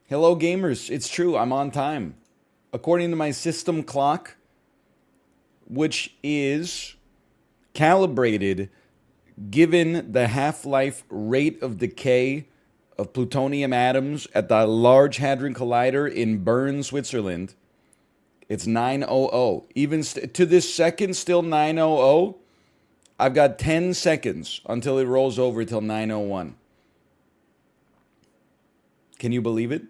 Hello, gamers. It's true. I'm on time. According to my system clock, which is calibrated given the half life rate of decay of plutonium atoms at the Large Hadron Collider in Bern, Switzerland, it's 9:00. Even to this second, still 9:00. I've got 10 seconds until it rolls over till 9:01. Can you believe it?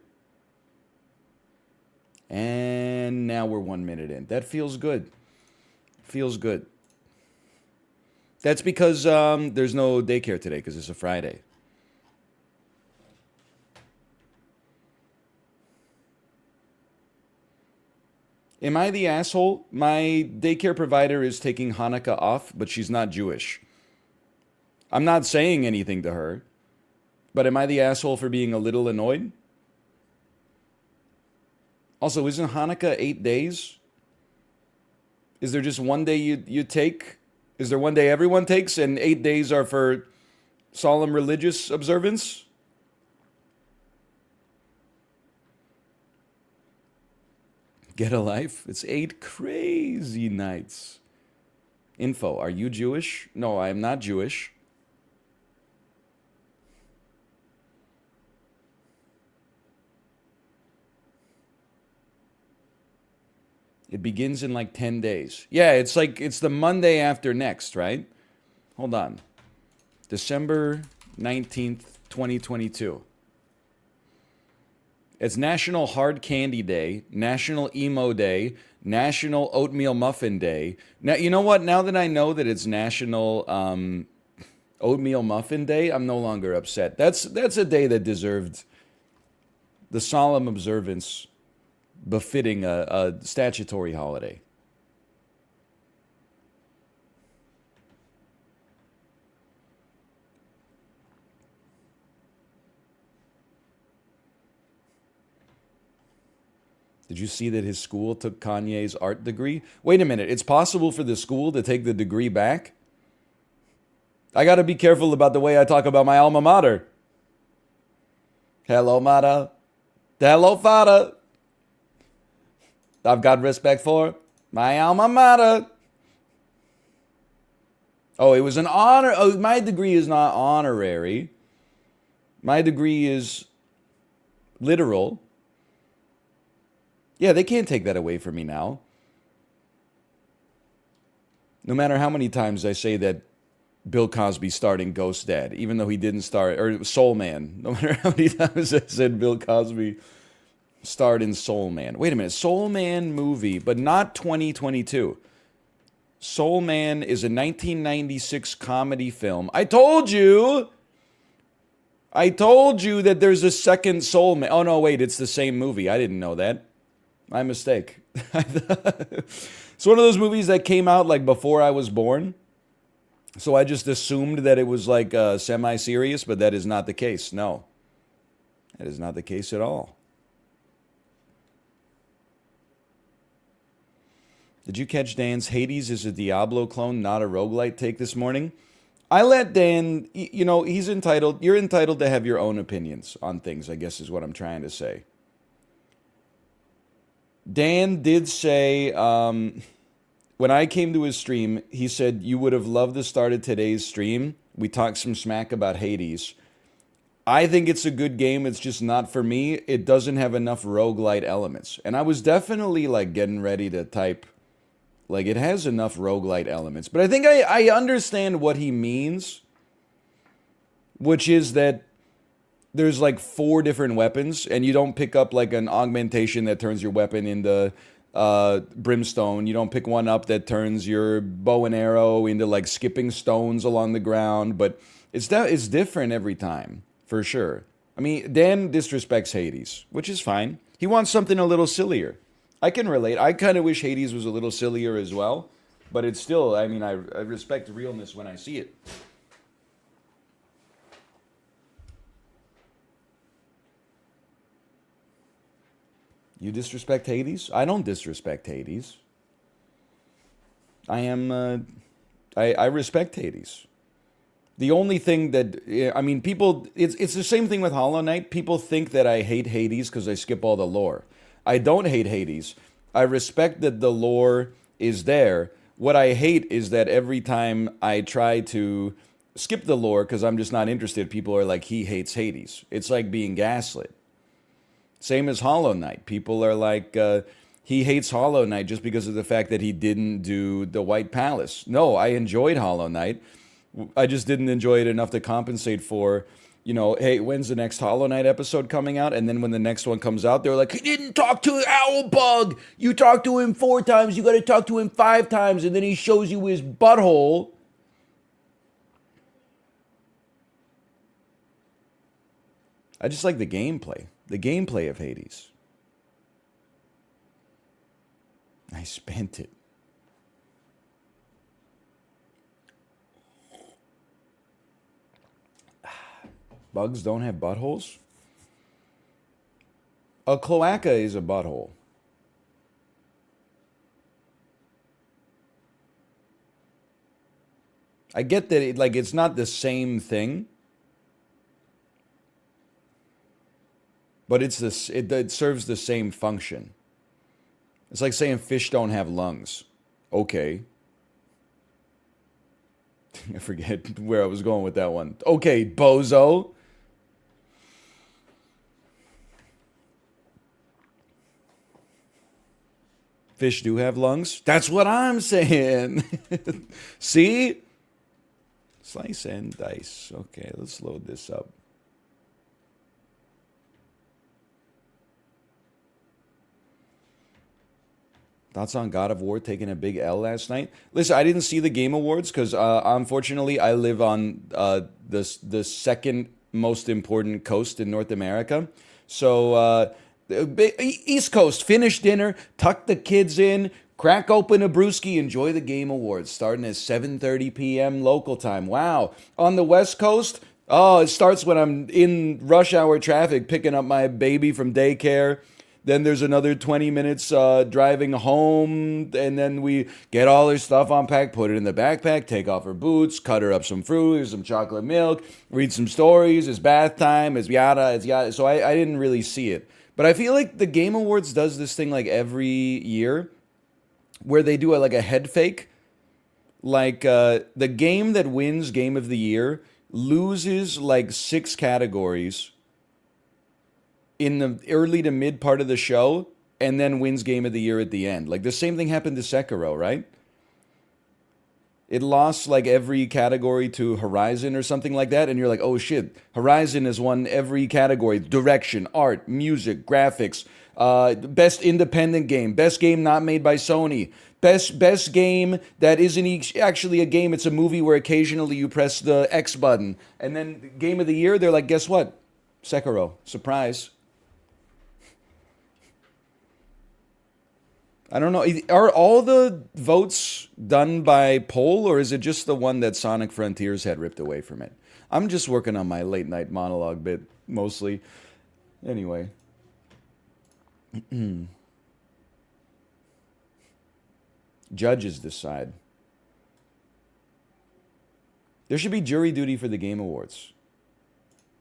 And now we're 1 minute in. That feels good. Feels good. That's because there's no daycare today because it's a Friday. Am I the asshole? My daycare provider is taking Hanukkah off, but she's not Jewish. I'm not saying anything to her, but am I the asshole for being a little annoyed? Also, isn't Hanukkah 8 days? Is there just one day you take? Is there one day everyone takes and 8 days are for solemn religious observance? Get a life? It's 8 crazy nights. Info, are you Jewish? No, I am not Jewish. It begins in like 10 days. Yeah, it's the Monday after next, right? Hold on. December 19th, 2022. It's National Hard Candy Day, National Emo Day, National Oatmeal Muffin Day. Now, you know what? Now that I know that it's National Oatmeal Muffin Day, I'm no longer upset. That's a day that deserved the solemn observance befitting a statutory holiday. Did you see that his school took Kanye's art degree? Wait a minute, it's possible for the school to take the degree back? I gotta be careful about the way I talk about my alma mater. Hello, mater. Hello, father. I've got respect for my alma mater. Oh, it was an honor. Oh, my degree is not honorary. My degree is literal. Yeah, they can't take that away from me now. No matter how many times I say that Bill Cosby starred in Ghost Dad, even though he didn't star, or Soul Man. No matter how many times I said Bill Cosby starred in Soul Man. Wait a minute, Soul Man movie, but not 2022. Soul Man is a 1996 comedy film. I told you that there's a second Soul Man. Oh no, wait, it's the same movie. I didn't know that. My mistake. It's one of those movies that came out like before I was born. So I just assumed that it was like semi-serious, but that is not the case. No, that is not the case at all. Did you catch Dan's Hades is a Diablo clone, not a roguelite take this morning? I let Dan, he's entitled, you're entitled to have your own opinions on things, I guess is what I'm trying to say. Dan did say, when I came to his stream, he said, you would have loved the start of today's stream. We talked some smack about Hades. I think it's a good game. It's just not for me. It doesn't have enough roguelite elements. And I was definitely like getting ready to type, like it has enough roguelite elements. But I think I understand what he means, which is that there's like 4 different weapons, and you don't pick up like an augmentation that turns your weapon into brimstone. You don't pick one up that turns your bow and arrow into like skipping stones along the ground. But it's different every time, for sure. I mean, Dan disrespects Hades, which is fine. He wants something a little sillier. I can relate. I kind of wish Hades was a little sillier as well. But it's still, I mean, I respect realness when I see it. You disrespect Hades? I don't disrespect Hades. I am. I respect Hades. The only thing that I mean, people, it's the same thing with Hollow Knight. People think that I hate Hades because I skip all the lore. I don't hate Hades. I respect that the lore is there. What I hate is that every time I try to skip the lore because I'm just not interested, people are like, he hates Hades. It's like being gaslit. Same as Hollow Knight. People are like, he hates Hollow Knight just because of the fact that he didn't do the White Palace. No, I enjoyed Hollow Knight. I just didn't enjoy it enough to compensate for, hey, when's the next Hollow Knight episode coming out? And then when the next one comes out, they're like, he didn't talk to Owlbug. You talked to him 4 times. You got to talk to him 5 times. And then he shows you his butthole. I just like the gameplay. The gameplay of Hades. I spent it. Bugs don't have buttholes? A cloaca is a butthole. I get that it's not the same thing, but it serves the same function. It's like saying fish don't have lungs. Okay. I forget where I was going with that one. Okay, bozo. Fish do have lungs? That's what I'm saying. See? Slice and dice. Okay, let's load this up. Thoughts on God of War taking a big L last night? Listen, I didn't see the Game Awards because unfortunately I live on the second most important coast in North America. So East Coast, finish dinner, tuck the kids in, crack open a brewski, enjoy the Game Awards starting at 7:30 p.m. local time. Wow. On the West Coast, oh, it starts when I'm in rush hour traffic picking up my baby from daycare. Then there's another 20 minutes driving home, and then we get all her stuff unpacked, put it in the backpack, take off her boots, cut her up some fruit, some chocolate milk, read some stories. It's bath time. It's yada. It's yada. So I didn't really see it. But I feel like the Game Awards does this thing like every year where they do like a head fake. Like the game that wins Game of the Year loses like 6 categories in the early to mid part of the show and then wins Game of the Year at the end. Like the same thing happened to Sekiro, right? It lost like every category to Horizon or something like that, and you're like, oh shit, Horizon has won every category: direction, art, music, graphics, best independent game, best game not made by Sony, best game that isn't actually a game, it's a movie where occasionally you press the X button. And then Game of the Year, they're like, guess what? Sekiro, surprise. I don't know. Are all the votes done by poll, or is it just the one that Sonic Frontiers had ripped away from it? I'm just working on my late night monologue bit, mostly. Anyway. Judges decide. There should be jury duty for the Game Awards.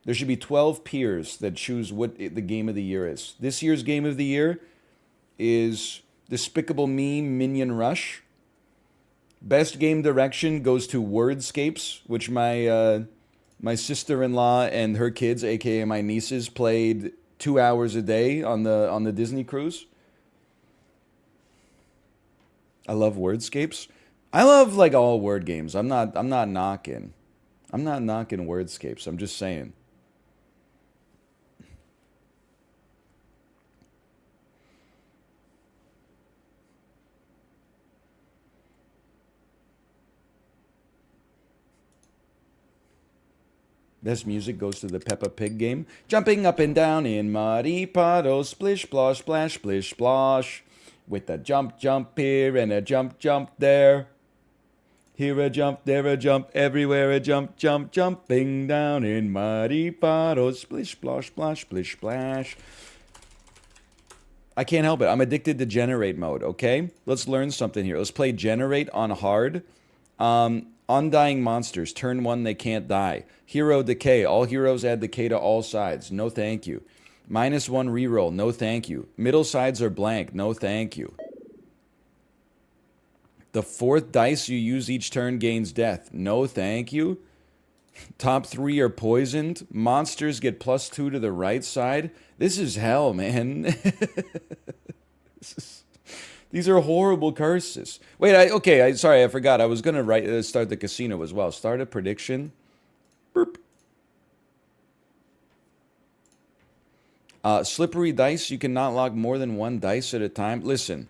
There should be 12 peers that choose what the Game of the Year is. This year's Game of the Year is Despicable Me Minion Rush. Best game direction goes to Wordscapes, which my sister-in-law and her kids, aka my nieces, played 2 hours a day on the Disney cruise. I love Wordscapes. I love like all word games. I'm not knocking. I'm not knocking Wordscapes. I'm just saying. Best music goes to the Peppa Pig game. Jumping up and down in muddy puddles, splish, splosh, splash, splish, splosh. With a jump, jump here and a jump, jump there. Here a jump, there a jump, everywhere a jump, jump, jumping down in muddy puddles, splish, splosh, splash, splish, splash. I can't help it. I'm addicted to generate mode, okay? Let's learn something here. Let's play generate on hard. Undying monsters. Turn 1, they can't die. Hero decay. All heroes add decay to all sides. No thank you. -1 reroll. No thank you. Middle sides are blank. No thank you. The 4th dice you use each turn gains death. No thank you. Top 3 are poisoned. Monsters get +2 to the right side. This is hell, man. These are horrible curses. Wait, sorry, I forgot. I was going to start the casino as well. Start a prediction. Burp. Slippery dice. You cannot lock more than 1 dice at a time. Listen,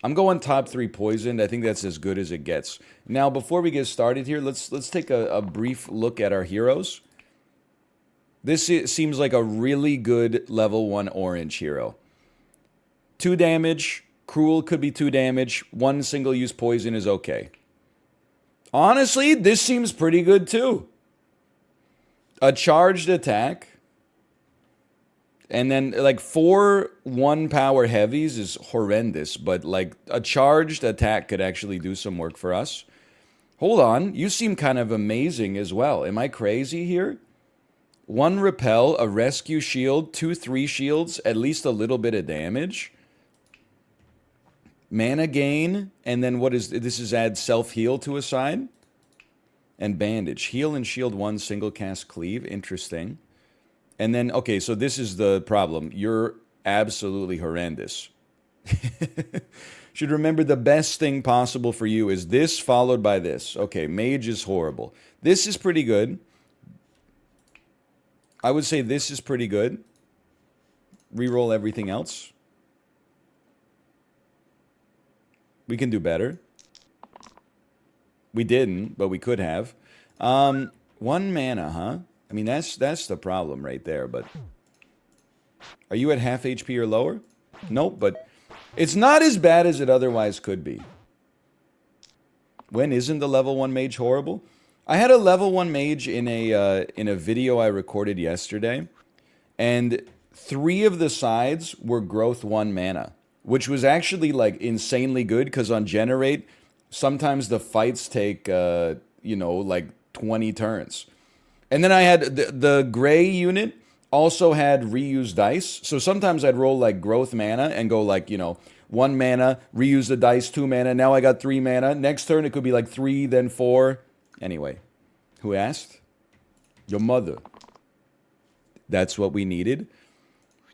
I'm going top 3 poisoned. I think that's as good as it gets. Now, before we get started here, let's take a brief look at our heroes. This seems like a really good level 1 orange hero. 2 damage. Cruel could be 2 damage. 1 single-use poison is okay. Honestly, this seems pretty good too. A charged attack. And then, like, 4 1-power heavies is horrendous. But, like, a charged attack could actually do some work for us. Hold on. You seem kind of amazing as well. Am I crazy here? 1 repel, a rescue shield, 2 3 shields, at least a little bit of damage. Mana gain, and then this is add self-heal to a side. And bandage. Heal and shield 1, single cast cleave. Interesting. And then, okay, so this is the problem. You're absolutely horrendous. Should remember the best thing possible for you is this followed by this. Okay, mage is horrible. This is pretty good. I would say this is pretty good. Reroll everything else. We can do better. We didn't, but we could have. 1 mana, huh? I mean, that's the problem right there, but... Are you at half HP or lower? Nope, but... It's not as bad as it otherwise could be. When isn't the level 1 mage horrible? I had a level 1 mage in a video I recorded yesterday, and 3 of the sides were growth 1 mana. Which was actually, like, insanely good, because on Generate, sometimes the fights take, like 20 turns. And then I had the gray unit also had reused dice. So sometimes I'd roll, like, growth mana and go, like, 1 mana, reuse the dice, 2 mana. Now I got 3 mana. Next turn it could be, like, 3, then 4. Anyway, who asked? Your mother. That's what we needed.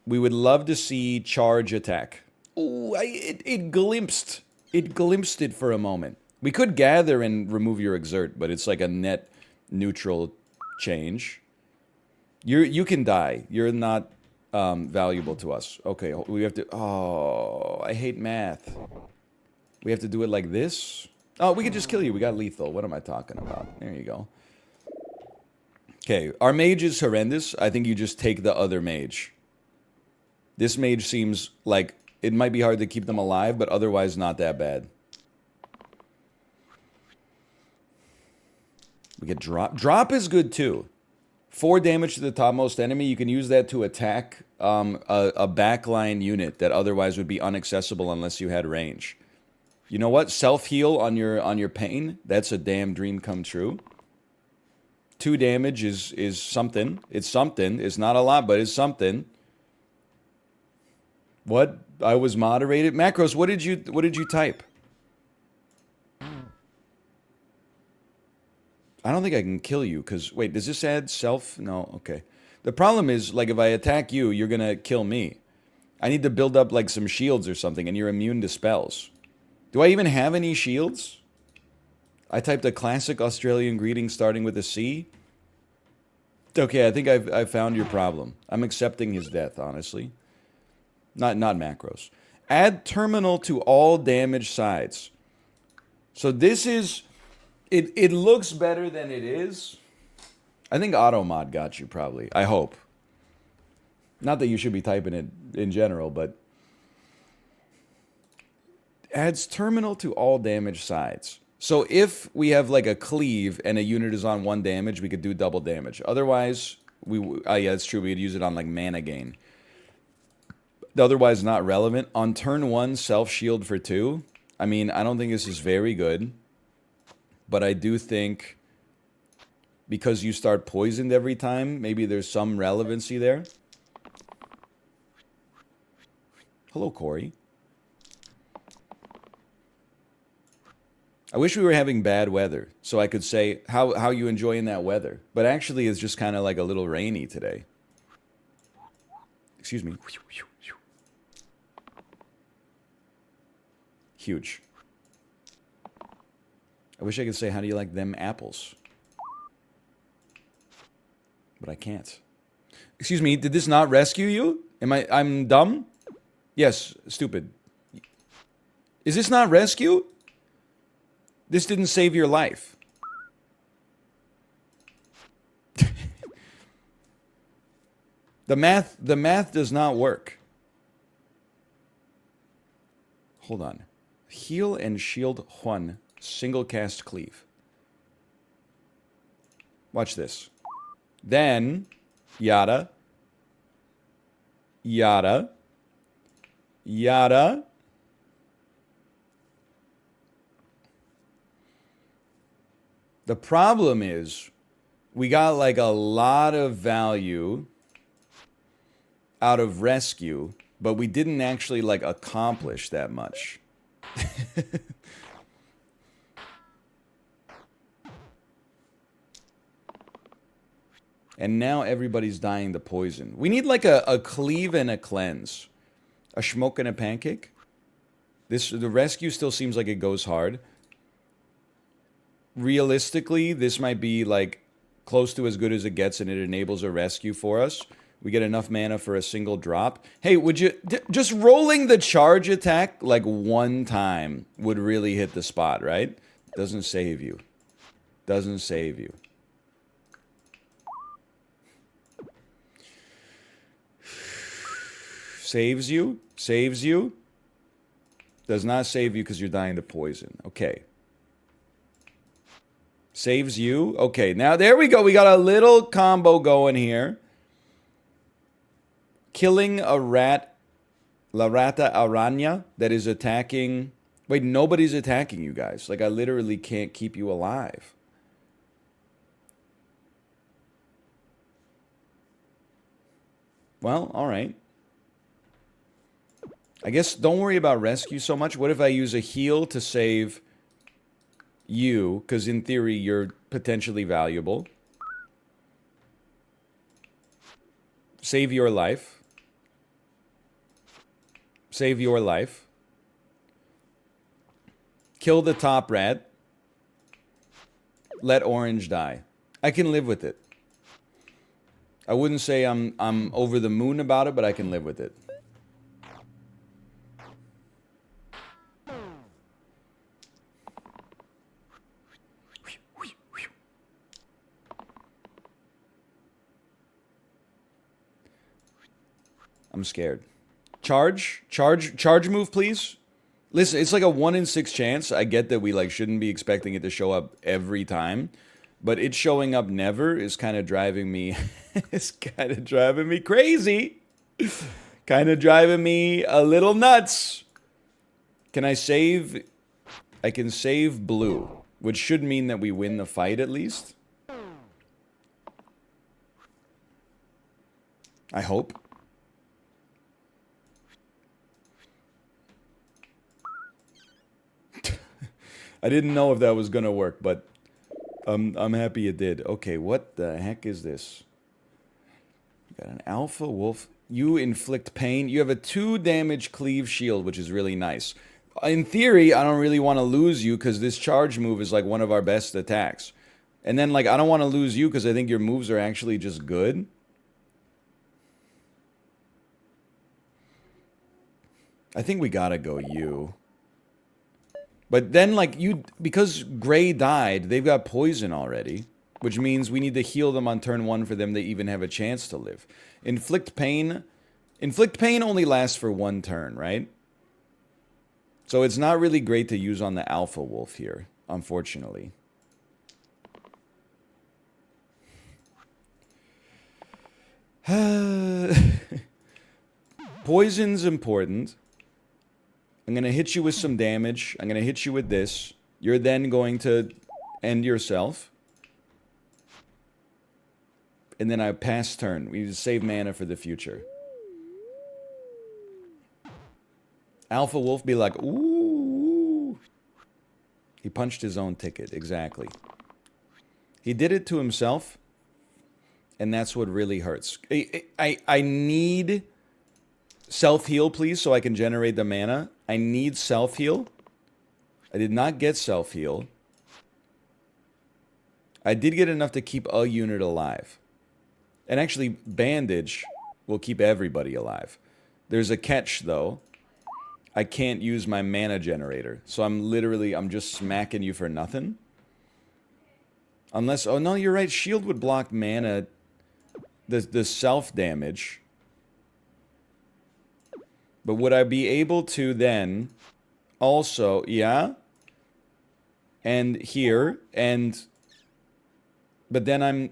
We would love to see charge attack. Oh, it glimpsed. It glimpsed it for a moment. We could gather and remove your exert, but it's like a net neutral change. You can die. You're not valuable to us. Okay, we have to... Oh, I hate math. We have to do it like this? Oh, we could just kill you. We got lethal. What am I talking about? There you go. Okay, our mage is horrendous. I think you just take the other mage. This mage seems like... It might be hard to keep them alive, but otherwise not that bad. We get drop. Drop is good too. 4 damage to the topmost enemy. You can use that to attack a backline unit that otherwise would be inaccessible unless you had range. You know what? Self-heal on your pain. That's a damn dream come true. 2 damage is something. It's something. It's not a lot, but it's something. What? I was moderated. Macros, what did you type? I don't think I can kill you, because... Wait, does this add self? No, okay. The problem is, like, if I attack you, you're gonna kill me. I need to build up, like, some shields or something, and you're immune to spells. Do I even have any shields? I typed a classic Australian greeting starting with a C. Okay, I think I've found your problem. I'm accepting his death, honestly. Not macros. Add terminal to all damage sides. So this is... It looks better than it is. I think automod got you, probably. I hope. Not that you should be typing it in general, but... Adds terminal to all damage sides. So if we have like a cleave and a unit is on 1 damage, we could do double damage. Otherwise, yeah, that's true. We could use it on like mana gain. Otherwise, not relevant. On turn 1, self-shield for 2. I mean, I don't think this is very good. But I do think because you start poisoned every time, maybe there's some relevancy there. Hello, Corey. I wish we were having bad weather so I could say how you enjoying that weather. But actually it's just kind of like a little rainy today. Excuse me. Huge. I wish I could say how do you like them apples? But I can't. Excuse me, did this not rescue you? I'm dumb? Yes, stupid. Is this not rescue? This didn't save your life. The math does not work. Hold on. Heal and shield Juan. Single cast cleave. Watch this. Then, yada. Yada. Yada. The problem is, we got like a lot of value out of rescue, but we didn't actually like accomplish that much. And now everybody's dying to poison. We need like a cleave and a cleanse. A smoke and a pancake. The rescue still seems like it goes hard. Realistically, this might be like close to as good as it gets, and it enables a rescue for us. We get enough mana for a single drop. Hey, would you... just rolling the charge attack like one time would really hit the spot, right? Doesn't save you. Doesn't save you. Saves you. Saves you. Does not save you because you're dying to poison. Okay. Saves you. Okay, now there we go. We got a little combo going here. Killing a rat, La Rata Aranya, that is attacking... Wait, nobody's attacking you guys. Like, I literally can't keep you alive. Well, alright. I guess don't worry about rescue so much. What if I use a heal to save you? Because in theory, you're potentially valuable. Save your life. Save your life. Kill the top rat. Let orange die. I can live with it. I wouldn't say I'm over the moon about it, but I can live with it. I'm scared. Charge move, please. Listen, it's like a 1 in 6 chance. I get that we like shouldn't be expecting it to show up every time, but it showing up never is kind of driving me. It's kind of driving me crazy. Kind of driving me a little nuts. Can I save? I can save blue, which should mean that we win the fight at least. I hope. I didn't know if that was gonna work, but I'm happy it did. Okay, what the heck is this? You got an alpha wolf. You inflict pain. You have a 2 damage cleave shield, which is really nice. In theory, I don't really want to lose you because this charge move is like one of our best attacks. And then like I don't want to lose you because I think your moves are actually just good. I think we gotta go you. But then, like, because Gray died, they've got poison already, which means we need to heal them on turn 1 for them to even have a chance to live. Inflict pain only lasts for 1 turn, right? So it's not really great to use on the Alpha Wolf here, unfortunately. Poison's important. I'm going to hit you with some damage. I'm going to hit you with this. You're then going to and yourself. And then I pass turn. We just save mana for the future. Alpha Wolf be like, ooh. He punched his own ticket, exactly. He did it to himself, and that's what really hurts. I need self-heal, please, so I can generate the mana. I need self-heal. I did not get self-heal. I did get enough to keep a unit alive. And actually, bandage will keep everybody alive. There's a catch, though. I can't use my mana generator. So I'm just smacking you for nothing. Unless, oh no, you're right, shield would block mana, the self-damage. But would I be able to then also, yeah, and here, and, but then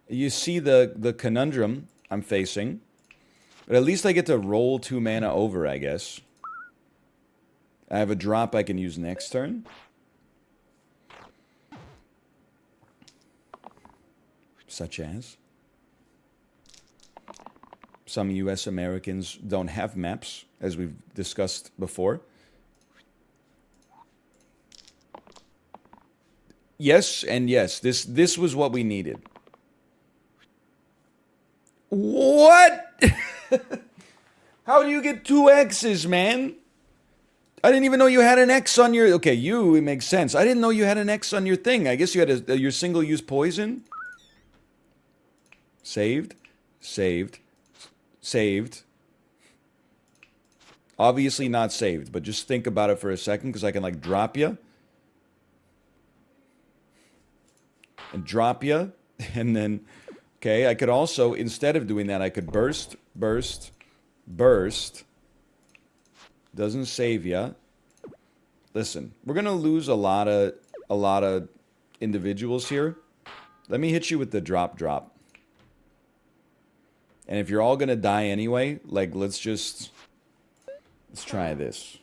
you see the conundrum I'm facing. But at least I get to roll 2 mana over, I guess. I have a drop I can use next turn. Such as? Some US Americans don't have maps, as we've discussed before. Yes, and yes. This was what we needed. What? How do you get 2 X's, man? I didn't even know you had an X on your... Okay, it makes sense. I didn't know you had an X on your thing. I guess you had your single-use poison. Saved. Saved. Saved. Obviously not saved, but just think about it for a second, because I can, like, drop you. And drop you. And then... Okay, I could also, instead of doing that, I could burst, burst, burst. Doesn't save ya. Listen, we're gonna lose a lot of individuals here. Let me hit you with the drop. And if you're all gonna die anyway, like let's try this.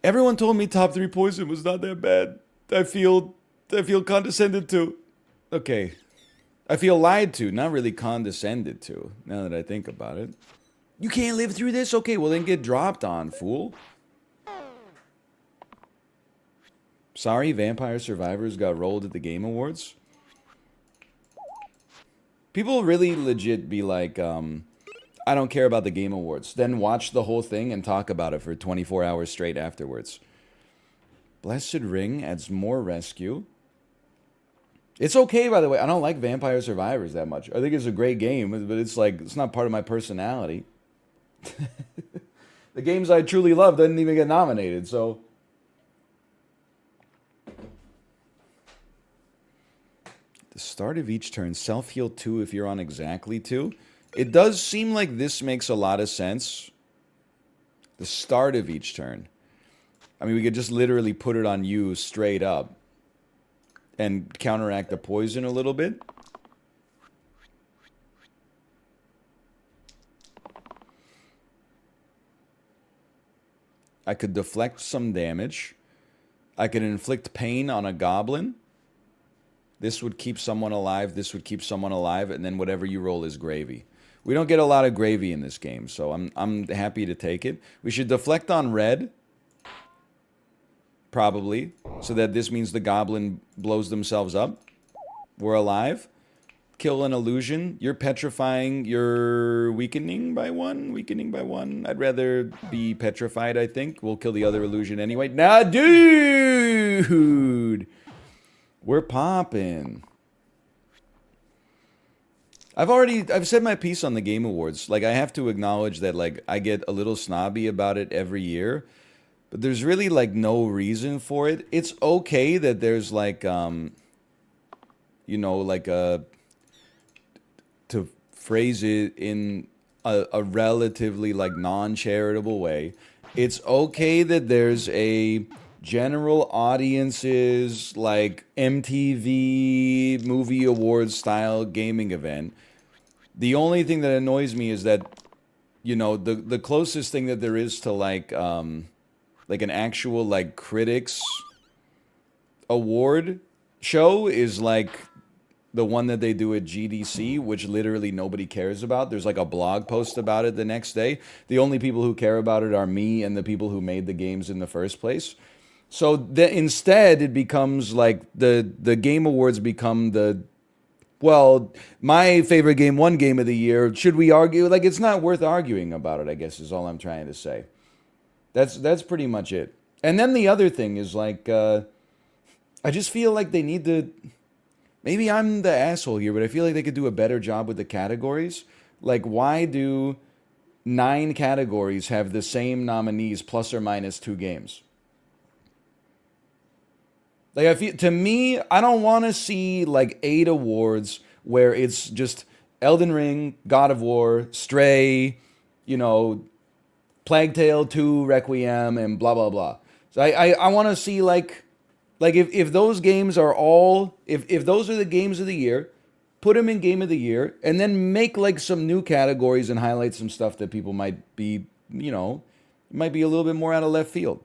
Everyone told me top 3 poison was not that bad. I feel condescended to. Okay. I feel lied to, not really condescended to, now that I think about it. You can't live through this? Okay, well then get dropped on, fool. Sorry, Vampire Survivors got rolled at the Game Awards. People really legit be like, I don't care about the Game Awards. Then watch the whole thing and talk about it for 24 hours straight afterwards. Blessed Ring adds more rescue. It's okay, by the way. I don't like Vampire Survivors that much. I think it's a great game, but it's like, it's not part of my personality. The games I truly love didn't even get nominated, so... The start of each turn, self-heal 2 if you're on exactly 2. It does seem like this makes a lot of sense. The start of each turn. I mean, we could just literally put it on you straight up. And counteract the poison a little bit. I could deflect some damage. I could inflict pain on a goblin. This would keep someone alive. This would keep someone alive. And then whatever you roll is gravy. We don't get a lot of gravy in this game, so I'm happy to take it. We should deflect on red. Probably. So that this means the goblin blows themselves up. We're alive. Kill an illusion. You're petrifying. You're weakening by 1. Weakening by 1. I'd rather be petrified, I think. We'll kill the other illusion anyway. Nah, dude! We're popping. I've said my piece on the Game Awards. Like, I have to acknowledge that, like, I get a little snobby about it every year. But there's really, like, no reason for it. It's okay that there's, like, you know, like, to phrase it in a relatively, like, non-charitable way. It's okay that there's a general audiences, like, MTV Movie Awards style gaming event. The only thing that annoys me is that you know, the closest thing that there is to like an actual like critics award show is like the one that they do at GDC, which literally nobody cares about. There's like a blog post about it the next day. The only people who care about it are me and the people who made the games in the first place. So instead, it becomes like the Game Awards become the, well, my favorite game, one game of the year. Should we argue? Like, it's not worth arguing about it, I guess, is all I'm trying to say. That's pretty much it. And then the other thing is like, I just feel like they need to. Maybe I'm the asshole here, but I feel like they could do a better job with the categories. Like, why do 9 categories have the same nominees plus or minus 2 games? Like, I feel, to me, I don't want to see like 8 awards where it's just Elden Ring, God of War, Stray, you know, Plague Tale 2, Requiem, and blah blah blah. So I want to see like if those games are all, if those are the games of the year, put them in game of the year, and then make like some new categories and highlight some stuff that people might be, you know, might be a little bit more out of left field.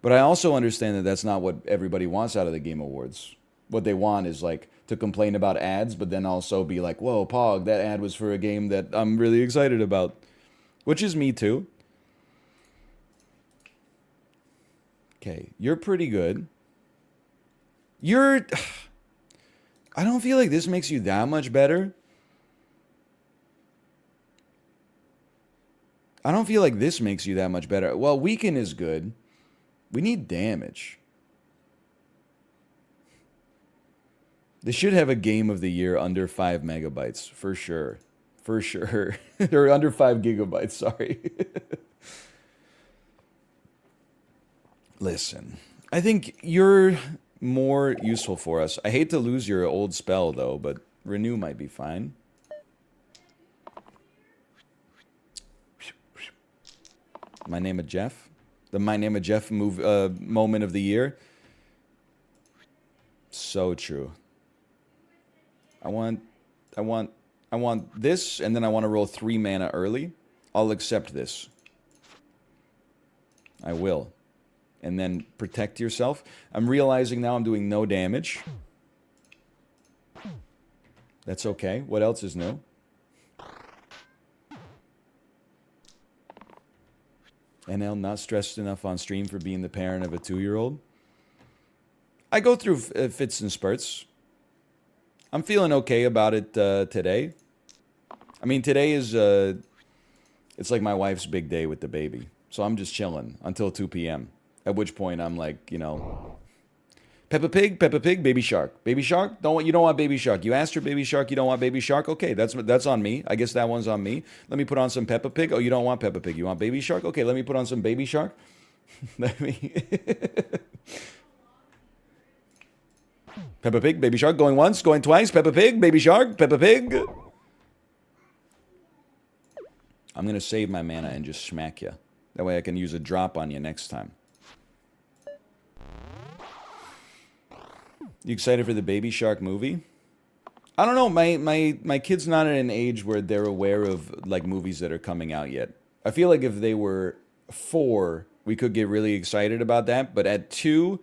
But I also understand that that's not what everybody wants out of the Game Awards. What they want is like to complain about ads, but then also be like, whoa, Pog, that ad was for a game that I'm really excited about. Which is me too. Okay, you're pretty good. You're... I don't feel like this makes you that much better. I don't feel like this makes you that much better. Well, weaken is good. We need damage. They should have a game of the year under 5 megabytes, for sure. For sure. Or under 5 gigabytes, sorry. Listen, I think you're more useful for us. I hate to lose your old spell, though, but renew might be fine. My name of Jeff? The My Name of Jeff moment of the year. So true. I want this, and then I want to roll 3 mana early. I'll accept this. I will. And then protect yourself. I'm realizing now I'm doing no damage. That's okay. What else is new? NL, not stressed enough on stream for being the parent of a 2-year-old. I go through fits and spurts. I'm feeling okay about it today. I mean, today is, it's like my wife's big day with the baby. So I'm just chilling until 2 p.m. At which point I'm like, you know, Peppa Pig, Baby Shark. Baby Shark? You don't want Baby Shark. You asked her Baby Shark, you don't want Baby Shark? Okay, that's on me. I guess that one's on me. Let me put on some Peppa Pig. Oh, you don't want Peppa Pig. You want Baby Shark? Okay, let me put on some Baby Shark. Let me... Peppa Pig, Baby Shark, going once, going twice. Peppa Pig, Baby Shark, Peppa Pig. I'm going to save my mana and just smack you. That way I can use a drop on you next time. You excited for the Baby Shark movie? I don't know. My kid's not at an age where they're aware of like movies that are coming out yet. I feel like if they were 4, we could get really excited about that. But at 2,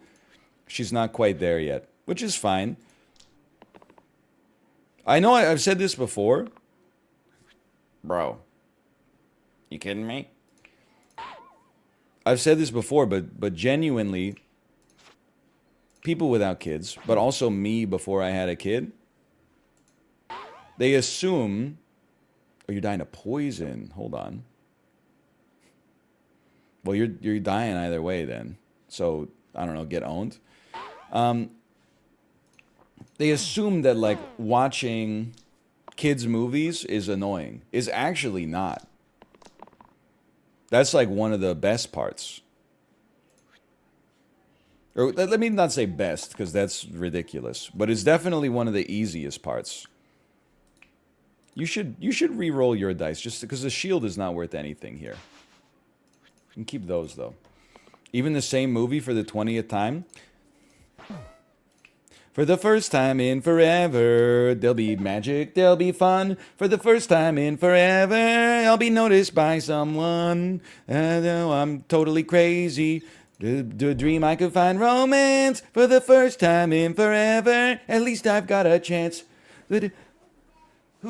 she's not quite there yet, which is fine. I know I've said this before. Bro, you kidding me? I've said this before, but genuinely, people without kids, but also me before I had a kid, they assume, oh, you're dying of poison. Hold on. Well, you're dying either way then. So, I don't know, get owned. They assume that, like, watching kids' movies is annoying. Is actually not. That's, like, one of the best parts. Or let me not say best, because that's ridiculous. But it's definitely one of the easiest parts. You should re-roll your dice, just because the shield is not worth anything here. You can keep those, though. Even the same movie for the 20th time. For the first time in forever, there'll be magic, there'll be fun. For the first time in forever, I'll be noticed by someone. I'm totally crazy. The dream I could find romance. For the first time in forever, at least I've got a chance. Who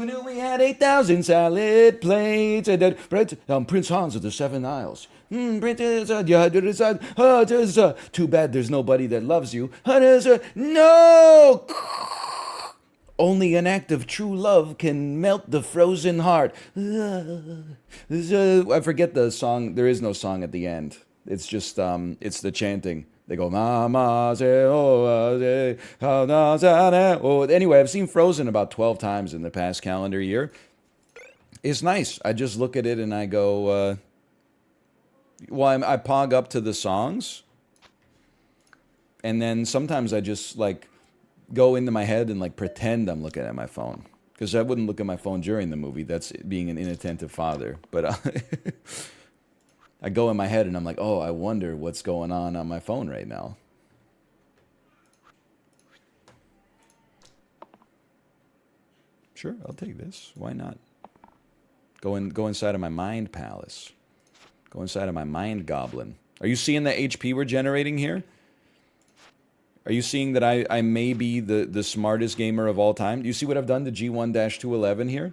knew we had 8,000 salad plates? Prince Hans of the Seven Isles. Too bad there's nobody that loves you. No! Only an act of true love can melt the frozen heart. I forget the song. There is no song at the end. It's just, it's the chanting. They go, Mama, oh. Anyway, I've seen Frozen about 12 times in the past calendar year. It's nice. I just look at it and I go, I pog up to the songs. And then sometimes I just, like, go into my head and, like, pretend I'm looking at my phone. Because I wouldn't look at my phone during the movie. That's being an inattentive father. But I go in my head and I'm like, oh, I wonder what's going on my phone right now. Sure, I'll take this. Why not? Go inside of my mind palace. Go inside of my mind goblin. Are you seeing the HP we're generating here? Are you seeing that I may be the smartest gamer of all time? Do you see what I've done to G1-211 here?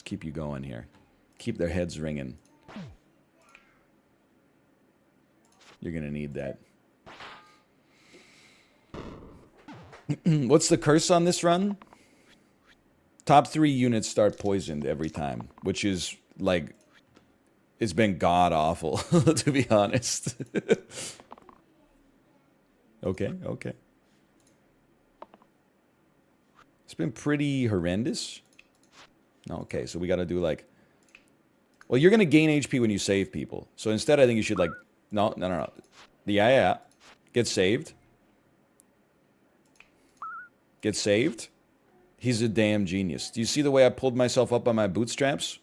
Keep you going here. Keep their heads ringing. You're going to need that. What's the curse on this run? Top 3 units start poisoned every time, which is, like, it's been god-awful, to be honest. Okay. It's been pretty horrendous. Okay, so we got to do, like... Well, you're going to gain HP when you save people. So instead, I think you should, like... No. Yeah. Get saved. Get saved. He's a damn genius. Do you see the way I pulled myself up on my bootstraps?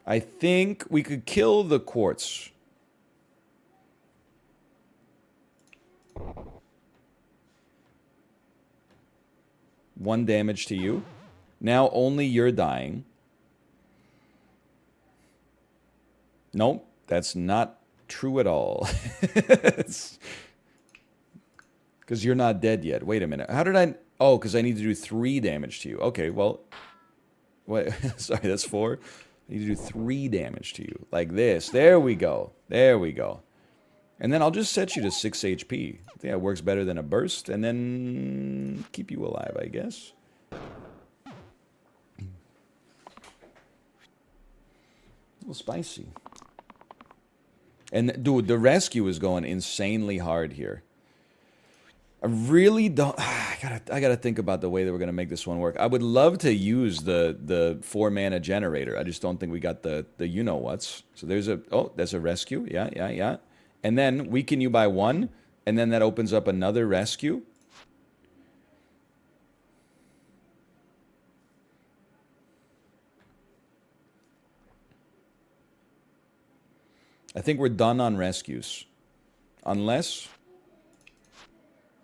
I think we could kill the quartz. One damage to you. Now only you're dying. Nope, that's not true at all. Because you're not dead yet. Wait a minute. How did I... Oh, because I need to do 3 damage to you. Okay, well... Wait, sorry, that's 4. I need to do 3 damage to you. Like this. There we go. And then I'll just set you to 6 HP. I think that works better than a burst. And then keep you alive, I guess. A little spicy. And, dude, the rescue is going insanely hard here. I really don't... I gotta think about the way that we're going to make this one work. I would love to use the 4-mana generator. I just don't think we got the you-know-whats. So there's a... Oh, that's a rescue. Yeah. And then weaken you by 1, and then that opens up another rescue. I think we're done on rescues. Unless...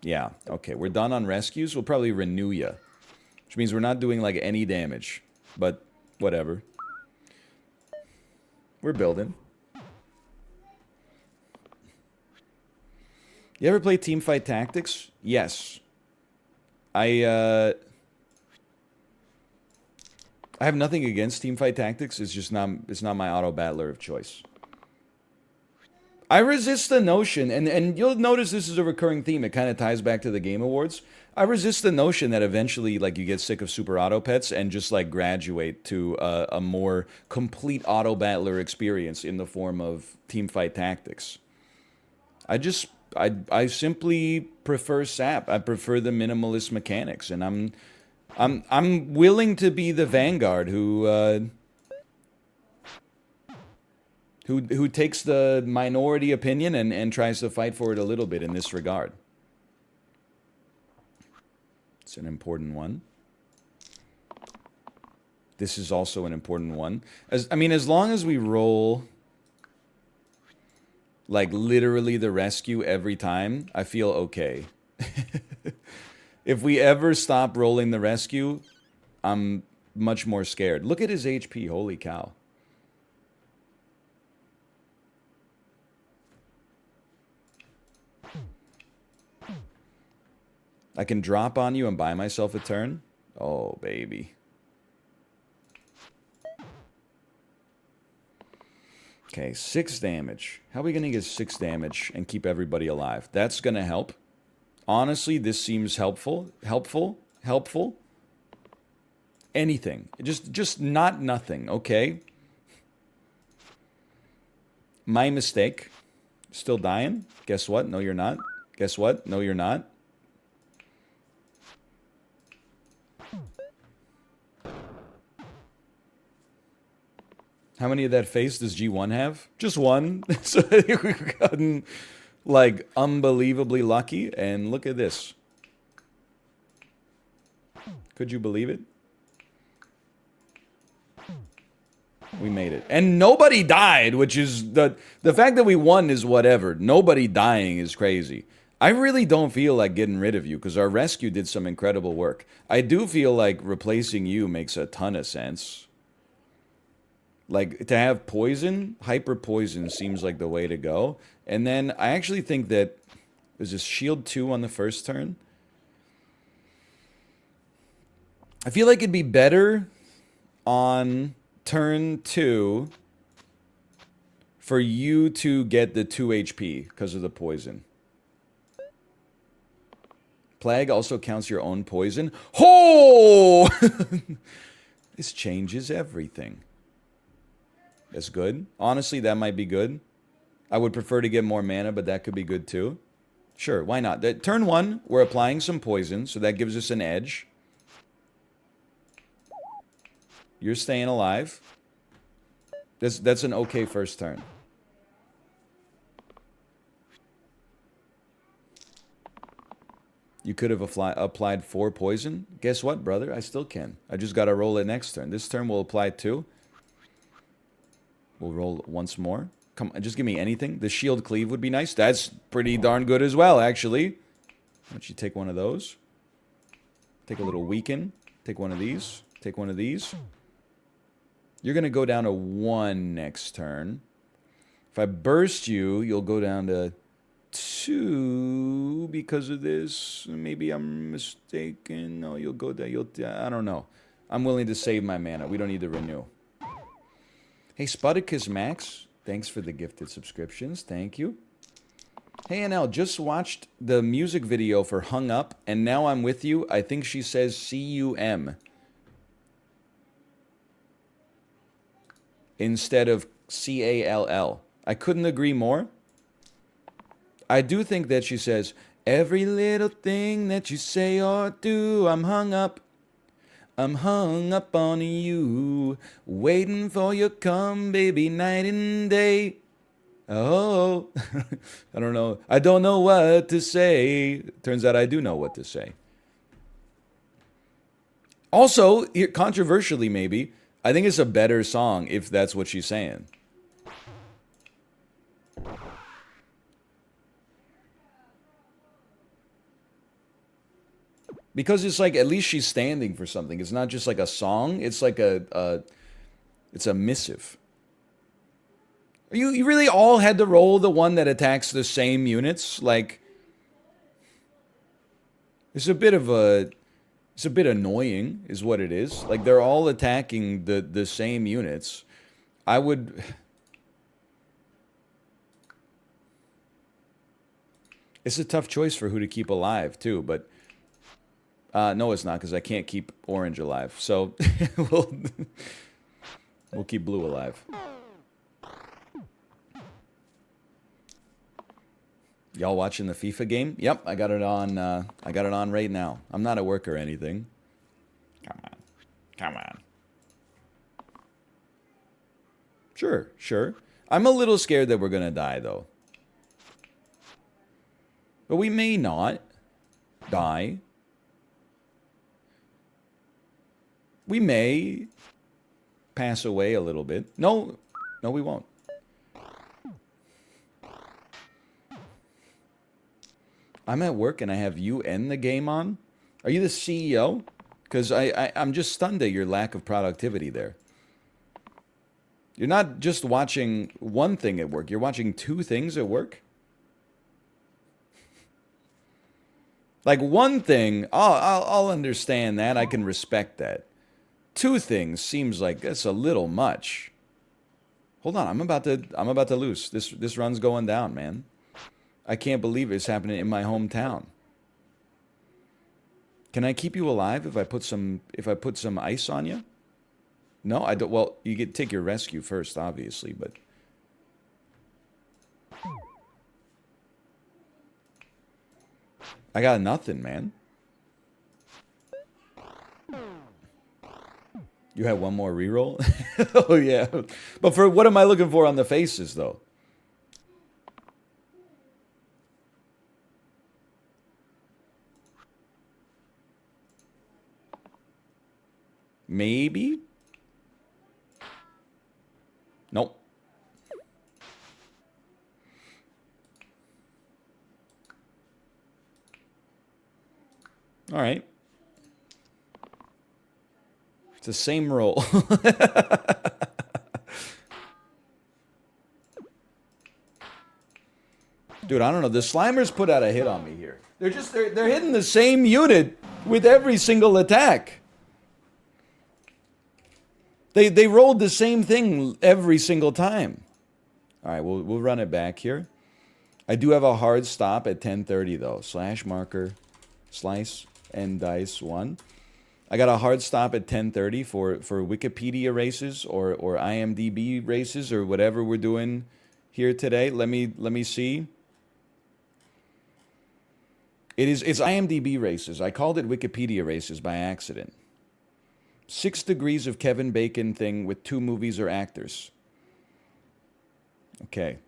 Yeah, okay, we're done on rescues. We'll probably renew you. Which means we're not doing, like, any damage. But, whatever. We're building. You ever play Teamfight Tactics? Yes. I have nothing against Teamfight Tactics. It's just not... It's not my auto-battler of choice. I resist the notion, and you'll notice this is a recurring theme. It kind of ties back to the Game Awards. I resist the notion that eventually, like, you get sick of super auto pets and just, like, graduate to a more complete auto battler experience in the form of Teamfight Tactics. I simply prefer SAP. I prefer the minimalist mechanics, and I'm willing to be the vanguard who takes the minority opinion and tries to fight for it a little bit in this regard. It's an important one. This is also an important one. As long as we roll like literally the rescue every time, I feel okay. If we ever stop rolling the rescue, I'm much more scared. Look at his HP, holy cow. I can drop on you and buy myself a turn? Oh, baby. Okay, 6 damage. How are we going to get 6 damage and keep everybody alive? That's going to help. Honestly, this seems helpful. Helpful. Anything. Just not nothing, okay? My mistake. Still dying? Guess what? No, you're not. Guess what? No, you're not. How many of that face does G1 have? Just one. So we've gotten, like, unbelievably lucky. And look at this. Could you believe it? We made it. And nobody died, which is... The fact that we won is whatever. Nobody dying is crazy. I really don't feel like getting rid of you, because our rescue did some incredible work. I do feel like replacing you makes a ton of sense. Like, to have poison, hyper poison seems like the way to go. And then I actually think that... There's a shield 2 on the first turn. I feel like it'd be better on turn 2 for you to get the 2 HP because of the poison. Plague also counts your own poison. Oh! This changes everything. That's good. Honestly, that might be good. I would prefer to get more mana, but that could be good too. Sure, why not? Turn 1, we're applying some poison, so that gives us an edge. You're staying alive. That's an okay first turn. You could have applied 4 poison. Guess what, brother? I still can. I just gotta roll it next turn. This turn we'll apply 2. We'll roll once more. Come on, just give me anything. The shield cleave would be nice. That's pretty darn good as well, actually. Why don't you take one of those? Take a little weaken. Take one of these. Take one of these. You're going to go down to 1 next turn. If I burst you, you'll go down to 2 because of this. Maybe I'm mistaken. No, you'll go down. I don't know. I'm willing to save my mana. We don't need to renew. Hey, Sputicus Max, thanks for the gifted subscriptions. Thank you. Hey, NL, just watched the music video for Hung Up, and now I'm with you. I think she says C-U-M instead of C-A-L-L. I couldn't agree more. I do think that she says, every little thing that you say or do, I'm hung up. I'm hung up on you, waiting for you come, baby, night and day. Oh, I don't know. I don't know what to say. Turns out I do know what to say. Also, controversially maybe, I think it's a better song if that's what she's saying. Because it's like, at least she's standing for something. It's not just like a song. It's like it's a missive. You really all had to roll the one that attacks the same units? Like, it's a bit annoying, is what it is. Like, they're all attacking the same units. I would... It's a tough choice for who to keep alive, too, but... no, it's not, because I can't keep orange alive. So, we'll keep blue alive. Y'all watching the FIFA game? Yep, I got it on. I got it on right now. I'm not at work or anything. Come on, come on. Sure, sure. I'm a little scared that we're gonna die, though. But we may not die. We may pass away a little bit. No, we won't. I'm at work and I have you and the game on. Are you the CEO? Because I'm just stunned at your lack of productivity there. You're not just watching one thing at work. You're watching two things at work. Like one thing, I'll understand that. I can respect that. Two things seems like that's a little much. Hold on, I'm about to lose. This run's going down, man. I can't believe it's happening in my hometown. Can I keep you alive if I put some ice on you? No, I don't. Well, you get take your rescue first, obviously, but I got nothing, man. You had one more reroll? Oh yeah. But for what am I looking for on the faces though? Maybe? Nope. All right. It's the same roll. Dude, I don't know. The Slimers put out a hit on me here. They're hitting the same unit with every single attack. They rolled the same thing every single time. All right, we'll run it back here. I do have a hard stop at 10:30 though. Slash marker, slice, and dice 1. I got a hard stop at 10:30 for Wikipedia races or IMDb races or whatever we're doing here today. Let me see. It's IMDb races. I called it Wikipedia races by accident. 6 degrees of Kevin Bacon thing with 2 movies or actors. Okay.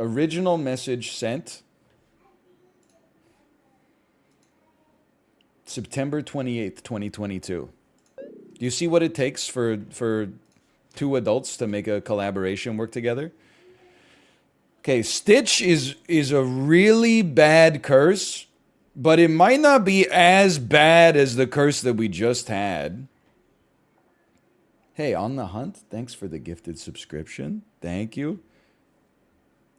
Original message sent September 28th, 2022. Do you see what it takes for 2 adults to make a collaboration work together? Okay, Stitch is a really bad curse, but it might not be as bad as the curse that we just had. Hey, On the Hunt, thanks for the gifted subscription. Thank you.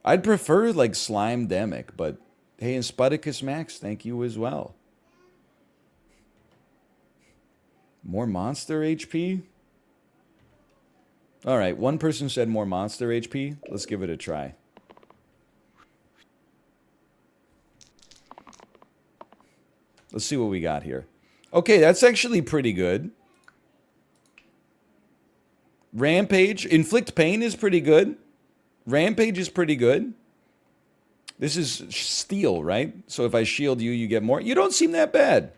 I'd prefer like Slime Demic, but hey, and Sputicus Max, thank you as well. More monster HP? All right, one person said more monster HP. Let's give it a try. Let's see what we got here. Okay, that's actually pretty good. Rampage. Inflict Pain is pretty good. Rampage is pretty good. This is steel, right? So if I shield you, you get more. You don't seem that bad.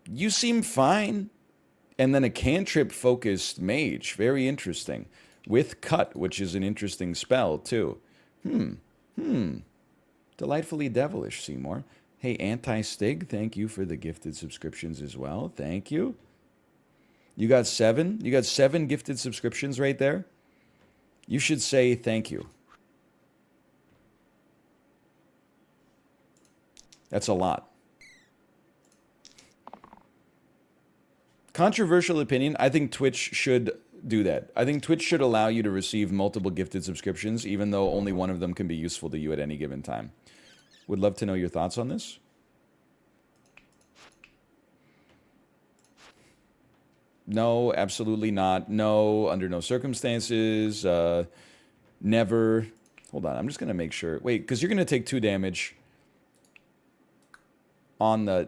You seem fine. And then a cantrip-focused mage. Very interesting. With Cut, which is an interesting spell, too. Delightfully devilish, Seymour. Hey, Anti-Stig, thank you for the gifted subscriptions as well. Thank you. You got 7? You got 7 gifted subscriptions right there? You should say thank you. That's a lot. Controversial opinion, I think Twitch should do that. I think Twitch should allow you to receive multiple gifted subscriptions, even though only one of them can be useful to you at any given time. Would love to know your thoughts on this. No, absolutely not. No, under no circumstances. Never. Hold on, I'm just going to make sure. Wait, because you're going to take 2 damage on the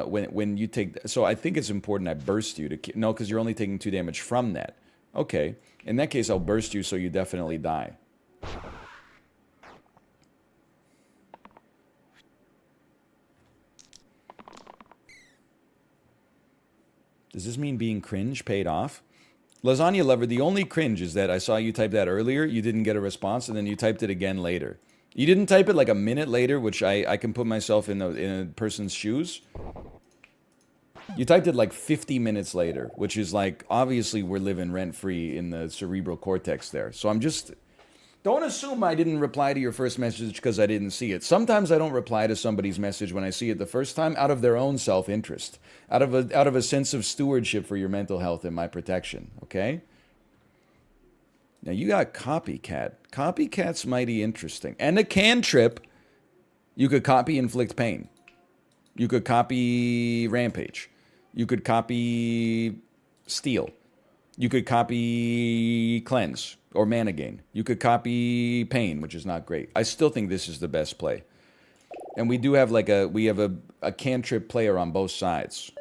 when you take. So I think it's important I burst you to. No, because you're only taking 2 damage from that. Okay. In that case, I'll burst you so you definitely die. Does this mean being cringe paid off? Lasagna Lover, the only cringe is that I saw you type that earlier, you didn't get a response, and then you typed it again later. You didn't type it like a minute later, which I can put myself in a person's shoes. You typed it like 50 minutes later, which is like, obviously we're living rent-free in the cerebral cortex there. So I'm just, Don't assume I didn't reply to your first message because I didn't see it. Sometimes I don't reply to somebody's message when I see it the first time out of their own self-interest, out of a sense of stewardship for your mental health and my protection, okay? Now you got copycat. Copycat's mighty interesting. And a cantrip, you could copy inflict pain. You could copy rampage. You could copy steal. You could copy cleanse or mana gain. You could copy pain, which is not great. I still think this is the best play. And we do have like a cantrip player on both sides.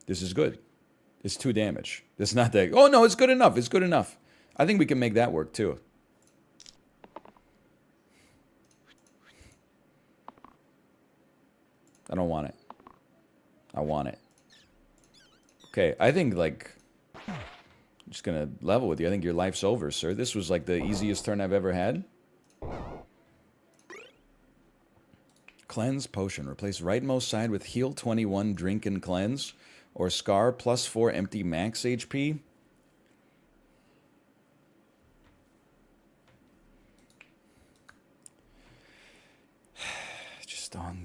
This is good. It's 2 damage. It's not that. Oh no, it's good enough. It's good enough. I think we can make that work too. I don't want it. I want it. Okay, I think, like, I'm just gonna level with you. I think your life's over, sir. This was, like, the easiest turn I've ever had. Cleanse potion. Replace rightmost side with heal 21, drink and cleanse. Or scar +4 empty max HP. Just on...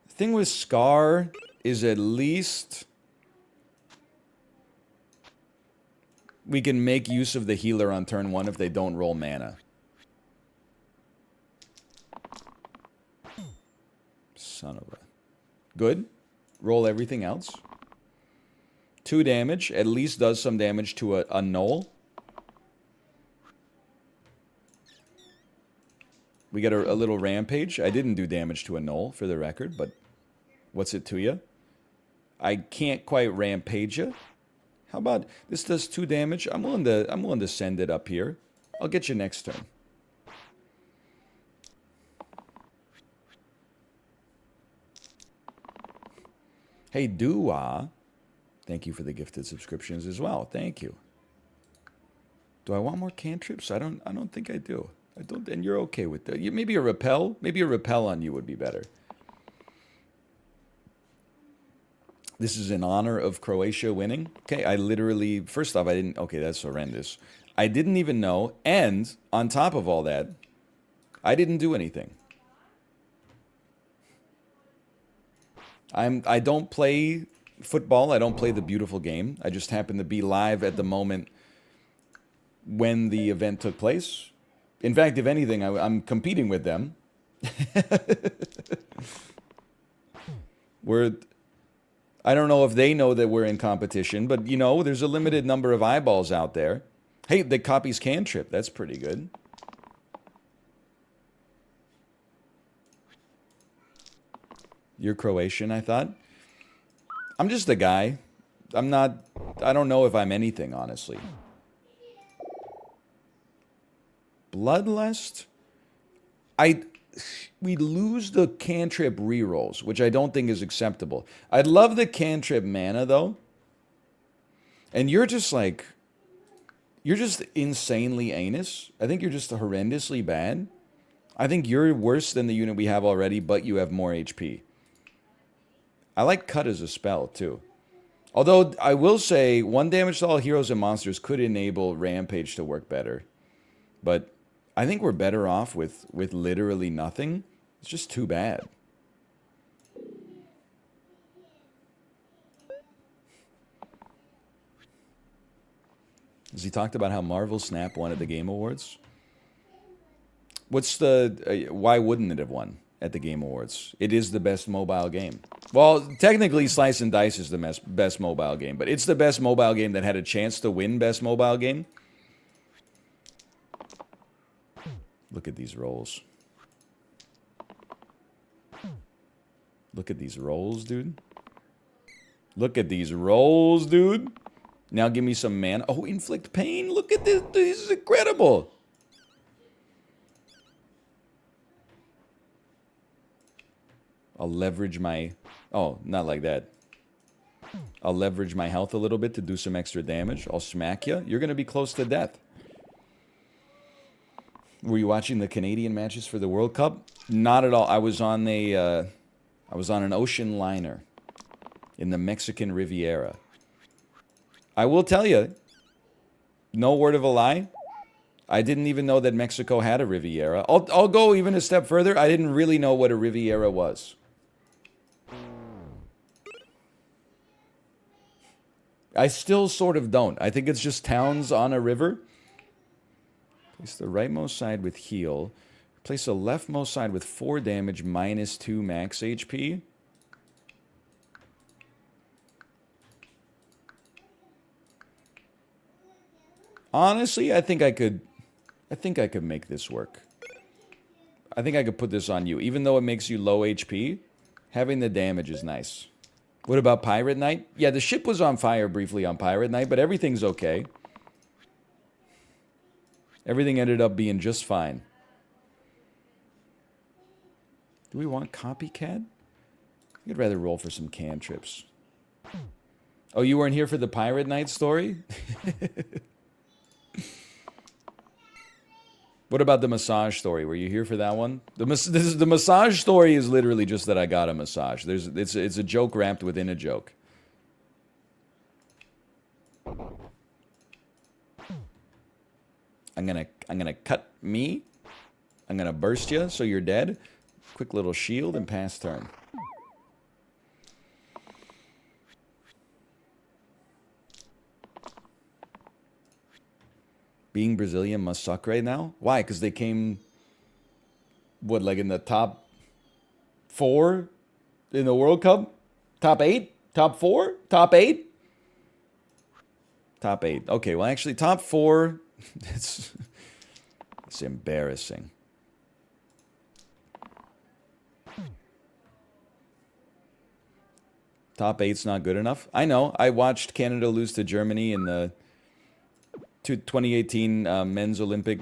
The thing with Scar is at least we can make use of the healer on turn 1 if they don't roll mana. Son of a... Good. Roll everything else. 2 damage. At least does some damage to a null. We get a little rampage. I didn't do damage to a null, for the record, but... What's it to you? I can't quite rampage you. How about this does 2 damage? I'm willing to send it up here. I'll get you next turn. Hey Dua, thank you for the gifted subscriptions as well. Thank you. Do I want more cantrips? I don't think I do. I don't, and you're okay with that. Maybe a repel. Maybe a repel on you would be better. This is in honor of Croatia winning. Okay, I literally... First off, I didn't... Okay, that's horrendous. I didn't even know, and on top of all that, I didn't do anything. I don't play football. I don't play the beautiful game. I just happen to be live at the moment when the event took place. In fact, if anything, I'm competing with them. I don't know if they know that we're in competition, but, you know, there's a limited number of eyeballs out there. Hey, the copies cantrip. That's pretty good. You're Croatian, I thought. I'm just a guy. I don't know if I'm anything, honestly. Bloodlust? We lose the cantrip rerolls, which I don't think is acceptable. I'd love the cantrip mana, though. And you're just like... You're just insanely anus. I think you're just horrendously bad. I think you're worse than the unit we have already, but you have more HP. I like cut as a spell, too. Although, I will say, 1 damage to all heroes and monsters could enable Rampage to work better. But I think we're better off with literally nothing. It's just too bad. Has he talked about how Marvel Snap won at the Game Awards? What's the... why wouldn't it have won at the Game Awards? It is the best mobile game. Well, technically Slice and Dice is the best mobile game, but it's the best mobile game that had a chance to win best mobile game. Look at these rolls. Look at these rolls, dude. Look at these rolls, dude. Now give me some mana. Oh, inflict pain. Look at this. This is incredible. I'll leverage my... Oh, not like that. I'll leverage my health a little bit to do some extra damage. I'll smack you. You're going to be close to death. Were you watching the Canadian matches for the World Cup? Not at all. I was on an ocean liner in the Mexican Riviera. I will tell you, no word of a lie, I didn't even know that Mexico had a Riviera. I'll go even a step further. I didn't really know what a Riviera was. I still sort of don't. I think it's just towns on a river. Place the rightmost side with heal. Place the leftmost side with 4 damage, -2 max HP. Honestly, I think I could make this work. I think I could put this on you. Even though it makes you low HP, having the damage is nice. What about Pirate Night? Yeah, the ship was on fire briefly on Pirate Night, but everything's okay. Everything ended up being just fine. Do we want Copycat? I'd rather roll for some cantrips. Oh, you weren't here for the Pirate Night story? What about the massage story? Were you here for that one? The massage story is literally just that I got a massage. It's a joke wrapped within a joke. I'm gonna cut me. I'm gonna burst you so you're dead. Quick little shield and pass turn. Being Brazilian must suck right now. Why? Because they came, what, like in the top 4 in the World Cup? Top 8? Top 4? Top 8? Top 8. Okay, well, actually, top 4, it's embarrassing. Top 8's not good enough. I know. I watched Canada lose to Germany in the 2018 men's Olympic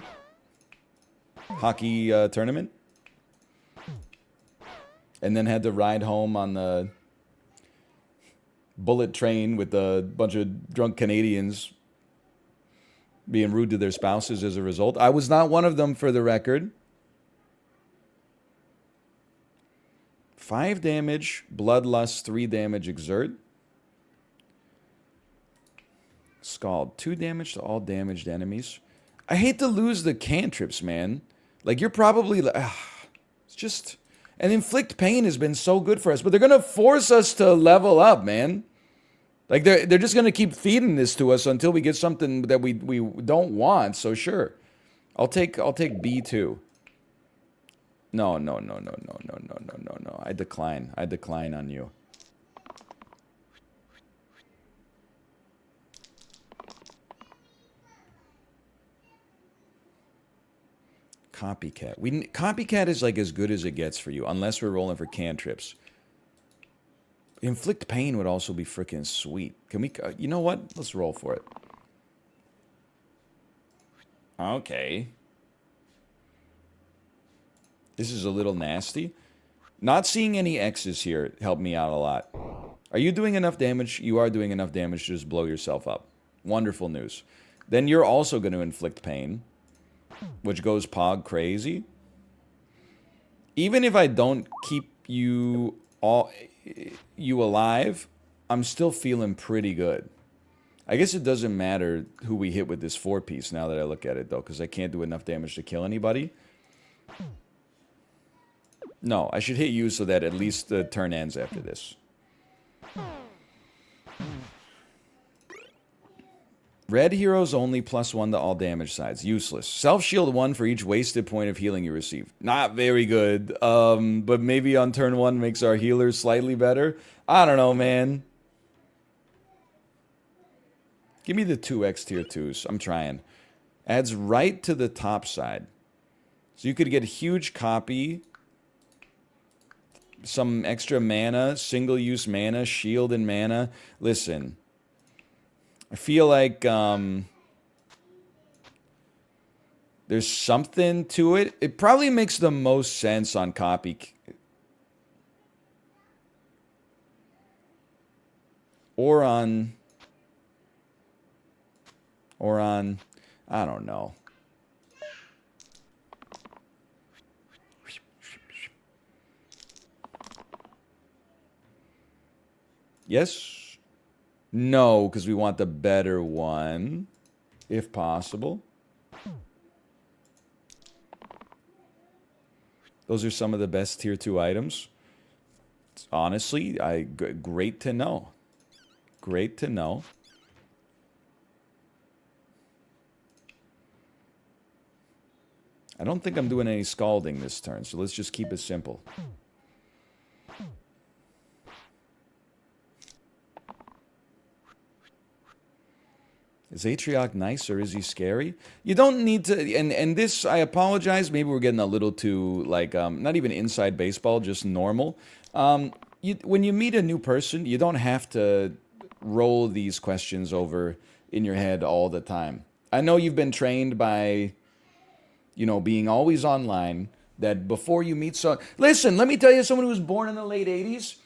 hockey tournament. And then had to ride home on the bullet train with a bunch of drunk Canadians being rude to their spouses as a result. I was not one of them, for the record. 5 damage, Bloodlust, 3 damage, Exert. Scald, 2 damage to all damaged enemies. I hate to lose the cantrips, man. Like, you're probably... it's just... And Inflict Pain has been so good for us, but they're going to force us to level up, man. Like, they're just going to keep feeding this to us until we get something that we don't want, so sure. I'll take B2. No. I decline. I decline on you. Copycat. Copycat is like as good as it gets for you, unless we're rolling for cantrips. Inflict Pain would also be freaking sweet. Can we... you know what? Let's roll for it. Okay. This is a little nasty. Not seeing any X's here helped me out a lot. Are you doing enough damage? You are doing enough damage to just blow yourself up. Wonderful news. Then you're also going to inflict pain, which goes pog crazy. Even if I don't keep you alive, I'm still feeling pretty good. I guess it doesn't matter who we hit with this 4-piece now that I look at it, though, because I can't do enough damage to kill anybody. No, I should hit you so that at least the turn ends after this. Red heroes only +1 to all damage sides. Useless. Self-shield 1 for each wasted point of healing you receive. Not very good. But maybe on turn 1 makes our healers slightly better. I don't know, man. Give me the 2x tier 2s. I'm trying. Adds right to the top side. So you could get huge copy, some extra mana, single-use mana, shield and mana. Listen, I feel like there's something to it. It probably makes the most sense on copy. Or on, I don't know. Yes? No, because we want the better one, if possible. Those are some of the best tier 2 items. Honestly, great to know. Great to know. I don't think I'm doing any scalding this turn, so let's just keep it simple. Is Atrioc nice or is he scary? You don't need to, and this, I apologize, maybe we're getting a little too, like, not even inside baseball, just normal. When you meet a new person, you don't have to roll these questions over in your head all the time. I know you've been trained by, you know, being always online, that before you meet someone... Listen, let me tell you, someone who was born in the late 80s,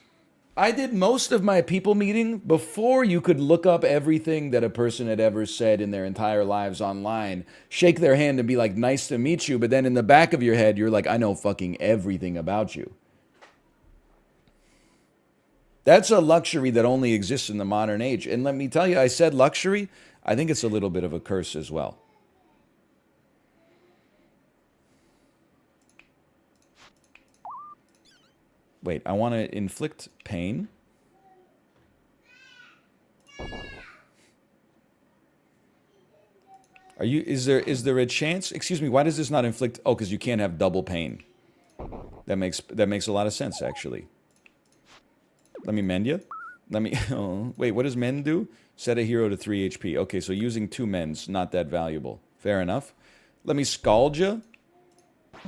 I did most of my people meeting before you could look up everything that a person had ever said in their entire lives online, shake their hand and be like, nice to meet you, but then in the back of your head, you're like, I know fucking everything about you. That's a luxury that only exists in the modern age. And let me tell you, I said luxury, I think it's a little bit of a curse as well. Wait, I want to inflict pain. Is there a chance? Excuse me, why does this not inflict? Oh, because you can't have double pain. That makes a lot of sense, actually. Let me mend you. Let me... Oh, wait, what does mend do? Set a hero to 3 HP. Okay, so using 2 mends, not that valuable. Fair enough. Let me scald you.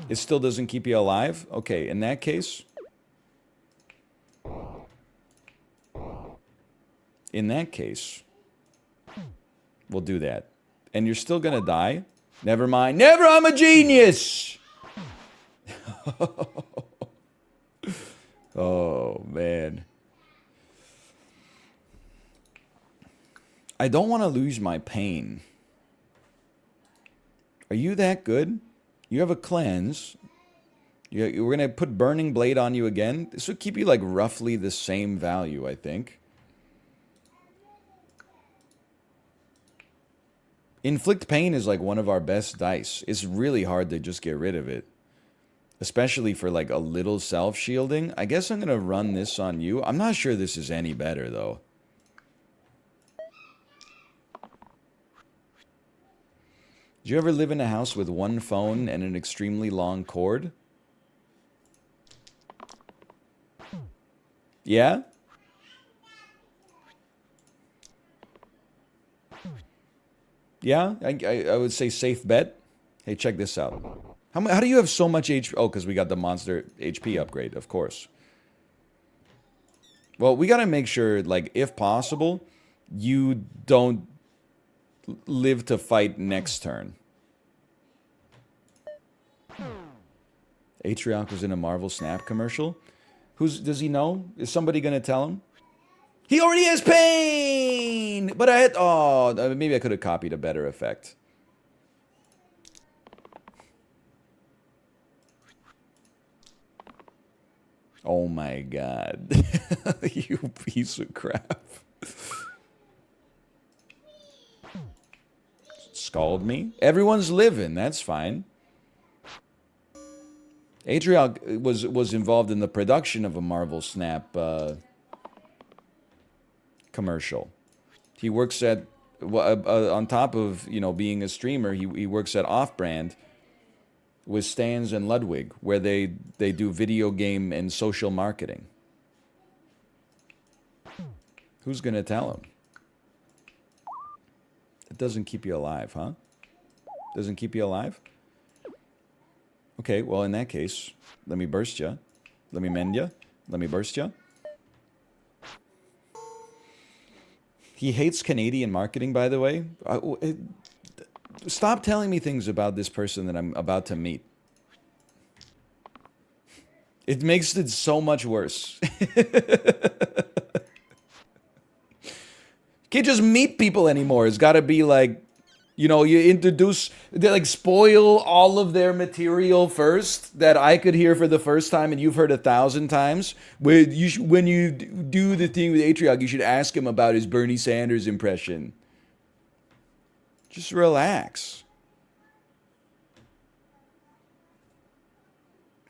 It still doesn't keep you alive? Okay, in that case... In that case, we'll do that. And you're still gonna die? Never mind. Never, I'm a genius! Oh, man. I don't want to lose my pain. Are you that good? You have a cleanse. We're going to put Burning Blade on you again. This would keep you like roughly the same value, I think. Inflict Pain is like one of our best dice. It's really hard to just get rid of it. Especially for like a little self-shielding. I guess I'm going to run this on you. I'm not sure this is any better though. Did you ever live in a house with one phone and an extremely long cord? Yeah? Yeah, I would say safe bet. Hey, check this out. How do you have so much HP? Oh, because we got the monster HP upgrade, of course. Well, we got to make sure, like, if possible, you don't live to fight next turn. Atrioc was in a Marvel Snap commercial. Does he know? Is somebody going to tell him? He already has pain! But I had... Oh, maybe I could have copied a better effect. Oh my god. You piece of crap. Scald me? Everyone's living, that's fine. Atrioc was involved in the production of a Marvel Snap commercial. He works at... on top of, you know, being a streamer, he works at Off-Brand with Stans and Ludwig, where they do video game and social marketing. Who's gonna tell him? It doesn't keep you alive, huh? Doesn't keep you alive? Okay, well, in that case, let me burst you. Let me mend you. Let me burst you. He hates Canadian marketing, by the way. Stop telling me things about this person that I'm about to meet. It makes it so much worse. Can't just meet people anymore. It's got to be like You know, you introduce, they like spoil all of their material first that I could hear for the first time and you've heard 1,000 times. When you do the thing with Atriarch, you should ask him about his Bernie Sanders impression. Just relax.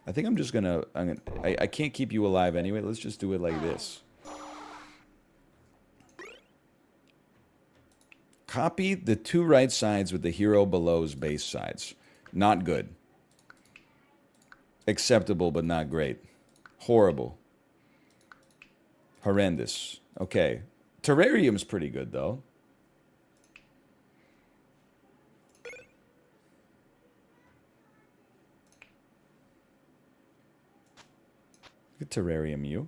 I think I can't keep you alive anyway. Let's just do it like this. Copy the two right sides with the hero below's base sides. Not good. Acceptable, but not great. Horrible. Horrendous. Okay. Terrarium's pretty good, though. Good terrarium, you.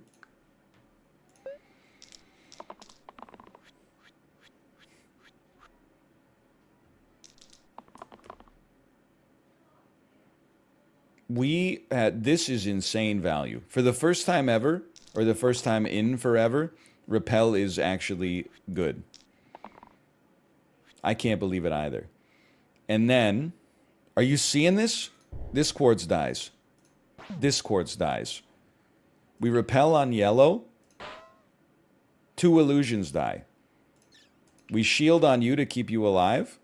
This is insane value. For the first time ever, or the first time in forever, Repel is actually good. I can't believe it either. And then, are you seeing this? This quartz dies. This quartz dies. We repel on yellow. 2 illusions die. We shield on you to keep you alive.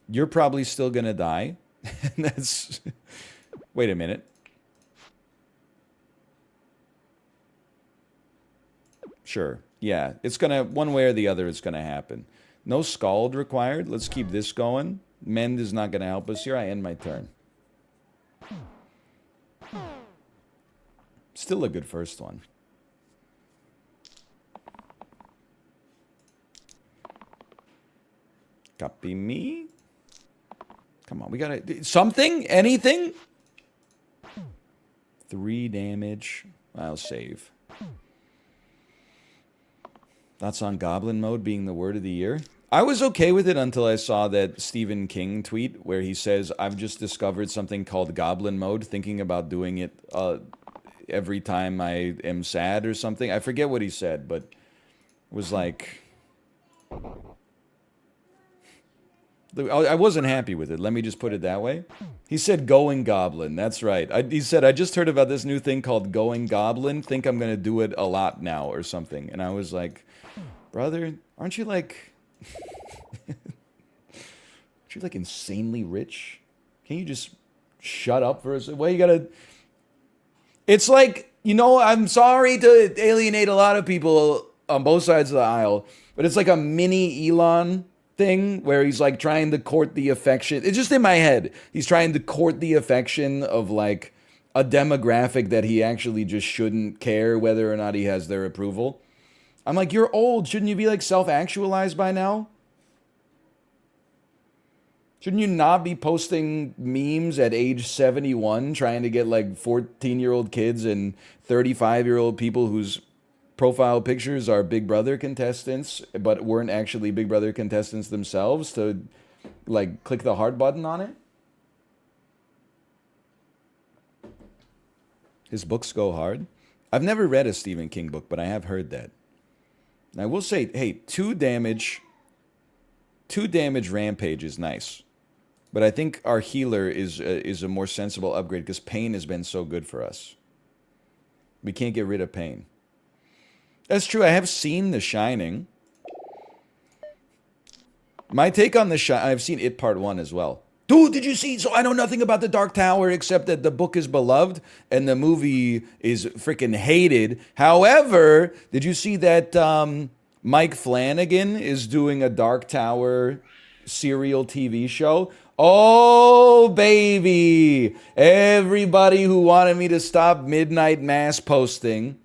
You're probably still gonna die. That's... Wait a minute. Sure. Yeah, it's gonna... One way or the other, it's gonna happen. No Scald required. Let's keep this going. Mend is not gonna help us here. I end my turn. Still a good first one. Copy me. Come on, we gotta... Something? Anything? 3 damage. I'll save. Thoughts on Goblin Mode being the word of the year? I was okay with it until I saw that Stephen King tweet where he says, I've just discovered something called Goblin Mode, thinking about doing it every time I am sad or something. I forget what he said, but it was like... I wasn't happy with it. Let me just put it that way. He said Going Goblin. That's right. He said, I just heard about this new thing called Going Goblin. Think I'm going to do it a lot now or something. And I was like, brother, aren't you like... aren't you like insanely rich? Can you just shut up for a second? Well, you got to... It's like, you know, I'm sorry to alienate a lot of people on both sides of the aisle, but it's like a mini Elon thing where he's like trying to court the affection. It's just in my head. He's trying to court the affection of like a demographic that he actually just shouldn't care whether or not he has their approval. I'm like, you're old. Shouldn't you be like self-actualized by now? Shouldn't you not be posting memes at age 71 trying to get like 14-year-old kids and 35-year-old people whose profile pictures are Big Brother contestants, but weren't actually Big Brother contestants themselves to, like, click the heart button on it? His books go hard. I've never read a Stephen King book, but I have heard that. And I will say, hey, 2 damage Rampage is nice. But I think our healer is a more sensible upgrade because pain has been so good for us. We can't get rid of pain. That's true. I have seen The Shining. My take on The Shining... I've seen It Part 1 as well. Dude, did you see... So I know nothing about The Dark Tower except that the book is beloved and the movie is freaking hated. However, did you see that Mike Flanagan is doing a Dark Tower serial TV show? Oh, baby. Everybody who wanted me to stop midnight mass posting...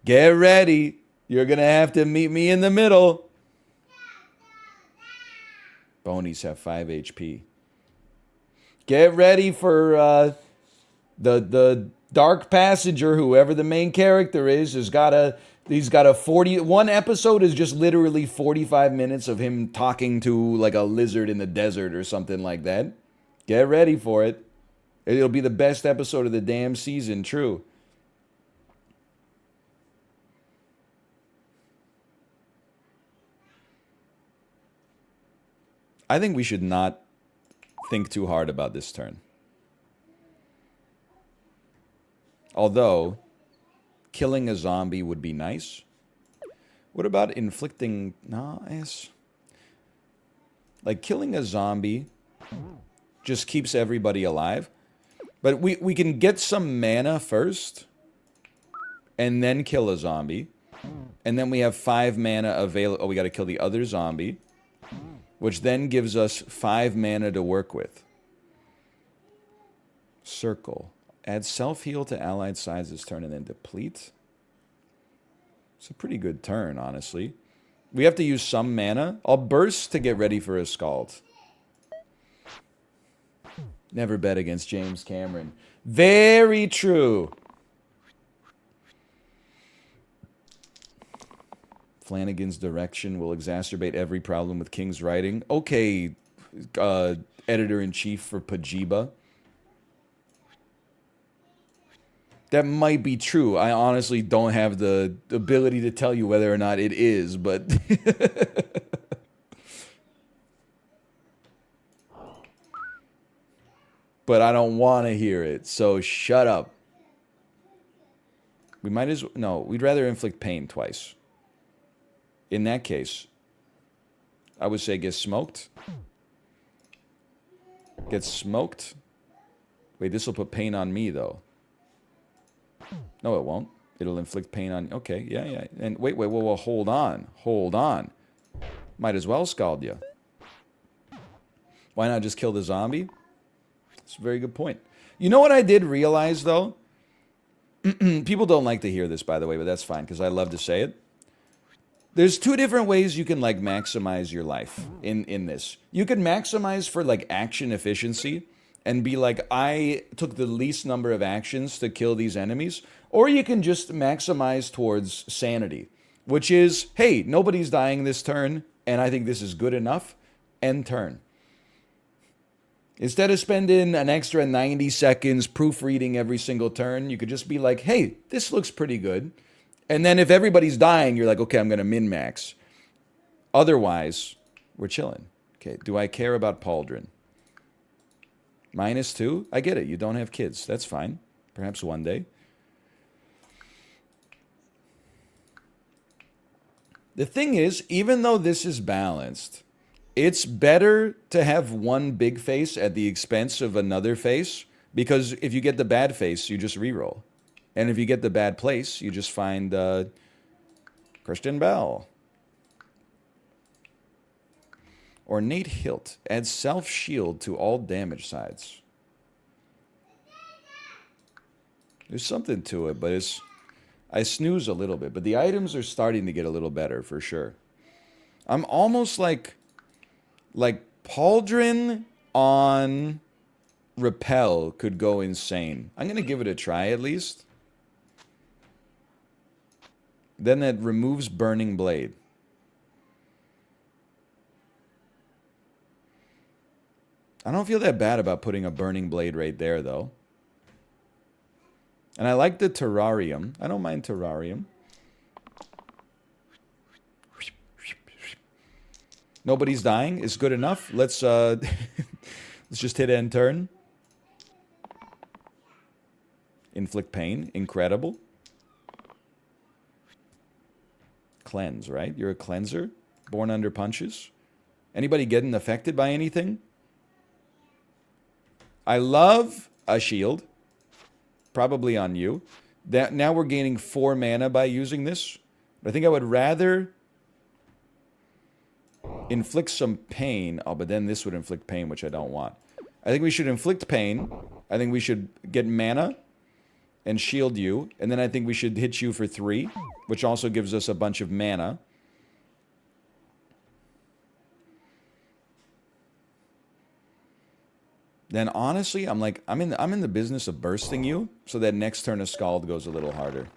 Get ready. You're going to have to meet me in the middle. Bonies have 5 HP. Get ready for the Dark Passenger, whoever the main character is, he's got a one episode is just literally 45 minutes of him talking to like a lizard in the desert or something like that. Get ready for it. It'll be the best episode of the damn season, true. I think we should not think too hard about this turn. Although, killing a zombie would be nice. What about inflicting... No, yes. Like, killing a zombie just keeps everybody alive. But we can get some mana first, and then kill a zombie. And then we have 5 mana available. Oh, we got to kill the other zombie, which then gives us 5 mana to work with. Circle. Add self-heal to allied sides this turn and then deplete. It's a pretty good turn, honestly. We have to use some mana. I'll burst to get ready for a Scald. Never bet against James Cameron. Very true. Flanagan's direction will exacerbate every problem with King's writing. Okay, editor-in-chief for Pajiba. That might be true. I honestly don't have the ability to tell you whether or not it is, but... but I don't want to hear it, so shut up. We might as well... No, we'd rather inflict pain twice. In that case, I would say get smoked. Get smoked. Wait, this will put pain on me, though. No, it won't. It'll inflict pain on... Okay, yeah. And wait, whoa, hold on. Hold on. Might as well scald you. Why not just kill the zombie? That's a very good point. You know what I did realize, though? People don't like to hear this, by the way, but that's fine, because I love to say it. There's 2 different ways you can, like, maximize your life in this. You can maximize for, like, action efficiency and be like, I took the least number of actions to kill these enemies. Or you can just maximize towards sanity, which is, hey, nobody's dying this turn, and I think this is good enough. End turn. Instead of spending an extra 90 seconds proofreading every single turn, you could just be like, hey, this looks pretty good. And then if everybody's dying, you're like, okay, I'm going to min-max. Otherwise, we're chilling. Okay, do I care about Pauldron? -2? I get it. You don't have kids. That's fine. Perhaps one day. The thing is, even though this is balanced, it's better to have one big face at the expense of another face, because if you get the bad face, you just reroll. And if you get the bad place, you just find Christian Bell. Ornate Hilt. Adds self-shield to all damage sides. There's something to it, but it's... I snooze a little bit, but the items are starting to get a little better, for sure. I'm almost like Pauldron on Repel could go insane. I'm going to give it a try, at least. Then that removes Burning Blade. I don't feel that bad about putting a Burning Blade right there, though. And I like the Terrarium. I don't mind Terrarium. Nobody's dying. It's good enough. Let's let's just hit end turn. Inflict pain. Incredible. Cleanse, right? You're a cleanser. Born under punches. Anybody getting affected by anything? I love a shield. Probably on you. That now we're gaining 4 mana by using this. But I think I would rather inflict some pain. Oh, but then this would inflict pain, which I don't want. I think we should inflict pain. I think we should get mana and shield you. And then I think we should hit you for 3, which also gives us a bunch of mana. Then honestly, I'm in the business of bursting you, so that next turn of Scald goes a little harder.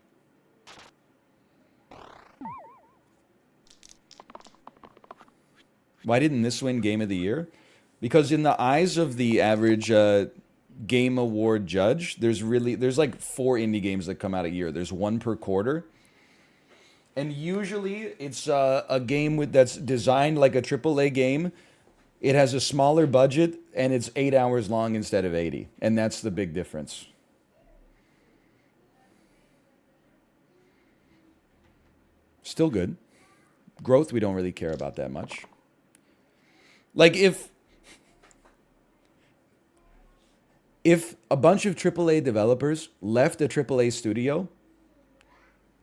Why didn't this win Game of the Year? Because in the eyes of the average Game Award judge, there's like 4 indie games that come out a year. There's 1 per quarter. And usually it's a game that's designed like a AAA game. It has a smaller budget and it's 8 hours long instead of 80. And that's the big difference. Still good. Growth, we don't really care about that much. Like if a bunch of AAA developers left a AAA studio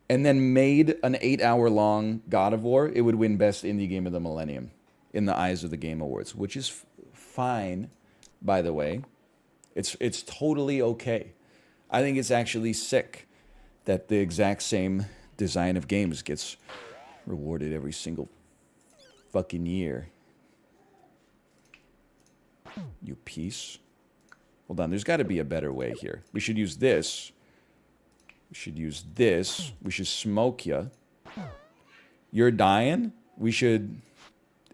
and then made an 8 hour long God of War, it would win Best Indie Game of the Millennium in the eyes of the Game Awards, which is fine, by the way. It's totally okay. I think it's actually sick that the exact same design of games gets rewarded every single fucking year. You piece. Hold on, there's got to be a better way here. We should use this. We should use this. We should smoke you. You're dying? We should...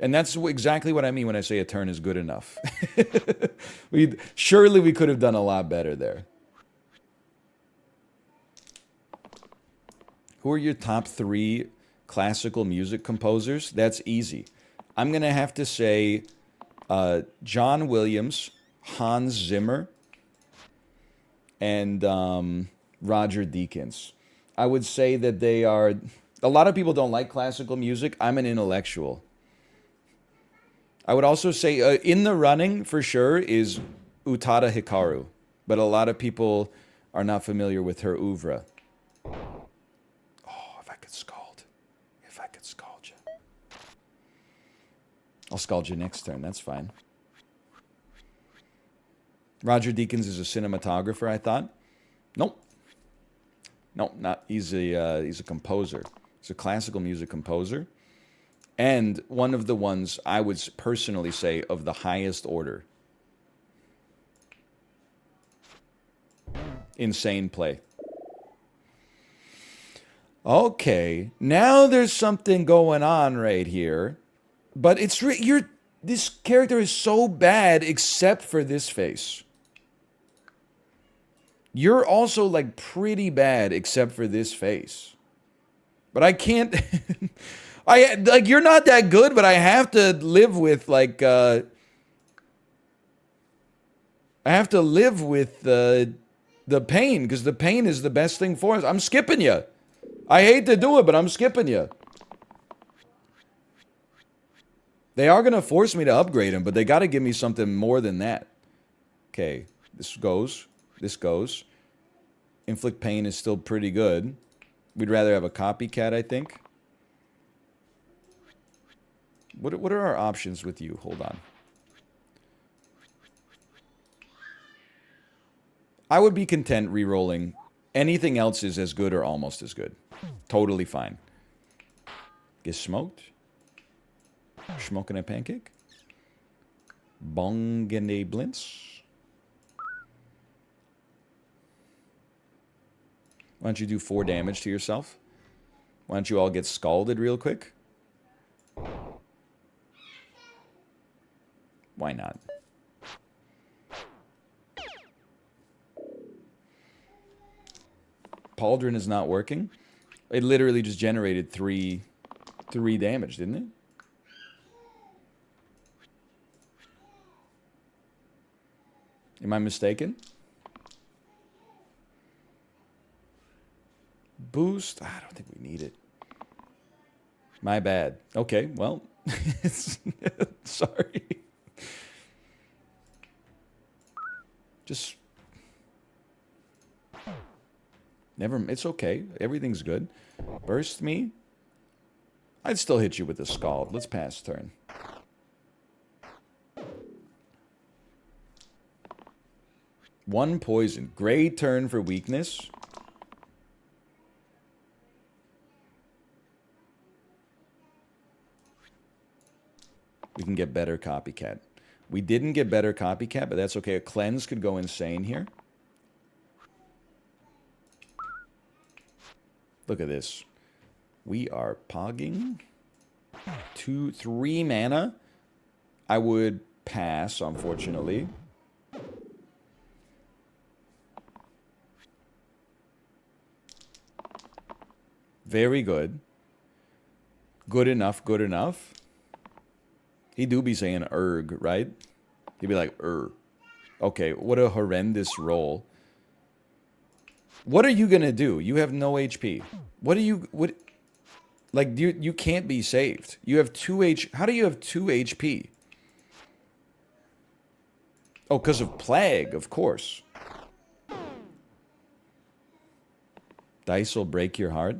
And that's exactly what I mean when I say a turn is good enough. Surely we could have done a lot better there. Who are your top 3 classical music composers? That's easy. I'm going to have to say John Williams, Hans Zimmer, and Roger Deakins. I would say that they are... A lot of people don't like classical music. I'm an intellectual. I would also say in the running, for sure, is Utada Hikaru. But a lot of people are not familiar with her oeuvre. Oh, if I could scald. If I could scald you. I'll scald you next turn. That's fine. Roger Deakins is a cinematographer, I thought. Nope. No, not. He's a composer. He's a classical music composer. And one of the ones I would personally say of the highest order. Insane play. Okay, now there's something going on right here. But it's this character is so bad except for this face. You're also like pretty bad except for this face. But I can't you're not that good, but I have to live with I have to live with the pain, because the pain is the best thing for us. I'm skipping you. I hate to do it, but I'm skipping you. They are going to force me to upgrade him, but they got to give me something more than that. Okay, this goes. This goes. Inflict pain is still pretty good. We'd rather have a copycat, I think. What are our options with you? Hold on. I would be content re-rolling. Anything else is as good or almost as good. Totally fine. Get smoked. Smoking a pancake. Bongene Blintz. Why don't you do 4 damage to yourself? Why don't you all get scalded real quick? Why not? Pauldron is not working. It literally just generated 3 damage, didn't it? Am I mistaken? Boost? I don't think we need it. My bad. Okay, well. Sorry. Just... Never... It's okay. Everything's good. Burst me? I'd still hit you with a Scald. Let's pass turn. One poison. Great turn for weakness. We can get better copycat. We didn't get better copycat, but that's okay. A cleanse could go insane here. Look at this. We are pogging. 3 mana. I would pass, unfortunately. Very good. Good enough, good enough. He do be saying erg, right? He'd be like, Okay, what a horrendous roll. What are you gonna do? You have no HP. What are you, what, like, you can't be saved. You have 2 how do you have 2 HP? Oh, because of plague, of course. Dice will break your heart.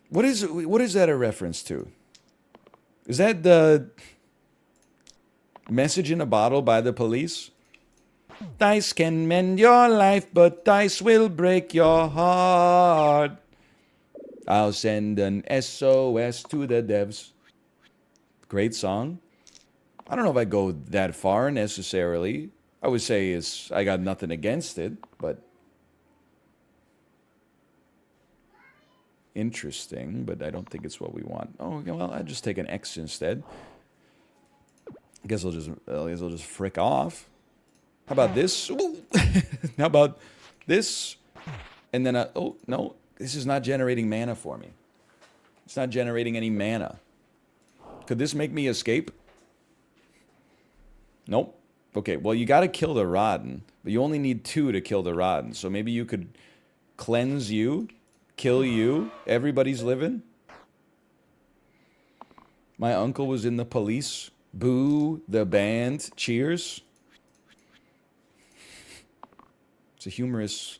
What is that a reference to? Is that the Message in a Bottle by the Police? Dice can mend your life, but dice will break your heart. I'll send an SOS to the devs. Great song. I don't know if I go that far necessarily. I would say I got nothing against it, but interesting, but I don't think it's what we want. Oh, well, I'll just take an X instead. I guess I'll just frick off. How about this? How about this? And then, oh, no, this is not generating mana for me. It's not generating any mana. Could this make me escape? Nope. Okay, well, you got to kill the Rodden, but you only need 2 to kill the Rodden. So maybe you could cleanse you, kill you. Everybody's living. My uncle was in the police. Boo, the band, cheers. It's a humorous,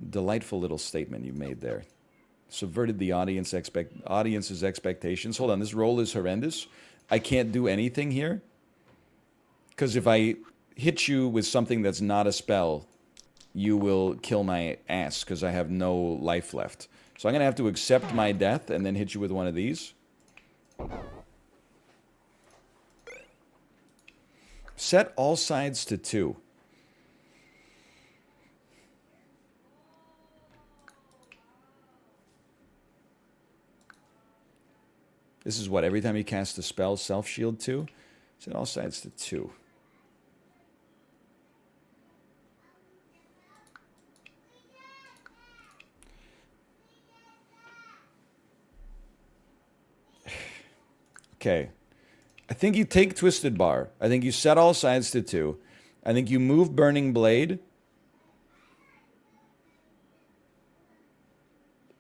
delightful little statement you made there. Subverted the audience's expectations. Hold on, this roll is horrendous. I can't do anything here. Because if I hit you with something that's not a spell, you will kill my ass because I have no life left. So I'm going to have to accept my death and then hit you with one of these. Set all sides to 2. This is what, every time you cast a spell, self-shield 2? Set all sides to 2. Okay. I think you take Twisted Bar. I think you set all sides to 2. I think you move Burning Blade.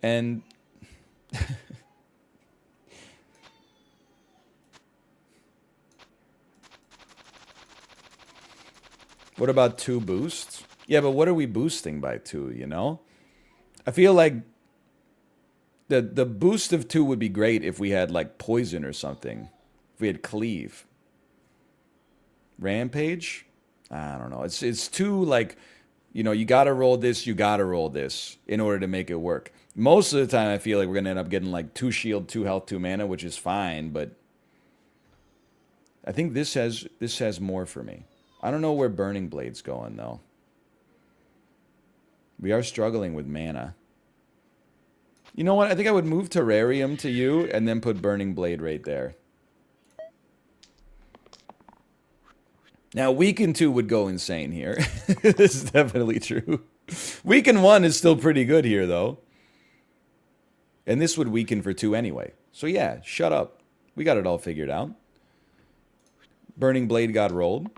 And... what about 2 boosts? Yeah, but what are we boosting by 2, you know? I feel like the boost of 2 would be great if we had, like, Poison or something. If we had Cleave. Rampage? I don't know. It's too, like, you know, you gotta roll this in order to make it work. Most of the time, I feel like we're gonna end up getting, like, 2 shield, 2 health, 2 mana, which is fine, but I think this has more for me. I don't know where Burning Blade's going, though. We are struggling with mana. You know what? I think I would move Terrarium to you and then put Burning Blade right there. Now, Weaken 2 would go insane here. This is definitely true. Weaken 1 is still pretty good here, though. And this would weaken for 2 anyway. So yeah, shut up. We got it all figured out. Burning Blade got rolled.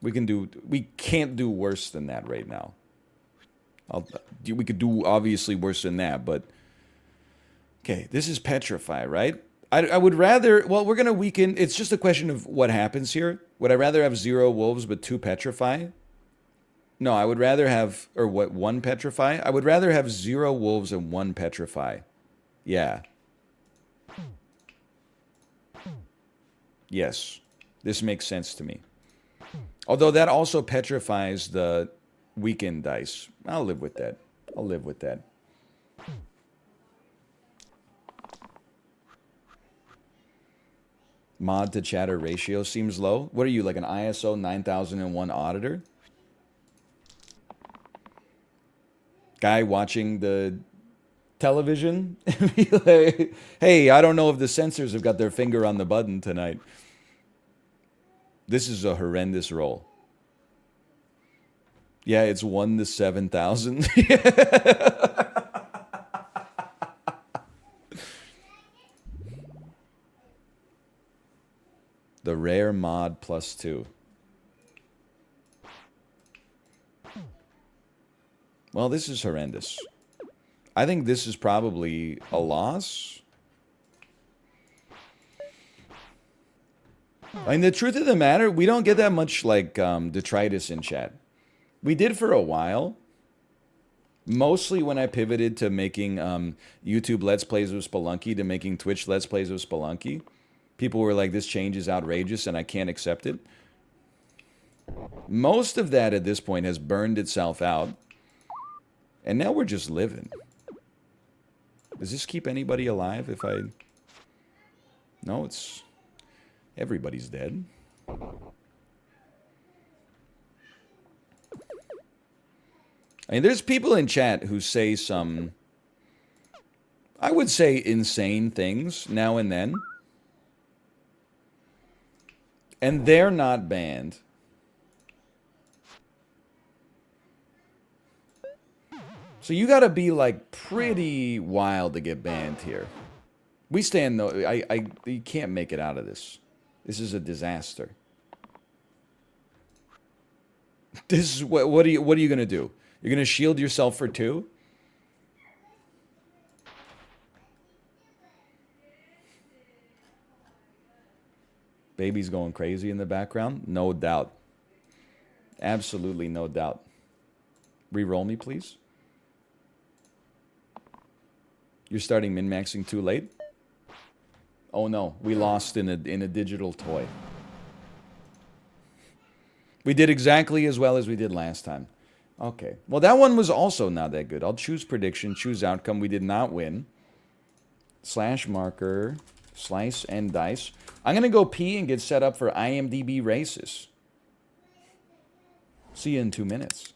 We can't do worse than that right now. We could do obviously worse than that, but... Okay, this is Petrify, right? I would rather... Well, we're going to weaken... It's just a question of what happens here. Would I rather have 0 wolves but 2 Petrify? No, I would rather have... Or what, 1 Petrify? I would rather have 0 wolves and 1 Petrify. Yeah. Yes. This makes sense to me. Although that also petrifies the weakened dice. I'll live with that. I'll live with that. Mod to chatter ratio seems low. What are you, like an ISO 9001 auditor? Guy watching the television? Like, hey, I don't know if the censors have got their finger on the button tonight. This is a horrendous roll. Yeah, it's 1 to 7,000. The rare mod +2. Well, this is horrendous. I think this is probably a loss. I mean, the truth of the matter, we don't get that much, like, detritus in chat. We did for a while. Mostly when I pivoted to making YouTube Let's Plays with Spelunky to making Twitch Let's Plays with Spelunky. People were like, this change is outrageous and I can't accept it. Most of that at this point has burned itself out. And now we're just living. Does this keep anybody alive if I... No, it's... Everybody's dead. I mean, there's people in chat who say some... I would say insane things now and then. And they're not banned. So you gotta be, like, pretty wild to get banned here. We stand, though. You can't make it out of this. This is a disaster. This is what are you gonna do? You're gonna shield yourself for 2? Baby's going crazy in the background? No doubt. Absolutely no doubt. Reroll me, please. You're starting min-maxing too late? Oh no, we lost in a digital toy. We did exactly as well as we did last time. Okay. Well, that one was also not that good. I'll choose prediction, choose outcome. We did not win. Slash marker, slice and dice. I'm going to go pee and get set up for IMDb races. See you in 2 minutes.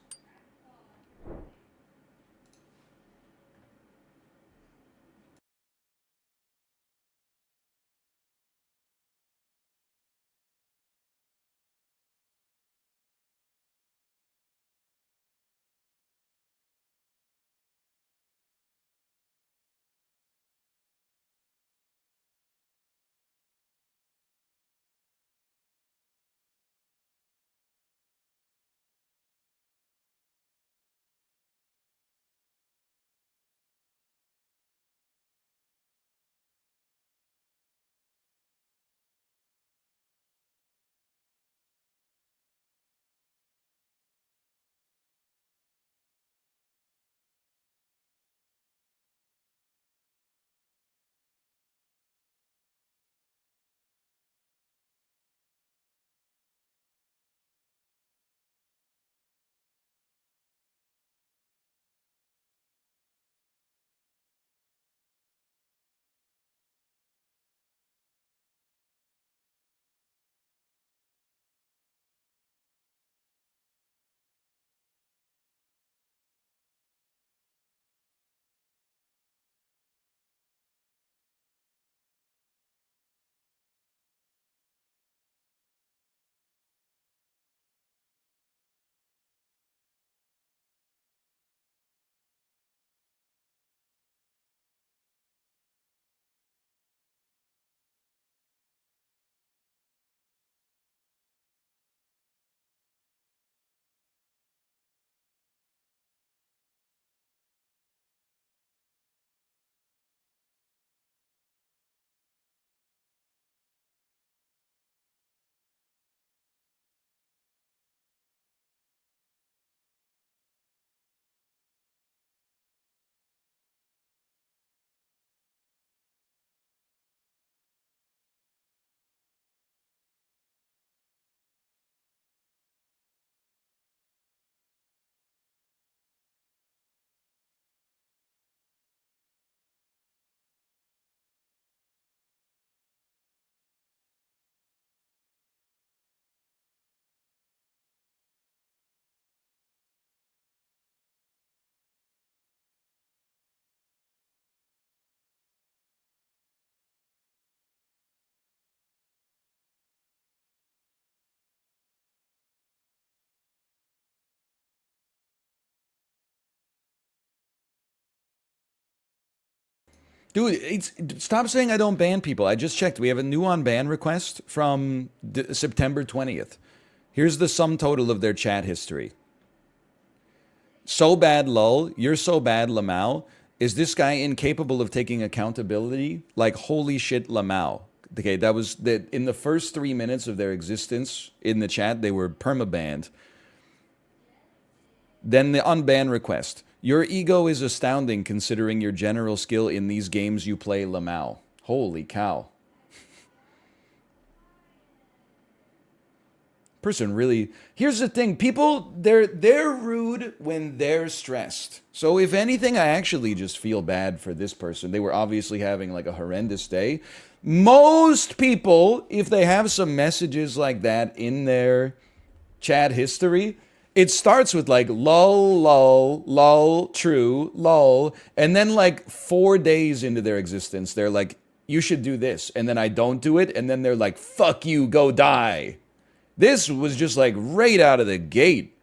Dude, stop saying I don't ban people. I just checked. We have a new unban request from September 20th. Here's the sum total of their chat history. So bad, lol. You're so bad, Lamau. Is this guy incapable of taking accountability? Like, holy shit, Lamau. Okay, that was that in the first 3 minutes of their existence in the chat, they were permabanned. Then the unban request. Your ego is astounding considering your general skill in these games you play, Lamau. Holy cow. Person really. Here's the thing, people, they're rude when they're stressed. So if anything, I actually just feel bad for this person. They were obviously having like a horrendous day. Most people, if they have some messages like that in their chat history, it starts with like lol, lol, lol, true, lol, and then like 4 days into their existence, they're like, you should do this, and then I don't do it, and then they're like, fuck you, go die. This was just like right out of the gate.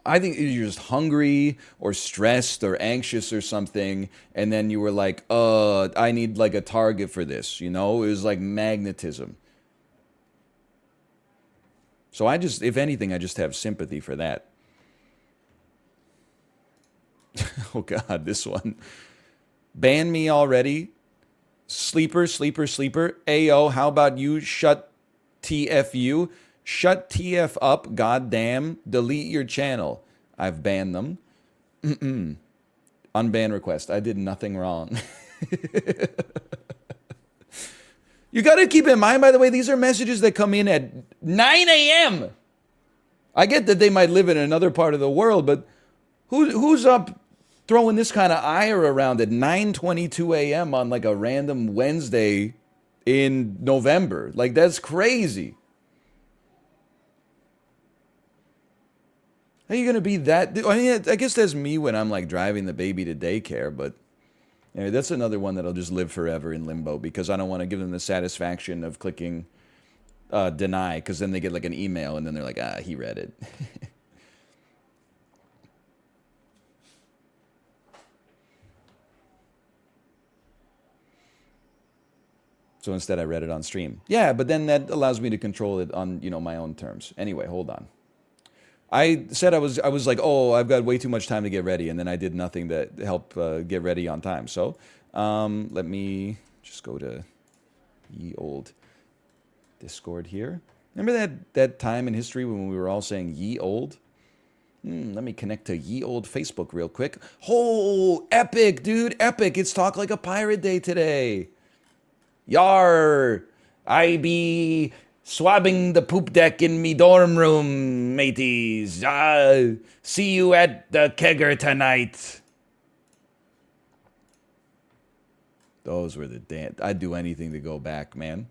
I think you're just hungry or stressed or anxious or something, and then you were like, I need like a target for this, you know? It was like magnetism. So I just, if anything, I just have sympathy for that. Oh God, this one. Ban me already. Sleeper, sleeper, sleeper. Ayo, how about you shut TFU? Shut TF up, goddamn. Delete your channel. I've banned them. Unban request. I did nothing wrong. You got to keep in mind, by the way, these are messages that come in at 9 a.m. I get that they might live in another part of the world, but who's up throwing this kind of ire around at 9:22 a.m. on like a random Wednesday in November? Like, that's crazy. How are you going to be that? I mean, I guess that's me when I'm like driving the baby to daycare, but anyway, that's another one that'll just live forever in limbo because I don't want to give them the satisfaction of clicking deny, because then they get like an email and then they're like, he read it. So instead I read it on stream. Yeah, but then that allows me to control it on, my own terms. Anyway, hold on. I said I was like, I've got way too much time to get ready, and then I did nothing to help get ready on time. So let me just go to ye old Discord here. Remember that time in history when we were all saying ye old? Let me connect to ye old Facebook real quick. Oh, epic, dude, epic. It's Talk Like a Pirate Day today. Yar, I be swabbing the poop deck in me dorm room, mateys. See you at the kegger tonight. Those were the damn. I'd do anything to go back, man.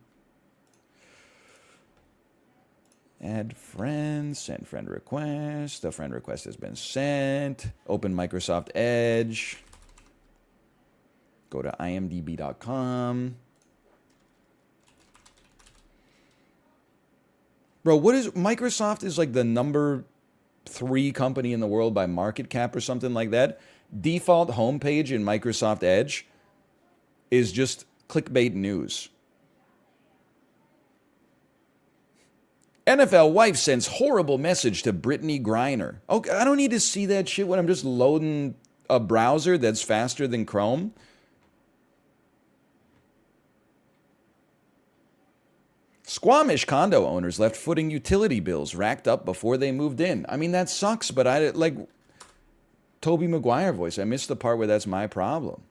Add friends, send friend request. The friend request has been sent. Open Microsoft Edge. Go to imdb.com. Bro, what is Microsoft is like the number 3 company in the world by market cap or something like that. Default homepage in Microsoft Edge is just clickbait news. NFL wife sends horrible message to Brittany Griner. Okay, I don't need to see that shit when I'm just loading a browser that's faster than Chrome. Squamish condo owners left footing utility bills racked up before they moved in. I mean, that sucks, but I like Tobey Maguire voice. I missed the part where that's my problem.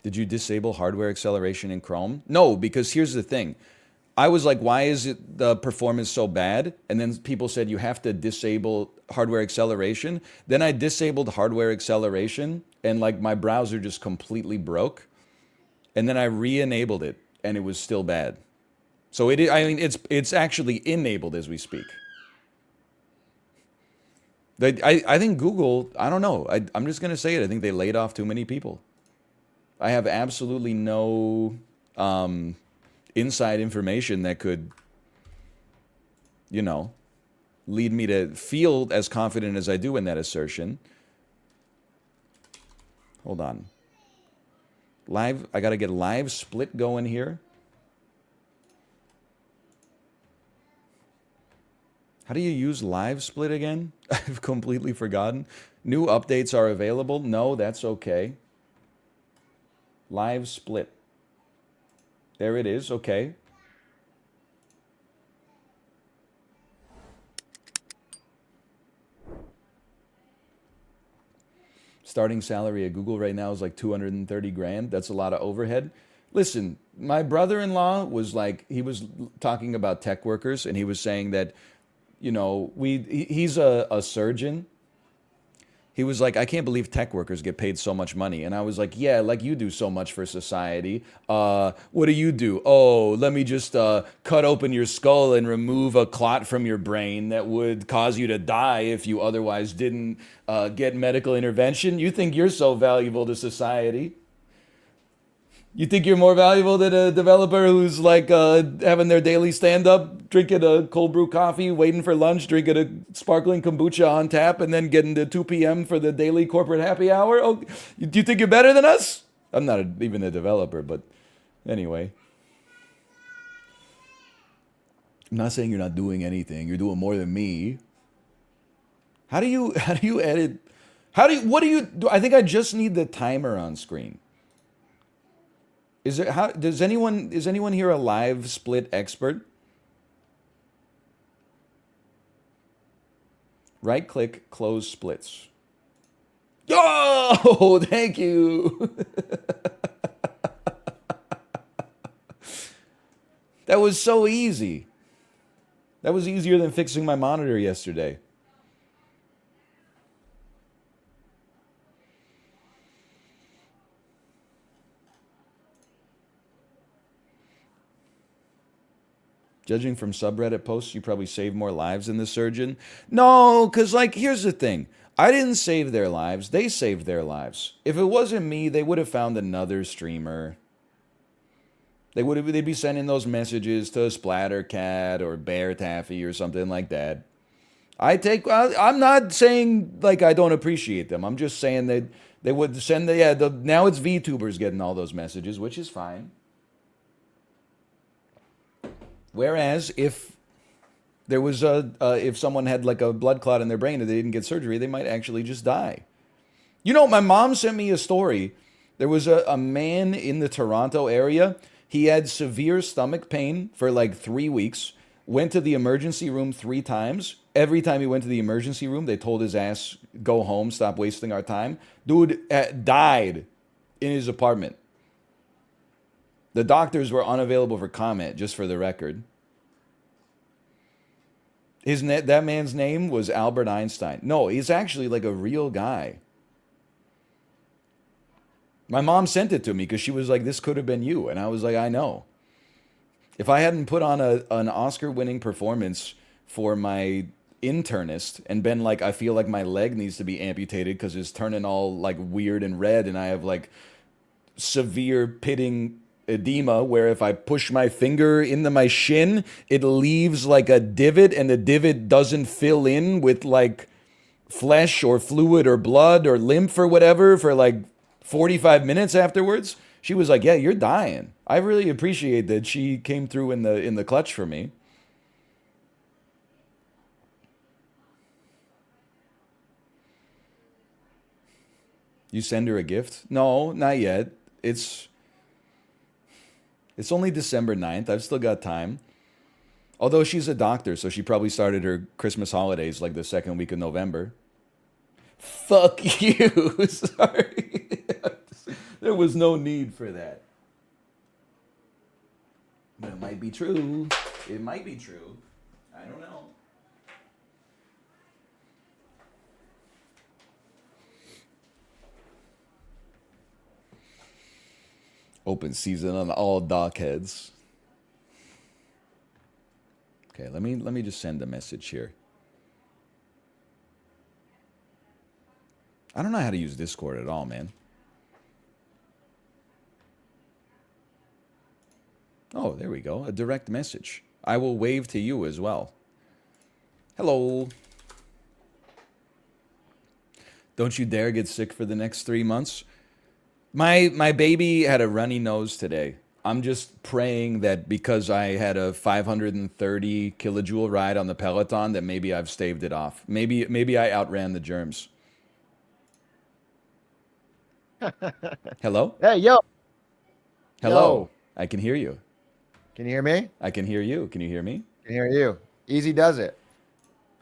Did you disable hardware acceleration in Chrome? No, because here's the thing. I was like, why is it the performance so bad? And then people said you have to disable hardware acceleration. Then I disabled hardware acceleration and like my browser just completely broke. And then I re-enabled it and it was still bad. So it's actually enabled as we speak. I think Google, I don't know. I'm just going to say it. I think they laid off too many people. I have absolutely no inside information that could you know, lead me to feel as confident as I do in that assertion. Hold on. Live, I got to get live split going here. How do you use live split again? I've completely forgotten. New updates are available. No, that's okay. Live split. There it is. Okay. Starting salary at Google right now is like 230 grand. That's a lot of overhead. Listen, my brother-in-law was like, he was talking about tech workers, and he was saying that, you know, he's a surgeon. He was like, I can't believe tech workers get paid so much money. And I was like, yeah, like you do so much for society. What do you do? Oh, let me just cut open your skull and remove a clot from your brain that would cause you to die if you otherwise didn't get medical intervention. You think you're so valuable to society. You think you're more valuable than a developer who's like having their daily stand up, drinking a cold brew coffee, waiting for lunch, drinking a sparkling kombucha on tap, and then getting to 2 p.m. for the daily corporate happy hour? Oh, do you think you're better than us? I'm not even a developer, but anyway. I'm not saying you're not doing anything. You're doing more than me. How do you edit? What do you do? I think I just need the timer on screen. Is anyone here a live split expert? Right click, close splits. Oh, thank you. That was so easy. That was easier than fixing my monitor yesterday. Judging from subreddit posts, you probably saved more lives than the surgeon. No, because, like, here's the thing. I didn't save their lives. They saved their lives. If it wasn't me, they would have found another streamer. They'd be sending those messages to Splattercat or Bear Taffy or something like that. I'm not saying, like, I don't appreciate them. I'm just saying that they would send now it's VTubers getting all those messages, which is fine. Whereas if there was if someone had like a blood clot in their brain and they didn't get surgery, they might actually just die. You know, my mom sent me a story. There was a man in the Toronto area. He had severe stomach pain for like 3 weeks, went to the emergency room 3 times. Every time he went to the emergency room, they told his ass, go home, stop wasting our time. Dude died in his apartment. The doctors were unavailable for comment, just for the record. That man's name was Albert Einstein. No, he's actually like a real guy. My mom sent it to me because she was like, this could have been you. And I was like, I know. If I hadn't put on an Oscar-winning performance for my internist and been like, I feel like my leg needs to be amputated because it's turning all like weird and red and I have like severe pitting edema where if I push my finger into my shin, it leaves like a divot and the divot doesn't fill in with like flesh or fluid or blood or lymph or whatever for like 45 minutes afterwards. She was like, yeah, you're dying. I really appreciate that she came through in the clutch for me. You send her a gift? No, not yet. It's only December 9th. I've still got time. Although she's a doctor, so she probably started her Christmas holidays like the second week of November. Fuck you. Sorry. There was no need for that. But it might be true. It might be true. I don't know. Open season on all dockheads. Okay, let me just send a message here. I don't know how to use Discord at all, man. Oh, there we go. A direct message. I will wave to you as well. Hello. Don't you dare get sick for the next 3 months. My baby had a runny nose today. I'm just praying that because I had a 530 kilojoule ride on the Peloton that maybe I've staved it off. Maybe I outran the germs. Hello? Hey, yo, Hello. yo. I can hear you. Can you hear me? I can hear you. Can you hear me? Can hear you. Easy does it.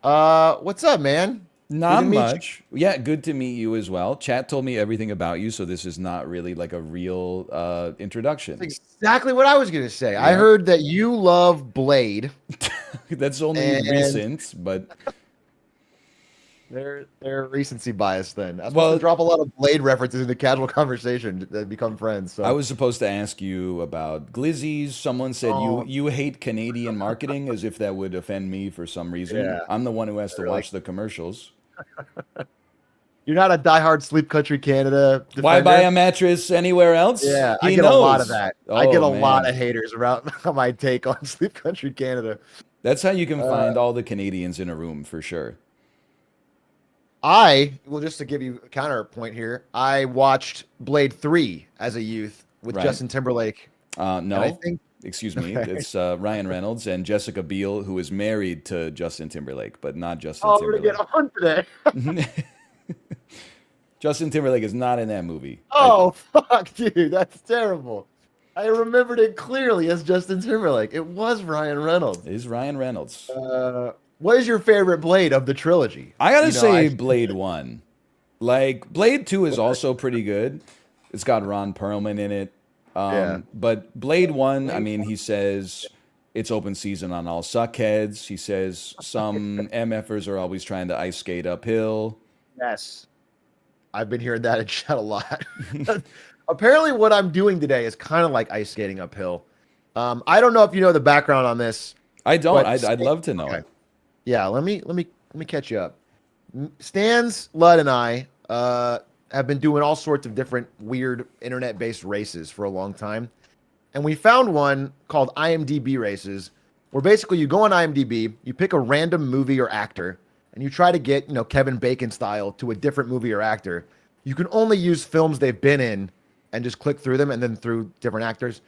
What's up, man? Good to Not meet you. much. Yeah, good to meet you as well. Chat told me everything about you, so this is not really like a real introduction. That's exactly what I was gonna say. I Yeah. heard that you love Blade, That's only and recent, but they're recency bias. Then I'm supposed to well, drop a lot of Blade references into casual conversation that become friends. I So, was supposed to ask you about glizzies. Someone said you oh you hate Canadian marketing as if that would offend me for some reason. yeah, I'm the one who has to really. watch the commercials. You're not a diehard Sleep Country Canada Why buy defender. a mattress anywhere else? Yeah, I He get a lot of knows. that. I get Oh a lot man. of haters around my take on Sleep Country Canada. That's how you can Uh, find all the Canadians in a room for sure. well, just to give you a counterpoint here, I watched Blade 3 as a youth with Right? Justin Timberlake. And I No. think, Excuse me. okay. It's Ryan Reynolds and Jessica Biel, who is married to Justin Timberlake, but not Justin Oh, I'm going to get Timberlake. on today. Justin Timberlake is not in that movie. Oh, fuck, dude. That's terrible. I remembered it clearly as Justin Timberlake. It was Ryan Reynolds. It is Ryan Reynolds. What is your favorite Blade of the trilogy? I gotta You know, say, Blade 1. Like, Blade 2 is also pretty good. It's got Ron Perlman in it. yeah. But Blade 1, I mean, he says it's open season on all suckheads. He says some MFers are always trying to ice skate uphill. Yes. I've been hearing that in chat a lot. Apparently, what I'm doing today is kind of like ice skating uphill. I don't know if you know the background on this, I don't. but I'd love to know okay, it. yeah. Let me catch you up. Stans Ludd and I have been doing all sorts of different weird internet-based races for a long time, and we found one called IMDb races, where basically you go on IMDb, you pick a random movie or actor, and you try to get Kevin Bacon style to a different movie or actor. You can only use films they've been in, and just click through them, and then through different actors.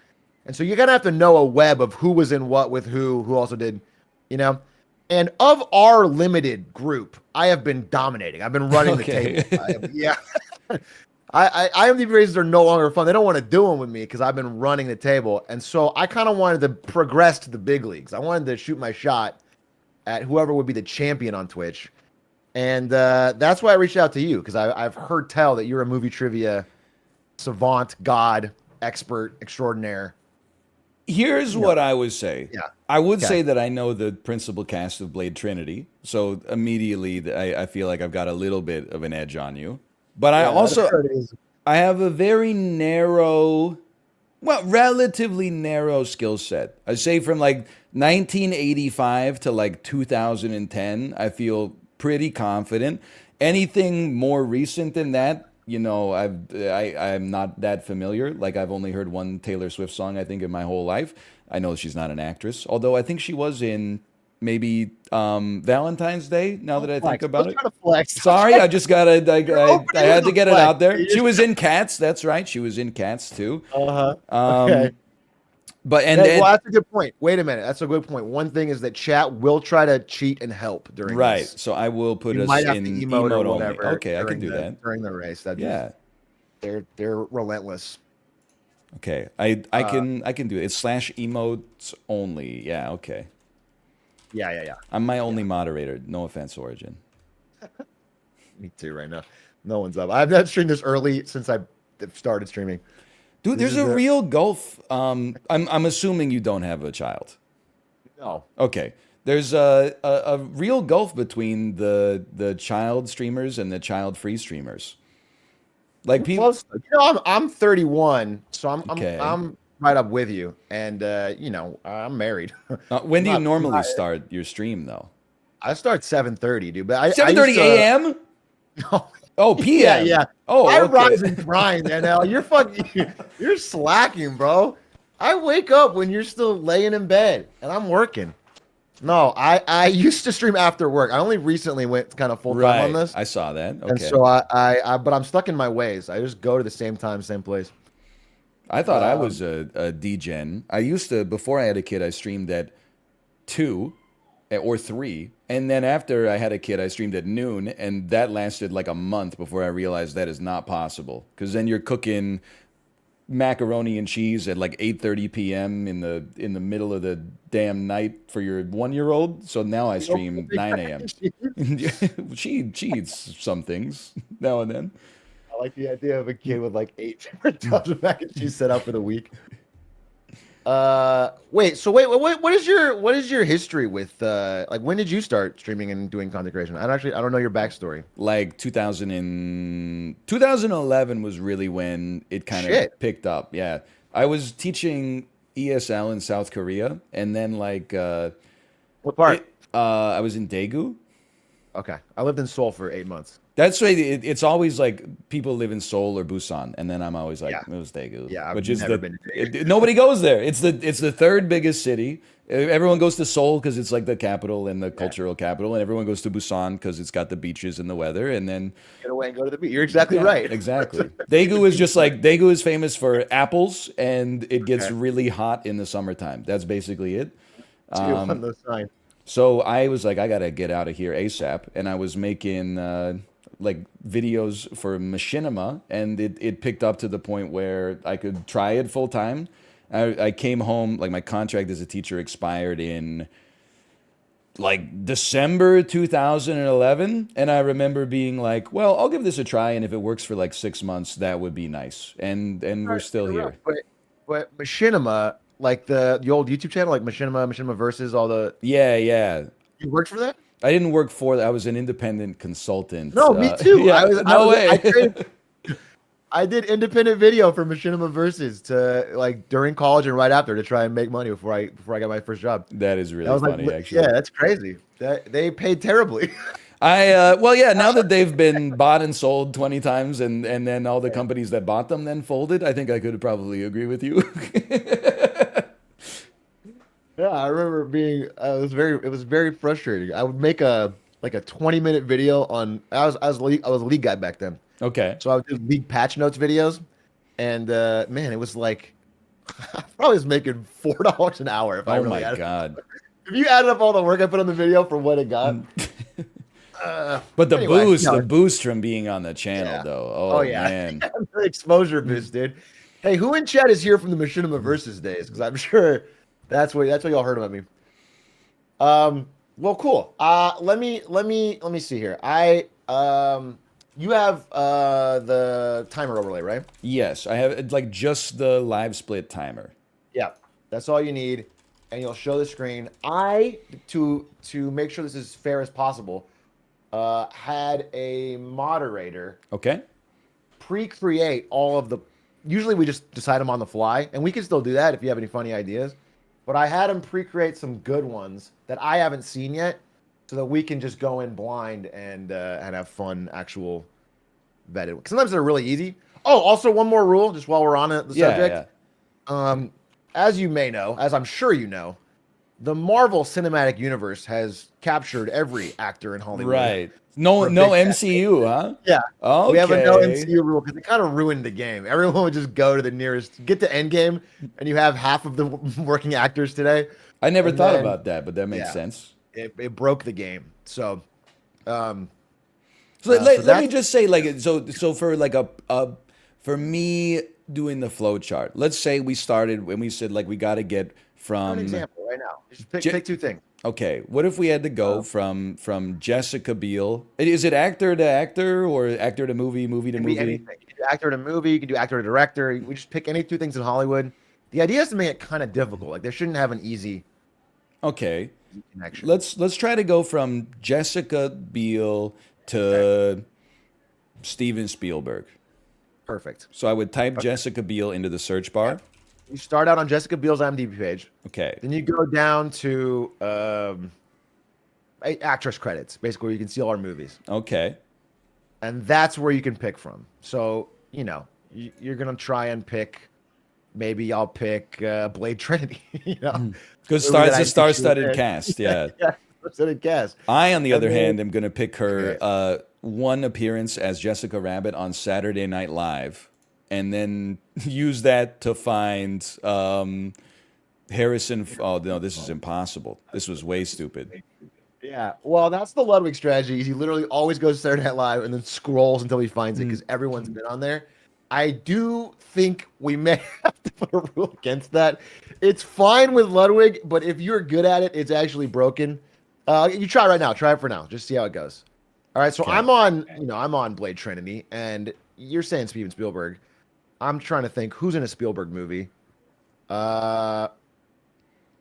And so you're gonna have to know a web of who was in what with who also did, you know. And of our limited group, I have been dominating. I've been running the Okay. table. Yeah. IMDb races are no longer fun. They don't want to do them with me because I've been running the table. And so I kind of wanted to progress to the big leagues. I wanted to shoot my shot at whoever would be the champion on Twitch. And that's why I reached out to you because I've heard tell that you're a movie trivia savant, god, expert, extraordinaire. Here's You know, what I would say. yeah. I would Okay. say that I know the principal cast of Blade Trinity, so immediately I feel like I've got a little bit of an edge on you. But I Yeah, also that is. I have a very narrow, well, relatively narrow skill set. I'd say from like 1985 to like 2010, I feel pretty confident. Anything more recent than that, I'm not that familiar. Like I've only heard one Taylor Swift song, I think, in my whole life. I know she's not an actress, although I think she was in maybe Valentine's Day. Now that I think Flex. about Don't it. try to flex. Don't Sorry, try- I just gotta. You're I opening had with to a get it flex. out there. You She just- was in Cats. That's right. She was in Cats too. Uh-huh. Okay. Um, but and Well, then that's a good point. Wait a minute. That's a good point. One thing is that chat will try to cheat and help during right. this. So I will put You us might have to in emote or emote only. whatever Okay, I can during do the that. during the race. That just Yeah. they're relentless. Okay. I Uh, can do it. It's slash emotes only. Yeah. Okay. yeah. I'm my only moderator. No offense, Origin. Me too. Right now, no one's up. I've not streamed this early since I started streaming. Dude, This there's is a the real gulf. I'm assuming you don't have a child. no. Okay. There's a real gulf between the child streamers and the child free streamers. Like We're people. close. I'm 31, so Okay. I'm right up with you, and I'm married. When do you I'm normally not. start your stream though? I start 7:30, dude. But I used 7:30 to. a.m. No, Oh, yeah, p.m. yeah. I Oh, okay. rise and grind, NL. You're fucking. You're slacking, bro. I wake up when you're still laying in bed, and I'm working. No, I used to stream after work. I only recently went kind of full time on Right. this, I saw that. and Okay. so but I'm stuck in my ways. I just go to the same time, same place. I thought I was Um, a DGen. I used to, before I had a kid, I streamed at 2 or 3. And then after I had a kid, I streamed at noon. And that lasted like a month before I realized that is not possible. Because then you're cooking macaroni and cheese at like 8:30 p.m. in the middle of the damn night for your 1 year old. So now I you know, stream big 9 mac a.m. and cheese. She eats some things now and then. I like the idea of a kid with like 8 different tubs of mac and cheese set out for the week. What is your history with like when did you start streaming and doing content creation? I don't know your backstory. Like 2011 was really when it kind of Shit. picked up. Yeah. I was teaching ESL in South Korea and then What part? I was in Daegu. Okay. I lived in Seoul for 8 months. That's why it's always like people live in Seoul or Busan, and then I'm always like Yeah. it was Daegu, Yeah, I've which is never been to Vegas. nobody goes there. It's the third biggest city. Everyone goes to Seoul because it's like the capital and the Yeah. cultural capital, and everyone goes to Busan because it's got the beaches and the weather, and then Get away and go to the beach. You're exactly yeah, right. exactly. Daegu is just like Daegu is famous for apples, and it gets Okay. really hot in the summertime. That's basically it. Two on the sign. So I was like, I gotta get out of here ASAP, and I was making like videos for machinima, and it picked up to the point where I could try it full time. I came home like my contract as a teacher expired in like December 2011, and I remember being like, well, I'll give this a try, and if it works for like 6 months, that would be nice. And we're Right, still interrupt, here. but Machinima, like the old YouTube channel, like Machinima versus all the Yeah, yeah. you worked for that? I didn't work for that. I was an independent consultant. No, me too. Yeah, no I way. created I did independent video for Machinima Versus to like during college and right after to try and make money before I got my first job. That is That really was like, funny, yeah, actually. that's crazy. That they paid terribly. Well, yeah. Now that they've been bought and sold 20 times, and then all the companies that bought them then folded, I think I could probably agree with you. Yeah, I remember being it was very frustrating. I would make a like a 20-minute video on I was a league guy back then. Okay. So I would do league patch notes videos and man, it was like I probably was making $4 an hour if I Oh really my had God. if you added up all the work I put on the video for what it got. But Anyway, the no, boost from being on the channel, yeah. though. Oh Oh yeah. man. The exposure boost, dude. Hey, who in chat is here from the Machinima Versus days? Because I'm sure that's what y'all heard about me. Well, cool. Let me see here. You have the timer overlay, right? Yes, I have like just the live split timer. Yeah, that's all you need, and you'll show the screen. To make sure this is fair as possible, had a moderator Okay. pre-create all of the. Usually we just decide them on the fly, and we can still do that if you have any funny ideas. But I had him pre-create some good ones that I haven't seen yet, so that we can just go in blind and have fun actual vetted. Sometimes they're really easy. Oh, also one more rule, just while we're on the Yeah, subject. yeah. Um, as you may know, as I'm sure you know, the Marvel Cinematic Universe has captured every actor in Hollywood. Right. No, For a no big MCU, huh? Yeah. We have a no Okay. MCU rule because it kind of ruined the game. Everyone would just go to the nearest, get to Endgame, and you have half of the working actors today. I never And thought then, about that, but that makes yeah, sense. it broke the game. So, um, So so let me that's just say, like, so for like for me doing the flow chart. Let's say we started when we said like we got to get an from. example right now. Just Je- pick two things. okay, what if we had to go Uh, from Jessica Biel? Is it actor to actor or actor to movie, movie to can be movie? anything. You can do actor to movie. You can do actor to director. We just pick any two things in Hollywood. The idea is to make it kind of difficult. Like they shouldn't have an easy Okay, connection. let's try to go from Jessica Biel Okay, to Steven Spielberg. perfect. So I would type Okay. Jessica Biel into the search Yeah. bar. You start out on Jessica Biel's IMDb page. Okay. Then you go down to actress credits, basically where you can see all our movies, Okay. and that's where you can pick from. So you're gonna try and pick maybe I'll pick Blade Trinity. Because Movie that it's I a think she was star-studded in. cast. Yeah. Yeah, star-studded cast. I, on the And other then hand, am going to pick her okay, one appearance as Jessica Rabbit on Saturday Night Live, and then use that to find Harrison. Oh no, this is impossible. This was way stupid. yeah. Well, that's the Ludwig strategy. He literally always goes to Saturday Night Live and then scrolls until he finds it Mm. because everyone's been on there. I do think we may have to put a rule against that. It's fine with Ludwig, but if you're good at it, it's actually broken. You try right now. Try it for now. Just see how it goes. All right. So Okay. I'm on Blade Trinity, and you're saying Steven Spielberg. I'm trying to think who's in a Spielberg movie. Uh,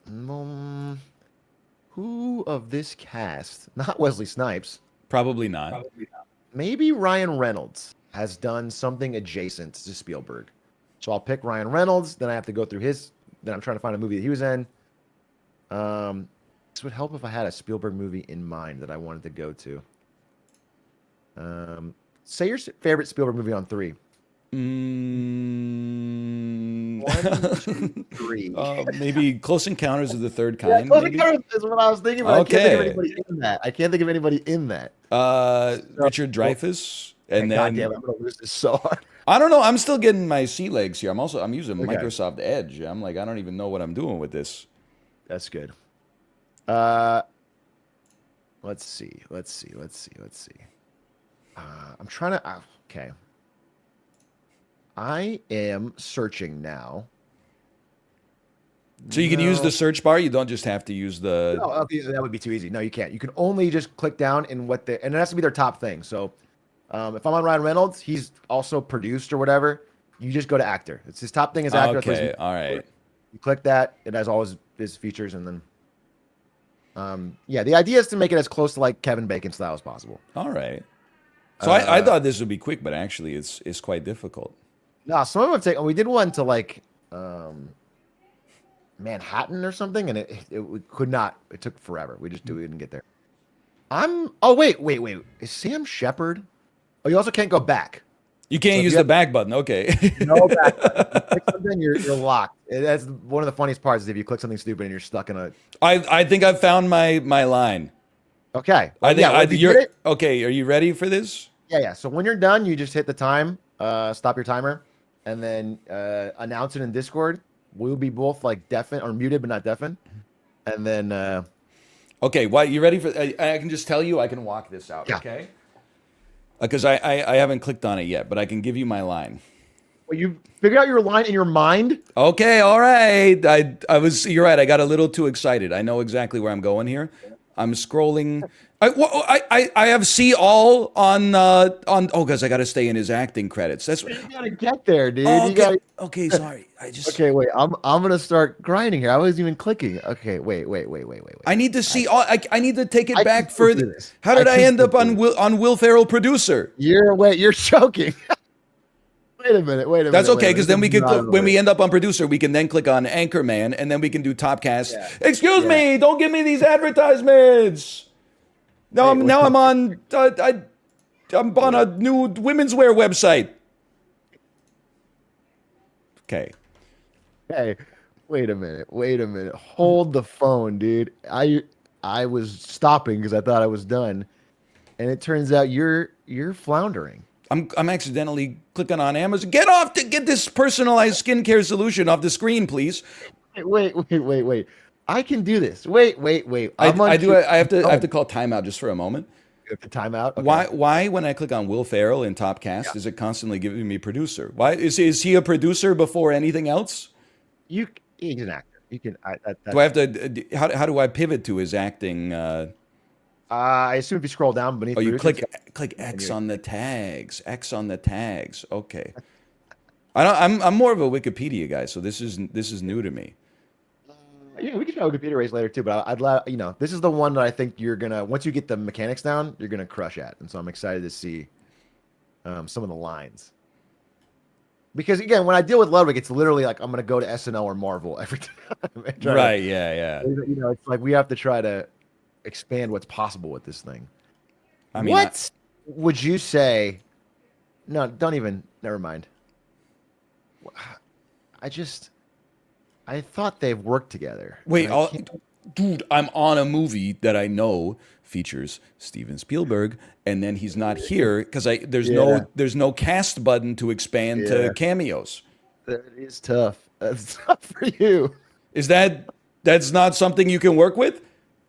mm, who of this cast? Not Wesley Snipes. Probably not. Maybe Ryan Reynolds has done something adjacent to Spielberg. So I'll pick Ryan Reynolds. Then I have to go through his. Then I'm trying to find a movie that he was in. This would help if I had a Spielberg movie in mind that I wanted to go to. Say your favorite Spielberg movie on three. Mm. 1, 2, 3. Maybe Close Encounters of the Third Yeah, Kind. Close Maybe. Encounters is what I was thinking, but I can't think of Okay. anybody in that. I can't think of anybody in that. Richard Dreyfuss, and God then damn it, I'm gonna lose this so hard. I don't know. I'm still getting my sea legs here. I'm using Okay, Microsoft Edge. I'm like I don't even know what I'm doing with this. that's good. Uh, let's see. I'm trying to. Okay, I am searching now. So you can use No, the search bar. You don't just have to use the. no, okay, that would be too easy. No, you can't. You can only just click down in and it has to be their top thing. So, if I'm on Ryan Reynolds, he's also produced or whatever. You just go to actor. It's his top thing is actor. That's what Okay. he's- All right. You click that. It has all his features, and then, yeah, the idea is to make it as close to like Kevin Bacon style as possible. All right. So I Uh, thought this would be quick, but actually it's quite difficult. no, some of them have taken. We did one to like Manhattan or something, and we could not. It took forever. We didn't get there. Oh wait. Is Sam Shepard? Oh, you also can't go back. You So can't if use you the have back button. Okay. no back button, if you click something, you're locked. That's one of the funniest parts is if you click something stupid and you're stuck in a. I think I've found my line. Okay. I Well, think yeah. If you you're get it, okay. Are you ready for this? yeah. So when you're done, you just hit the time, stop your timer, and then announce it in Discord. We'll be both like deafened or muted, but not deafened. And then, Okay. Why you ready for? I can just tell you. I can walk this out. yeah. Okay. Because I haven't clicked on it yet, but I can give you my line. Well, you figured out your line in your mind. Okay, all right. You're right. I got a little too excited. I know exactly where I'm going here. I'm scrolling. I have see all on. Oh, because I got to stay in his acting credits. That's You gotta get there, dude. oh, You okay. gotta. Okay, sorry. I just Okay, wait. I'm gonna start grinding here. I wasn't even clicking. Okay, wait. I need to see all. I need to take it I back can still do further. this. How did I can end still up do on this. Will Ferrell producer? You're choking. Wait a minute. That's okay, Wait a because minute. then we This could is not when we right. end up on producer, we can then click on Anchorman, and then we can do Topcast. Yeah. Excuse Yeah. me, don't give me these advertisements. Now Wait, I'm wait. on I'm on a new women's wear website. Okay. Hey, wait a minute. Hold the phone, dude. I was stopping because I thought I was done, and it turns out you're floundering. I'm accidentally clicking on Amazon. Get off to get this personalized skincare solution off the screen, please. Wait. I can do this. Wait. I'm on I do. I have Oh, to call timeout just for a moment. you have to time out. Okay. Why when I click on Will Ferrell in Topcast is it constantly giving me producer? Why is he a producer before anything else? He's an actor. You can. Do I have to? How do I pivot to his acting? I assume if you scroll down beneath. Oh, you producer, click and X you're- on the tags. X on the tags. Okay. I don't. I'm more of a Wikipedia guy, so this is new to me. Yeah, we can try a computer race later too, but this is the one that I think you're gonna once you get the mechanics down, you're gonna crush at, and so I'm excited to see some of the lines. Because again, when I deal with Ludwig, it's literally like I'm gonna go to SNL or Marvel every time. and try to- Right. Yeah. it's like we have to try to expand what's possible with this thing. I mean, What would you say? No, don't even. Never mind. I just I thought they've worked together, and Wait, I can't. dude, I'm on a movie that I know features Steven Spielberg, and then he's not here because I Yeah, there's no cast button to expand to yeah, cameos. that is tough. That's tough for you. Is that's not something you can work with?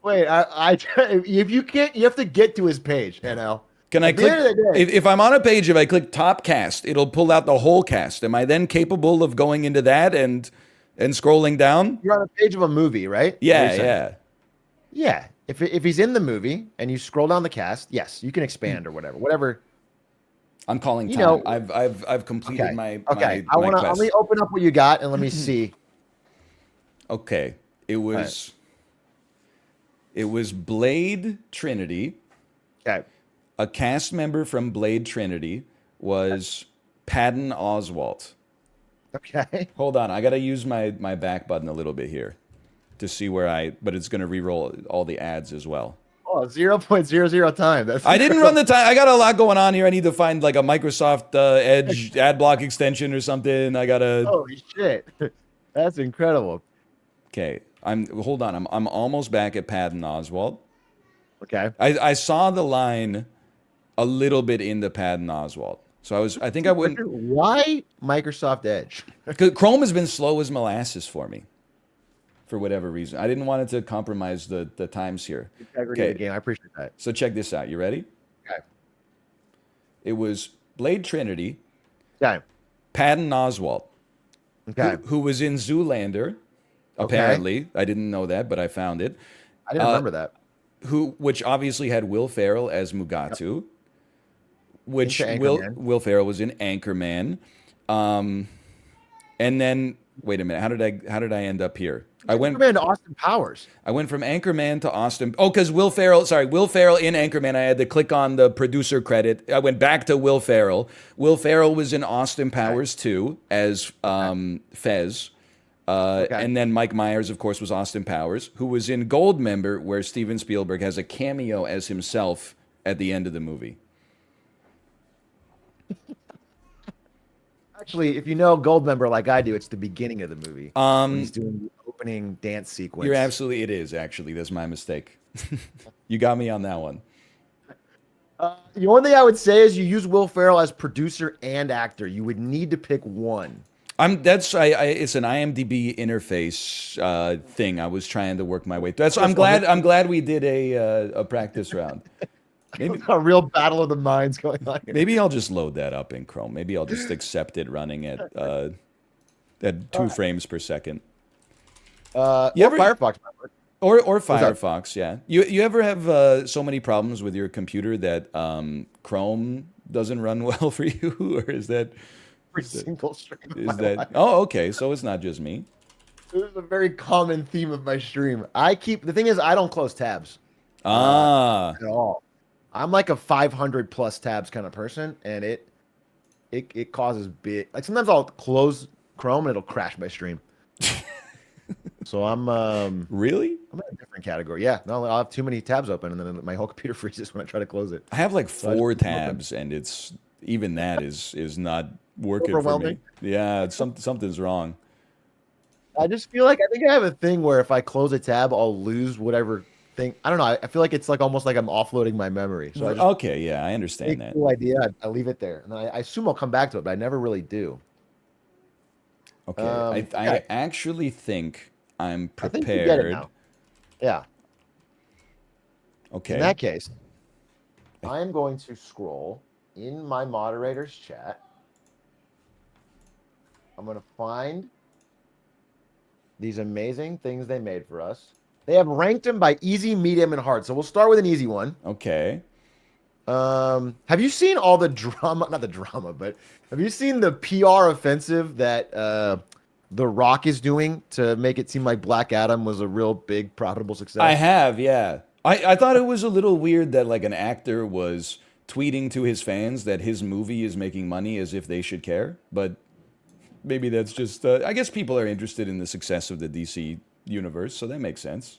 Wait, if you can't, you have to get to his page. Can I At the end click of the day, if I'm on a page, if I click top cast, it'll pull out the whole cast. Am I then capable of going into that and scrolling down? you're on a page of a movie, right? Is what you're Yeah, saying. yeah. Yeah. If he's in the movie and you scroll down the cast, yes, you can expand or whatever. Whatever. I'm calling You time. know, I've completed okay. my Okay. my Let me quest. open up what you got and let me see. Okay. It All right. was it was Blade Trinity. Okay. A cast member from Blade Trinity was Patton Oswalt. Okay. Hold on, I gotta use my back button a little bit here to see where but it's gonna re-roll all the ads as well. Oh, 0.00 time. That's I didn't run incredible. the time. I got a lot going on here. I need to find like a Microsoft Edge ad block extension or something. I gotta. Holy shit. That's incredible. Okay, hold on. I'm almost back at Patton Oswalt. Okay. I saw the line a little bit into Patton Oswalt. So I think I wouldn't. Richard, why Microsoft Edge? 'Cause Chrome has been slow as molasses for me for whatever reason. I didn't want it to compromise the times here. Integrity of the Okay, game. I appreciate that. so check this out. You ready? Okay. It was Blade Trinity, Okay. Patton Oswalt, Okay. who was in Zoolander. Okay. Apparently, I didn't know that, but I found it. I didn't Uh, remember that. which obviously had Will Ferrell as Yep. Mugatu, Into which Anchorman. Will Ferrell was in Anchorman. Um, and then wait a minute, how did I end up here? Anchorman to Austin Powers. I went from Anchorman to Austin. Oh, because Will Ferrell in Anchorman. I had to click on the producer credit. I went back to Will Ferrell. Will Ferrell was in Austin Okay. Powers too as Fez. Okay. And then Mike Myers, of course, was Austin Powers, who was in Goldmember, where Steven Spielberg has a cameo as himself at the end of the movie. Actually, if you know Goldmember like I do, it's the beginning of the movie when he's Um, doing the opening dance you're sequence. absolutely, it is actually. That's my mistake. You got me on that one. The only thing I would say is you use Will Ferrell as producer and actor. You would need to pick one. It's an IMDb interface thing. I was trying to work my way through. Just on this, I'm glad we did a practice round. Maybe a real battle of the minds going on here. maybe I'll just load that up in Chrome. Maybe I'll just accept it running at All 2 frames per second. You Or ever Firefox might work. or What's up? Firefox? Yeah. You ever have so many problems with your computer that Chrome doesn't run well for you, or Every single stream of is my that? life. Oh, okay. So it's not just me. This is a very common theme of my stream. The thing is, I don't close tabs Ah, at all. I'm like a 500 plus tabs kind of person, and it causes big. Like sometimes I'll close Chrome and it'll crash my stream. So really? I'm in a different category. Yeah, no, I'll have too many tabs open, and then my whole computer freezes when I try to close it. I have like So I just four keep them open. tabs, and it's even that is not working for me. Overwhelming. Yeah, something's wrong. I just feel like I think I have a thing where if I close a tab, I'll lose whatever thing. I don't know. I feel like it's like almost like I'm offloading my memory. So I just Okay, yeah, I take understand the that. cool idea, I leave it there, and I assume I'll come back to it, but I never really do. Okay, I Okay, actually think I'm I think you get it prepared. now. Yeah. In Okay, that case, I'm going to scroll in my moderator's chat. I'm going to find these amazing things they made for us. They have ranked them by easy, medium, and hard. So we'll start with an easy one. okay. Have you seen all the drama? Not the drama, but have you seen the PR offensive that The Rock is doing to make it seem like Black Adam was a real big, profitable I success? have, yeah. I thought it was a little weird that like an actor was tweeting to his fans that his movie is making money as if they should care, but maybe that's just I guess people are interested in the success of the DC universe, so that makes sense.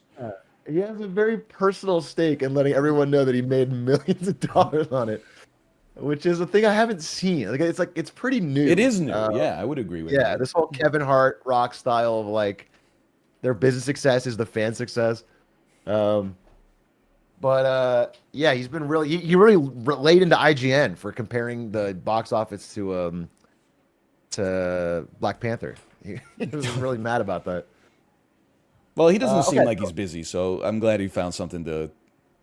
He has a very personal stake in letting everyone know that he made millions of dollars on it. which is a thing I haven't seen. Like it's pretty new. It is new. Yeah, I would agree with Yeah, that. this whole Kevin Hart rock style of like their business success is the fan success. Um, but yeah, he's been really he really laid into IGN for comparing the box office to Black Panther. He was really mad about that. Well, he doesn't seem Okay, like he's busy, so I'm glad he found something to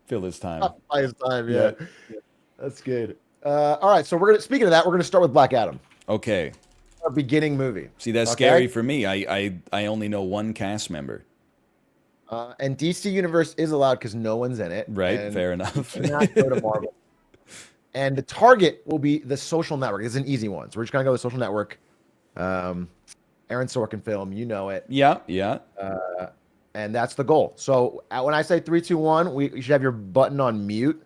fill his time. by his time, yeah, Yeah. that's good. All right, so we're gonna speaking of that, we're gonna start with Black Adam, Okay. our beginning movie. See, that's Okay, scary for me. I only know one cast member. and DC Universe is allowed because no one's in it, Right? and Fair you enough. cannot go to Marvel. And the target will be the Social Network. It's an easy one, so we're just gonna go with Social Network. Um, Aaron Sorkin film, you know it. Yeah, yeah. And that's the goal. So when I say three, two, one, you should have your button on mute.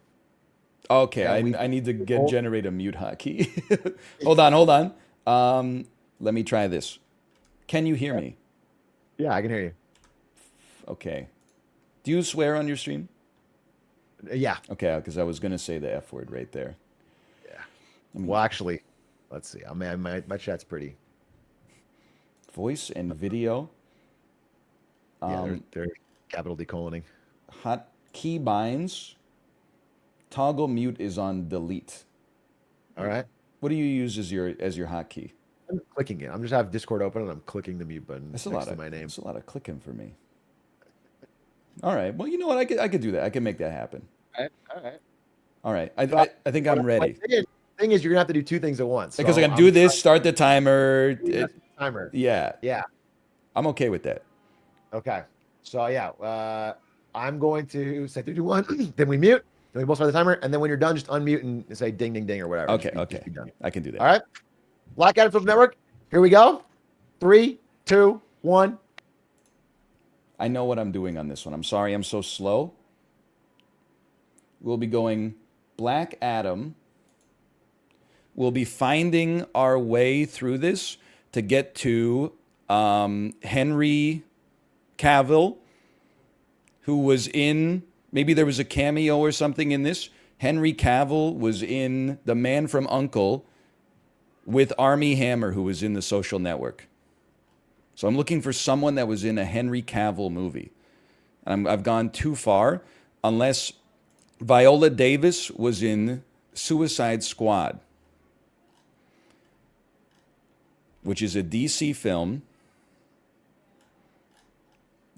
Okay, And we I need to hold. generate a mute hotkey. Hold on. Let me try this. Can you hear me? Yeah, I can hear you. Okay. Do you swear on your stream? Yeah. Okay, because I was gonna say the F word right there. Yeah. Well, actually, let's see. I mean, my chat's pretty. Voice and video. Yeah, they're capital decoloning. Hot key binds. Toggle mute is on delete. All right. What do you use as your hotkey? I'm clicking it. I'm just have Discord open and I'm clicking the mute button That's a next lot to of my name. that's a lot of clicking for me. All right. Well, you know what? I could do that. I can make that happen. All right. All right. All right. I think I'm ready. Thing is, you're gonna have to do two things at once. Because So I can do this, start the timer. timer. Yeah, Yeah. I'm okay with that. Okay. So yeah, I'm going to say three, two, one. Then we mute. Then we both start the timer, and then when you're done, just unmute and say ding, ding, ding, or whatever. Okay, Just be okay. done. I can do that. All right. Black Adam Social Network. Here we go. Three, two, one. I know what I'm doing on this one. I'm sorry I'm so slow. We'll be going Black Adam. We'll be finding our way through this to get to Henry Cavill, who was in, maybe there was a cameo or something in this. Henry Cavill was in The Man from U.N.C.L.E. with Armie Hammer, who was in The Social Network. So I'm looking for someone that was in a Henry Cavill movie. I've gone too far, unless Viola Davis was in Suicide Squad, which is a DC film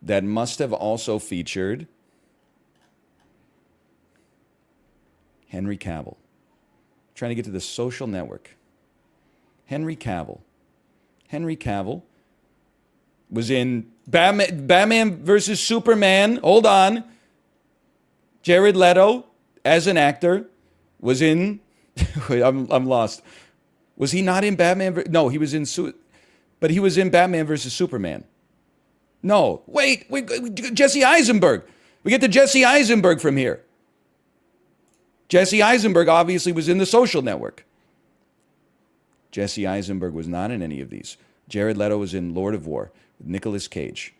that must have also featured Henry Cavill. Trying to get to The Social Network. Henry Cavill. Henry Cavill was in Batman versus Superman. Hold on. Jared Leto, as an actor, was in. I'm lost. Was he not in Batman? No, he was in. But he was in Batman versus Superman. No, wait, Jesse Eisenberg. We get to Jesse Eisenberg from here. Jesse Eisenberg obviously was in The Social Network. Jesse Eisenberg was not in any of these. Jared Leto was in Lord of War with Nicolas Cage,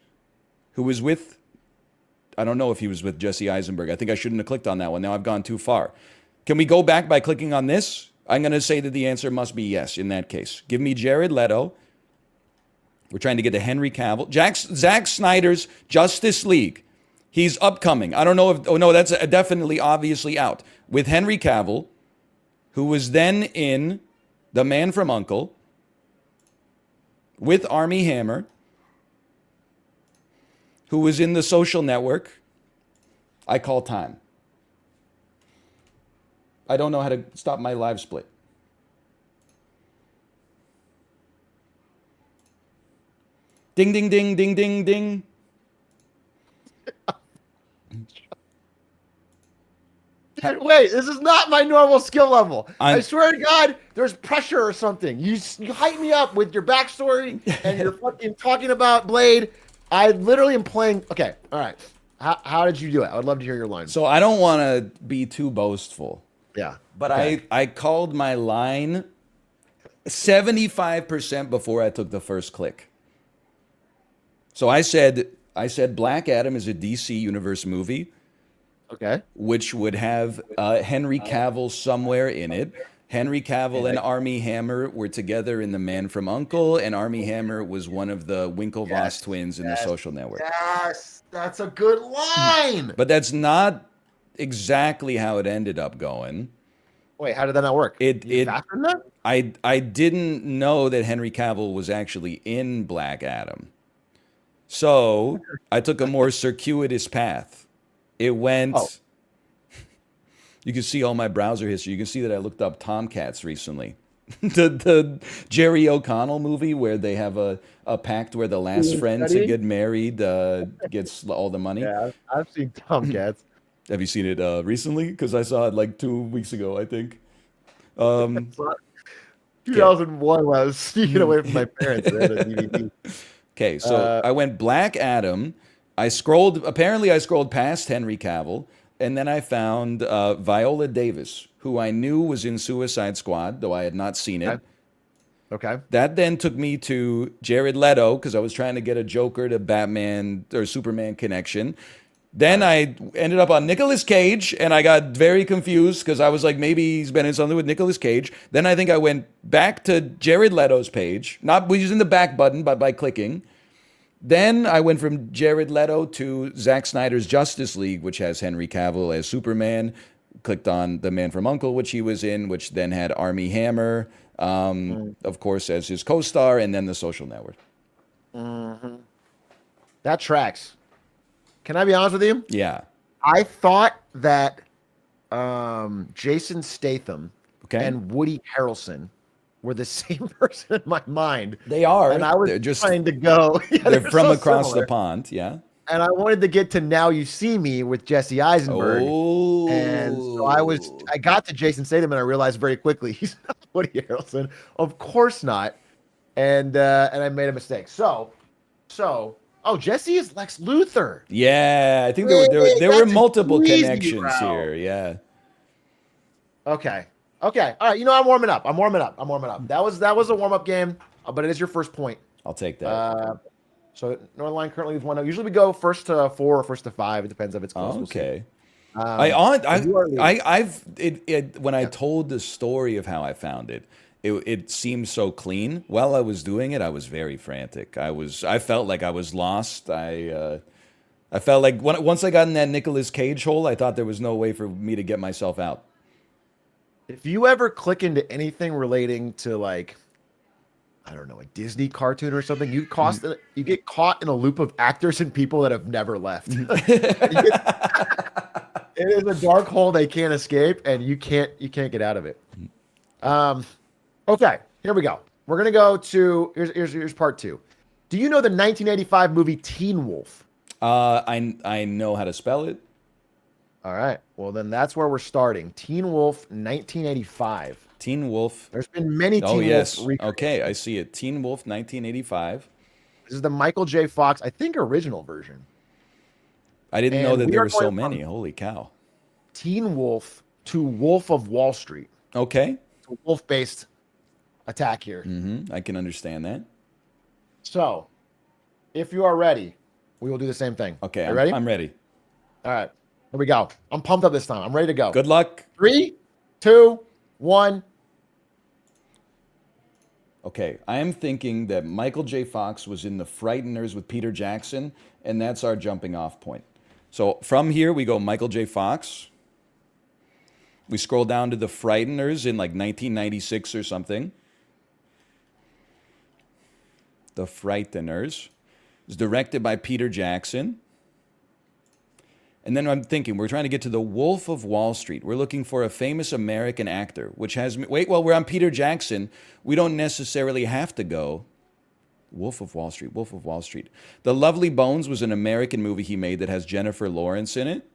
who was with, I don't know if he was with Jesse Eisenberg. I think I shouldn't have clicked on that one. Now I've gone too far. Can we go back by clicking on this? I'm going to say that the answer must be yes in that case. Give me Jared Leto. We're trying to get to Henry Cavill. Zack Snyder's Justice League. He's upcoming. I don't know if, oh no, that's definitely obviously out. With Henry Cavill, who was then in The Man from U.N.C.L.E., with Armie Hammer, who was in The Social Network. I call time. I don't know how to stop my live split. Ding, ding, ding, ding, ding, ding. Dude, wait, this is not my normal skill level. I I'm- swear to God, there's pressure or something. You hype me up with your backstory and you're fucking talking about Blade. I literally am playing. Okay, all right. How did you do it? I would love to hear your lines. So I don't want to be too boastful, Yeah, but okay. I called my line 75% before I took the first click. So I said Black Adam is a DC Universe movie, Okay. which would have Henry Cavill somewhere in it. Henry Cavill and And Armie Hammer were together in The Man from U.N.C.L.E., and Armie Hammer was one of the Winklevoss yes, twins in The yes, Social Network. yes. That's a good line. But that's not exactly how it ended up going. Wait, how did that not work? It You it faster than that? I didn't know that Henry Cavill was actually in Black Adam. So I took a more circuitous path. It Oh, went, you can see all my browser history. You can see that I looked up Tomcats recently. The Jerry O'Connell movie where they have a pact where the last Doing friend to studying? get married gets all the money. Yeah, I've seen Tomcats. Have you seen it recently? Because I saw it like 2 weeks ago, I think. Um, So, okay. 2001 when I was sneaking away from my parents. They had a DVD. Okay, so Uh, I went Black Adam. I scrolled past Henry Cavill, and then I found Viola Davis, who I knew was in Suicide Squad, though I had not seen okay. it. Okay. That then took me to Jared Leto, because I was trying to get a Joker to Batman or Superman connection. Then Right. I ended up on Nicolas Cage, and I got very confused because I was like, maybe he's been in something with Nicolas Cage. Then I think I went back to Jared Leto's page, not using the back button, but by clicking. Then I went from Jared Leto to Zack Snyder's Justice League, which has Henry Cavill as Superman. Clicked on The Man from U.N.C.L.E., which he was in, which then had Armie Hammer, Mm, of course, as his co-star, and then The Social Network. mhm. That tracks. Can I be honest with you? Yeah. I thought that Jason Statham Okay. and Woody Harrelson were the same person in my mind, They are. and I was They're just trying to go. Yeah, they're they're from so across the similar. pond. Yeah. And I wanted to get to Now You See Me with Jesse Eisenberg. And so Oh. I got to Jason Statham and I realized very quickly he's not Woody Harrelson. Of course not. And I made a mistake. Oh, Jesse is Lex Luthor. Yeah, I think there were there were, Wait, there were that's an multiple easy connections route. here. Yeah. Okay. Okay. All right. You know, I'm warming up. I'm warming up. I'm warming up. That was a warm up game, but it is your first point. I'll take that. Uh, so Northernlion currently is 1-0. Usually we go first to 4 or first to 5. It depends if it's close. We'll see. Okay. I Um, on but you are leading. I've it when I Yeah. told the story of how I found it seemed so clean. While I was doing it, I was very frantic. I felt like I was lost. I felt like once I got in that Nicolas Cage hole, I thought there was no way for me to get myself out. If you ever click into anything relating to like I don't know a Disney cartoon or something, you get caught in a loop of actors and people that have never left. It is a dark hole they can't escape, and you can't get out of it. Um, okay, here we go. We're gonna go to here's part two. Do you know the 1985 movie Teen Wolf? I know how to spell it. All right, well then that's where we're starting. Teen Wolf 1985. Teen Wolf. There's been many Oh Teen Wolf yes. Okay, I recreations. see it. Teen Wolf 1985. This is the Michael J. Fox, I think, original version. I didn't know And that we there are were so going many. from Holy cow. Teen Wolf to Wolf of Wall Street. Okay. It's a wolf-based attack here. I can understand that. So, if you are ready, we will do the same thing. Okay, Are you ready? I'm ready. All right. Here we go. I'm pumped up this time. I'm ready to go. Good luck. 3, 2, 1. Okay, I am thinking that Michael J. Fox was in The Frighteners with Peter Jackson, and that's our jumping off point. So from here, we go Michael J. Fox. We scroll down to The Frighteners in like 1996 or something. The Frighteners. It's directed by Peter Jackson. And then I'm thinking, we're trying to get to The Wolf of Wall Street. We're looking for a famous American actor, which has. Wait, well, we're on Peter Jackson. We don't necessarily have to go Wolf of Wall Street, Wolf of Wall Street. The Lovely Bones was an American movie he made that has Jennifer Lawrence in it.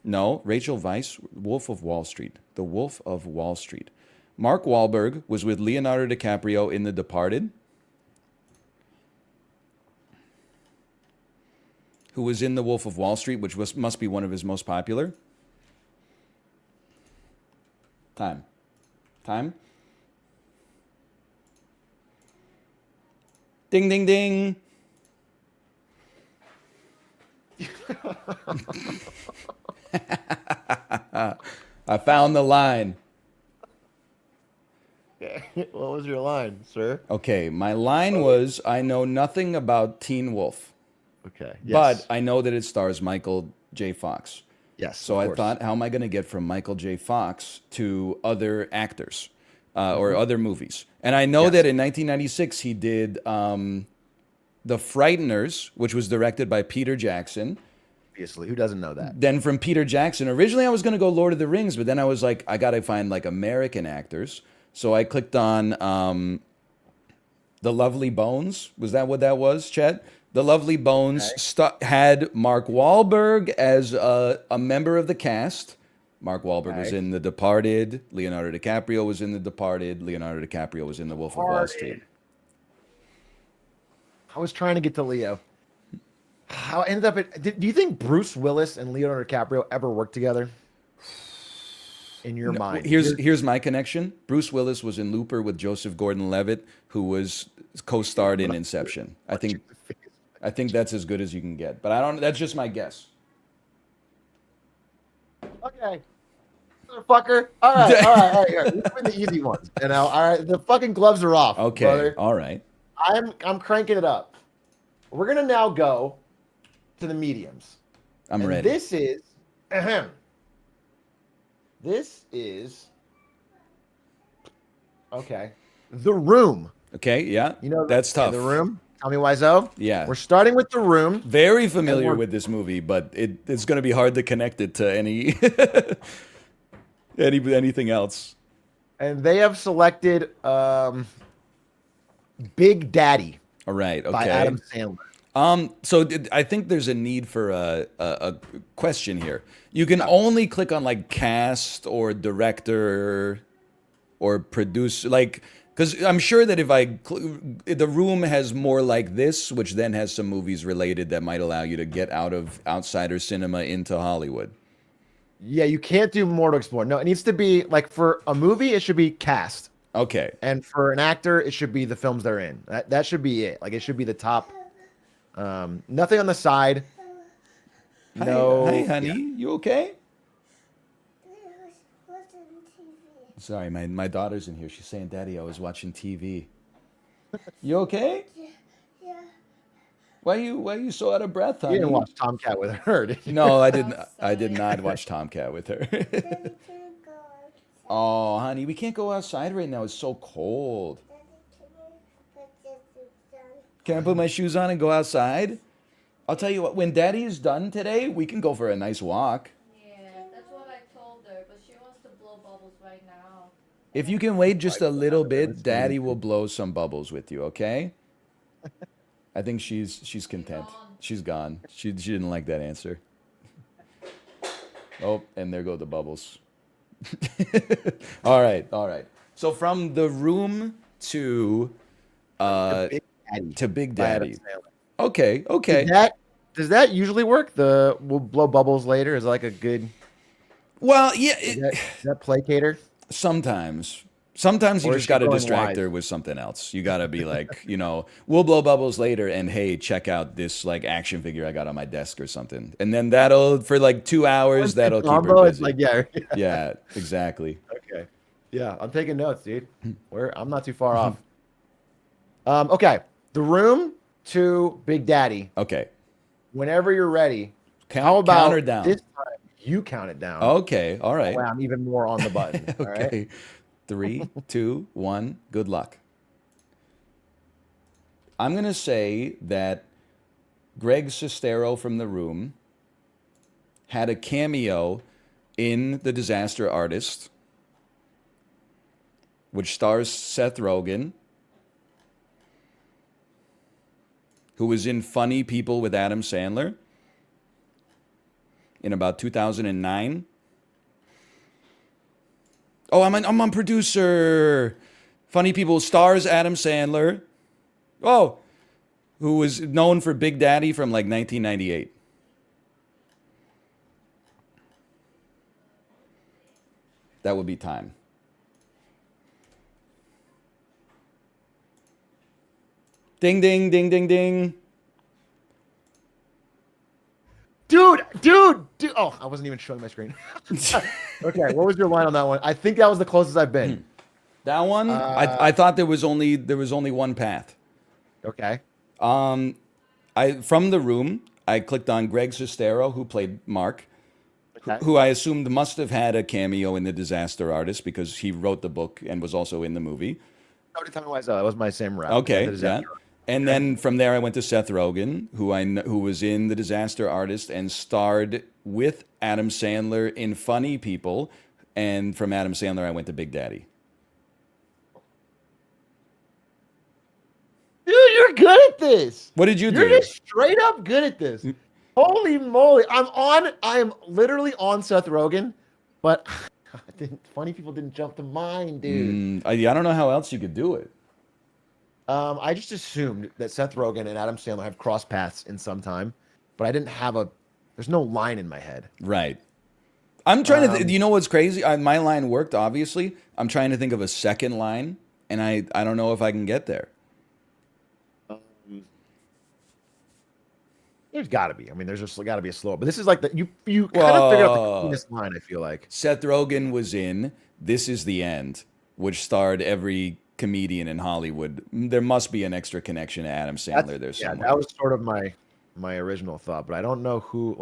No, Rachel Weisz, Wolf of Wall Street. The Wolf of Wall Street. Mark Wahlberg was with Leonardo DiCaprio in The Departed, who was in The Wolf of Wall Street, which must be one of his most popular. Time. Time. Ding, ding, ding. I found the line. What was your line, sir? Okay, my line was I know nothing about Teen Wolf, Okay. but Yes. I know that it stars Michael J. Fox. Yes, So of I course. thought, how am I going to get from Michael J. Fox to other actors or Hmm. other movies? And I know that Yes. in 1996 he did The Frighteners, which was directed by Peter Jackson. Obviously, who doesn't know that? Then from Peter Jackson, originally I was going to go Lord of the Rings, but then I was like, I got to find like American actors. So I clicked on The Lovely Bones. Was that what that was, Chet? The Lovely Bones Okay. had Mark Wahlberg as a member of the cast. Mark Wahlberg was Okay. in The Departed. Leonardo DiCaprio was in The Departed. Leonardo DiCaprio was in The Wolf of Wall Street. Departed. I was trying to get to Leo. How I ended up at, do you think Bruce Willis and Leonardo DiCaprio ever worked together in your No, mind? here's my connection. Bruce Willis was in Looper with Joseph Gordon-Levitt, who was co-starred in Inception. I think that's as good as you can get. But I don't. That's just my guess. Okay. Motherfucker. All right. Here. We're doing the easy ones. All right. The fucking gloves are off, Okay. brother. All right. I'm cranking it up. We're gonna now go to the mediums. I'm And ready. this is ahem. This is okay. The Room. Okay. Yeah. You know, That's okay, The tough. Room. Tell me why so. Yeah. We're starting with The Room, Very and familiar we're with this movie, but it's going to be hard to connect it to any, anything else. and they have selected Big Daddy All right. by Okay. Adam Sandler. I think there's a need for a question here. You can Yeah. only click on like cast or director or producer, like, because I'm sure that if the room has more like this, which then has some movies related that might allow you to get out of outsider cinema into Hollywood. Yeah, you can't do more to explore. No, it needs to be like for a movie, it should be cast. Okay. And for an actor, it should be the films they're in. That should be it. Like it should be the top. Nothing on the side. Hi, No. honey. Yeah. You okay? Sorry, my daughter's in here. She's saying, "Daddy, I was watching TV." You okay? Why you so out of breath, You didn't honey? watch Tomcat with her, did you? No, I didn't. I did not watch Tomcat with her. Oh, honey, we can't go outside right now. It's so cold. Can I put my shoes on and go outside? I'll tell you what, when Daddy is done today, we can go for a nice walk. Yeah, that's what I told her, but she wants to blow bubbles right now. If you can wait just a little bit, This Daddy baby. will blow some bubbles with you, okay? I think she's content. gone. She's gone. She didn't like that answer. Oh, and there go the bubbles. All right, all right. So from the room uh Big Daddy to Big by Adam Daddy. Sandler. Okay, okay. Does that usually work? The we'll blow bubbles later is like a good. Well, yeah, Is that placator? sometimes you Or is just she got to going distract wise? her with something else. You got to be like, we'll blow bubbles later and hey, check out this like action figure I got on my desk or something. And then that'll for like 2 hours Once it's that'll keep her combo, it's busy. like yeah. Yeah, exactly. Okay. Yeah, I'm taking notes, dude. I'm not too far off. Okay. The Room to Big Daddy. Okay. Whenever you're ready. Count, How about count her down. this time you count it down? Okay, all That right. way I'm even more on the button. All right. Okay. 3, 2, 1. Good luck. I'm going to say that Greg Sestero from The Room had a cameo in The Disaster Artist, which stars Seth Rogen, who was in Funny People with Adam Sandler in about 2009. Oh, I'm on producer. Funny People stars Adam Sandler. Oh, who was known for Big Daddy from like 1998. That would be time. Ding, ding, ding, ding, ding. Dude. Oh, I wasn't even showing my screen. Okay, what was your line on that one? I think that was the closest I've been. That one, I thought there was only one path. Okay. I from the room, I clicked on Greg Sestero, who played Mark, Okay. who I assumed must have had a cameo in The Disaster Artist because he wrote the book and was also in the movie. Nobody tell me why that was my same route. Yeah, the Okay, yeah. disaster. And Okay. then from there, I went to Seth Rogen, who was in The Disaster Artist and starred with Adam Sandler in Funny People. And from Adam Sandler, I went to Big Daddy. Dude, you're good at this. What did you You're do? just straight up good at this. Holy moly. I am literally on Seth Rogen, but funny people didn't jump to mine, dude. I don't know how else you could do it. I just assumed that Seth Rogen and Adam Sandler have crossed paths in some time, but I didn't have there's no line in my head. Right. I'm trying to. You know what's crazy? My line worked, obviously. I'm trying to think of a second line, and I don't know if I can get there. There's got to be. I mean, there's just got to be a slow. But this is like you kind of figured out the cleanest line. I feel like Seth Rogen was in This Is the End, which starred every comedian in Hollywood. There must be an extra connection to Adam Sandler there somewhere. that was sort of my original thought, but I don't know who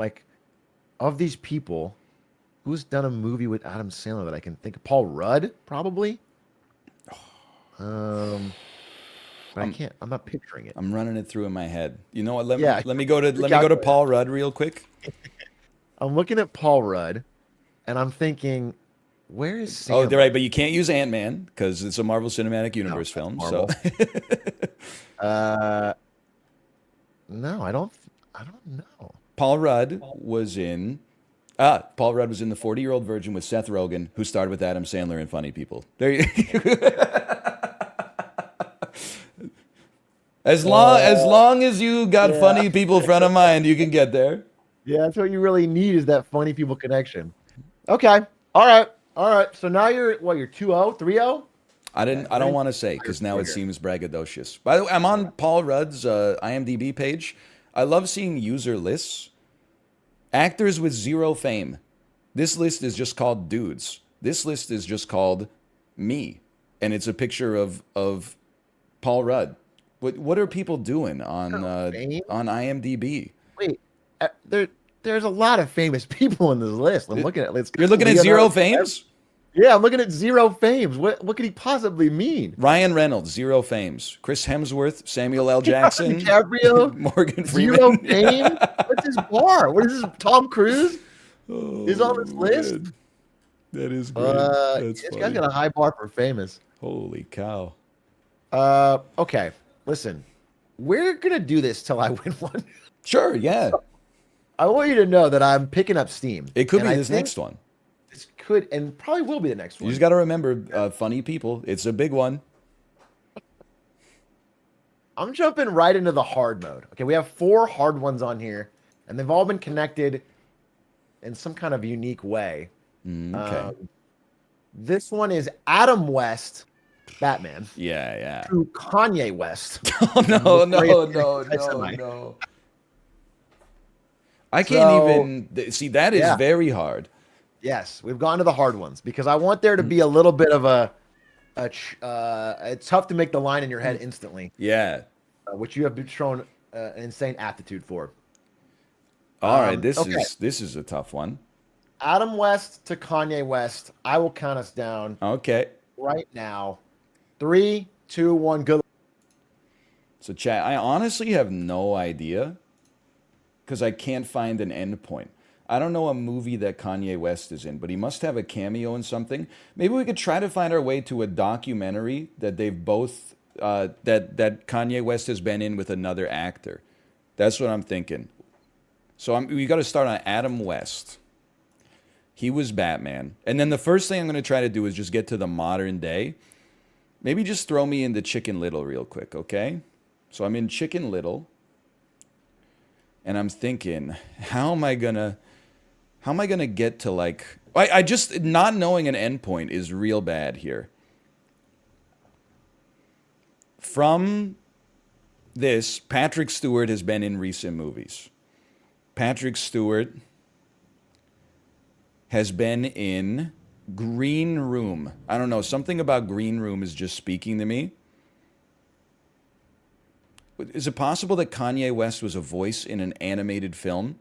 of these people who's done a movie with Adam Sandler that I can think of. Paul Rudd, probably. But I can't. I'm not picturing it. I'm running it through in my head. You know what? Let Yeah. me go to Paul Rudd real quick. I'm looking at Paul Rudd, and I'm thinking, where is Sandler? Oh, they're right, but you can't use Ant-Man because it's a Marvel Cinematic Universe film. Marvel. So No, I don't know. Paul Rudd was in the 40-Year-Old Virgin with Seth Rogen, who starred with Adam Sandler in Funny People. There you As long as you got Funny People front of mind, you can get there. Yeah, that's what you really need is that funny people connection. Okay. All right. So now you're 2-0, 3-0? I don't want to say because now it seems braggadocious. By the way, I'm on Paul Rudd's IMDb page. I love seeing user lists. Actors with zero fame. This list is just called dudes. This list is just called me, and it's a picture of Paul Rudd. What are people doing on IMDb? Wait, there's a lot of famous people in this list. I'm looking at. You're looking at zero fames? Yeah, I'm looking at zero fames. What could he possibly mean? Ryan Reynolds, zero fames. Chris Hemsworth, Samuel L. Jackson, DiCaprio, Morgan Freeman. zero fame. What's his bar? What is this? Tom Cruise is on this list. Man. That is great. That's this funny. guy's got a high bar for famous. Holy cow. Okay. Listen, we're gonna do this till I win one. Sure, yeah. I want you to know that I'm picking up steam. It could And be I this think next one. This could and probably will be the next You one. just got to remember, Funny People. It's a big one. I'm jumping right into the hard mode. Okay, we have 4 hard ones on here, and they've all been connected in some kind of unique way. Okay. This one is Adam West, Batman, Yeah. to Kanye West. Oh, no. I can't even see. That is very hard. Yes, we've gone to the hard ones because I want there to be a little bit of it's tough to make the line in your head instantly. Yeah. Which you have been shown an insane aptitude for. All right. This is a tough one. Adam West to Kanye West. I will count us down Okay. right now. 3, 2, 1. Good. So, chat. I honestly have no idea because I can't find an end point. I don't know a movie that Kanye West is in, but he must have a cameo in something. Maybe we could try to find our way to a documentary that they've both that Kanye West has been in with another actor. That's what I'm thinking. So we got to start on Adam West. He was Batman, and then the first thing I'm going to try to do is just get to the modern day. Maybe just throw me into Chicken Little real quick, okay? So I'm in Chicken Little, and I'm thinking, how am I gonna get to like? I just not knowing an endpoint is real bad here. From this, Patrick Stewart has been in recent movies. Patrick Stewart has been in Green Room. I don't know. Something about Green Room is just speaking to me. Is it possible that Kanye West was a voice in an animated film?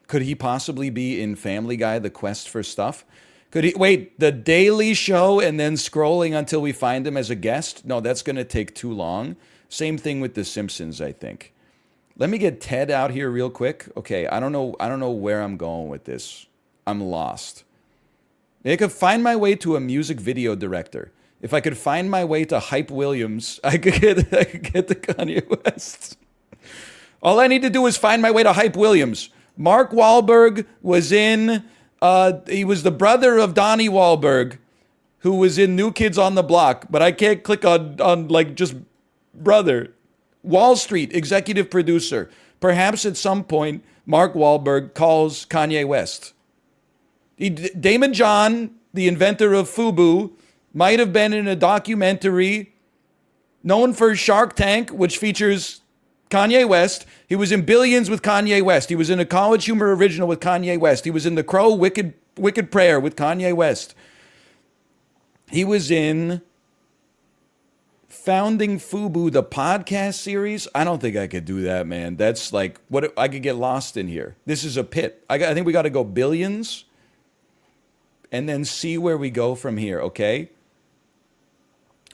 Could he possibly be in Family Guy, The Quest for Stuff? Could he wait, The Daily Show and then scrolling until we find him as a guest? No, that's going to take too long. Same thing with The Simpsons, I think. Let me get Ted out here real quick. Okay, I don't know where I'm going with this. I'm lost. I could find my way to a music video director. If I could find my way to Hype Williams, I could get to Kanye West. All I need to do is find my way to Hype Williams. Mark Wahlberg was in, he was the brother of Donnie Wahlberg, who was in New Kids on the Block, but I can't click on like just brother. Wall Street, executive producer. Perhaps at some point, Mark Wahlberg calls Kanye West. Damon John, the inventor of FUBU, might have been in a documentary known for Shark Tank, which features Kanye West. He was in Billions with Kanye West. He was in a College Humor original with Kanye West. He was in The Crow, Wicked Prayer with Kanye West. He was in Founding FUBU, the podcast series. I don't think I could do that, man. That's like, what I could get lost in here. This is a pit. I think we got to go Billions and then see where we go from here, okay?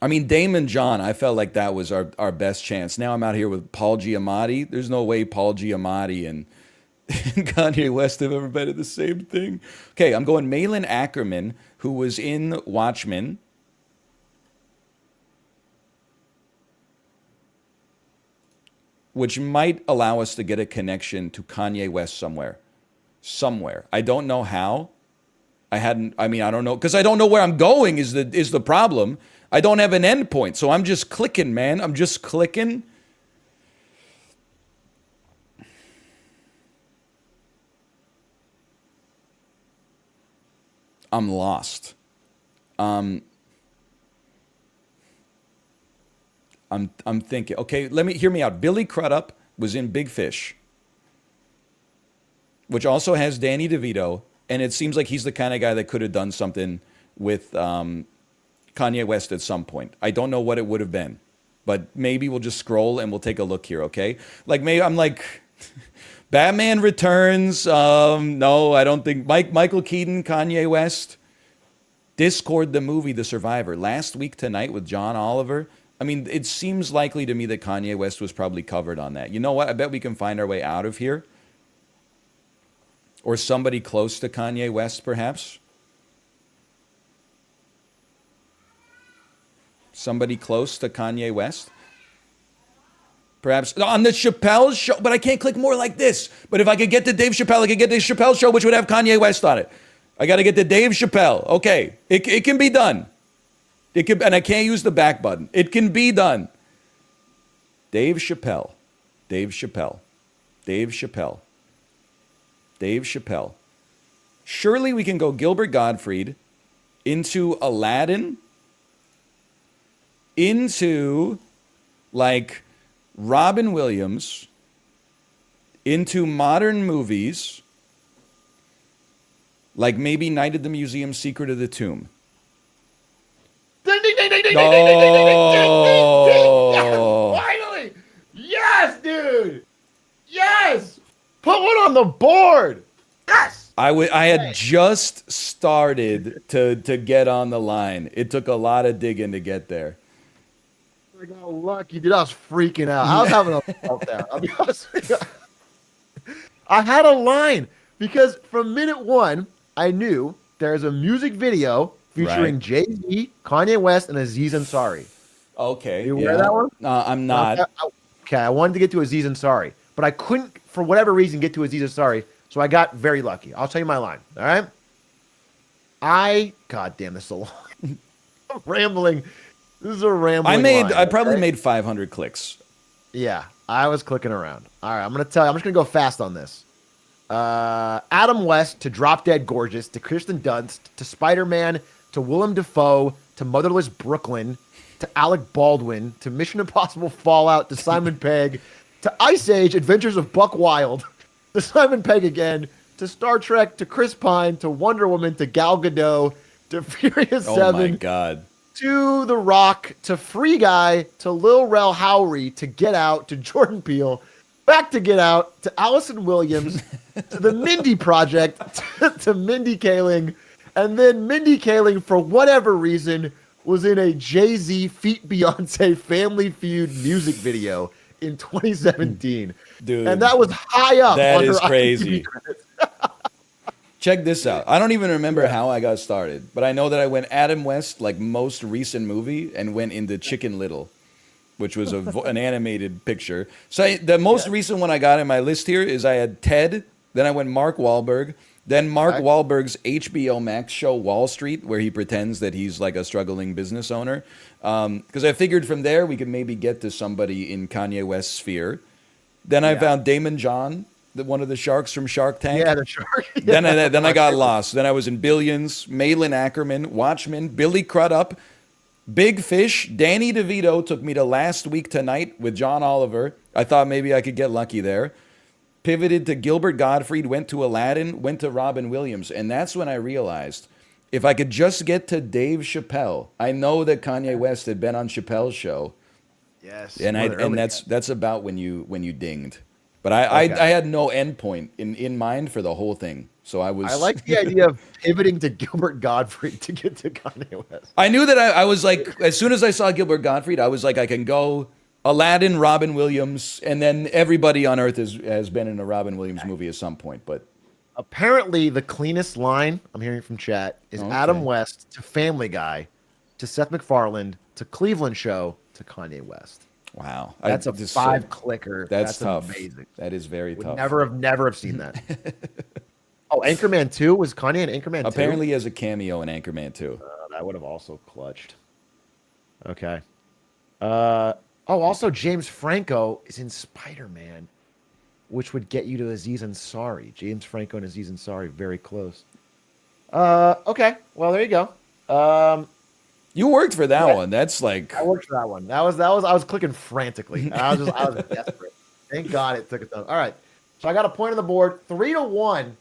I mean, Damon John, I felt like that was our best chance. Now I'm out here with Paul Giamatti. There's no way Paul Giamatti and Kanye West have ever been in the same thing. Okay, I'm going Malin Ackerman, who was in Watchmen. Which might allow us to get a connection to Kanye West somewhere. Somewhere. I don't know how. I don't know, because I don't know where I'm going is the problem. I don't have an end point, so I'm just clicking, man. I'm just clicking. I'm lost. I'm thinking. Okay, hear me out. Billy Crudup was in Big Fish, which also has Danny DeVito, and it seems like he's the kind of guy that could have done something with Kanye West at some point. I don't know what it would have been, but maybe we'll just scroll and we'll take a look here, okay? Like maybe I'm like Batman Returns. No, I don't think Michael Keaton, Kanye West, Discord the movie, The Survivor, Last Week Tonight with John Oliver. I mean, it seems likely to me that Kanye West was probably covered on that. You know what? I bet we can find our way out of here. Or somebody close to Kanye West, perhaps. Somebody close to Kanye West. Perhaps on the Chappelle Show, but I can't click more like this. But if I could get to Dave Chappelle, I could get the Chappelle Show, which would have Kanye West on it. I got to get to Dave Chappelle. Okay, it can be done. It can, and I can't use the back button. It can be done. Dave Chappelle. Dave Chappelle. Dave Chappelle. Dave Chappelle. Surely we can go Gilbert Gottfried into Aladdin, into like Robin Williams, into modern movies, like maybe Night at the Museum, Secret of the Tomb. Ding, ding, ding, ding, ding, ding, ding, ding, ding, ding, ding, ding. Yes, finally! Yes, dude! Yes! Put one on the board! Yes! I had just started to get on the line. It took a lot of digging to get there. I got lucky, dude. I was freaking out. I was having a meltdown. I'll be honest with you. I had a line because from minute one, I knew there's a music video featuring Jay-Z, Kanye West, and Aziz Ansari. Okay. You aware of that one? I'm not. Okay, I wanted to get to Aziz Ansari, but I couldn't, for whatever reason, get to Aziz Ansari, so I got very lucky. I'll tell you my line, all right? God damn, this is a long... I'm rambling. This is a rambling line, I probably made 500 clicks. Yeah, I was clicking around. All right, I'm going to tell you. I'm just going to go fast on this. Adam West to Drop Dead Gorgeous, to Kirsten Dunst, to Spider-Man, to Willem Dafoe, to Motherless Brooklyn, to Alec Baldwin, to Mission Impossible Fallout, to Simon Pegg, to Ice Age Adventures of Buck Wild, to Simon Pegg again, to Star Trek to Chris Pine to Wonder Woman to Gal Gadot to Furious Oh 7 my God. to The Rock to Free Guy to Lil Rel Howery to Get Out to Jordan Peele, back to Get Out to Allison Williams to the Mindy Project to Mindy Kaling, and then Mindy Kaling, for whatever reason, was in a Jay-Z feat Beyonce Family Feud music video in 2017. Dude, And that was high up that on her is IMDb crazy. credits. Check this out. I don't even remember how I got started, but I know that I went Adam West, like most recent movie, and went into Chicken Little, which was an animated picture. So the most recent one I got in my list here is I had Ted, then I went Mark Wahlberg, then Mark Okay. Wahlberg's HBO Max show Wall Street, where he pretends that he's like a struggling business owner. Because I figured from there we could maybe get to somebody in Kanye West's sphere. Then I found Damon John, one of the sharks from Shark Tank. Yeah, the shark. Then I got lost. Then I was in Billions, Malin Ackerman, Watchmen, Billy Crudup, Big Fish. Danny DeVito took me to Last Week Tonight with John Oliver. I thought maybe I could get lucky there. Pivoted to Gilbert Gottfried, went to Aladdin, went to Robin Williams. And that's when I realized if I could just get to Dave Chappelle. I know that Kanye West had been on Chappelle's show. Yes. And that's about when you dinged. But I had no endpoint in mind for the whole thing. So I like the idea of pivoting to Gilbert Gottfried to get to Kanye West. I knew that I was like, as soon as I saw Gilbert Gottfried, I was like, I can go Aladdin, Robin Williams, and then everybody on earth has been in a Robin Williams movie at some point. But apparently, the cleanest line I'm hearing from chat is Adam West to Family Guy to Seth MacFarlane to Cleveland Show to Kanye West. Wow, That's a 5-clicker. That's tough. Amazing. That is very tough. Never have seen that. Oh, Anchorman 2? Was Kanye in Anchorman 2? Apparently, he has a cameo in Anchorman 2. That would have also clutched. Okay. Also, James Franco is in Spider-Man, which would get you to Aziz Ansari. James Franco and Aziz Ansari, very close. Okay. Well, there you go. You worked for that one. That's like I worked for that one. I was clicking frantically. I was desperate. Thank God it took a time. All right. So I got a point on the board, 3-1.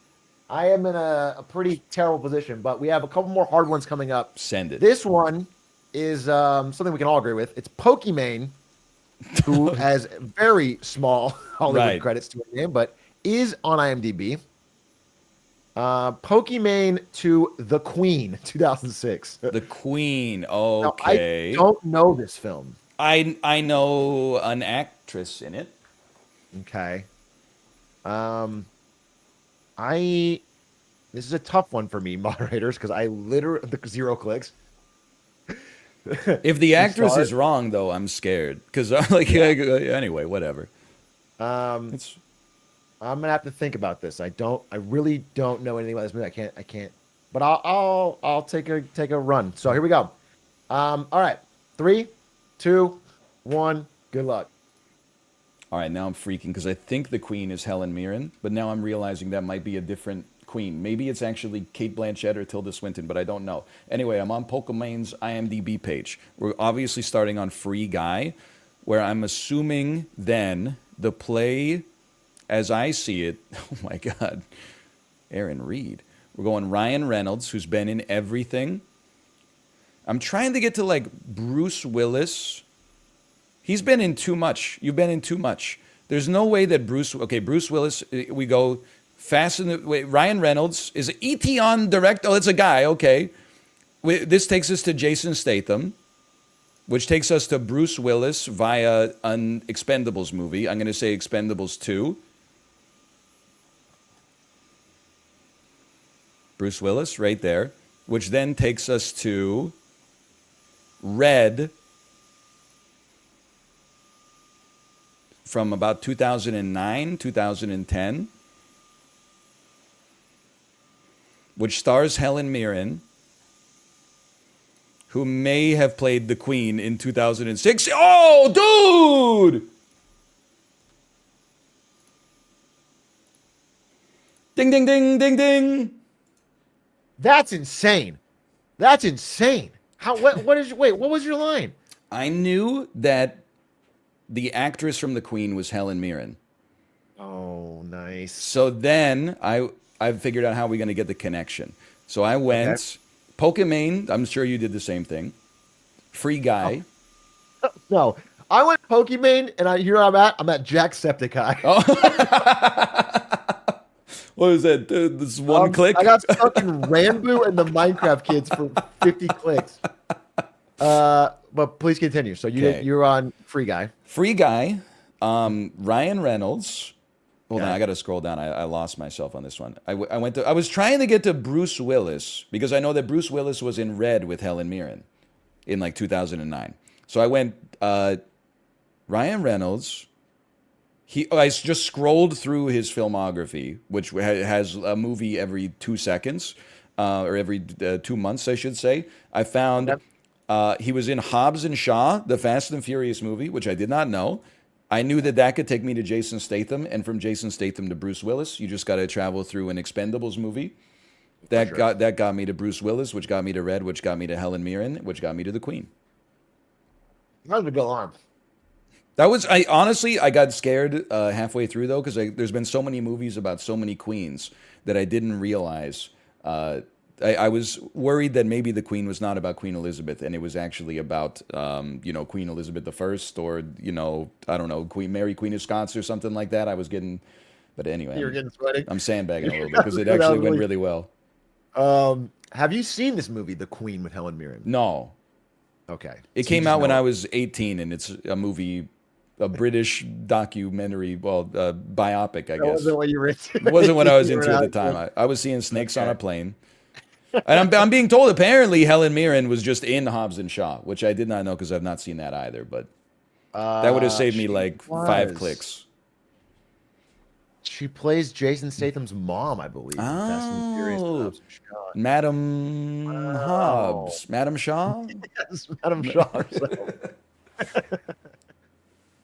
I am in a pretty terrible position, but we have a couple more hard ones coming up. Send it. This one is something we can all agree with. It's Pokimane, who has very small Hollywood credits to her name, but is on IMDb. Pokimane to The Queen, 2006. The Queen. Okay. Now, I don't know this film. I know an actress in it. Okay. This is a tough one for me, moderators, because I literally 0 clicks. If the actress is wrong, though, I'm scared because I'm like, anyway, whatever. I'm gonna have to think about this. I really don't know anything about this movie. I can't. But I'll take a run. So here we go. All right, 3, 2, 1. Good luck. All right, now I'm freaking because I think the Queen is Helen Mirren, but now I'm realizing that might be a different Queen. Maybe it's actually Kate Blanchett or Tilda Swinton, but I don't know. Anyway, I'm on Pokimane's IMDb page. We're obviously starting on Free Guy, where I'm assuming then the play, as I see it, oh my God, Aaron Reed. We're going Ryan Reynolds, who's been in everything. I'm trying to get to like Bruce Willis. He's been in too much. You've been in too much. There's no way that Bruce Willis, we go Fast and the wait, Ryan Reynolds is E.T. on direct. Oh, it's a guy. Okay. This takes us to Jason Statham, which takes us to Bruce Willis via an Expendables movie. I'm going to say Expendables 2. Bruce Willis right there, which then takes us to Red from about 2009, 2010. Which stars Helen Mirren, who may have played the Queen in 2006. Oh, dude! Ding, ding, ding, ding, ding. That's insane. That's insane. What was your line? I knew that the actress from the Queen was Helen Mirren. Oh, nice. So then I figured out how we're going to get the connection. So I went Pokemon. I'm sure you did the same thing. Free Guy. No, I went Pokemon, and here I'm at. I'm at Jacksepticeye. Oh, what was that? This one click. I got stuck in Ranboo and the Minecraft kids for 50 clicks. But please continue. So you're on Free Guy. Free Guy. Ryan Reynolds. Hold on, I got to scroll down. I lost myself on this one. I was trying to get to Bruce Willis because I know that Bruce Willis was in Red with Helen Mirren in like 2009. So I went Ryan Reynolds. I just scrolled through his filmography, which has a movie every 2 seconds, or every 2 months, I should say. I found he was in Hobbs and Shaw, the Fast and Furious movie, which I did not know. I knew that could take me to Jason Statham, and from Jason Statham to Bruce Willis, you just got to travel through an Expendables movie. That got me to Bruce Willis, which got me to Red, which got me to Helen Mirren, which got me to the Queen. That was a good alarm. I honestly got scared halfway through though, because there's been so many movies about so many queens that I didn't realize. I was worried that maybe the Queen was not about Queen Elizabeth, and it was actually about Queen Elizabeth I, or I don't know, Mary Queen of Scots or something like that. I was getting, but anyway, You're getting sweaty. I'm sandbagging a little bit because it actually went really well. Have you seen this movie, The Queen, with Helen Mirren? No. Okay. It came out when I was 18, and it's a movie. A British documentary, biopic, I guess. Wasn't what you were into. It wasn't what I was into at the time. I was seeing snakes on a plane. And I'm being told apparently Helen Mirren was just in Hobbs and Shaw, which I did not know because I've not seen that either. But that would have saved me like 5 clicks. She plays Jason Statham's mom, I believe. in Fast and Furious and Hobbs and Shaw. Madam Hobbs. Madam Shaw? Yes, Madam Shaw.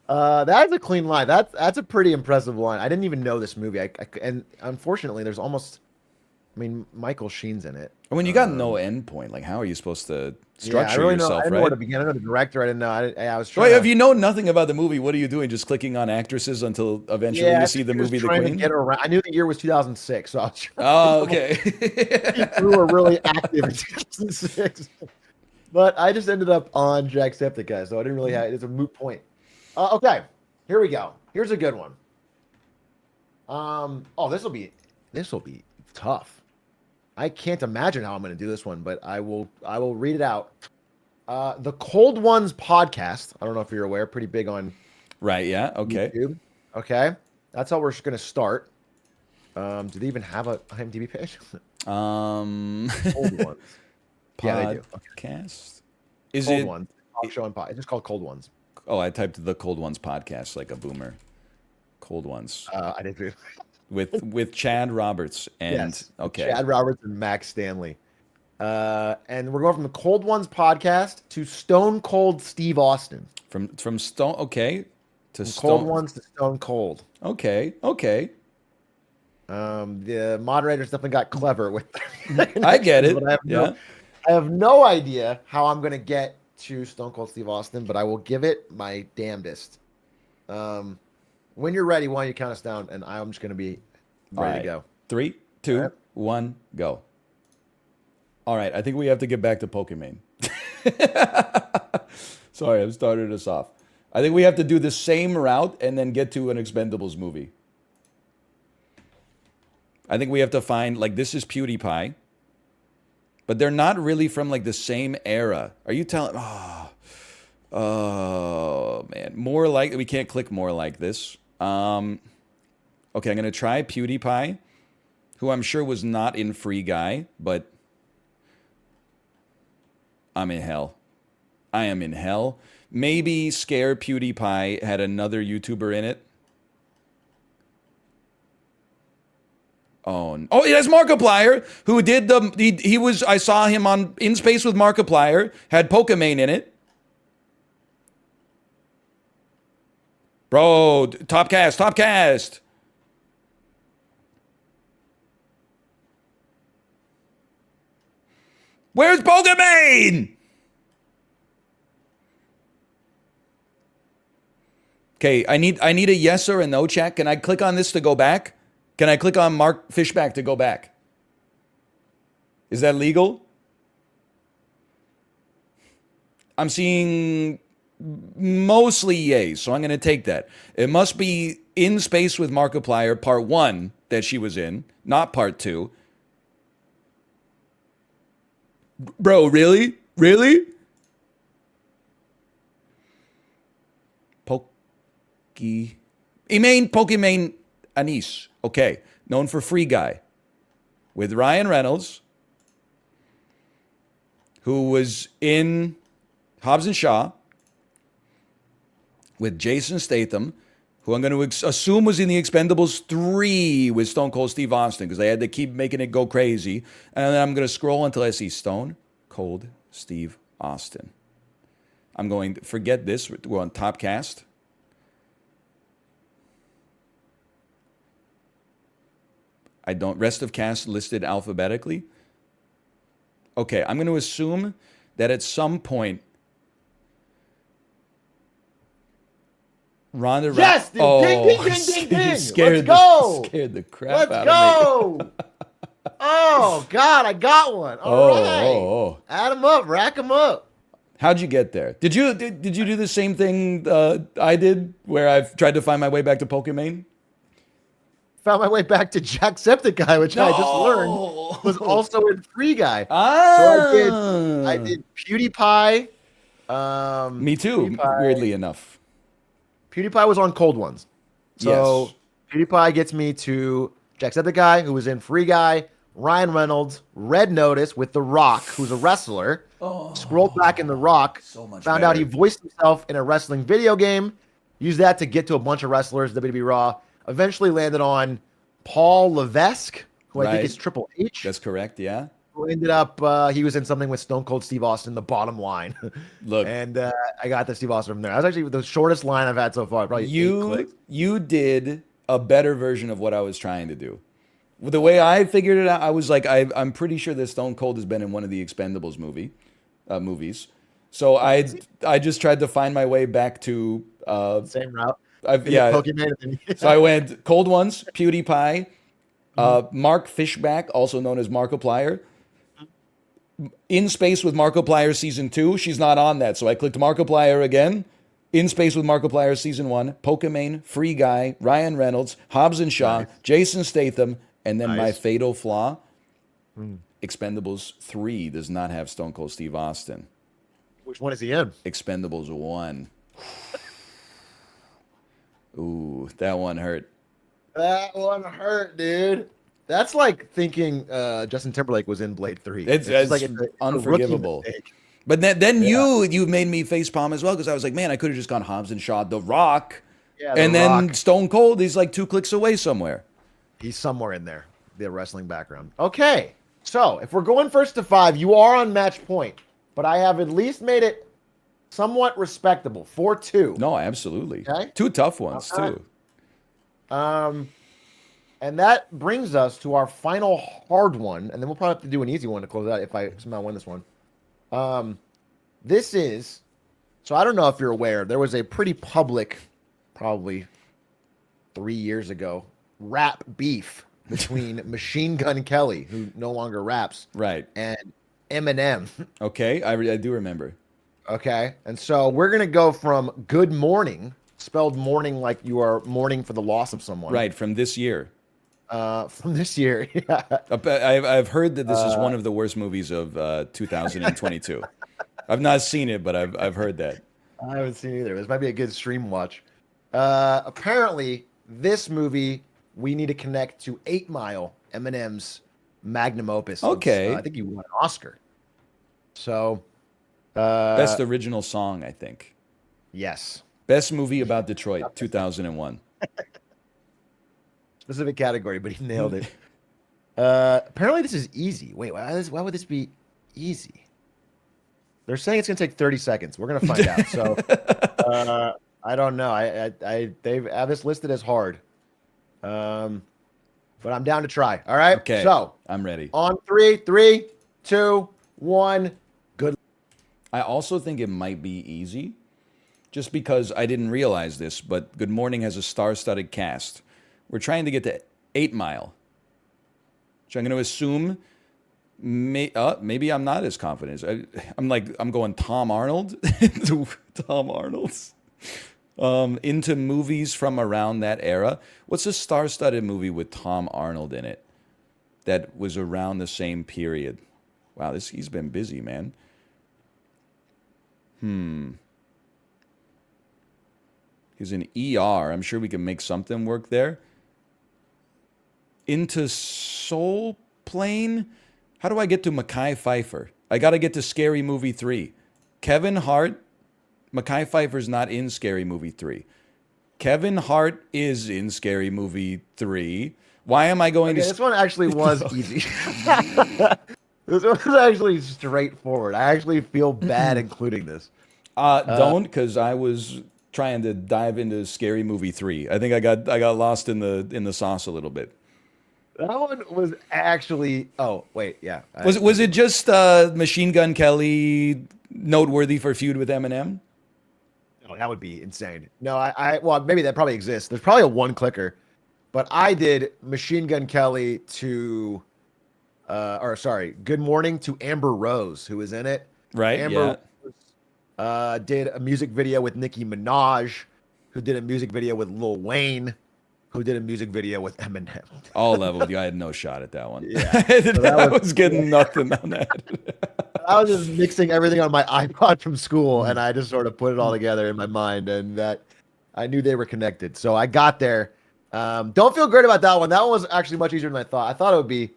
That's a clean line. That's a pretty impressive line. I didn't even know this movie. And unfortunately, there's almost. I mean, Michael Sheen's in it. When you got no end point, like how are you supposed to structure yourself, I didn't know where to begin. I know the director. I didn't know. I was trying. Wait, if you know nothing about the movie, what are you doing? Just clicking on actresses until eventually you see the movie The Queen? I knew the year was 2006, so I was trying. Oh, okay. We were really active in 2006, but I just ended up on Jacksepticeye, so I didn't really have. It's a moot point. Okay, here we go. Here's a good one. This will be tough. I can't imagine how I'm going to do this one, but I will read it out. The Cold Ones podcast. I don't know if you're aware. Pretty big on. Right. Yeah. Okay. YouTube. Okay. That's how we're going to start. Do they even have a IMDb page? Cold Ones. Yeah, they do. Podcast. Is Cold it Ones? Talk show and pod. It's just called Cold Ones. Oh, I typed the Cold Ones podcast like a boomer. Cold Ones. I did too. with Chad Roberts and yes, okay. Chad Roberts and Max Stanley. And we're going from the Cold Ones podcast to Stone Cold Steve Austin. From Stone to Cold Ones to Stone Cold. Okay. The moderators definitely got clever with I get it. I have no idea how I'm going to get to Stone Cold Steve Austin, but I will give it my damnedest. When you're ready, why don't you count us down, and I'm just going to be ready to go. 3, 2, 1, go. All right, I think we have to get back to Pokemon. Sorry, I've started us off. I think we have to do the same route and then get to an Expendables movie. I think we have to find, like, this is PewDiePie, but they're not really from, like, the same era. Are you telling... Oh, man. More like... We can't click more like this. Okay, I'm going to try PewDiePie, who I'm sure was not in Free Guy, but I'm in hell. I am in hell. Maybe Scare PewDiePie had another YouTuber in it. Oh, it has Markiplier, who did the... He was... I saw him on In Space with Markiplier, had Pokemon in it. Bro, top cast. Where's Pokemon? Okay, I need a yes or a no check. Can I click on this to go back? Can I click on Mark Fishback to go back? Is that legal? I'm seeing mostly yays, so I'm going to take that. It must be In Space with Markiplier, part 1 that she was in, not part 2. Bro, really? Really? Pokimane Anis. Okay. Known for Free Guy. With Ryan Reynolds, who was in Hobbs and Shaw. With Jason Statham, who I'm going to assume was in the Expendables 3 with Stone Cold Steve Austin, because they had to keep making it go crazy. And then I'm going to scroll until I see Stone Cold Steve Austin. I'm going to forget this. We're on top cast. I don't. Rest of cast listed alphabetically. Okay, I'm going to assume that at some point, Ronda Rousey. Yes, dude. Ding, ding, ding, ding, ding. Scared Let's go. Scared the crap Let's out of me. go. Oh, God, I got one. All right. Oh. Add them up. Rack them up. How'd you get there? Did you do the same thing I did, where I've tried to find my way back to Pokimane? Found my way back to Jacksepticeye, which I just learned was also in Free Guy. Ah. So I did PewDiePie. Me too, PewDiePie. weirdly enough. PewDiePie was on Cold Ones. So Yes. PewDiePie gets me to Jacksepticeye, who was in Free Guy, Ryan Reynolds, Red Notice with The Rock, who's a wrestler. Scrolled back in The Rock, so much found out better. he voiced himself in a wrestling video game, used that to get to a bunch of wrestlers, WWE Raw, eventually landed on Paul Levesque, who I Right. think is Triple H. That's correct, yeah. Who ended up, he was in something with Stone Cold Steve Austin, The Bottom Line. Look, And I got the Steve Austin from there. That was actually the shortest line I've had so far. Probably 8 clicks. you did a better version of what I was trying to do. The way I figured it out, I was like, I'm pretty sure that Stone Cold has been in one of the Expendables movies. So I just tried to find my way back to Same route. yeah. Pokemon. So I went Cold Ones, PewDiePie, Mark Fishback, also known as Markiplier. In Space with Markiplier Season 2. She's not on that, so I clicked Markiplier again. In Space with Markiplier Season 1. Pokimane, Free Guy, Ryan Reynolds, Hobbs and Shaw, Jason Statham, and then my fatal flaw, Expendables 3 does not have Stone Cold Steve Austin. Which one is he in? Expendables 1. Ooh, that one hurt. That one hurt, dude. That's like thinking Justin Timberlake was in Blade 3. It's just it's a rookie unforgivable. mistake. But then you made me facepalm as well, because I was like, man, I could have just gone Hobbs and Shaw, The Rock, Yeah, and The then Rock. Stone Cold. He's like 2 clicks away somewhere. He's somewhere in there. The wrestling background. Okay. So if we're going first to 5, you are on match point. But I have at least made it somewhat respectable. 4-2. No, absolutely. Okay. 2 tough ones All too. right. And that brings us to our final hard one, and then we'll probably have to do an easy one to close out if I somehow win this one. This is, so I don't know if you're aware, there was a pretty public, probably 3 years ago, rap beef between Machine Gun Kelly, who no longer raps, Right. and Eminem. Okay. I do remember. Okay, and so we're gonna go from Good Morning, spelled mourning like you are mourning for the loss of someone. Right, from this year. From this year. Yeah. I've heard that this is one of the worst movies of 2022. I've not seen it, but I've heard that. I haven't seen either. This might be a good stream watch. Apparently, this movie we need to connect to 8 Mile, Eminem's magnum opus. Okay. I think he won an Oscar. So, Best original song, I think. yes, Best movie about Detroit, 2001. specific category, but he nailed it. Apparently, this is easy. Wait, why would this be easy? They're saying it's gonna take 30 seconds. We're gonna find out. So, I don't know. They have this listed as hard. But I'm down to try. All right. Okay. So I'm ready. on 3, 3, 2, 1. Good. I also think it might be easy, just because I didn't realize this, but Good Morning has a star-studded cast. We're trying to get to 8 Mile. Which I'm going to assume maybe I'm not as confident. I'm going Tom Arnold. Tom Arnold's. Into movies from around that era. What's a star-studded movie with Tom Arnold in it that was around the same period? Wow, he's been busy, man. He's in ER. I'm sure we can make something work there. Into Soul Plane? How do I get to Mekhi Phifer? I got to get to Scary Movie 3. Kevin Hart. Mekhi Phifer's not in Scary Movie 3. Kevin Hart is in Scary Movie 3. Why am I going to... This one actually was easy. This one was actually straightforward. I actually feel bad including this. Don't, because I was trying to dive into Scary Movie 3. I think I got lost in the sauce a little bit. That one was actually... Oh, wait, yeah. Was it just Machine Gun Kelly noteworthy for feud with Eminem? Oh, that would be insane. No, well, maybe that probably exists. There's probably a one clicker, but I did Machine Gun Kelly to, Good Morning to Amber Rose, who was in it. Right. Amber Rose, did a music video with Nicki Minaj, who did a music video with Lil Wayne, who did a music video with Eminem. All leveled. I had no shot at that one. Yeah, I was getting nothing on that. I was just mixing everything on my iPod from school, and I just sort of put it all together in my mind, and that I knew they were connected. So I got there. Don't feel great about that one. That one was actually much easier than I thought. I thought it would be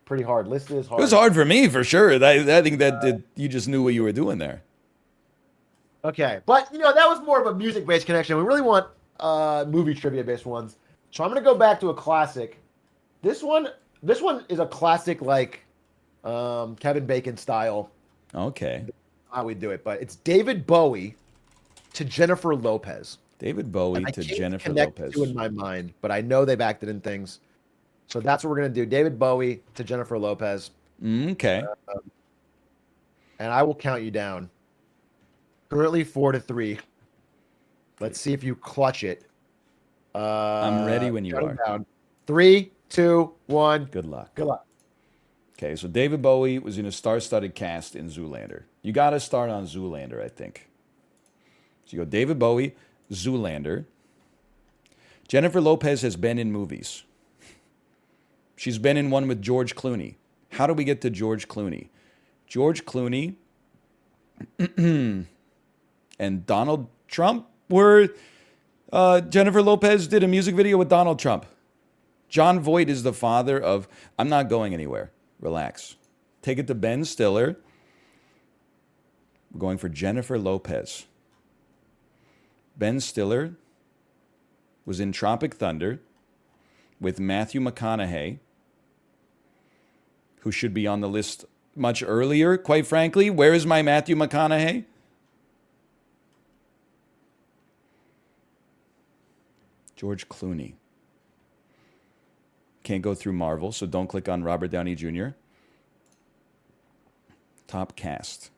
pretty hard. Listed is hard. It was hard for me, for sure. I think that you just knew what you were doing there. Okay, but that was more of a music-based connection. We really want movie trivia-based ones. So I'm gonna go back to a classic. This one is a classic, like Kevin Bacon style. Okay. How we do it, but it's David Bowie to Jennifer Lopez. David Bowie to Jennifer Lopez. In my mind, but I know they've acted in things, so that's what we're gonna do. David Bowie to Jennifer Lopez. Okay. And I will count you down. Currently 4-3. Let's see if you clutch it. I'm ready when you are. Down. 3, 2, 1. Good luck. Good luck. Okay, so David Bowie was in a star-studded cast in Zoolander. You got to start on Zoolander, I think. So you go David Bowie, Zoolander. Jennifer Lopez has been in movies. She's been in one with George Clooney. How do we get to George Clooney? George Clooney and Donald Trump were... Jennifer Lopez did a music video with Donald Trump. John Voight is the father of... I'm not going anywhere. Relax. Take it to Ben Stiller. We're going for Jennifer Lopez. Ben Stiller was in Tropic Thunder with Matthew McConaughey, who should be on the list much earlier, quite frankly. Where is my Matthew McConaughey? George Clooney. Can't go through Marvel, so don't click on Robert Downey Jr. Top cast.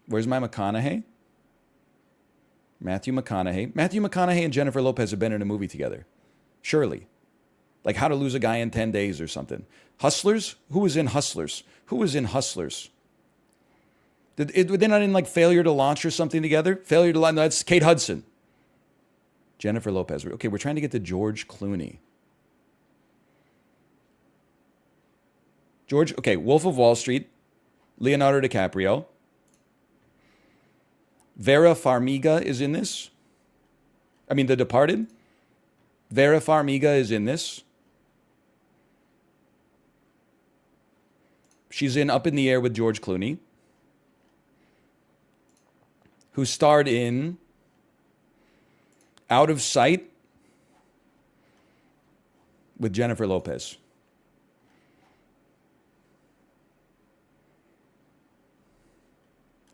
Where's my McConaughey? Matthew McConaughey. Matthew McConaughey and Jennifer Lopez have been in a movie together. Surely. Like How to Lose a Guy in 10 Days or something. Hustlers? Who was in Hustlers? Who was in Hustlers? Were they not in like Failure to Launch or something together? Failure to Launch? No, that's Kate Hudson. Jennifer Lopez. Okay, we're trying to get to George Clooney. Okay, Wolf of Wall Street, Leonardo DiCaprio. Vera Farmiga is in this. I mean, The Departed. Vera Farmiga is in this. She's in Up in the Air with George Clooney, who starred in Out of Sight with Jennifer Lopez.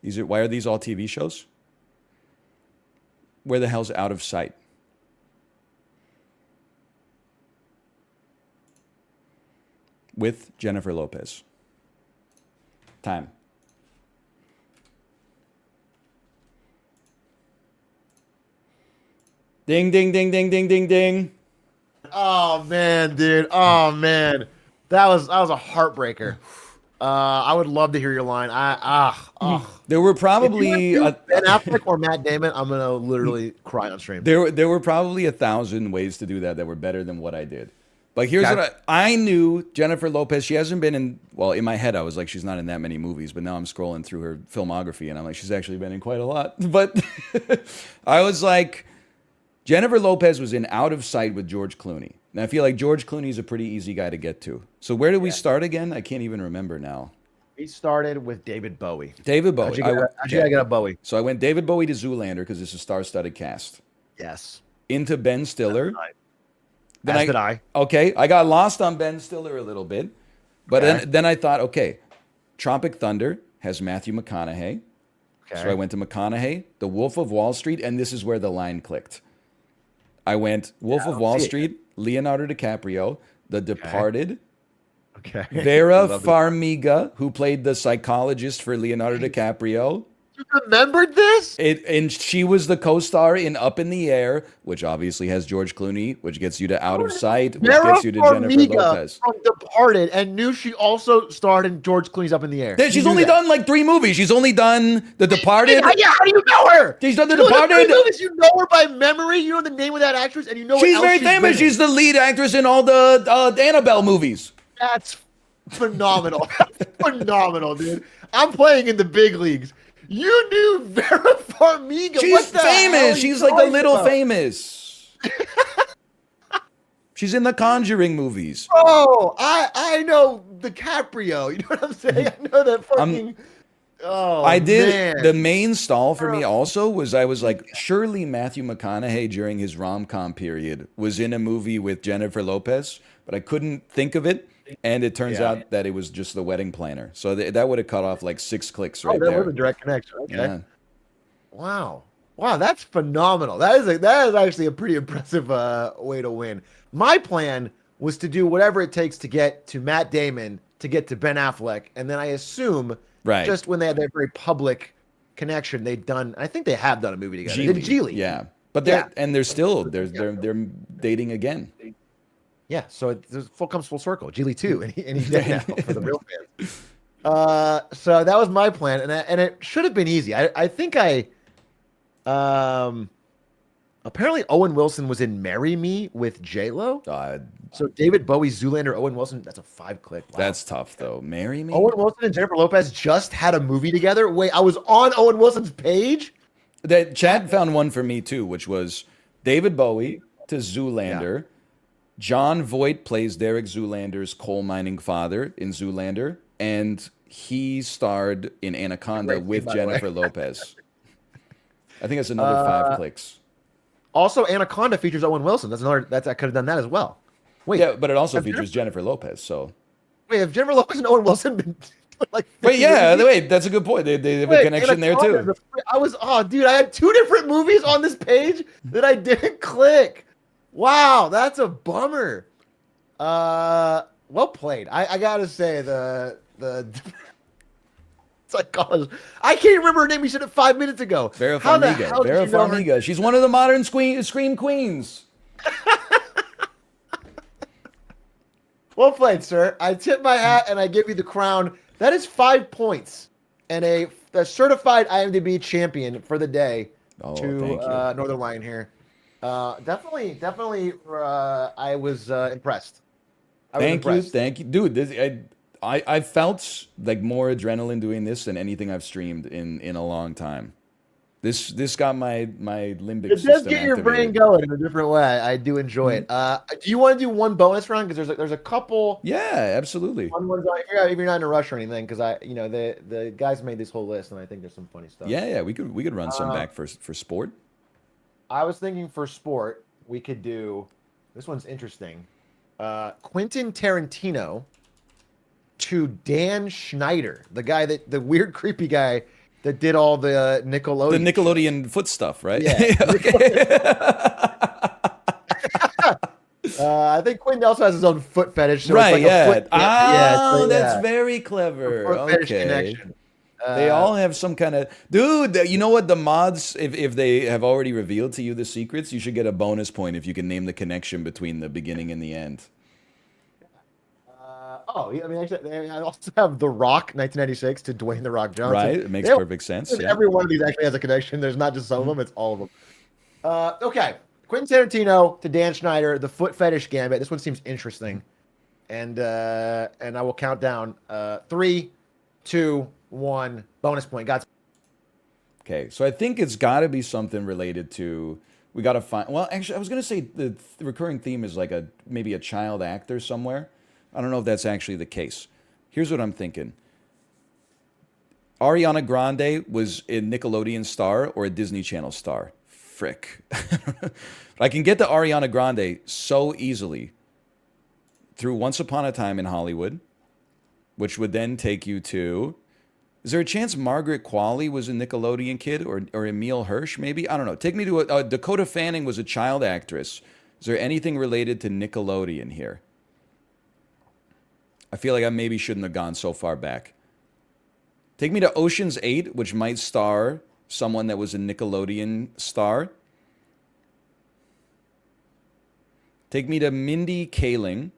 Why are these all TV shows? Where the hell's Out of Sight? With Jennifer Lopez. Time. Ding, ding, ding, ding, ding, ding, ding. Oh man, dude. Oh man, that was a heartbreaker. I would love to hear your line. There were If you want probably to do Ben Affleck or Matt Damon, I'm gonna literally cry on stream. there were probably 1,000 ways to do that were better than what I did. But here's Okay. what I knew Jennifer Lopez. She hasn't been in. Well, in my head, I was like, she's not in that many movies. But now I'm scrolling through her filmography, and I'm like, she's actually been in quite a lot. But I was like, Jennifer Lopez was in Out of Sight with George Clooney. And I feel like George Clooney's a pretty easy guy to get to. So where did we start again? I can't even remember now. We started with David Bowie. David Bowie. How'd you get a Bowie? So I went David Bowie to Zoolander because it's a star-studded cast. Yes. Into Ben Stiller. Then As did I. Okay, I got lost on Ben Stiller a little bit, but Okay. then I thought, okay, Tropic Thunder has Matthew McConaughey, so I went to McConaughey, The Wolf of Wall Street, and this is where the line clicked. I went Wolf of Wall see it. Street, Leonardo DiCaprio, The Departed, Okay. Vera Love it. Farmiga, who played the psychologist for Leonardo DiCaprio. You remembered this? And she was the co-star in Up in the Air, which obviously has George Clooney, which gets you to Out of Sight, which Vera gets you to Jennifer Farmiga Lopez. from Departed, and knew she also starred in George Clooney's Up in the Air. She's You knew only that. done like 3 movies. She's only done The Departed. Yeah, how do you know her? She's done The You know the Departed. three movies, you know her by memory. You know the name of that actress, and you know She's what else very she's famous. been in. She's the lead actress in all the Annabelle movies. That's phenomenal. That's phenomenal, dude. I'm playing in the big leagues. You knew Vera Farmiga. She's What the hell are famous. you She's like a talking little about? famous. She's in the Conjuring movies. Oh, I know DiCaprio. You know what I'm saying? I know that fucking. Oh, I did. man. The main stall for me also was I was like, surely Matthew McConaughey during his rom-com period was in a movie with Jennifer Lopez, but I couldn't think of it. And it turns out that it was just The Wedding Planner. So that would have cut off like 6 clicks right that there. was a direct connection. Okay. Yeah. Wow. Wow, that's phenomenal. That is actually a pretty impressive way to win. My plan was to do whatever it takes to get to Matt Damon, to get to Ben Affleck, and then I assume Right. just when they had that very public connection, I think they have done a movie together. They did Geely. Yeah. But they're still they're dating again. Yeah, so it comes full circle. Geely 2, and he's dead now for the real fans. So that was my plan, and it should have been easy. I think apparently Owen Wilson was in "Marry Me" with J-Lo. So David Bowie, Zoolander, Owen Wilson. That's a 5-click. Wow. That's tough though. Marry Me. Owen Wilson and Jennifer Lopez just had a movie together. Wait, I was on Owen Wilson's page. That Chad found one for me too, which was David Bowie to Zoolander. John Voight plays Derek Zoolander's coal mining father in Zoolander, and he starred in Anaconda Great with scene, by the way. Jennifer Lopez. I think that's another 5 clicks. Also, Anaconda features Owen Wilson. That's I could have done that as well. Wait, Yeah, but it also have features Jennifer Lopez. So wait, have Jennifer Lopez and Owen Wilson been like? wait, 50 yeah, movies? wait, that's a good point. They have a Wait, connection there too. Anaconda, dude, I had 2 different movies on this page that I didn't click. Wow, that's a bummer. Well played. I gotta say the psychologist. I can't remember her name. You said it 5 minutes ago. Vera How the Farmiga. hell did Vera you know her- Farmiga. She's one of the modern scream queens. Well played, sir. I tip my hat and I give you the crown. That is 5 points and a certified IMDb champion for the day Oh, to thank you. Northernlion here. Definitely. I was impressed. Thank you, dude. I felt like more adrenaline doing this than anything I've streamed in a long time. This got my limbic It does system get your brain activated. going in a different way. I do enjoy it. Do you want to do one bonus round? Because there's a couple Yeah, absolutely. fun ones on here. If you're not in a rush or anything, because the guys made this whole list, and I think there's some funny stuff. Yeah, we could run some back for sport. I was thinking for sport, we could do. This one's interesting. Quentin Tarantino to Dan Schneider, the weird, creepy guy that did all the Nickelodeon. The Nickelodeon foot stuff, right? Yeah. Okay. I think Quentin also has his own foot fetish. So Right, it's like yeah. A foot, Ah, so that's yeah. very clever. Foot fetish Okay. connection. They all have some kind of dude. You know what? The mods, if they have already revealed to you the secrets, you should get a bonus point if you can name the connection between the beginning and the end. Yeah, I mean, actually, I also have The Rock, 1996, to Dwayne The Rock Johnson. Right? It makes They all- perfect sense. Yeah. every one of these actually has a connection. There's not just some of Mhm. them; it's all of them. Okay, Quentin Tarantino to Dan Schneider, The Foot Fetish Gambit. This one seems interesting, and I will count down. 3, 2, 1. Bonus point. Got Okay, so I think it's got to be something related to we got to find. Well, actually, I was gonna say the recurring theme is like a maybe a child actor somewhere. I don't know if that's actually the case. Here's what I'm thinking. Ariana Grande was a Nickelodeon star or a Disney Channel star. Frick. I can get to Ariana Grande so easily through Once Upon a Time in Hollywood, which would then take you to. Is there a chance Margaret Qualley was a Nickelodeon kid or Emile Hirsch maybe? I don't know. Take me to Dakota Fanning was a child actress. Is there anything related to Nickelodeon here? I feel like I maybe shouldn't have gone so far back. Take me to Ocean's 8, which might star someone that was a Nickelodeon star. Take me to Mindy Kaling,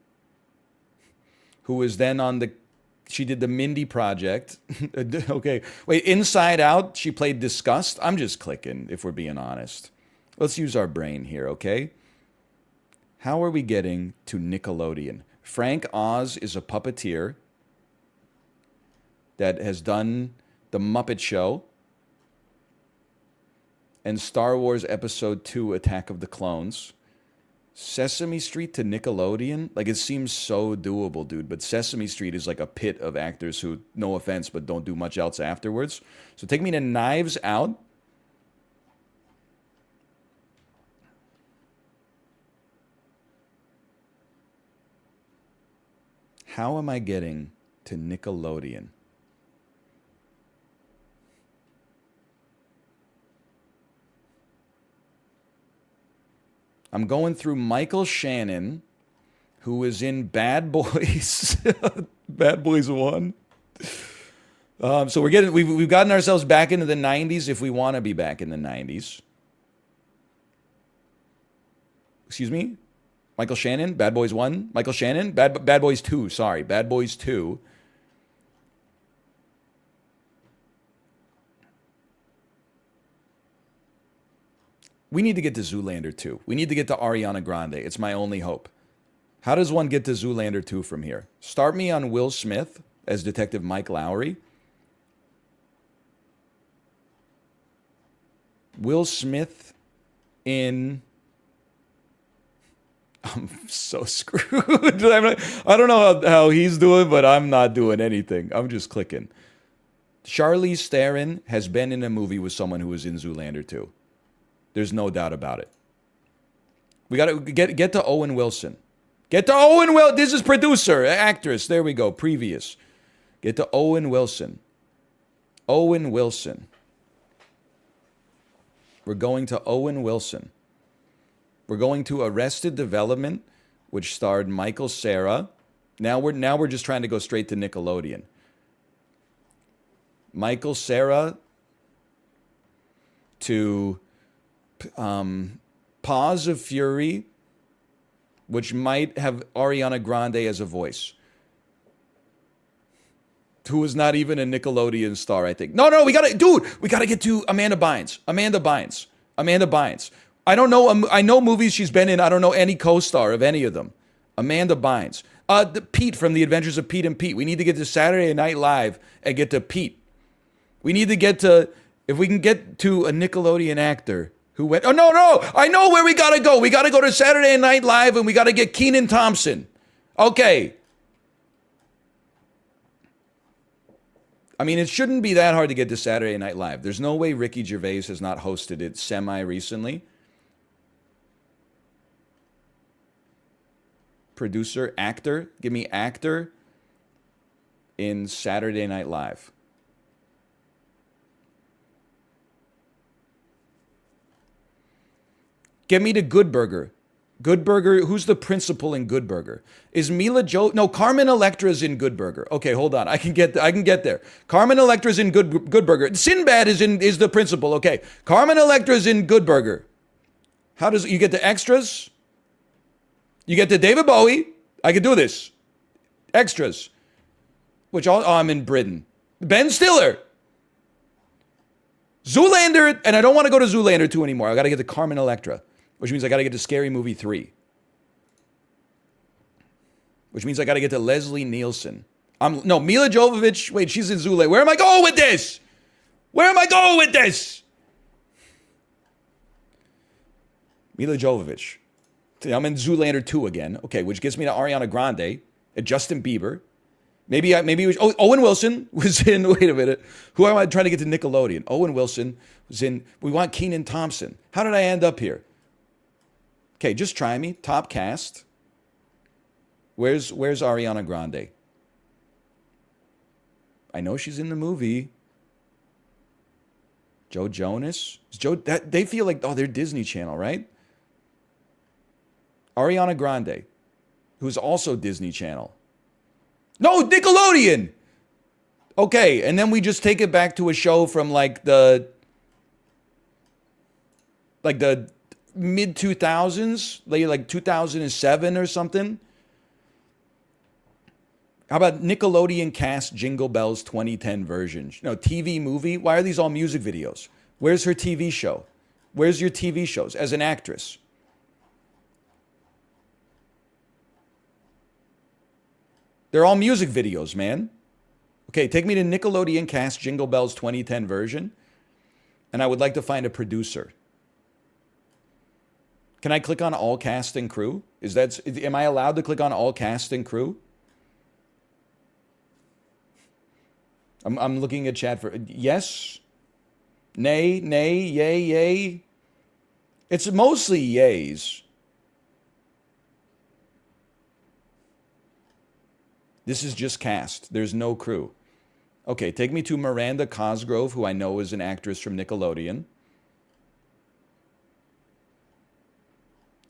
who was then on the she did the Mindy Project. Okay. Wait, Inside Out, she played Disgust. I'm just clicking, if we're being honest. Let's use our brain here, okay? How are we getting to Nickelodeon? Frank Oz is a puppeteer that has done The Muppet Show and Star Wars Episode 2, Attack of the Clones. Sesame Street to Nickelodeon? Like, it seems so doable, dude. But Sesame Street is like a pit of actors who, no offense, but don't do much else afterwards. So take me to Knives Out. How am I getting to Nickelodeon? I'm going through Michael Shannon, who was in Bad Boys, Bad Boys 1. So we've gotten ourselves back into the 90s if we want to be back in the 90s. Excuse me? Michael Shannon, Bad Boys 1. Michael Shannon, Bad Boys 2. Sorry, Bad Boys 2. We need to get to Zoolander 2. We need to get to Ariana Grande. It's my only hope. How does one get to Zoolander 2 from here? Start me on Will Smith as Detective Mike Lowry. Will Smith in... I'm so screwed. I don't know how he's doing, but I'm not doing anything. I'm just clicking. Charlize Theron has been in a movie with someone who was in Zoolander 2. There's no doubt about it. We got to get to Owen Wilson. Get to Owen Wilson. This is producer, actress. There we go. Previous. Get to Owen Wilson. Owen Wilson. We're going to Owen Wilson. We're going to Arrested Development, which starred Michael Cera. Now we're just trying to go straight to Nickelodeon. Michael Cera to Paws of Fury, which might have Ariana Grande as a voice, who is not even a Nickelodeon star, I think. No, we gotta get to Amanda Bynes. Amanda Bynes. I don't know. I know movies she's been in. I don't know any co-star of any of them. Amanda Bynes. Pete from The Adventures of Pete and Pete. We need to get to Saturday Night Live and get to Pete. We need to get to, if we can get to a Nickelodeon actor who went, oh, no, I know where we got to go. We got to go to Saturday Night Live and we got to get Kenan Thompson. Okay. I mean, it shouldn't be that hard to get to Saturday Night Live. There's no way Ricky Gervais has not hosted it semi-recently. Producer, actor. Give me actor in Saturday Night Live. Get me to Good Burger. Good Burger. Who's the principal in Good Burger? Is Mila Jo? No, Carmen Electra's in Good Burger. Okay, hold on. I can get there. Carmen Electra's in Good Burger. Sinbad is the principal. Okay, Carmen Electra's in Good Burger. How does you get the extras? You get the David Bowie. I can do this. Extras. I'm in Britain. Ben Stiller. Zoolander, and I don't want to go to Zoolander 2 anymore. I got to get to Carmen Electra, which means I got to get to Scary Movie 3. Which means I got to get to Leslie Nielsen. Mila Jovovich. Wait, she's in Zoolander. Where am I going with this? Mila Jovovich. I'm in Zoolander 2 again. Okay, which gets me to Ariana Grande and Justin Bieber. Maybe it was Owen Wilson was in. Wait a minute. Who am I trying to get to Nickelodeon? Owen Wilson was in. We want Kenan Thompson. How did I end up here? Okay, just try me. Top cast. Where's Ariana Grande? I know she's in the movie. Joe Jonas. They feel like they're Disney Channel, right? Ariana Grande, who's also Disney Channel. No, Nickelodeon. Okay, and then we just take it back to a show from like the mid 2000s, like 2007 or something. How about Nickelodeon cast Jingle Bells 2010 version? TV movie. Why are these all music videos? Where's her TV show? Where's your TV shows as an actress? They're all music videos, man. Okay, take me to Nickelodeon cast Jingle Bells 2010 version, and I would like to find a producer. Can I click on all cast and crew? Am I allowed to click on all cast and crew? I'm looking at chat for yes, nay, yay, yay. It's mostly yays. This is just cast. There's no crew. Okay, take me to Miranda Cosgrove, who I know is an actress from Nickelodeon,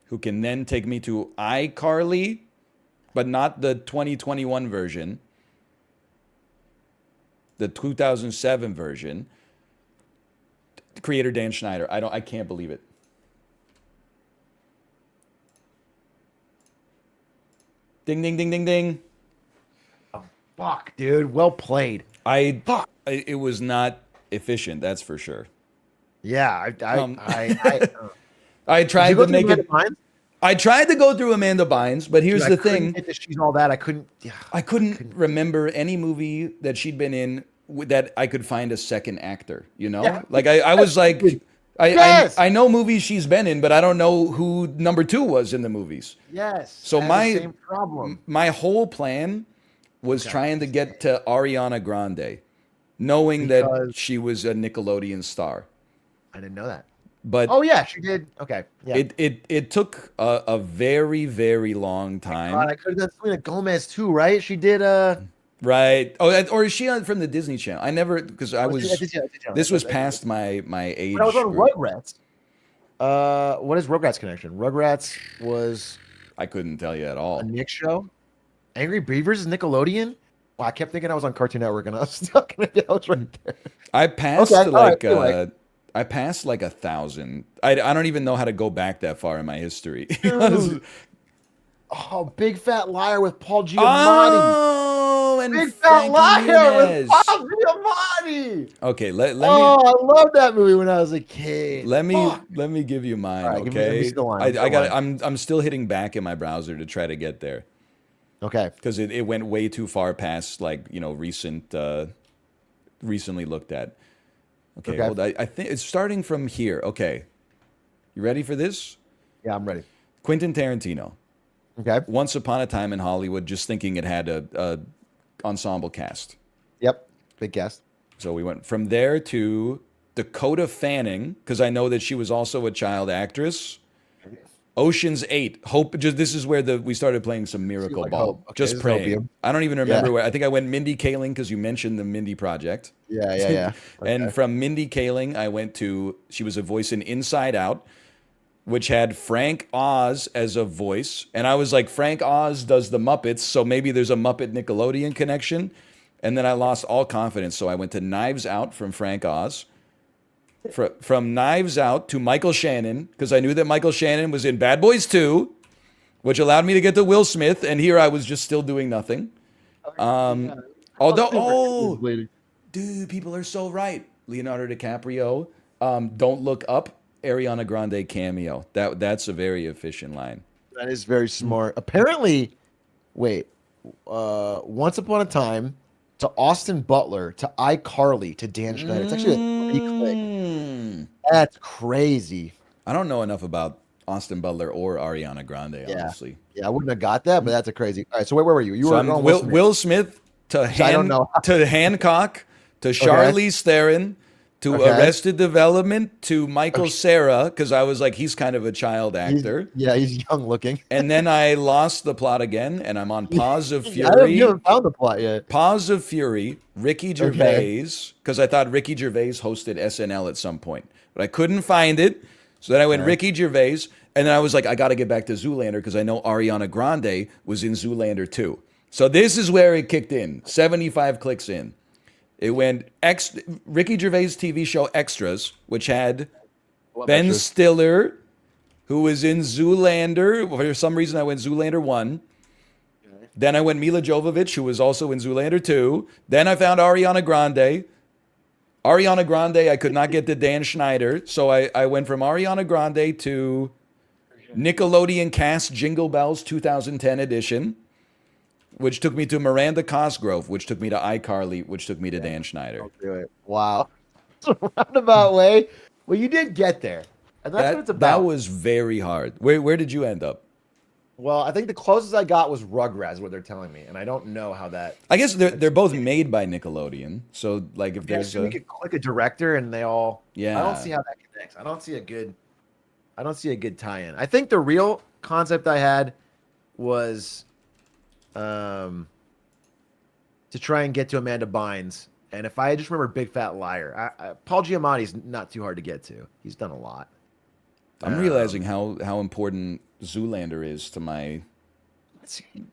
who can then take me to iCarly, but not the 2021 version, the 2007 version. Creator Dan Schneider. I can't believe it. Ding, ding, ding, ding, ding. Fuck, dude. Well played. It was not efficient, that's for sure. Yeah, I tried to make it. I tried to go through Amanda Bynes, but here's the thing. She's all that. I couldn't remember any movie that she'd been in that I could find a second actor. Yeah. Like I was like, Yes! I know movies she's been in, but I don't know who number 2 was in the movies. Yes. So same problem. My whole plan was trying to get to Ariana Grande, knowing that she was a Nickelodeon star. I didn't know that. But yeah, she did. Okay. Yeah. It took a very, very long time. God, I could have done Selena Gomez too, right? She did right. Oh, or is she from the Disney Channel? I never, because I was. This was past my age. When I was on Rugrats. What is Rugrats connection? Rugrats was. I couldn't tell you at all. A Nick show. Angry Beavers is Nickelodeon. Wow, I kept thinking I was on Cartoon Network and I was stuck. I was right there. I passed I passed like 1,000. I don't even know how to go back that far in my history. Oh, Big Fat Liar with Paul Giamatti. Oh, and Big Fat Liar Muniz. with Paul Giamatti. Okay, let me. Oh, I loved that movie when I was a kid. Let me give you mine. Right, okay, I got. I'm still hitting back in my browser to try to get there. Okay, because it went way too far past recently looked at. Okay. Well, I think it's starting from here. Okay, you ready for this? Yeah, I'm ready. Quentin Tarantino. Okay. Once Upon a Time in Hollywood, just thinking it had a ensemble cast. Yep, big cast. So we went from there to Dakota Fanning, because I know that she was also a child actress. Ocean's 8. Hope. This is where we started playing some Miracle Ball. Okay, just praying. I don't even remember where. I think I went Mindy Kaling because you mentioned the Mindy Project. Yeah. Okay. And from Mindy Kaling, I went to. She was a voice in Inside Out. which had Frank Oz as a voice. And I was like, Frank Oz does the Muppets, so maybe there's a Muppet Nickelodeon connection. And then I lost all confidence, so I went to Knives Out from Frank Oz. From Knives Out to Michael Shannon, because I knew that Michael Shannon was in Bad Boys 2, which allowed me to get to Will Smith, and here I was just still doing nothing. Yeah. Although, Oh, dude, people are so right. Leonardo DiCaprio, Don't Look Up, Ariana Grande cameo. That's a very efficient line. that is very smart. Apparently, wait, Once Upon a Time to Austin Butler to iCarly to Dan Schneider. It's actually a 3 click. Mm. That's crazy. I don't know enough about Austin Butler or Ariana Grande, Yeah. honestly. Yeah, I wouldn't have got that, but that's a crazy. All right, so where were you? You So were I'm on Will Smith to I don't know. to Hancock to Charlize Theron to Okay. Arrested Development to Michael Cera, because I was like, he's kind of a child actor. He's young looking. And then I lost the plot again, and I'm on Paws of You Fury. haven't found the plot yet. Paws of Fury, Ricky Gervais, because I thought Ricky Gervais hosted SNL at some point, but I couldn't find it. So then I went Ricky Gervais, and then I was like, I got to get back to Zoolander because I know Ariana Grande was in Zoolander too. So this is where it kicked in. 75 clicks in. It went Ricky Gervais' TV show Extras, which had Ben Stiller, who was in Zoolander. For some reason, I went Zoolander 1. Then I went Mila Jovovich, who was also in Zoolander 2. Then I found Ariana Grande. Ariana Grande, I could not get to Dan Schneider. So I went from Ariana Grande to Nickelodeon Cast Jingle Bells 2010 edition, which took me to Miranda Cosgrove, which took me to iCarly, which took me to Dan Schneider. Wow. It's a roundabout way. Well, you did get there. And that's what it's about. That was very hard. Where did you end up? Well, I think the closest I got was Rugrats, what they're telling me, and I don't know how that. I guess they're both made by Nickelodeon. So like if there's we could click a director and they all. Yeah. I don't see how that connects. I don't see a good tie-in. I think the real concept I had was, to try and get to Amanda Bynes, and if I just remember Big Fat Liar, Paul Giamatti's not too hard to get to. He's done a lot. I'm realizing how important Zoolander is to my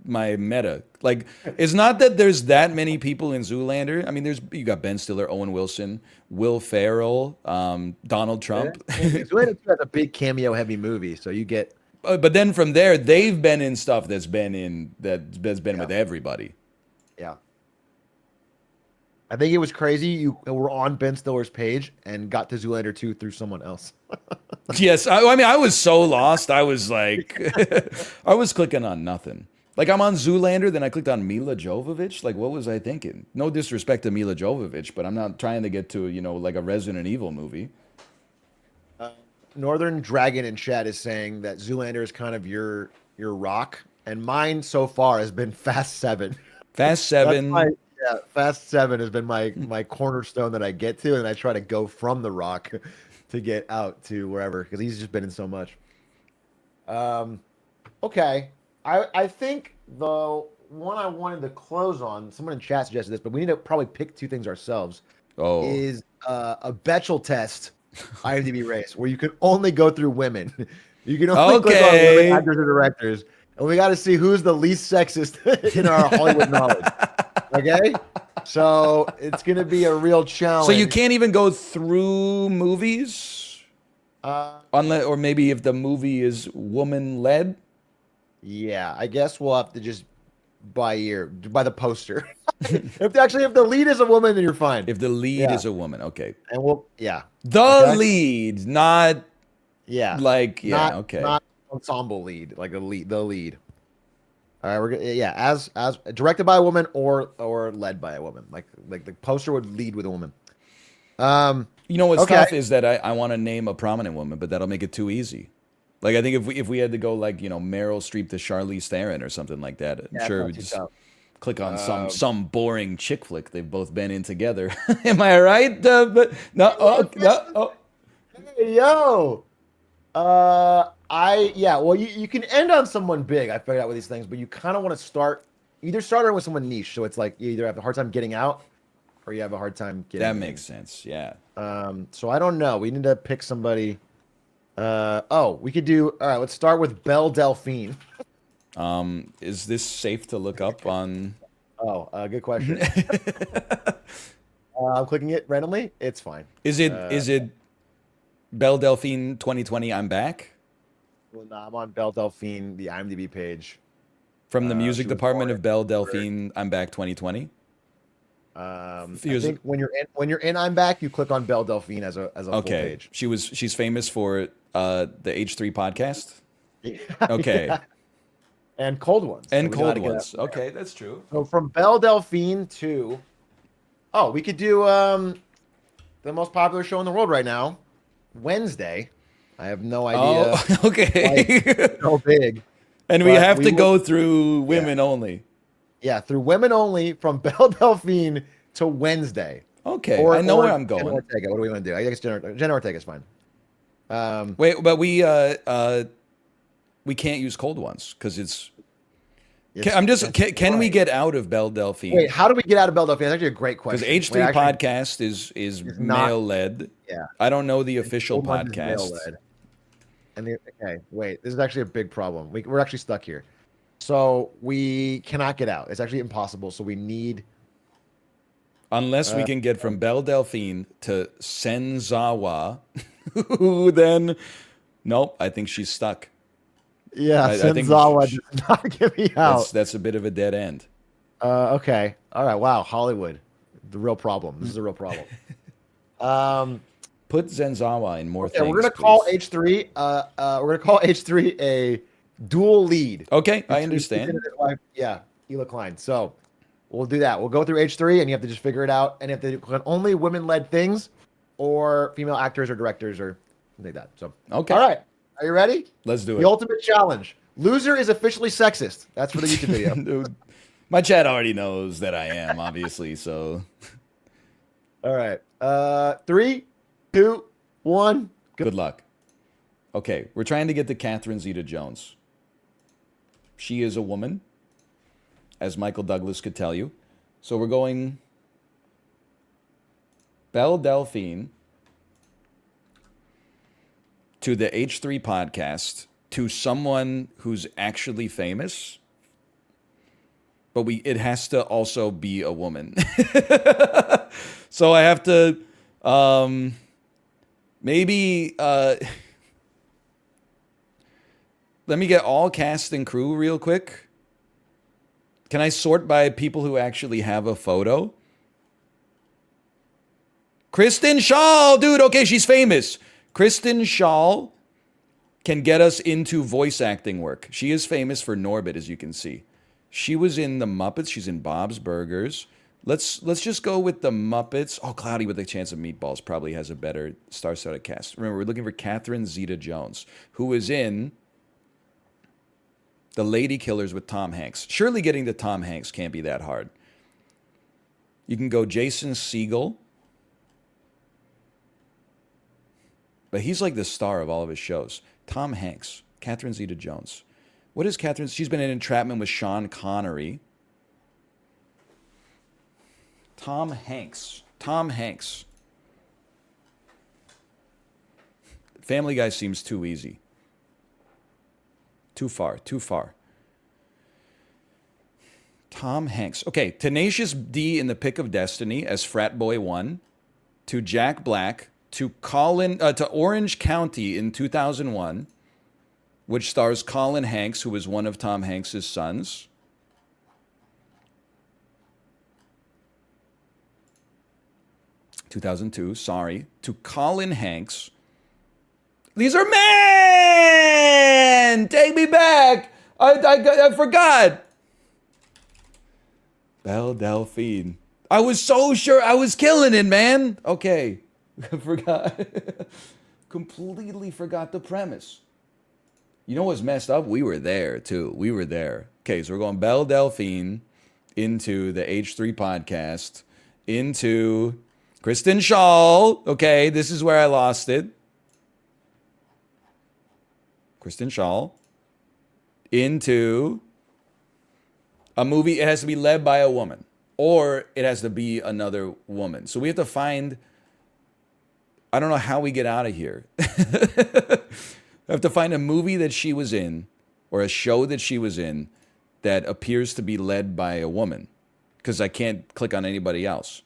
meta. Like, it's not that there's that many people in Zoolander. I mean, you got Ben Stiller, Owen Wilson, Will Ferrell, Donald Trump. Zoolander 2 has a big cameo-heavy movie, so you get. But then from there, they've been in stuff that's been with everybody. Yeah. I think it was crazy. You were on Ben Stiller's page and got to Zoolander 2 through someone else. Yes, I mean, I was so lost. I was like, I was clicking on nothing. Like, I'm on Zoolander, then I clicked on Mila Jovovich. Like, what was I thinking? No disrespect to Mila Jovovich, but I'm not trying to get to, like a Resident Evil movie. Northern Dragon in chat is saying that Zoolander is kind of your rock, and mine so far has been Fast 7. Fast 7. Fast 7 has been my cornerstone that I get to, and I try to go from the rock to get out to wherever, because he's just been in so much. Okay. I think the one I wanted to close on, someone in chat suggested this, but we need to probably pick two things ourselves. Oh. Is a Bechdel test IMDb race where you can only go through women. You can only click on women actors or directors, and we got to see who's the least sexist in our Hollywood knowledge. Okay, so it's gonna be a real challenge. So you can't even go through movies, unless, or maybe if the movie is woman led. Yeah, I guess we'll have to just by the poster. if the lead is a woman, then you're fine. If the lead is a woman, okay. And the lead, not not ensemble lead, like the lead. All right, we're as directed by a woman or led by a woman. Like the poster would lead with a woman. What's tough is that I want to name a prominent woman, but that'll make it too easy. Like, I think if we had to go like, Meryl Streep to Charlize Theron or something like that, I'm sure we just click on some boring chick flick they've both been in together. Am I right? But no. Hey, yo. Well, you can end on someone big. I figured out with these things, but you kind of want to start with someone niche. So it's like you either have a hard time getting out, or you have a hard time getting. That makes sense. Yeah. So I don't know. We need to pick somebody. We could do. All right, let's start with Belle Delphine. Is this safe to look up on? Good question. I'm clicking it randomly. It's fine. Is it Belle Delphine 2020? I'm back Well, no, I'm on Belle Delphine, the IMDb page. from the music She was department born of Belle Delphine. I'm back 2020. I Was think when you're in I'm Back, you click on Belle Delphine as a full okay. page. She's famous for the H3 podcast. Yeah, Okay, yeah. And Cold Ones. So and we know how cold to get ones. out. Okay, that's true. So from Belle Delphine to we could do the most popular show in the world right now, Wednesday. I have no Oh, idea why okay. it's so big, And we but have we to will. go through women only. Yeah, through women only from Belle Delphine to Wednesday. Okay, I know where I'm Jenna going. Ortega. What do we want to do? I guess Jenna Ortega is fine. Wait, but we can't use cold ones because it's. Can we right. get out of Belle Delphine? Wait, how do we get out of Belle Delphine? That's actually a great Because question. H3 Wait, actually, podcast is it's not. male led. Yeah, I don't know the official Cold Ones is podcast. male-led. Okay, wait. This is actually a big problem. We're actually stuck here. So we cannot get out. It's actually impossible. So we need. Unless we can get from Belle Delphine to Senzawa, who then. Nope, I think she's stuck. Yeah, I think Senzawa does not get me out. that's a bit of a dead end. Okay. All right. Wow. Hollywood, the real problem. This is a real problem. Put Zenzawa in more Okay, things. we're gonna call please. H3. We're gonna call H3 a dual lead. Okay, I Between understand. Ethan and his wife, yeah, Hila Klein. So we'll do that. We'll go through H3, and you have to just figure it out. And you have to click on only women-led things, or female actors or directors or something like that. So Okay. all right. Are you ready? Let's do The it. ultimate challenge. Loser is officially sexist. That's for the YouTube video. Dude, my chat already knows that I am, obviously, so All right. 3, 2, 1. Go. good luck. Okay, we're trying to get to Catherine Zeta-Jones. She is a woman, as Michael Douglas could tell you. So we're going Belle Delphine to the H3 podcast to someone who's actually famous, but it has to also be a woman. So I have to maybe let me get all cast and crew real quick. Can I sort by people who actually have a photo? Kristen Shaw, dude. Okay, she's famous. Kristen Shaw can get us into voice acting work. She is famous for Norbit, as you can see. She was in the Muppets. She's in Bob's Burgers. Let's just go with the Muppets. Oh, Cloudy with a Chance of Meatballs probably has a better star-studded cast. Remember, we're looking for Catherine Zeta-Jones, who is in The Lady Killers with Tom Hanks. Surely getting to Tom Hanks can't be that hard. You can go Jason Segel. But he's like the star of all of his shows. Tom Hanks, Catherine Zeta-Jones. What is Catherine? She's been in Entrapment with Sean Connery. Tom Hanks. Tom Hanks. Family Guy seems too easy. Too far, too far. Tom Hanks. Okay, Tenacious D in The Pick of Destiny as Frat Boy 1. To Jack Black. To Orange County in 2001, which stars Colin Hanks, who was one of Tom Hanks's sons. (2002). Sorry, to Colin Hanks. These are men. Take me back. I forgot. Belle Delphine. I was so sure I was killing it, man. Okay. I forgot. Completely forgot the premise. You know what's messed up? We were there, too. We were there. Okay, so we're going Belle Delphine into the H3 podcast, into Kristen Shaw. Okay, this is where I lost it. Kristen Shaw. Into a movie. It has to be led by a woman, or it has to be another woman. So we have to find... I don't know how we get out of here. I have to find a movie that she was in or a show that she was in that appears to be led by a woman because I can't click on anybody else.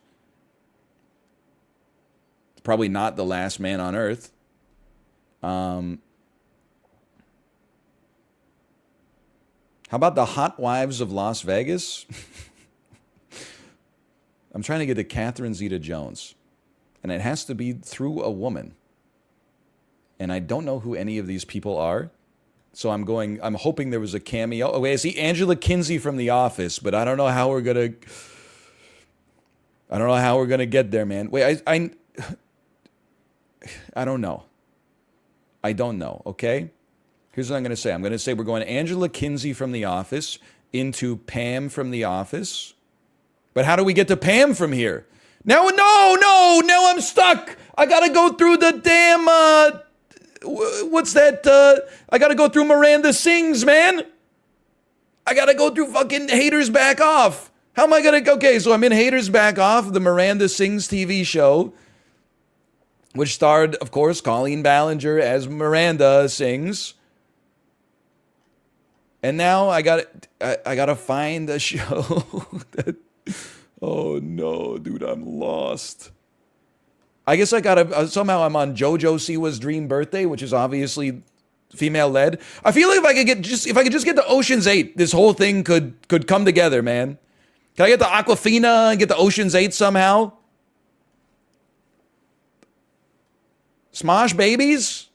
It's probably not The Last Man on Earth. How about The Hot Wives of Las Vegas? I'm trying to get to Catherine Zeta-Jones, and it has to be through a woman. And I don't know who any of these people are. So I'm hoping there was a cameo. Oh, wait, I see Angela Kinsey from The Office, but I don't know how we're gonna get there, man. Wait, I don't know. I don't know, okay? Here's what I'm gonna say. I'm gonna say we're going Angela Kinsey from The Office into Pam from The Office. But how do we get to Pam from here? Now I'm stuck. I gotta go through the damn, what's that? I gotta go through Miranda Sings, man. I gotta go through fucking Haters Back Off. How am I gonna, okay, so I'm in Haters Back Off, the Miranda Sings TV show, which starred, of course, Colleen Ballinger as Miranda Sings. And now I gotta find a show that, oh no, dude, I'm lost. I guess I gotta, somehow I'm on JoJo Siwa's Dream Birthday, which is obviously female led. I feel like if I could just get to Ocean's 8, this whole thing could come together, man. Can I get to Aquafina and get to Ocean's 8 somehow? Smosh Babies?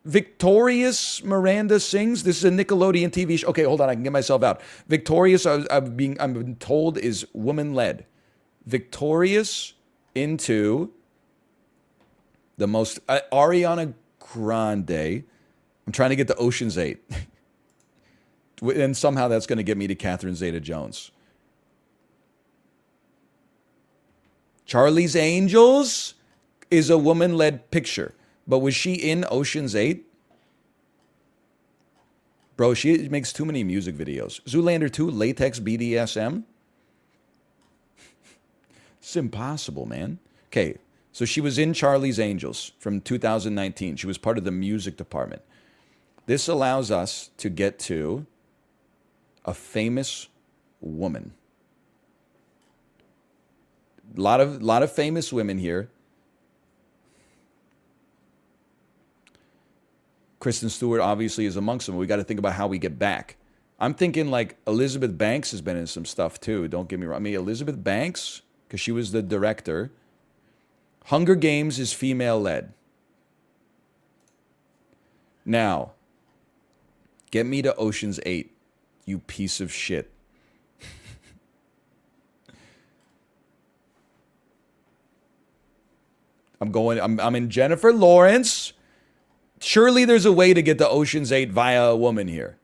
Victorious Miranda Sings. This is a Nickelodeon TV show. Okay, hold on, I can get myself out. Victorious, I'm being told, is woman led. Victorious into the most Ariana Grande. I'm trying to get to Ocean's 8. And somehow that's going to get me to Catherine Zeta-Jones. Charlie's Angels is a woman-led picture. But was she in Ocean's 8? Bro, she makes too many music videos. Zoolander 2, Latex BDSM? It's impossible, man. Okay, so she was in Charlie's Angels from 2019. She was part of the music department. This allows us to get to a famous woman. A lot of famous women here. Kristen Stewart obviously is amongst them. We got to think about how we get back. I'm thinking like Elizabeth Banks has been in some stuff too. Don't get me wrong. I mean, Elizabeth Banks, because she was the director. Hunger Games is female led. Now, get me to Ocean's 8, you piece of shit. I'm in Jennifer Lawrence. Surely there's a way to get to Ocean's 8 via a woman here.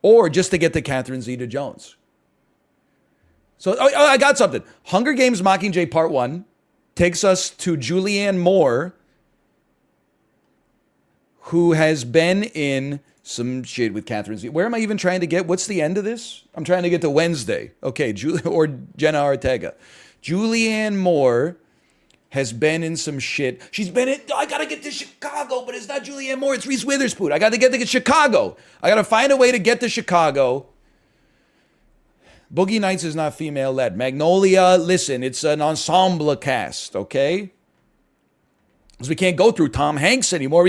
Or just to get to Catherine Zeta-Jones. So, I got something. Hunger Games Mockingjay Part 1 takes us to Julianne Moore, who has been in some shit with Catherine Zeta. Where am I even trying to get? What's the end of this? I'm trying to get to Wednesday. Okay, or Jenna Ortega. Julianne Moore has been in some shit. She's been in, I gotta get to Chicago, but it's not Julianne Moore, it's Reese Witherspoon. I gotta get to Chicago. I gotta find a way to get to Chicago. Boogie Nights is not female led. Magnolia, listen, it's an ensemble cast, okay? Because we can't go through Tom Hanks anymore.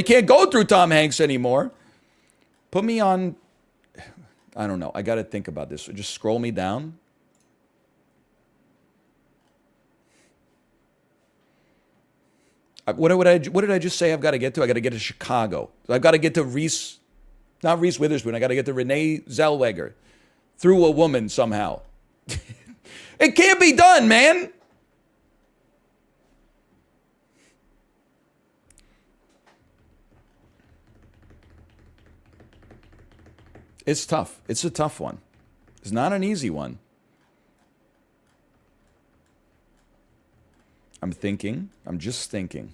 Put me on, I don't know. I gotta think about this. So just scroll me down. What did I just say I've got to get to? I got to get to Chicago. So I've got to get to not Reese Witherspoon. I got to get to Renee Zellweger through a woman somehow. It can't be done, man. It's tough. It's a tough one. It's not an easy one. I'm just thinking.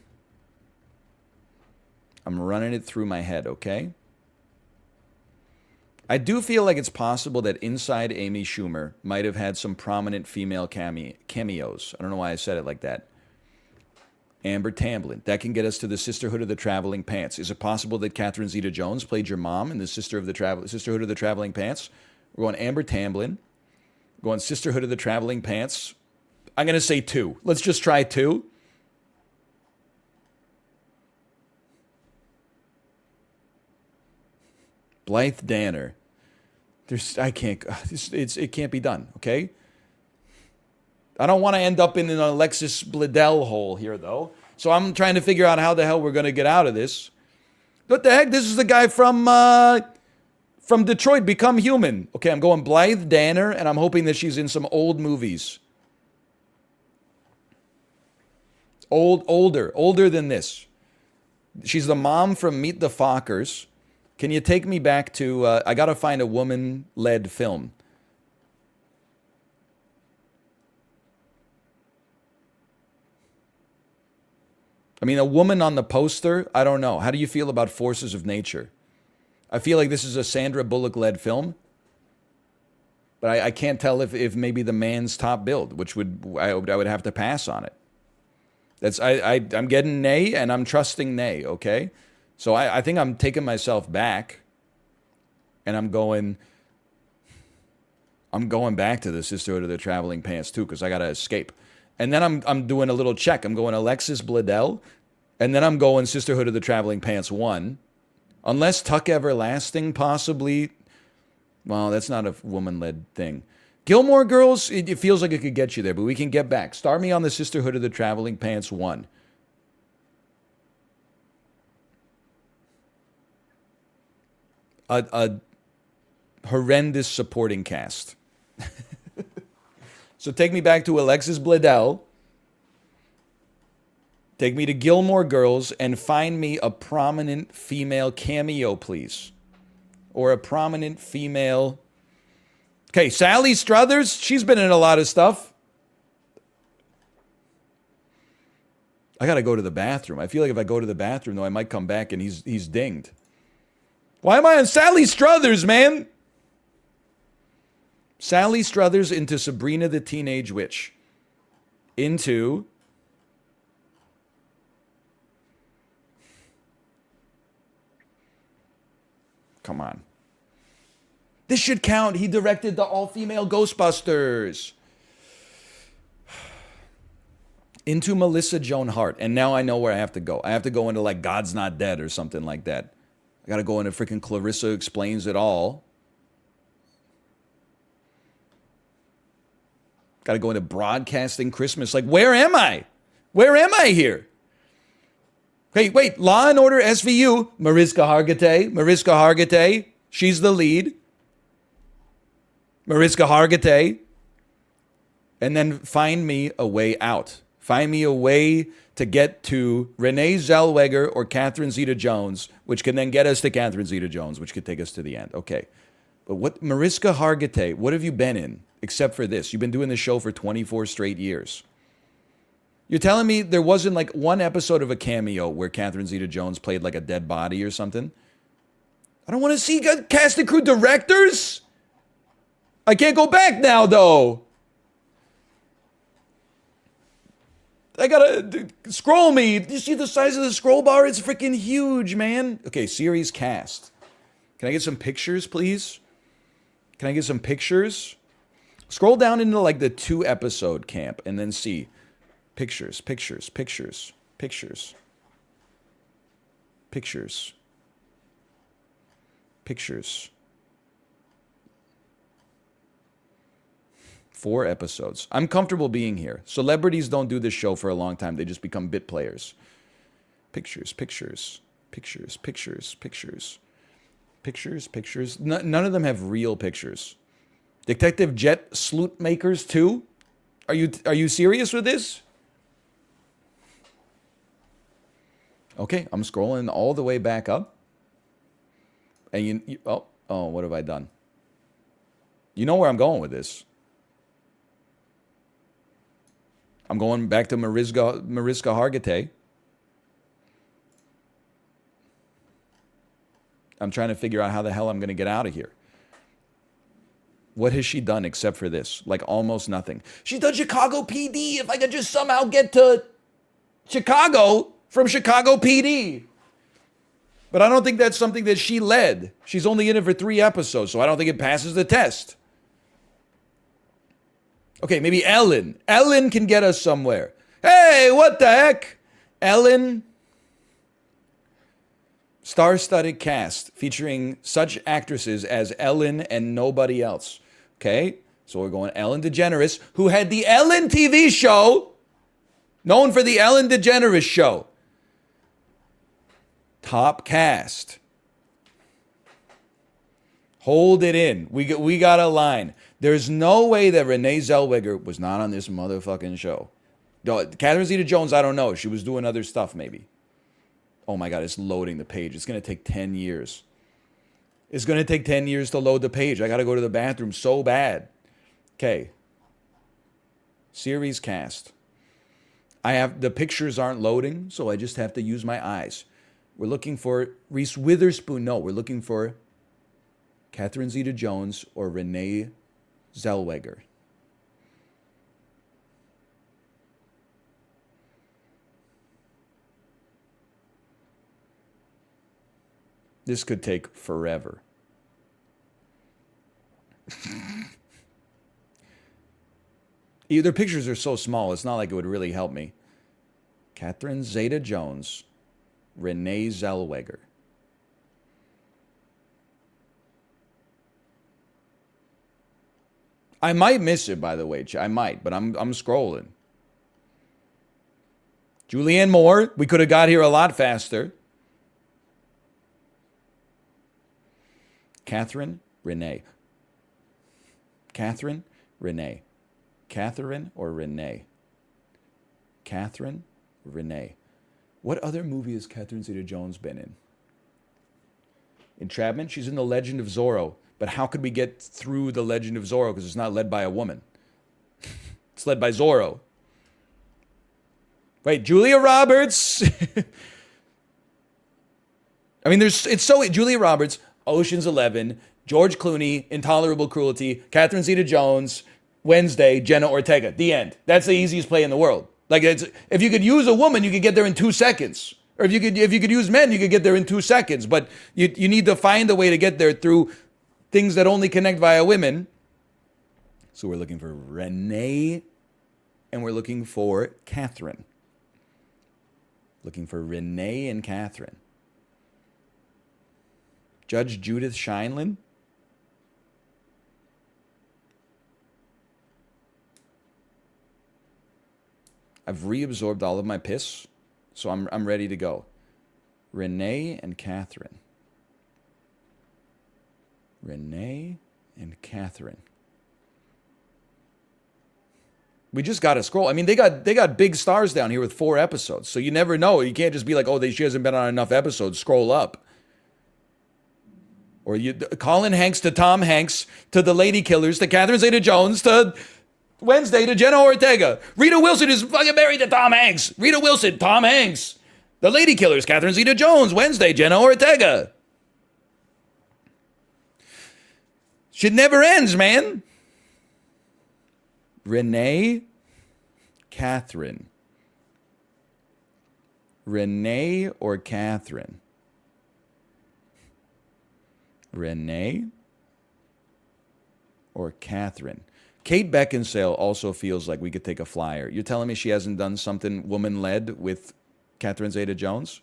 I'm running it through my head, okay? I do feel like it's possible that Inside Amy Schumer might have had some prominent female cameos. I don't know why I said it like that. Amber Tamblyn. That can get us to the Sisterhood of the Traveling Pants. Is it possible that Catherine Zeta-Jones played your mom in the Sisterhood of the Traveling Pants? We're going Amber Tamblyn. We're going Sisterhood of the Traveling Pants. I'm going to say 2. Let's just try 2. Blythe Danner. It can't be done, okay? I don't want to end up in an Alexis Bledel hole here, though. So I'm trying to figure out how the hell we're going to get out of this. What the heck? This is the guy from Detroit, Become Human. Okay, I'm going Blythe Danner, and I'm hoping that she's in some old movies. Older than this. She's the mom from Meet the Fockers. Can you take me back to, I got to find a woman-led film. I mean, a woman on the poster, I don't know. How do you feel about Forces of Nature? I feel like this is a Sandra Bullock-led film. But I can't tell if maybe the man's top billed, which I would have to pass on it. I'm getting nay, and I'm trusting nay, okay? So I think I'm taking myself back, and I'm going back to the Sisterhood of the Traveling Pants too, because I gotta escape. And then I'm doing a little check. I'm going Alexis Bledel, and then I'm going Sisterhood of the Traveling Pants 1. Unless Tuck Everlasting possibly. Well, that's not a woman-led thing. Gilmore Girls, it feels like it could get you there, but we can get back. Start me on the Sisterhood of the Traveling Pants 1. A horrendous supporting cast. So take me back to Alexis Bledel. Take me to Gilmore Girls and find me a prominent female cameo, please. Or a prominent female. Okay, Sally Struthers, she's been in a lot of stuff. I got to go to the bathroom. I feel like if I go to the bathroom, though, I might come back and he's dinged. Why am I on Sally Struthers, man? Sally Struthers into Sabrina the Teenage Witch. Into... Come on. This should count. He directed the all-female Ghostbusters. Into Melissa Joan Hart. And now I know where I have to go. I have to go into like God's Not Dead or something like that. I got to go into freaking Clarissa Explains It All. Got to go into Broadcasting Christmas. Like, where am I? Where am I here? Hey, wait. Law and Order SVU. Mariska Hargitay. She's the lead. Mariska Hargitay. And then find me a way out. Find me a way to get to Renee Zellweger or Catherine Zeta-Jones, which can then get us to Catherine Zeta-Jones, which could take us to the end. Okay. But what, Mariska Hargitay, what have you been in except for this? You've been doing this show for 24 straight years. You're telling me there wasn't like one episode of a cameo where Catherine Zeta-Jones played like a dead body or something? I don't want to see cast and crew directors. I can't go back now, though. I gotta scroll me. Do you see the size of the scroll bar? It's freaking huge, man. Okay, series cast. Can I get some pictures, please? Can I get some pictures? Scroll down into like the 2-episode camp and then see pictures. 4 episodes. I'm comfortable being here. Celebrities don't do this show for a long time. They just become bit players. Pictures. None of them have real pictures. Detective Jet Sloot Makers 2? Are you serious with this? Okay, I'm scrolling all the way back up. And oh, what have I done? You know where I'm going with this. I'm going back to Mariska Hargitay. I'm trying to figure out how the hell I'm going to get out of here. What has she done except for this? Like almost nothing. She's done Chicago PD. If I could just somehow get to... Chicago from Chicago PD. But I don't think that's something that she led. She's only in it for 3 episodes, so I don't think it passes the test. Okay, maybe Ellen. Ellen can get us somewhere. Hey, what the heck? Ellen. Star-studded cast featuring such actresses as Ellen and nobody else. Okay, so we're going Ellen DeGeneres, who had the Ellen TV show, known for the Ellen DeGeneres show. Top cast. Hold it in. We got a line. There's no way that Renee Zellweger was not on this motherfucking show. Catherine Zeta-Jones, I don't know. She was doing other stuff maybe. Oh my God, it's loading the page. It's going to take 10 years. It's going to take 10 years to load the page. I got to go to the bathroom so bad. Okay. Series cast. The pictures aren't loading, so I just have to use my eyes. We're looking for Reese Witherspoon. No, we're looking for Catherine Zeta-Jones or Renee Zellweger. This could take forever. Their pictures are so small, it's not like it would really help me. Catherine Zeta-Jones, Renee Zellweger. I might miss it, by the way. I might, but I'm scrolling. Julianne Moore, we could have got here a lot faster. Catherine, Renee. Catherine, Renee. Catherine or Renee? Catherine, Renee. What other movie has Catherine Zeta-Jones been in? Entrapment? She's in The Legend of Zorro. But how could we get through The Legend of Zorro? Because it's not led by a woman. It's led by Zorro. Wait, Julia Roberts. I mean, Julia Roberts, Ocean's 11, George Clooney, Intolerable Cruelty, Catherine Zeta-Jones, Wednesday, Jenna Ortega. The end. That's the easiest play in the world. Like, if you could use a woman, you could get there in 2 seconds. Or if you could use men, you could get there in 2 seconds. But you need to find a way to get there through things that only connect via women. So we're looking for Renee, and we're looking for Catherine. Looking for Renee and Catherine. Judge Judith Scheinlin. I've reabsorbed all of my piss, so I'm ready to go. Renee and Catherine. Renee and Catherine. We just got to scroll. I mean, they got big stars down here with 4 episodes, so you never know. You can't just be like, oh, she hasn't been on enough episodes. Scroll up. Or Colin Hanks to Tom Hanks to the Lady Killers to Catherine Zeta-Jones to Wednesday to Jenna Ortega. Rita Wilson is fucking married to Tom Hanks. Rita Wilson, Tom Hanks. The Lady Killers, Catherine Zeta-Jones. Wednesday, Jenna Ortega. Shit never ends, man. Renee, Catherine. Renee or Catherine? Renee or Catherine? Kate Beckinsale also feels like we could take a flyer. You're telling me she hasn't done something woman-led with Catherine Zeta-Jones?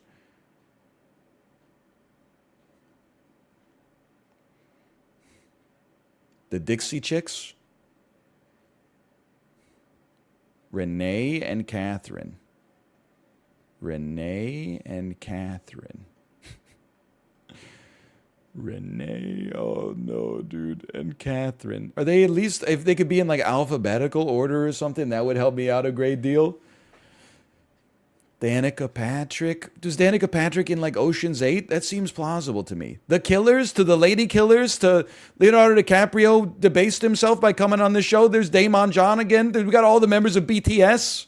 The Dixie Chicks? Renee and Catherine. Renee and Catherine. Renee, oh no, dude, and Catherine. Are they at least, if they could be in like alphabetical order or something, that would help me out a great deal. Danica Patrick. Does Danica Patrick in like Ocean's 8? That seems plausible to me. The Killers, to the Lady Killers, to Leonardo DiCaprio debased himself by coming on the show. There's Damon John again. We got all the members of BTS.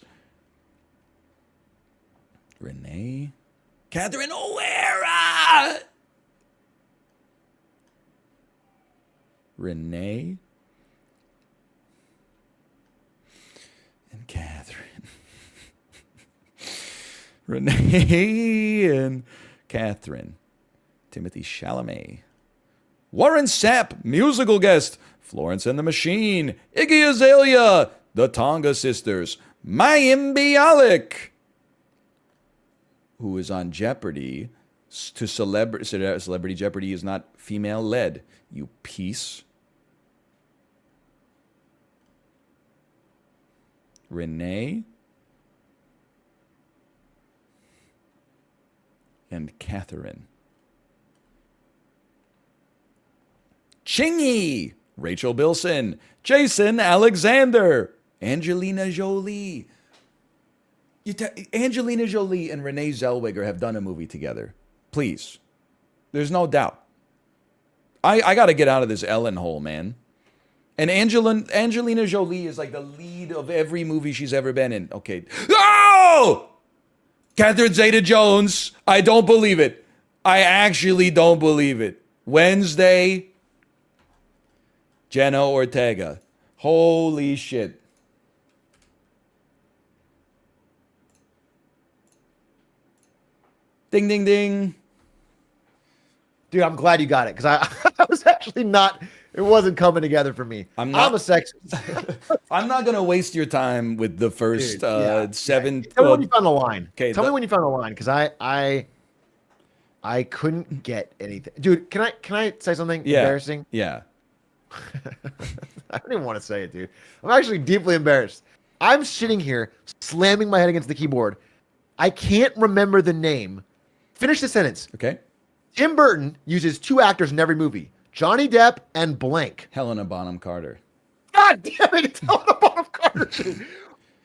Renee. Catherine O'Hara. Renee and Catherine. Renee and Catherine. Timothy Chalamet. Warren Sapp, musical guest. Florence and the Machine. Iggy Azalea. The Tonga Sisters. Mayim Bialik, who is on Jeopardy. Celebrity Jeopardy is not female led, you piece. Renee and Catherine. Chingy, Rachel Bilson, Jason Alexander, Angelina Jolie. Angelina Jolie and Renee Zellweger have done a movie together. Please. There's no doubt. I got to get out of this Ellen hole, man. And Angelina Jolie is like the lead of every movie she's ever been in. Okay. Oh! Catherine Zeta-Jones. I don't believe it. I actually don't believe it. Wednesday. Jenna Ortega. Holy shit. Ding, ding, ding. Dude, I'm glad you got it because I was actually not. It wasn't coming together for me. I'm a sexist. I'm not gonna waste your time with the first seven. Tell me when you found the line. Okay, tell me when you found the line because I couldn't get anything. Dude, can I say something embarrassing? Yeah. I don't even want to say it, dude. I'm actually deeply embarrassed. I'm sitting here slamming my head against the keyboard. I can't remember the name. Finish the sentence. Okay. Tim Burton uses two actors in every movie. Johnny Depp and blank. Helena Bonham Carter. God damn it, it's Helena Bonham Carter. Dude.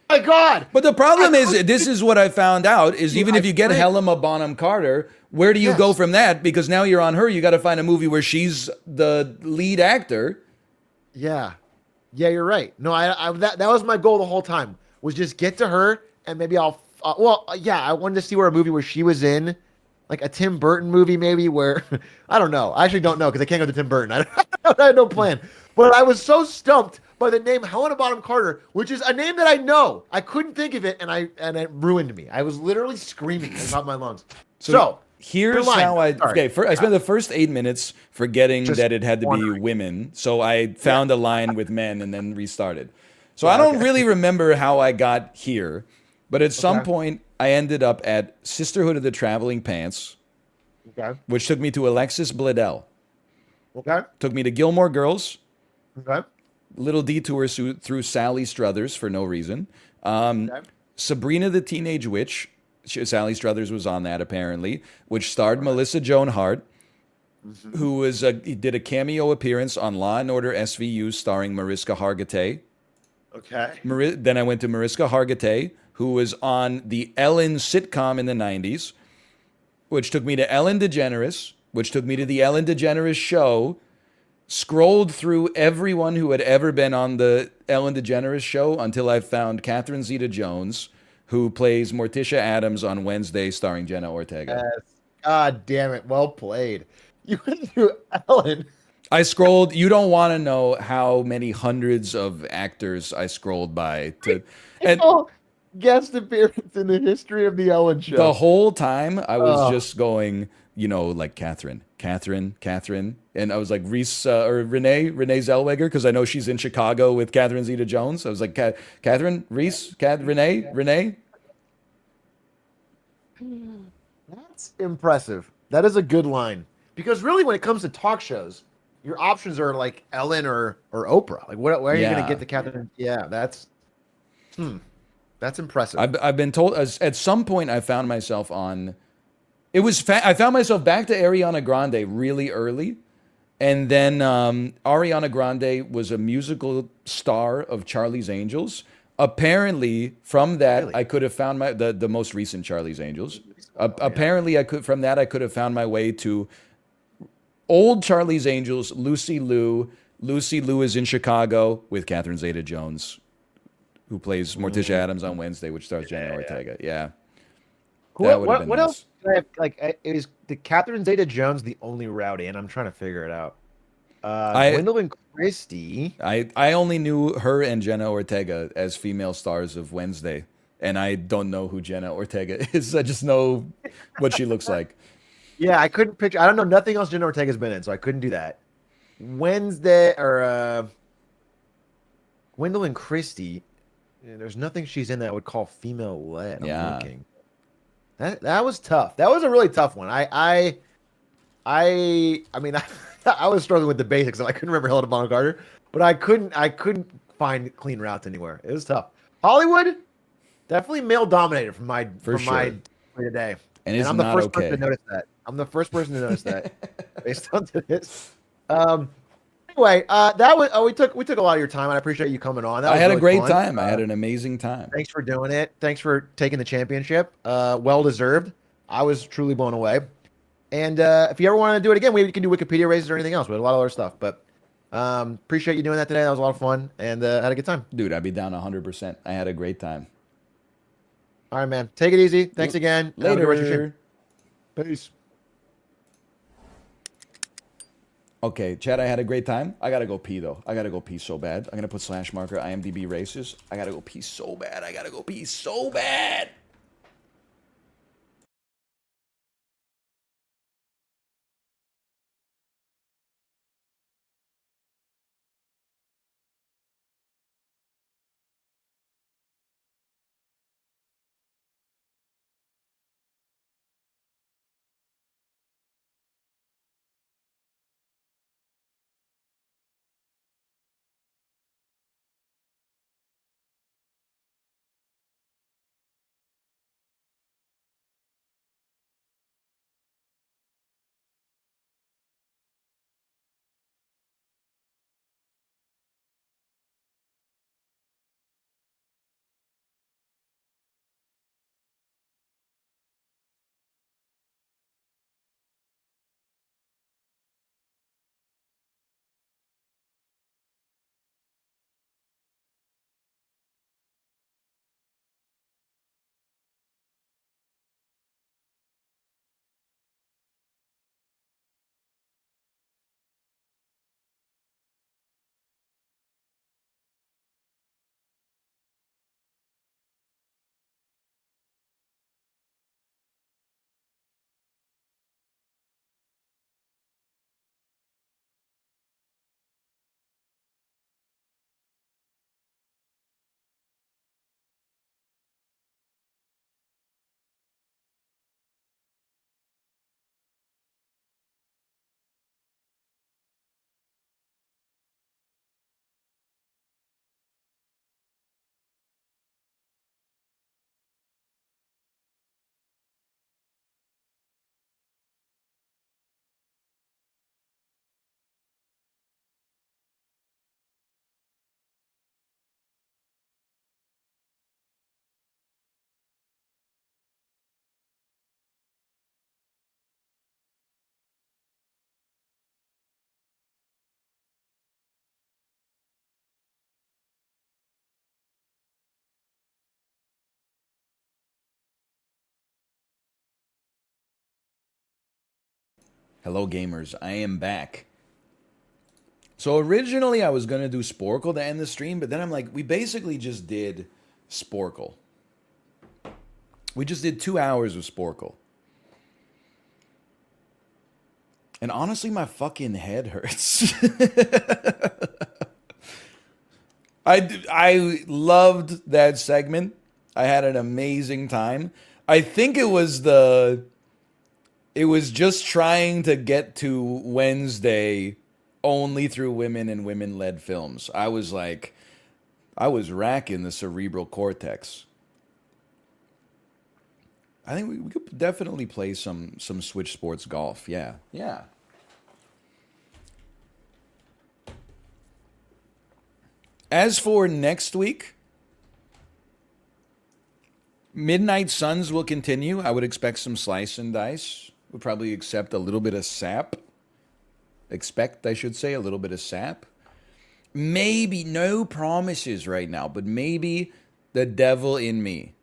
My God. But the problem is, this is what I found out, is even if you get Helena Bonham Carter, where do you go from that? Because now you're on her. You got to find a movie where she's the lead actor. Yeah. Yeah, you're right. No, that was my goal the whole time, was just get to her and maybe I'll, I wanted to see where a movie where she was in, like a Tim Burton movie maybe where, I don't know. I actually don't know because I can't go to Tim Burton. I had no plan. But I was so stumped by the name Helena Bonham Carter, which is a name that I know. I couldn't think of it, and it ruined me. I was literally screaming at the top of my lungs. So here's how I spent the first 8 minutes forgetting that it had to be women. So I found a line with men and then restarted. So I don't really remember how I got here, but at some point I ended up at Sisterhood of the Traveling Pants, which took me to Alexis Bledel. Took me to Gilmore Girls. Little detours through Sally Struthers for no reason. Sabrina the Teenage Witch. Sally Struthers was on that apparently, which starred Melissa Joan Hart, who was he did a cameo appearance on Law and Order SVU starring Mariska Hargitay. Then I went to Mariska Hargitay, who was on the Ellen sitcom in the 90s, which took me to Ellen DeGeneres, which took me to the Ellen DeGeneres show. Scrolled through everyone who had ever been on the Ellen DeGeneres show until I found Catherine Zeta-Jones, who plays Morticia Adams on Wednesday, starring Jenna Ortega. Yes. God damn it. Well played. You went through Ellen. I scrolled. You don't want to know how many hundreds of actors I scrolled by. And guest appearance in the history of the Ellen show. The whole time I was just going, like Catherine. And I was like Renee Zellweger, because I know she's in Chicago with Catherine Zeta-Jones. I was like, Catherine, Renee. That's impressive. That is a good line. Because really, when it comes to talk shows, your options are like Ellen or Oprah. Like, where are you going to get the Catherine? Yeah, that's impressive. I've been told at some point I found myself on. I found myself back to Ariana Grande really early, and then Ariana Grande was a musical star of Charlie's Angels. Apparently, from that I could have found the most recent Charlie's Angels. Apparently, I could have found my way to old Charlie's Angels. Lucy Liu is in Chicago with Catherine Zeta-Jones, who plays Morticia Adams on Wednesday, which stars Jenna Ortega. Yeah. What else? Is the Catherine Zeta-Jones the only route in? I'm trying to figure it out. Gwendolyn Christie. I only knew her and Jenna Ortega as female stars of Wednesday. and I don't know who Jenna Ortega is. I just know what she looks like. Yeah, I couldn't picture. I don't know nothing else Jenna Ortega's been in, so I couldn't do that. Wednesday or Gwendolyn Christie. There's nothing she's in that I would call female led. I'm Yeah. looking. That was tough. That was a really tough one. I mean, I was struggling with the basics, and I couldn't remember Helena Bonham Carter, but I couldn't find clean routes anywhere. It was tough. Hollywood, definitely male dominated from my today, And and it's I'm the not first okay. person to notice that. I'm the first person to notice that based on this. Anyway, that was we took a lot of your time, and I appreciate you coming on. That I was had a really great fun. time. I had an amazing time. Thanks for doing it. Thanks for taking the championship. Well deserved. I was truly blown away. And if you ever want to do it again, we can do Wikipedia races or anything else. We had a lot of other stuff. But appreciate you doing that today. That was a lot of fun, and had a good time. Dude, I'd be down 100%. I had a great time. All right, man. Take it easy. Thanks again. Have a good rest of your Later. stream. Peace. Okay, Chad, I had a great time. I gotta go pee though. I gotta go pee so bad. I'm gonna put slash marker IMDb races. I gotta go pee so bad. I gotta go pee so bad. Hello, gamers. I am back. So originally I was gonna do Sporkle to end the stream, but then I'm like, we basically just did Sporkle. We just did 2 hours of Sporkle. And honestly, my fucking head hurts. I loved that segment. I had an amazing time. I think it was just trying to get to Wednesday only through women and women-led films. I was racking the cerebral cortex. I think we could definitely play some Switch Sports Golf. Yeah. Yeah. As for next week, Midnight Suns will continue. I would expect some slice and dice. We'll probably accept a little bit of sap. Expect, I should say, a little bit of sap. Maybe, no promises right now, but maybe the devil in me.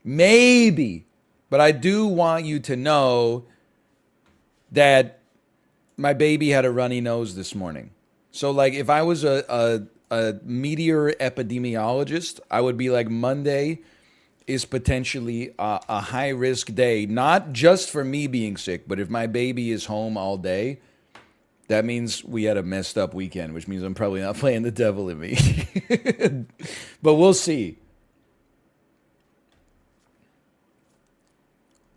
Maybe. But I do want you to know that my baby had a runny nose this morning. So, like, if I was a a meteor epidemiologist, I would be like Monday is potentially a high risk day, not just for me being sick, but if my baby is home all day, that means we had a messed up weekend, which means I'm probably not playing the devil in me. But we'll see.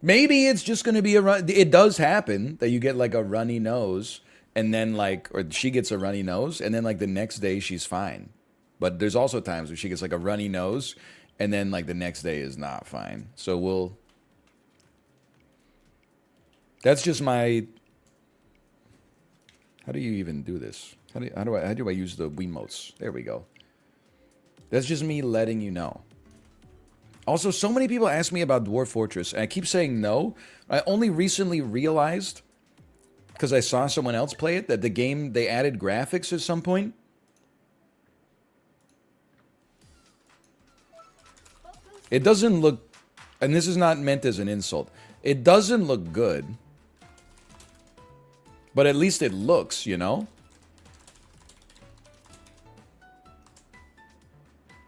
Maybe it's just going to be a run. It does happen that you get like a runny nose and then like, or she gets a runny nose and then like the next day she's fine. But there's also times where she gets like a runny nose and then like the next day is not fine. So that's just my, how do you even do this? How do I use the Wiimotes? There we go. That's just me letting you know. Also, so many people ask me about Dwarf Fortress, and I keep saying no. I only recently realized, because I saw someone else play it, that the game, they added graphics at some point. It doesn't look, and this is not meant as an insult, it doesn't look good. But at least it looks, you know?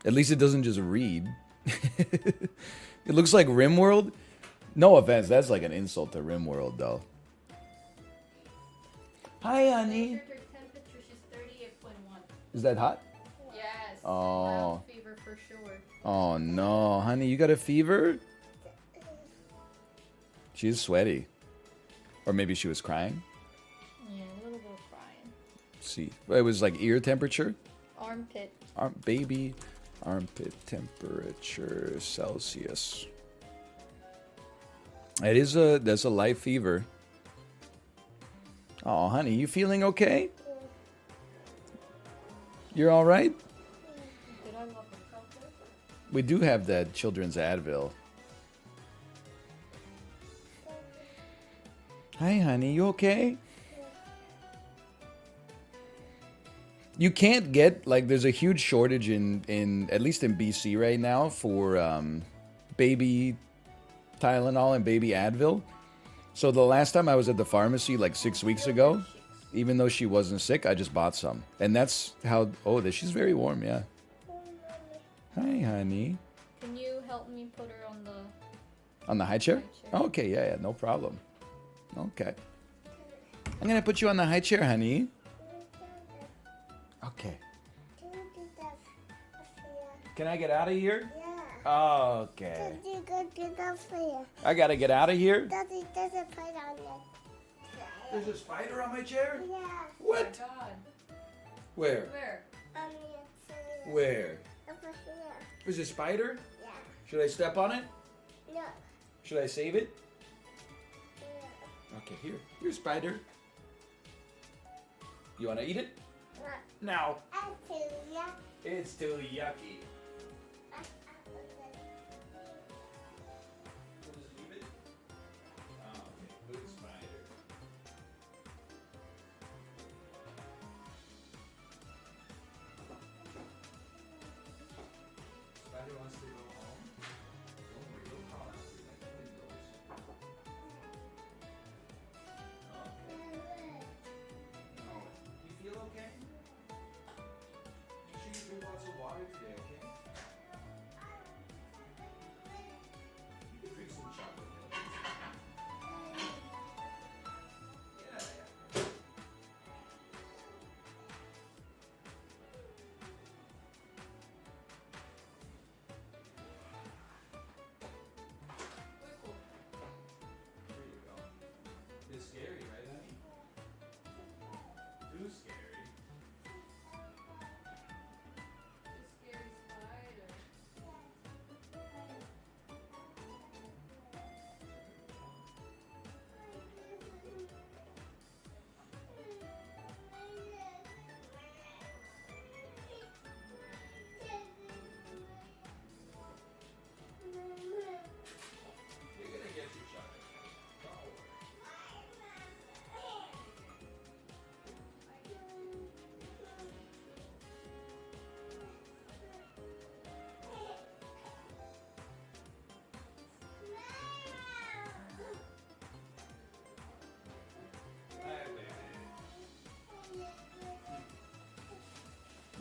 At least it doesn't just read. It looks like RimWorld. No offense, that's like an insult to RimWorld, though. Hi, honey. Her temperature, she's 38.1. Is that hot? Yes. Oh. Loud fever for sure. Oh, no. Honey, you got a fever? She's sweaty. Or maybe she was crying. Yeah, a little bit of crying. See. It was like ear temperature? Armpit. Baby armpit temperature Celsius. That's a live fever. Oh, honey, you feeling okay? You're all right? Did I love the chocolate? We do have that children's Advil. Hi, honey, you okay? You can't get, like, there's a huge shortage in at least in BC right now for baby Tylenol and baby Advil. So the last time I was at the pharmacy, like 6 weeks ago, even though she wasn't sick, I just bought some. And that's how, she's very warm, yeah. Hi, honey. Can you help me put her on the... On the high chair? High chair. Okay, yeah, no problem. Okay. I'm going to put you on the high chair, honey. Okay. Can I get out of here? Yeah. Okay. Daddy, go get up here. I got to get out of here? Daddy, there's a fight on it. There's a spider on my chair? Yeah. What? Oh my God. Where? Where? Where? Over here. There's a spider? Yeah. Should I step on it? No. Should I save it? Yeah. Okay, here. Here's spider. You want to eat it? What? No. Yeah. It's too yucky. We'll just leave it? Oh, okay. Good spider. Spider wants to go home. Don't worry, don't call out through like the windows. Okay. No. You feel okay? Make sure you drink lots of water today, okay? You can drink some chocolate milk. Yeah, yeah. There you go. It's scary, right, honey? Too scary. The scary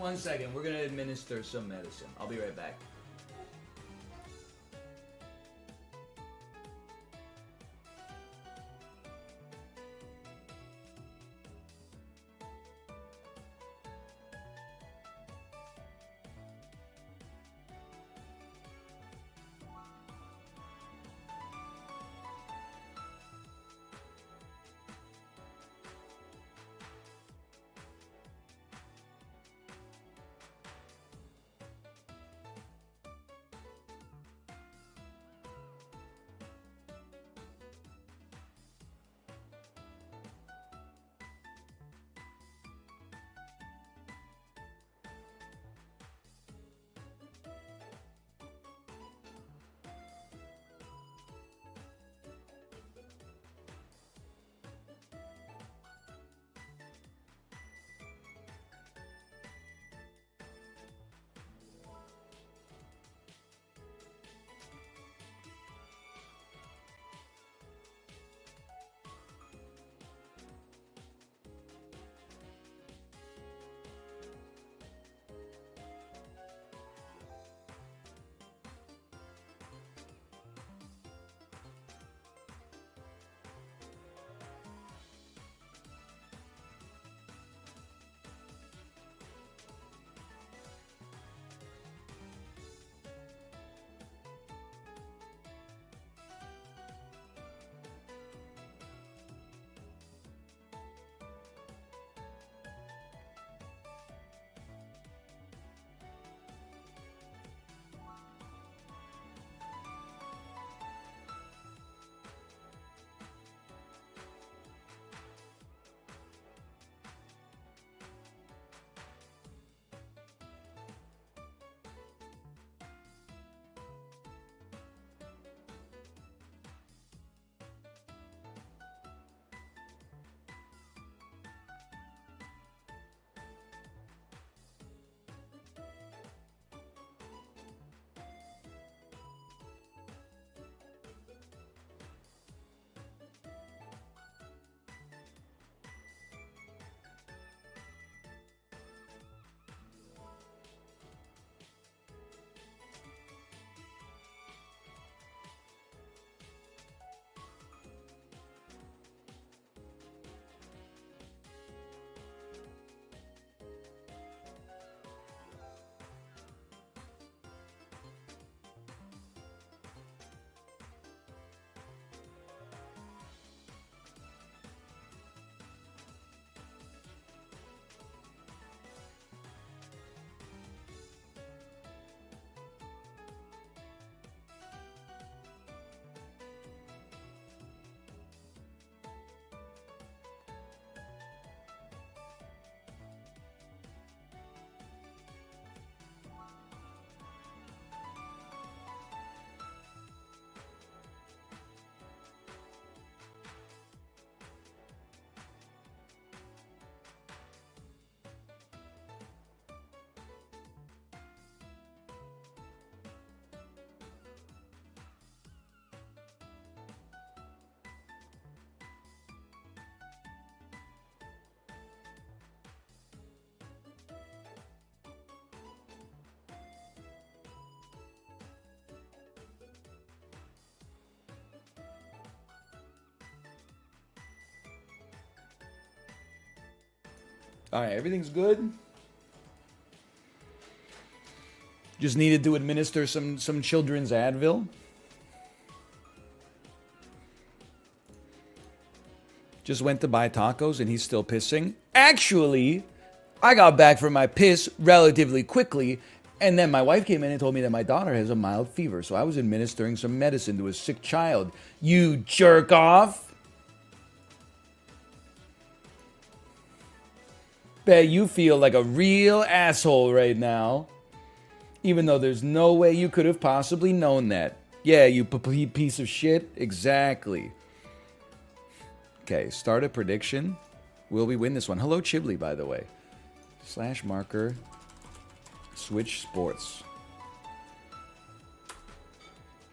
1 second. We're gonna administer some medicine. I'll be right back. All right, everything's good. Just needed to administer some children's Advil. Just went to buy tacos and he's still pissing. Actually, I got back from my piss relatively quickly, and then my wife came in and told me that my daughter has a mild fever, so I was administering some medicine to a sick child. You jerk off! Bet you feel like a real asshole right now. Even though there's no way you could have possibly known that. Yeah, you piece of shit. Exactly. Okay, start a prediction. Will we win this one? Hello, Chibli, by the way. / marker. Switch Sports.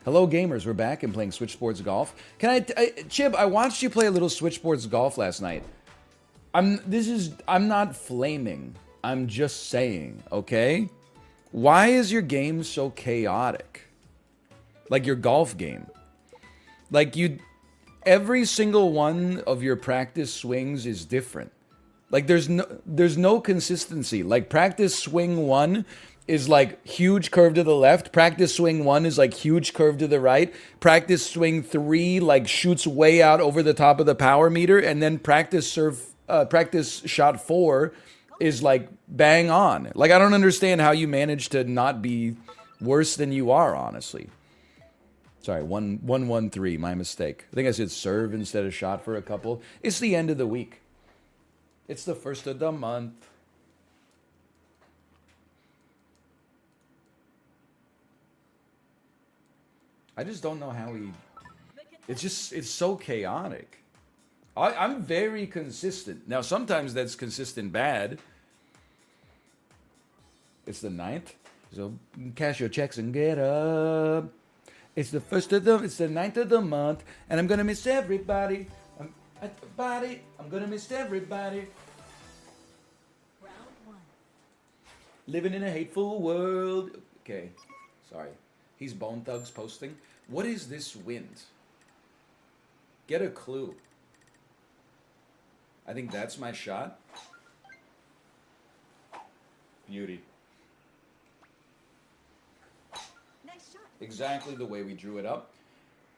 Hello, gamers. We're back and playing Switch Sports Golf. Chib, I watched you play a little Switch Sports Golf last night. I'm not flaming. I'm just saying, okay? Why is your game so chaotic? Like your golf game. Like every single one of your practice swings is different. Like there's no consistency. Like practice swing 1 is like huge curve to the left. Practice swing 1 is like huge curve to the right. Practice swing 3 like shoots way out over the top of the power meter, and then practice shot 4 is like bang on. Like I don't understand how you manage to not be worse than you are, honestly. Sorry, 113, my mistake. I think I said serve instead of shot for a couple. It's the end of the week. It's the first of the month. I just don't know how he... It's so chaotic. I'm very consistent. Now, sometimes that's consistent bad. It's the 9th. So cash your checks and get up. It's the 9th of the month. And I'm going to miss everybody. I'm going to miss everybody. Living in a hateful world. Okay. Sorry. He's Bone Thugs posting. What is this wind? Get a clue. I think that's my shot. Beauty. Nice shot. Exactly the way we drew it up.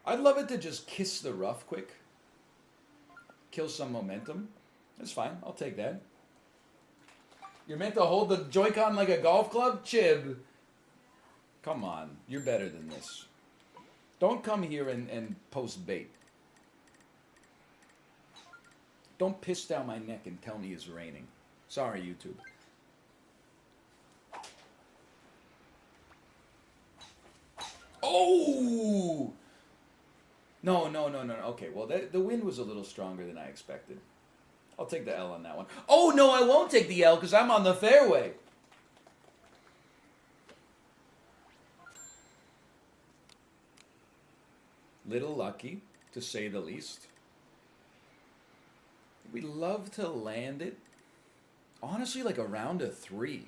I'd love it to just kiss the rough quick. Kill some momentum. That's fine. I'll take that. You're meant to hold the Joy-Con like a golf club? Chib. Come on. You're better than this. Don't come here and post bait. Don't piss down my neck and tell me it's raining. Sorry, YouTube. Oh! No. Okay, well, the wind was a little stronger than I expected. I'll take the L on that one. Oh, no, I won't take the L because I'm on the fairway. Little lucky, to say the least. We love to land it, honestly, like around a 3.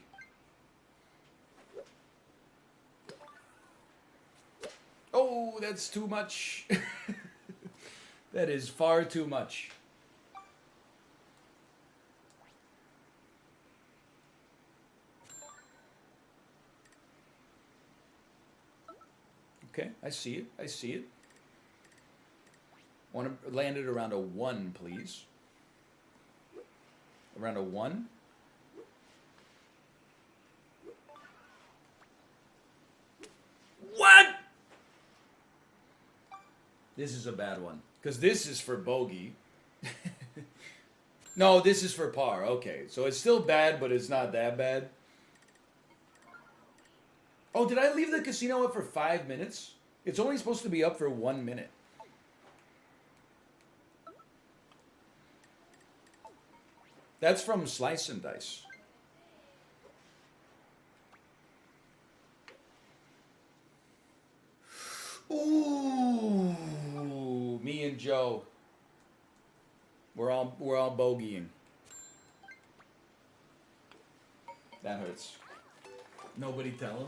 Oh, that's too much. That is far too much. Okay, I see it. I see it. Want to land it around a 1, please. Around a 1. What? This is a bad one. Because this is for bogey. No, this is for par. Okay, so it's still bad, but it's not that bad. Oh, did I leave the casino up for 5 minutes? It's only supposed to be up for 1 minute. That's from Slice and Dice. Ooh, me and Joe. We're all bogeying. That hurts. Nobody tell him.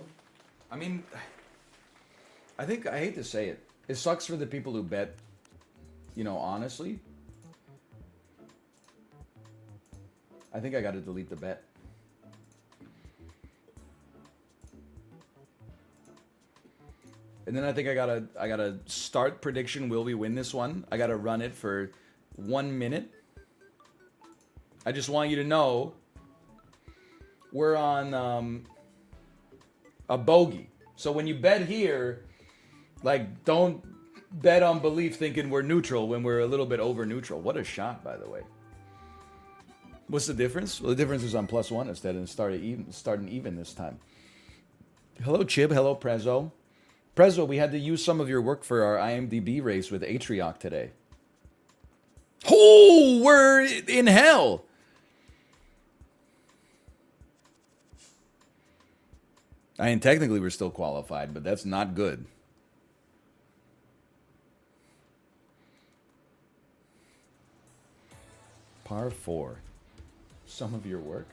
I mean, I hate to say it. It sucks for the people who bet, honestly. I think I got to delete the bet. And then I think I gotta start prediction. Will we win this one? I gotta run it for 1 minute. I just want you to know we're on a bogey. So when you bet here, like, don't bet on belief thinking we're neutral when we're a little bit over neutral. What a shot, by the way. What's the difference? Well, the difference is on +1 instead of starting even this time. Hello, Chib. Hello, Prezzo. Prezzo, we had to use some of your work for our IMDb race with Atrioc today. Oh, we're in hell. I mean, technically we're still qualified, but that's not good. Par 4. Some of your work.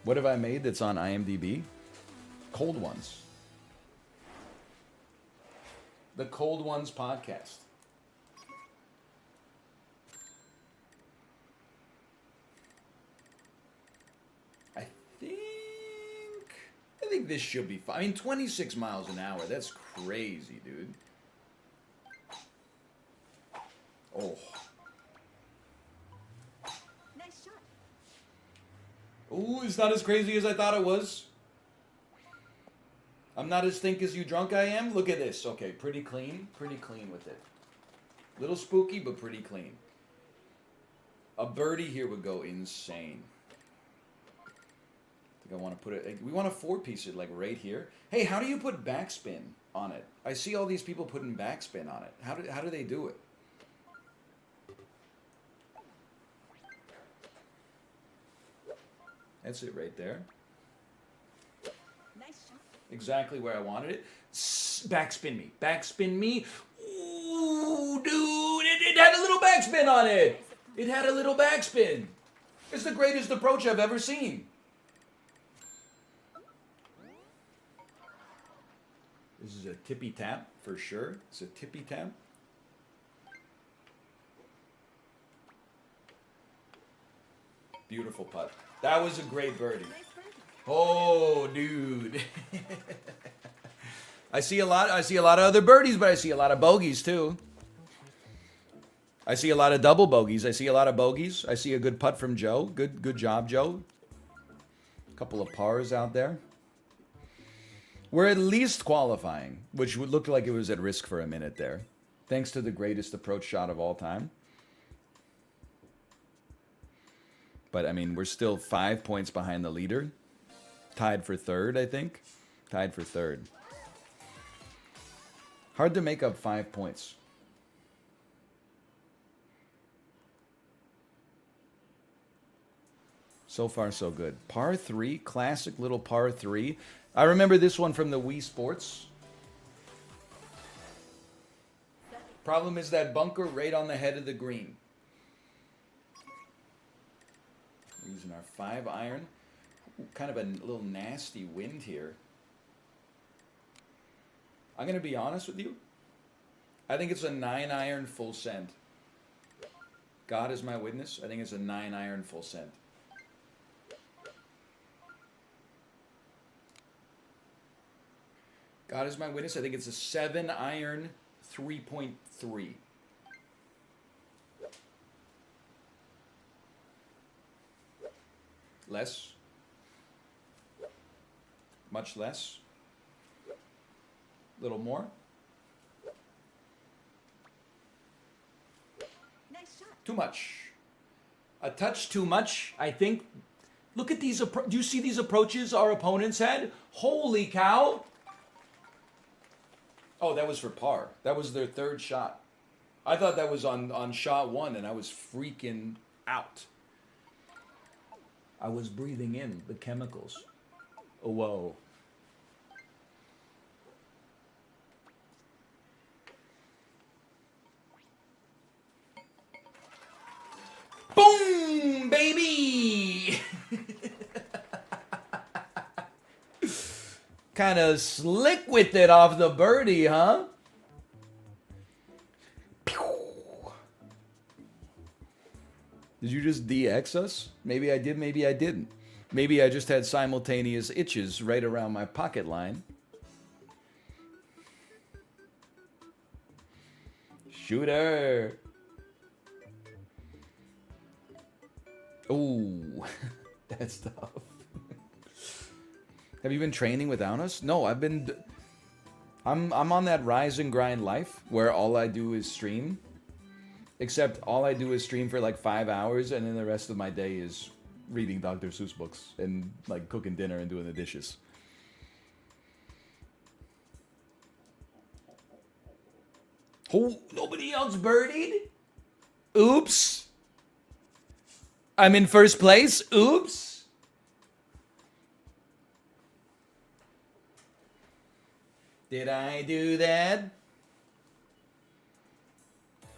What have I made that's on IMDb? Cold Ones. The Cold Ones podcast. I think this should be fine. I mean, 26 miles an hour. That's crazy, dude. Oh. Nice shot. Ooh, it's not as crazy as I thought it was. I'm not as think as you drunk I am. Look at this. Okay, pretty clean. Pretty clean with it. Little spooky, but pretty clean. A birdie here would go insane. I think I want to put it... We want to four-piece it, like, right here. Hey, how do you put backspin on it? I see all these people putting backspin on it. How do they do it? That's it right there. Nice shot. Exactly where I wanted it. Backspin me. Backspin me. Ooh, dude. It had a little backspin on it. It had a little backspin. It's the greatest approach I've ever seen. This is a tippy tap for sure. It's a tippy tap. Beautiful putt. That was a great birdie. Nice birdie. Oh, dude. I see a lot of other birdies, but I see a lot of bogeys too. I see a lot of double bogeys. I see a lot of bogeys. I see a good putt from Joe. Good job, Joe. A couple of pars out there. We're at least qualifying, which would look like it was at risk for a minute there. Thanks to the greatest approach shot of all time. But, I mean, we're still 5 points behind the leader. Tied for third, I think. Tied for third. Hard to make up 5 points. So far, so good. Par 3, classic little par 3. I remember this one from the Wii Sports. Problem is that bunker right on the head of the green. We're using our 5-iron. Kind of a little nasty wind here. I'm going to be honest with you. I think it's a 9-iron full send. God is my witness. I think it's a 9-iron full send. God is my witness. I think it's a 7-iron 3.3. Less. Much less. Little more. Nice shot. Too much. A touch too much, I think. Look at these. Do you see these approaches our opponents had? Holy cow. Oh, that was for par. That was their third shot. I thought that was on shot 1, and I was freaking out. I was breathing in the chemicals. Oh, whoa. Boom, baby! Kind of slick with it off the birdie, huh? Did you just DX us? Maybe I did, maybe I didn't. Maybe I just had simultaneous itches right around my pocket line. Shooter! Ooh, that's tough. Have you been training without us? No, I'm on that rise and grind life where all I do is stream. Except all I do is stream for like 5 hours, and then the rest of my day is reading Dr. Seuss books and like cooking dinner and doing the dishes. Oh, nobody else birdied? Oops. I'm in first place. Oops. Did I do that?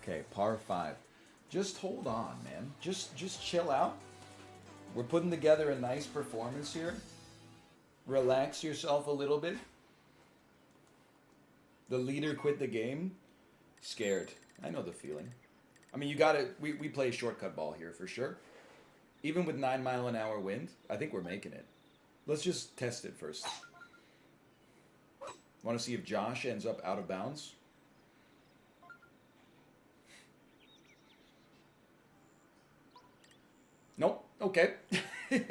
Okay, par 5. Just hold on, man. Just chill out. We're putting together a nice performance here. Relax yourself a little bit. The leader quit the game. Scared. I know the feeling. I mean, you gotta... We play shortcut ball here for sure. Even with 9-mile-an-hour wind, I think we're making it. Let's just test it first. Want to see if Josh ends up out of bounds? Nope. Okay. Nice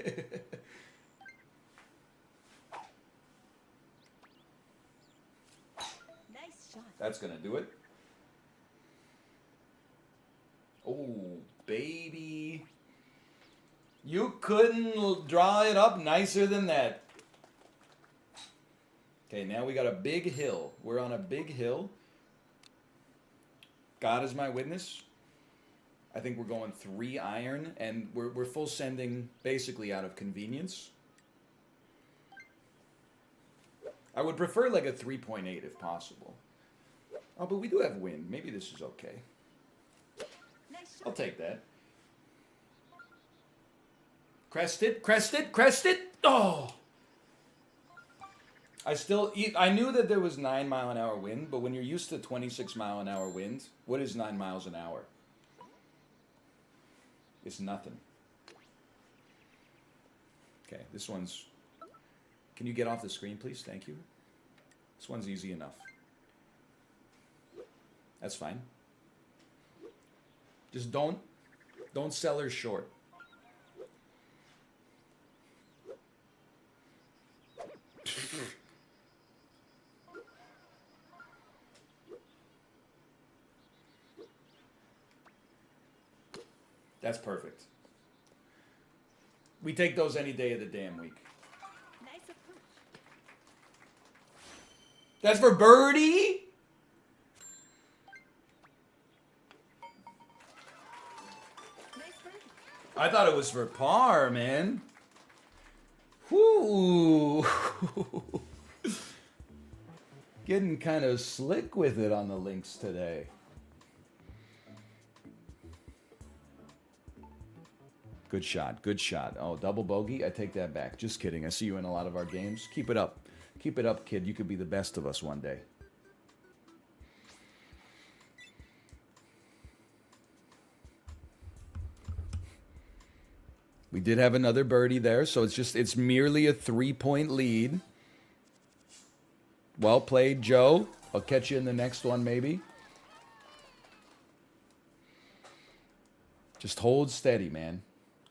shot. That's gonna do it. Oh, baby. You couldn't draw it up nicer than that. Okay, now we got a big hill. We're on a big hill. God is my witness. I think we're going 3 iron, and we're full sending basically out of convenience. I would prefer like a 3.8 if possible. Oh, but we do have wind. Maybe this is okay. Nice shot. I'll take that. Crest it, crest it, crest it. Oh! I knew that there was 9-mile-an-hour wind, but when you're used to 26-mile-an-hour wind, what is 9 miles an hour? It's nothing. Okay, this one's... Can you get off the screen, please? Thank you. This one's easy enough. That's fine. Just don't sell her short. That's perfect. We take those any day of the damn week. Nice approach. That's for birdie? Nice birdie. I thought it was for par, man. Whoo. Getting kind of slick with it on the links today. Good shot, good shot. Oh, double bogey? I take that back. Just kidding. I see you in a lot of our games. Keep it up. Keep it up, kid. You could be the best of us one day. We did have another birdie there, so it's merely a 3-point lead. Well played, Joe. I'll catch you in the next one, maybe. Just hold steady, man.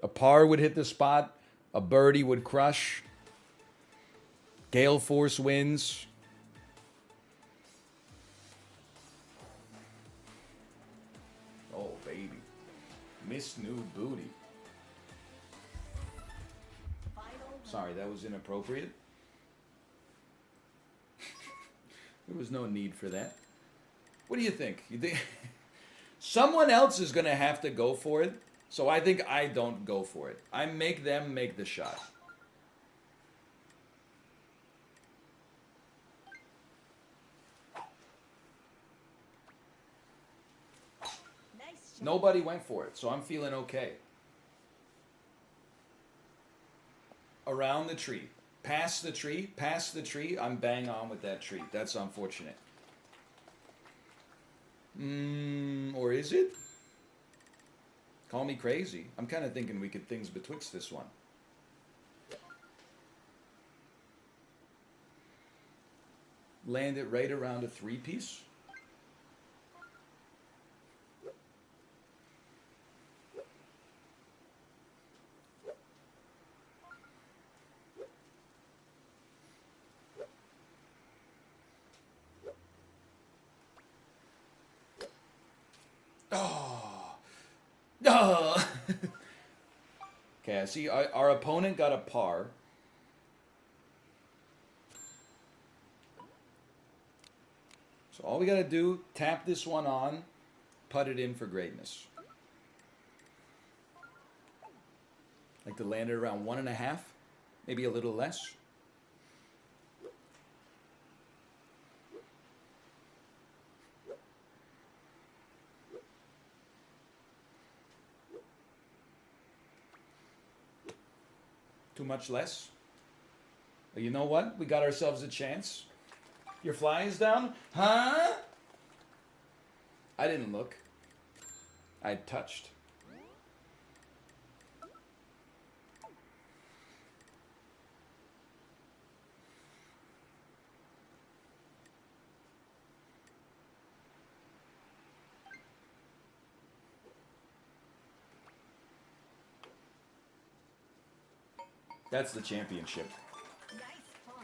A par would hit the spot. A birdie would crush. Gale force winds. Oh, baby. Miss New Booty. Sorry, that was inappropriate. There was no need for that. What do you think? You think someone else is going to have to go for it? So I think I don't go for it. I make them make the shot. Nice shot. Nobody went for it, so I'm feeling okay. Around the tree. Past the tree, I'm bang on with that tree. That's unfortunate. Or is it? Call me crazy. I'm kind of thinking we could things betwixt this one. Land it right around a 3-piece. Oh. Oh. Okay, I see our opponent got a par. So all we got to do, tap this one on, putt it in for greatness. Like to land it around 1.5, maybe a little less. Too much less? But you know what? We got ourselves a chance. Your fly is down? Huh? I didn't look. I touched. That's the championship. Nice pawn.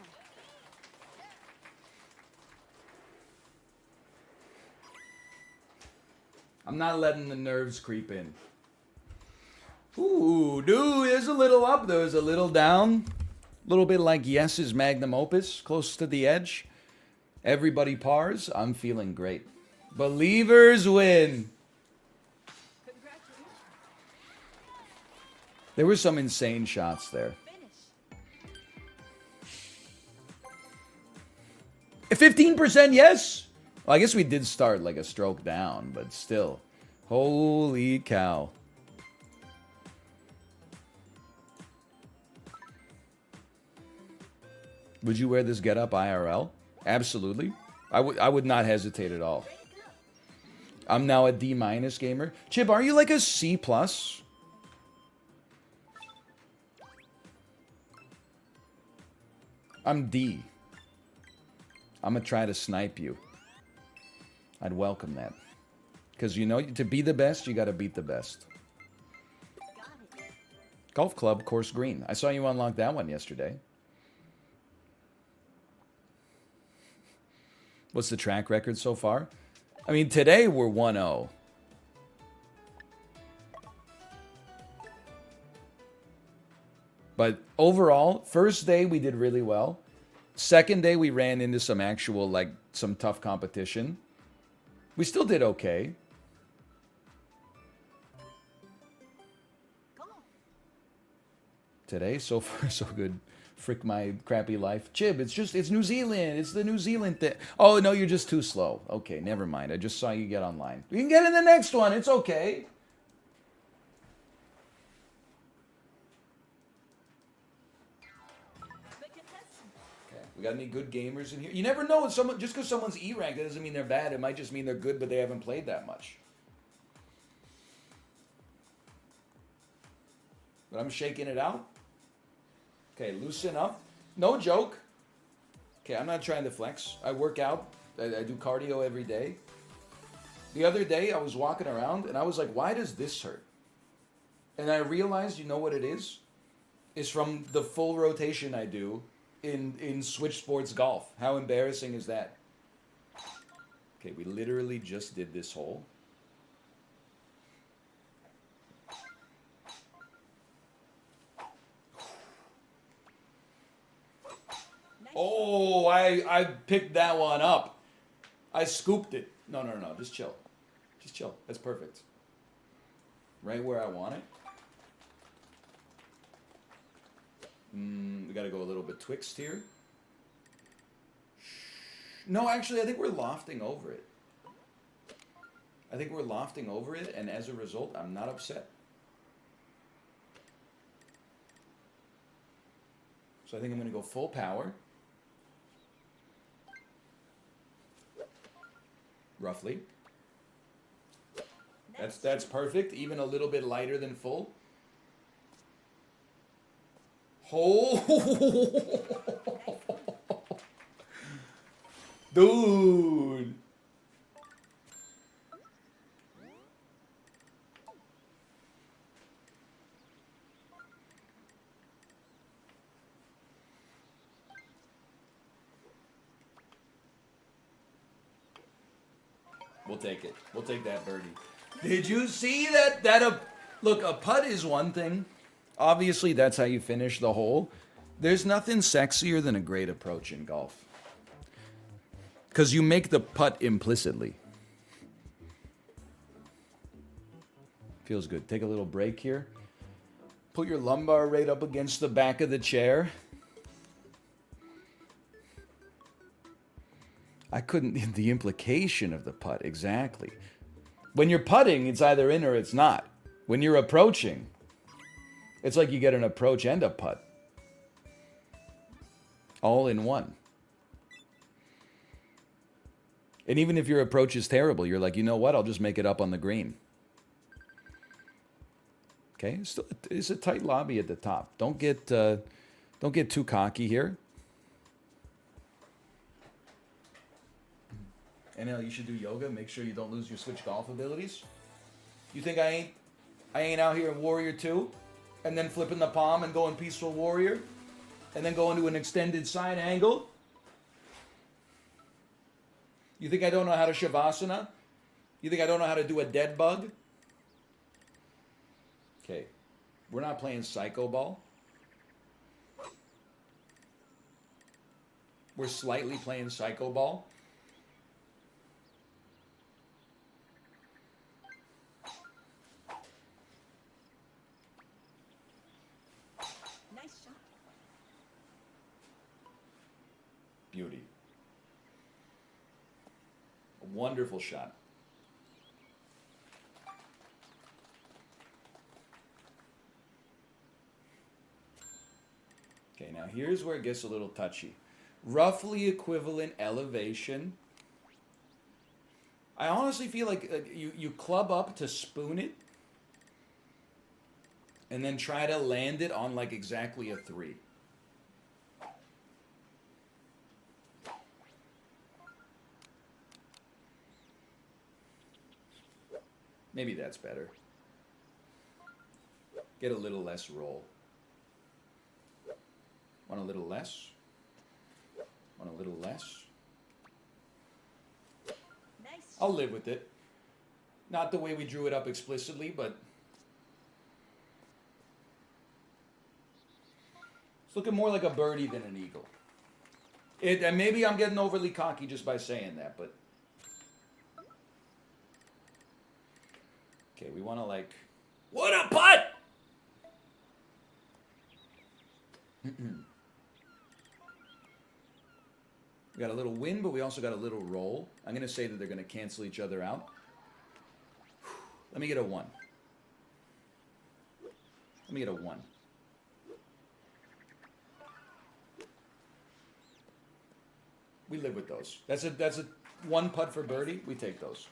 I'm not letting the nerves creep in. Ooh, dude, there's a little up, there's a little down. A little bit like Yes's magnum opus, close to the edge. Everybody pars. I'm feeling great. Believers win. Congratulations. There were some insane shots there. Finish. 15% yes? Well, I guess we did start like a stroke down, but still. Holy cow. Would you wear this getup IRL? Absolutely. I would not hesitate at all. I'm now a D- gamer. Chip, are you like a C+? I'm D. I'm gonna try to snipe you. I'd welcome that. Because you know, to be the best, you gotta beat the best. Got it. Golf Club, Course Green. I saw you unlock that one yesterday. What's the track record so far? I mean, today we're 1-0. But overall, first day we did really well. Second day we ran into some actual, like, some tough competition. We still did okay. Come on. Today, so far, so good. Frick my crappy life. Chib, it's New Zealand. It's the New Zealand thing. Oh, no, you're just too slow. Okay, never mind. I just saw you get online. You can get in the next one. It's okay. The contestant. Okay. We got any good gamers in here? You never know. Someone, just because someone's E-ranked, that doesn't mean they're bad. It might just mean they're good, but they haven't played that much. But I'm shaking it out. Okay, loosen up. No joke. Okay, I'm not trying to flex. I work out. I do cardio every day. The other day, I was walking around, and I was like, why does this hurt? And I realized, you know what it is? It's from the full rotation I do in Switch Sports Golf. How embarrassing is that? Okay, we literally just did this hole. Nice. Oh, I picked that one up. I scooped it. No, just chill. Just chill. That's perfect. Right where I want it. We gotta go a little bit twixt here. No, actually, I think we're lofting over it. I think we're lofting over it, and as a result, I'm not upset. So I think I'm gonna go full power. Roughly. That's perfect. Even a little bit lighter than full. Oh, dude. We'll take it. We'll take that birdie. Did you see that? Look, a putt is one thing. Obviously, that's how you finish the hole. There's nothing sexier than a great approach in golf. Because you make the putt implicitly. Feels good. Take a little break here. Put your lumbar right up against the back of the chair. I couldn't, the implication of the putt, exactly. When you're putting, it's either in or it's not. When you're approaching, it's like you get an approach and a putt. all in one. And even if your approach is terrible, you're like, you know what? I'll just make it up on the green. Okay, still, it's a tight lobby at the top. Don't get too cocky here. NL, you should do yoga. Make sure you don't lose your switch golf abilities. You think I ain't out here in Warrior 2, and then flipping the palm and going Peaceful Warrior, and then going to an extended side angle? You think I don't know how to Shavasana? You think I don't know how to do a dead bug? Okay, we're not playing Psycho Ball. We're slightly playing Psycho Ball. Nice shot. Beauty. A wonderful shot. Okay, now here's where it gets a little touchy. Roughly equivalent elevation. I honestly feel like you club up to spoon it, and then try to land it on like exactly a 3. Maybe that's better. Get a little less roll. Want a little less? Want a little less? Nice. I'll live with it. Not the way we drew it up explicitly, but it's looking more like a birdie than an eagle. And maybe I'm getting overly cocky just by saying that, but okay, we want to like, what a putt! We got a little win, but we also got a little roll. I'm going to say that they're going to cancel each other out. Let me get a 1. Let me get a 1. We live with those. That's a 1 putt for birdie. We take those.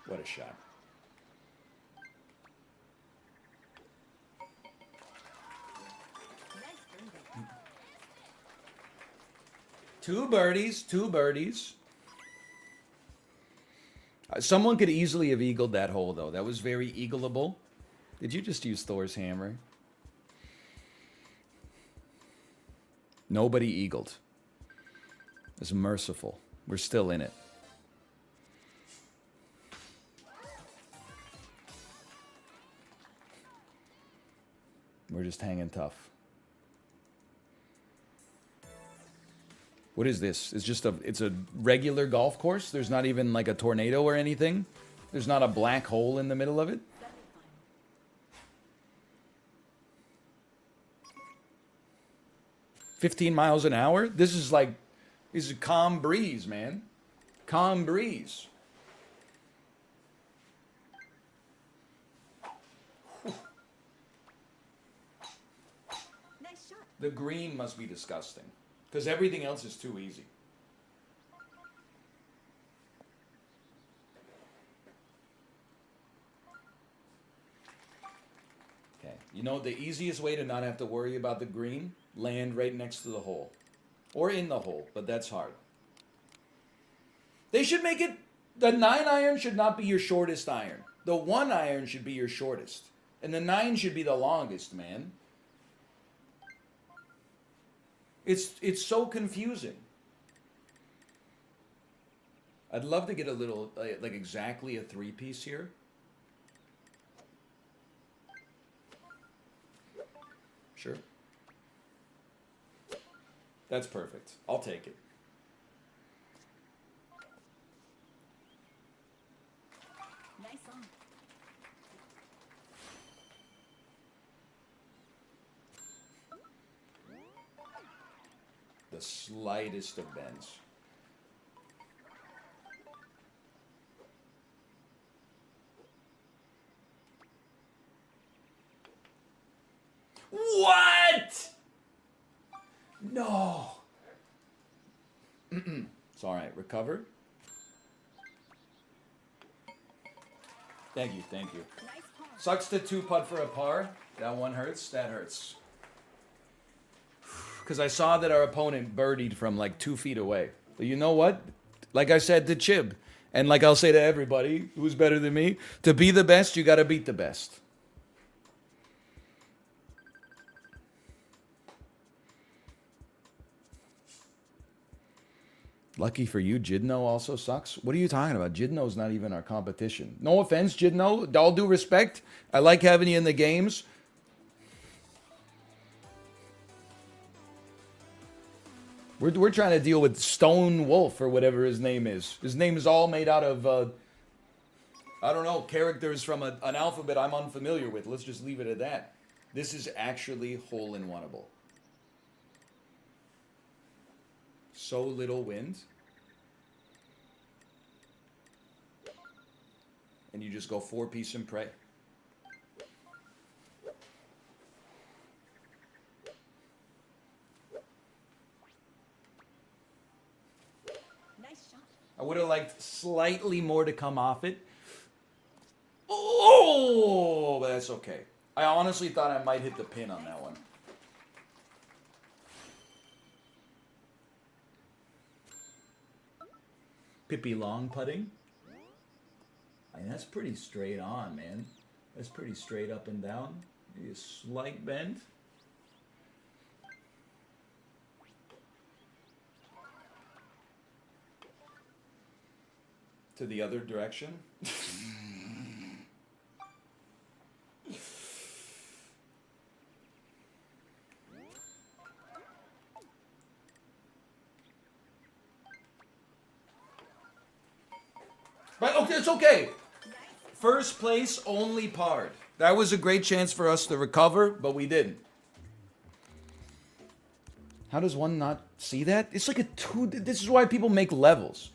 What a shot. Nice birdie. 2 birdies, 2 birdies. Someone could easily have eagled that hole, though. That was very eagleable. Did you just use Thor's hammer? Nobody eagled. It's merciful. We're still in it. We're just hanging tough. What is this? It's a regular golf course? There's not even like a tornado or anything? There's not a black hole in the middle of it? 15 miles an hour? This is a calm breeze, man. Calm breeze. Nice shot. The green must be disgusting. Because everything else is too easy. Okay. You know the easiest way to not have to worry about the green? Land right next to the hole. Or in the hole, but that's hard. They should make it... The 9 iron should not be your shortest iron. The 1 iron should be your shortest. And the 9 should be the longest, man. It's so confusing. I'd love to get a little, like exactly a 3-piece here. Sure. That's perfect. I'll take it. Nice on. The slightest of bends. It's all right. Recover. Thank you, thank you. Nice pawn. Sucks to 2-putt for a par. That one hurts. That hurts. Because I saw that our opponent birdied from like 2 feet away. But you know what? Like I said to Chib, and like I'll say to everybody who's better than me, to be the best, you got to beat the best. Lucky for you, Jidno also sucks. What are you talking about? Jidno's not even our competition. No offense, Jidno. All due respect. I like having you in the games. We're trying to deal with Stone Wolf or whatever his name is. His name is all made out of, I don't know, characters from an alphabet I'm unfamiliar with. Let's just leave it at that. This is actually hole-in-oneable. So little wind. And you just go 4-piece and pray. Nice shot. I would have liked slightly more to come off it. Oh, but that's okay. I honestly thought I might hit the pin on that one. Pippi Long putting. I mean, that's pretty straight on, man. That's pretty straight up and down. Maybe a slight bend. To the other direction. But okay, it's okay. First place only parred. That was a great chance for us to recover, but we didn't. How does one not see that? It's like a 2. This is why people make levels.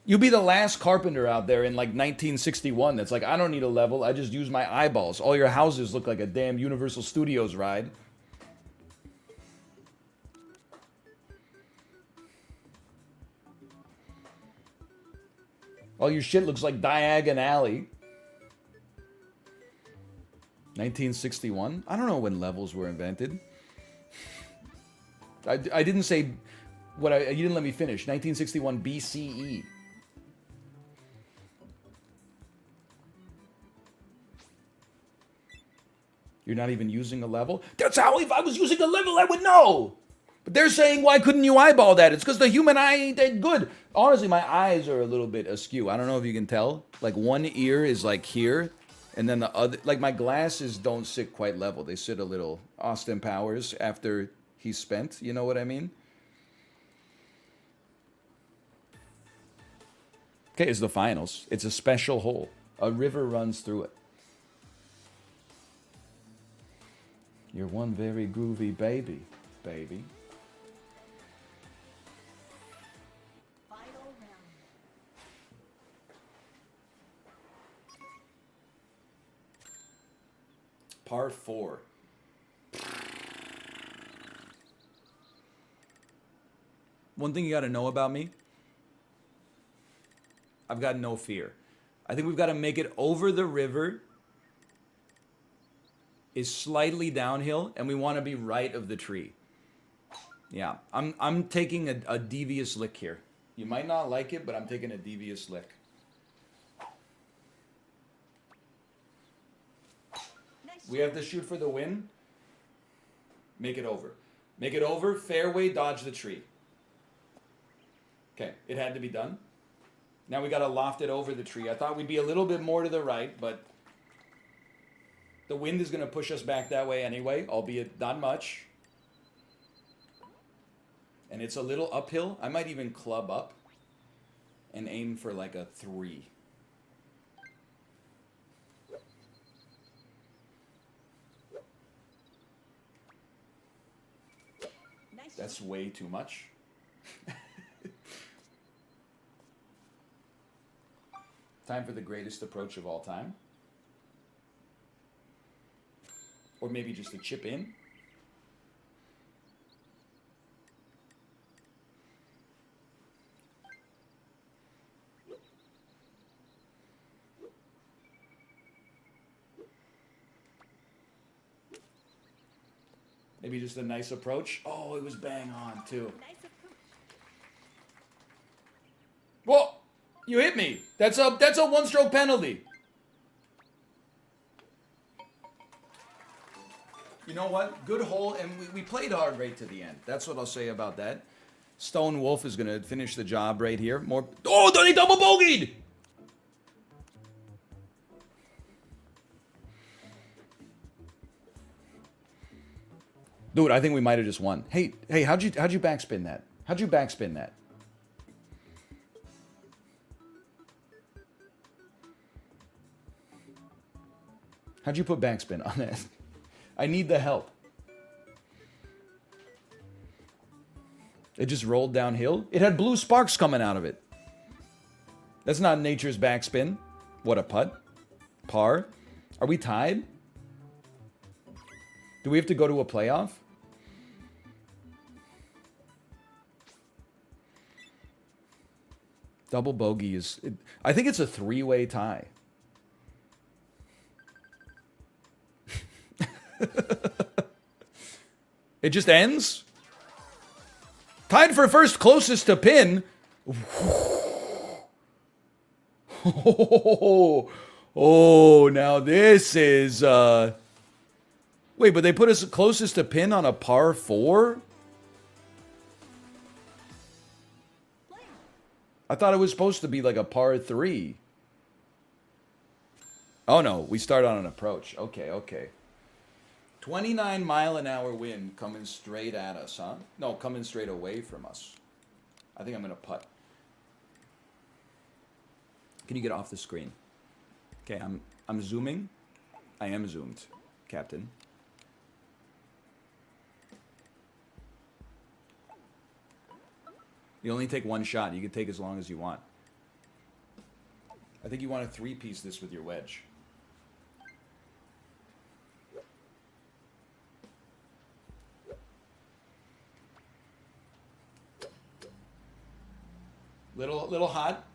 You'll be the last carpenter out there in like 1961 that's like, I don't need a level, I just use my eyeballs. All your houses look like a damn Universal Studios ride. All your shit looks like Diagon Alley. 1961? I don't know when levels were invented. I didn't say what you didn't let me finish. 1961 BCE. You're not even using a level? That's how, if I was using a level, I would know. But they're saying, why couldn't you eyeball that? It's because the human eye ain't that good. Honestly, my eyes are a little bit askew. I don't know if you can tell. Like, one ear is like here, and then the other, like my glasses don't sit quite level. They sit a little Austin Powers after he's spent. You know what I mean? Okay, it's the finals. It's a special hole. A river runs through it. You're one very groovy baby, baby. Final round. Par 4. One thing you got to know about me, I've got no fear. I think we've got to make it over the river. Is slightly downhill, and we want to be right of the tree. Yeah, I'm taking a devious lick here. You might not like it, but I'm taking a devious lick. Nice We have to shoot for the win. Make it over. Make it over. Fairway, dodge the tree. Okay, it had to be done. Now we got to loft it over the tree. I thought we'd be a little bit more to the right, but the wind is going to push us back that way anyway, albeit not much. And it's a little uphill. I might even club up and aim for like a 3. Nice That's shot. way too much. Time for the greatest approach of all time. Or maybe just a chip in. Maybe just a nice approach. Oh, it was bang on, too. Nice approach. Whoa! You hit me. That's a one-stroke penalty. You know what? Good hole, and we played hard right to the end. That's what I'll say about that. Stone Wolf is going to finish the job right here. More. Oh, they double bogeyed! Dude, I think we might have just won. Hey, how'd you backspin that? How'd you backspin that? How'd you put backspin on that? I need the help. It just rolled downhill. It had blue sparks coming out of it. That's not nature's backspin. What a putt. Par. Are we tied? Do we have to go to a playoff? Double bogey is... I think it's a three-way tie. It just ends? Tied for first, closest to pin. Oh, now this is... Wait, but they put us closest to pin on a par 4? I thought it was supposed to be like a par 3. Oh no, we start on an approach. Okay. 29-mile-an-hour wind coming straight at us, huh? No, coming straight away from us. I think I'm going to putt. Can you get off the screen? Okay, I'm zooming. I am zoomed, Captain. You only take one shot. You can take as long as you want. I think you want to 3-piece this with your wedge. Little hot.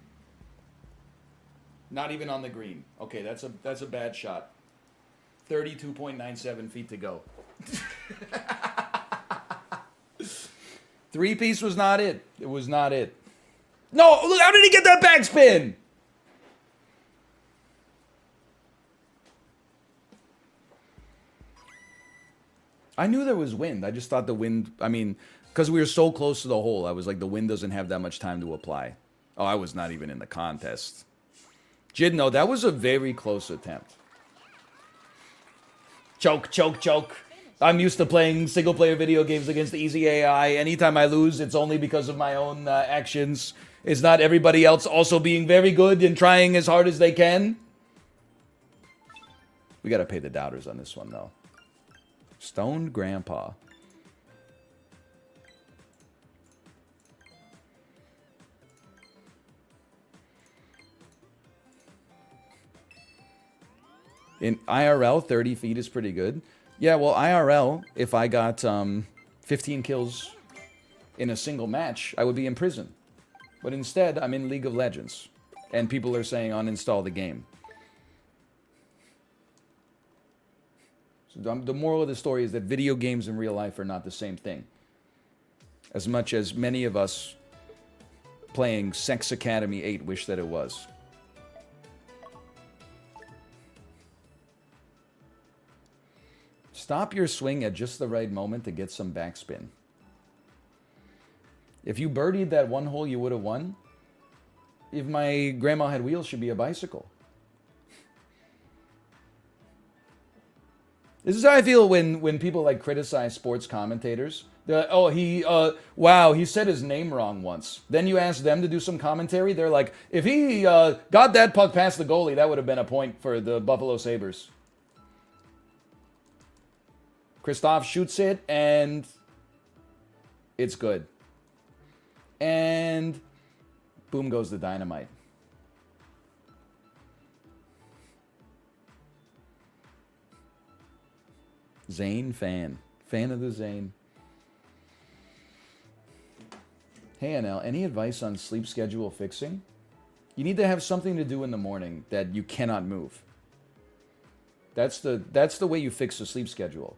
Not even on the green. Okay, that's a bad shot. 32.97 feet to go. 3-piece was not it. It was not it. No, look, how did he get that backspin? I knew there was wind. I just thought the wind, I mean, because we were so close to the hole, I was like, the wind doesn't have that much time to apply. Oh, I was not even in the contest. Jid, no, that was a very close attempt. Choke. I'm used to playing single-player video games against easy AI. Anytime I lose, it's only because of my own actions. It's not everybody else also being very good and trying as hard as they can. We got to pay the doubters on this one, though. Stoned Grandpa. In IRL, 30 feet is pretty good. Yeah, well, IRL, if I got 15 kills in a single match, I would be in prison. But instead, I'm in League of Legends. And people are saying uninstall the game. So the moral of the story is that video games and real life are not the same thing. As much as many of us playing Sex Academy 8 wish that it was. Stop your swing at just the right moment to get some backspin. If you birdied that one hole, you would have won. If my grandma had wheels, she'd be a bicycle. This is how I feel when people like criticize sports commentators. They're like, oh, wow, he said his name wrong once. Then you ask them to do some commentary. They're like, if he got that puck past the goalie, that would have been a point for the Buffalo Sabres. Christoph shoots it, and it's good. And boom goes the dynamite. Zane fan. Fan of the Zane. Hey, NL, any advice on sleep schedule fixing? You need to have something to do in the morning that you cannot move. That's the way you fix a sleep schedule.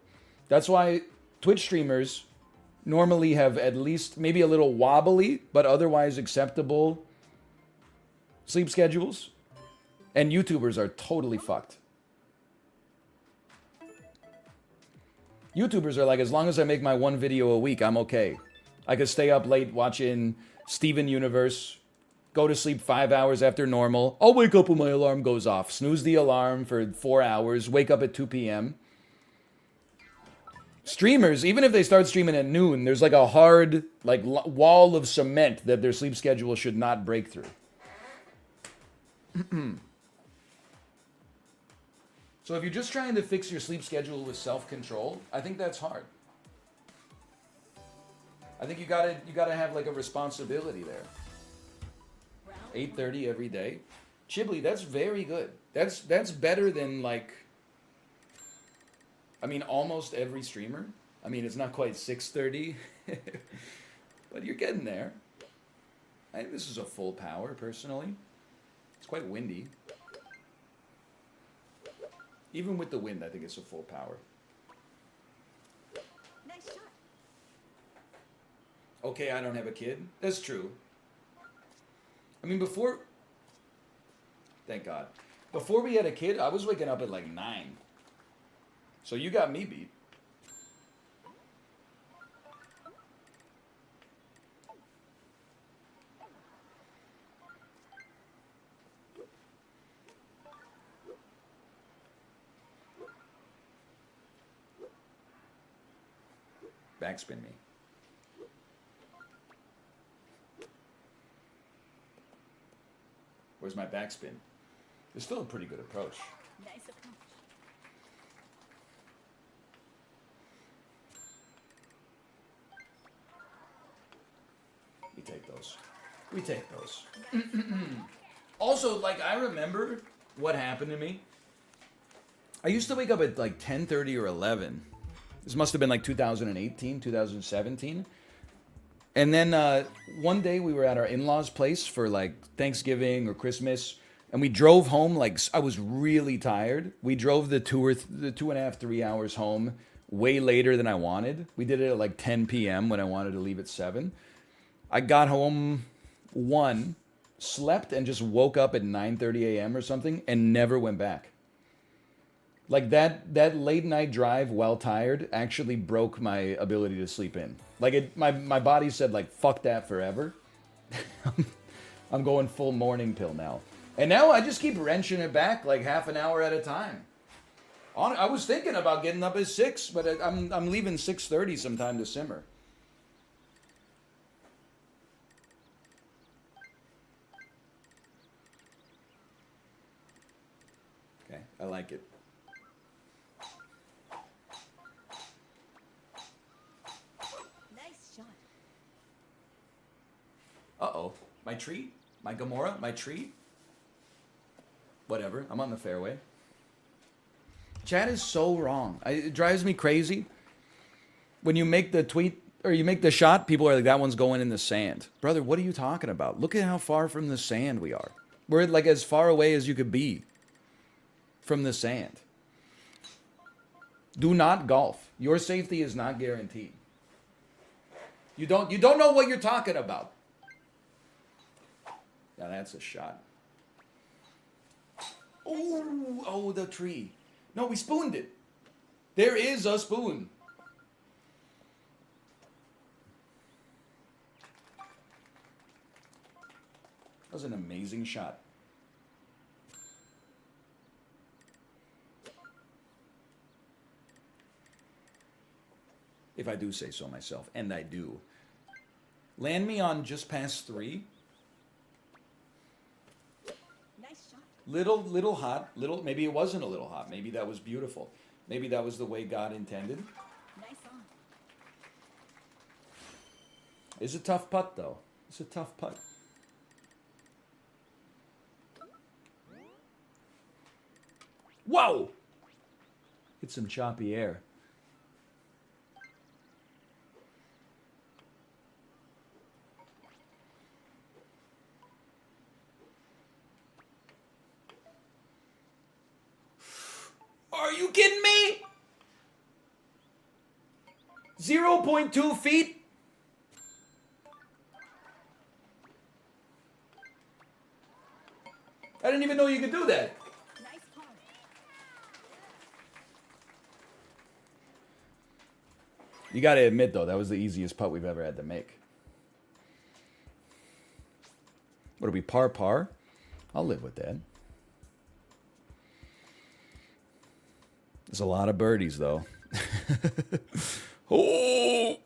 That's why Twitch streamers normally have at least maybe a little wobbly, but otherwise acceptable sleep schedules. And YouTubers are totally fucked. YouTubers are like, as long as I make my one video a week, I'm okay. I could stay up late watching Steven Universe, go to sleep 5 hours after normal. I'll wake up when my alarm goes off. Snooze the alarm for 4 hours. Wake up at 2 p.m. Streamers, even if they start streaming at noon, there's like a hard wall of cement that their sleep schedule should not break through. So if you're just trying to fix your sleep schedule with self-control, I think that's hard. I think you gotta have like a responsibility there. 8:30 every day. Chibli, that's very good. That's better than like, I mean, almost every streamer. I mean, it's not quite 6:30, but you're getting there. I think this is a full power, personally. It's quite windy. Even with the wind, I think it's a full power. Nice shot. Okay, I don't have a kid. That's true. I mean, before... Thank God. Before we had a kid, I was waking up at like 9. So you got me beat. Backspin me. Where's my backspin? It's still a pretty good approach. Nice approach. We take those. We take those. Also, like, I remember what happened to me. I used to wake up at like 10:30 or 11. This must have been like 2018, 2017. And then one day we were at our in-laws' place for like Thanksgiving or Christmas, and we drove home like I was really tired. We drove the 2.5, 3 hours home way later than I wanted. We did it at like 10 p.m. when I wanted to leave at 7. I got home 1, slept, and just woke up at 9:30 a.m. or something and never went back. Like that late night drive while tired actually broke my ability to sleep in. Like my body said like fuck that forever. I'm going full morning pill now. And now I just keep wrenching it back like half an hour at a time. I was thinking about getting up at 6, but I'm leaving 6:30 sometime to simmer. Okay, I like it. Nice shot. Uh-oh. My tree? My Gamora? My tree? Whatever. I'm on the fairway. Chat is so wrong. It drives me crazy. When you make the tweet or you make the shot, people are like, that one's going in the sand. Brother, what are you talking about? Look at how far from the sand we are. We're like as far away as you could be from the sand. Do not golf. Your safety is not guaranteed. You don't know what you're talking about. Now that's a shot. Oh, the tree. No, we spooned it. There is a spoon. That was an amazing shot. If I do say so myself, and I do. Land me on just past 3. Nice shot. Little hot, maybe it wasn't a little hot. Maybe that was beautiful. Maybe that was the way God intended. Nice on. It's a tough putt, though. It's a tough putt. Whoa! Hit some choppy air. Are you kidding me? 0.2 feet? I didn't even know you could do that. Nice par. You got to admit, though, that was the easiest putt we've ever had to make. What are we, par? I'll live with that. There's a lot of birdies, though. Oh!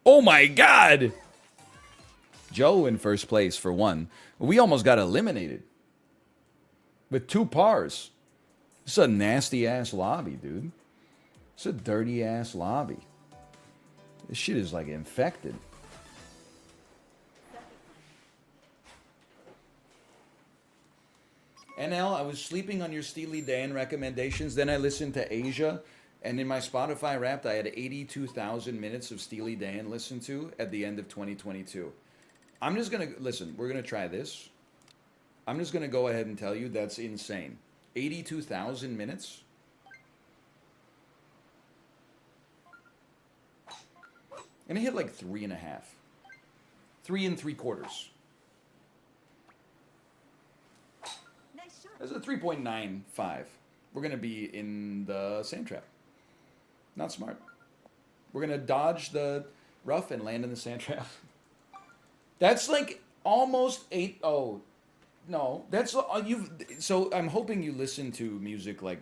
Oh my God! Joe in first place for one. We almost got eliminated with 2 pars. This is a nasty ass lobby, dude. It's a dirty ass lobby. This shit is like infected. NL, I was sleeping on your Steely Dan recommendations. Then I listened to Asia. And in my Spotify Wrapped, I had 82,000 minutes of Steely Dan listened to at the end of 2022. I'm just going to, listen, we're going to try this. I'm just going to go ahead and tell you that's insane. 82,000 minutes? And I hit like 3.5. 3 3/4. Nice shot. That's a 3.95. We're going to be in the sand trap. Not smart. We're going to dodge the rough and land in the sand trap. That's like almost 8. Oh, no. That's you've. So I'm hoping you listen to music like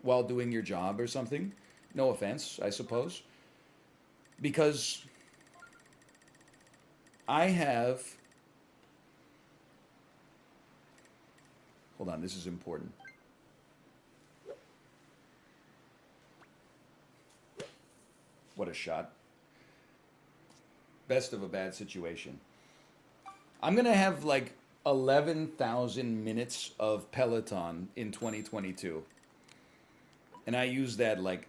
while doing your job or something. No offense, I suppose. Because I have. Hold on, this is important. What a shot. Best of a bad situation. I'm going to have like 11,000 minutes of Peloton in 2022. And I use that like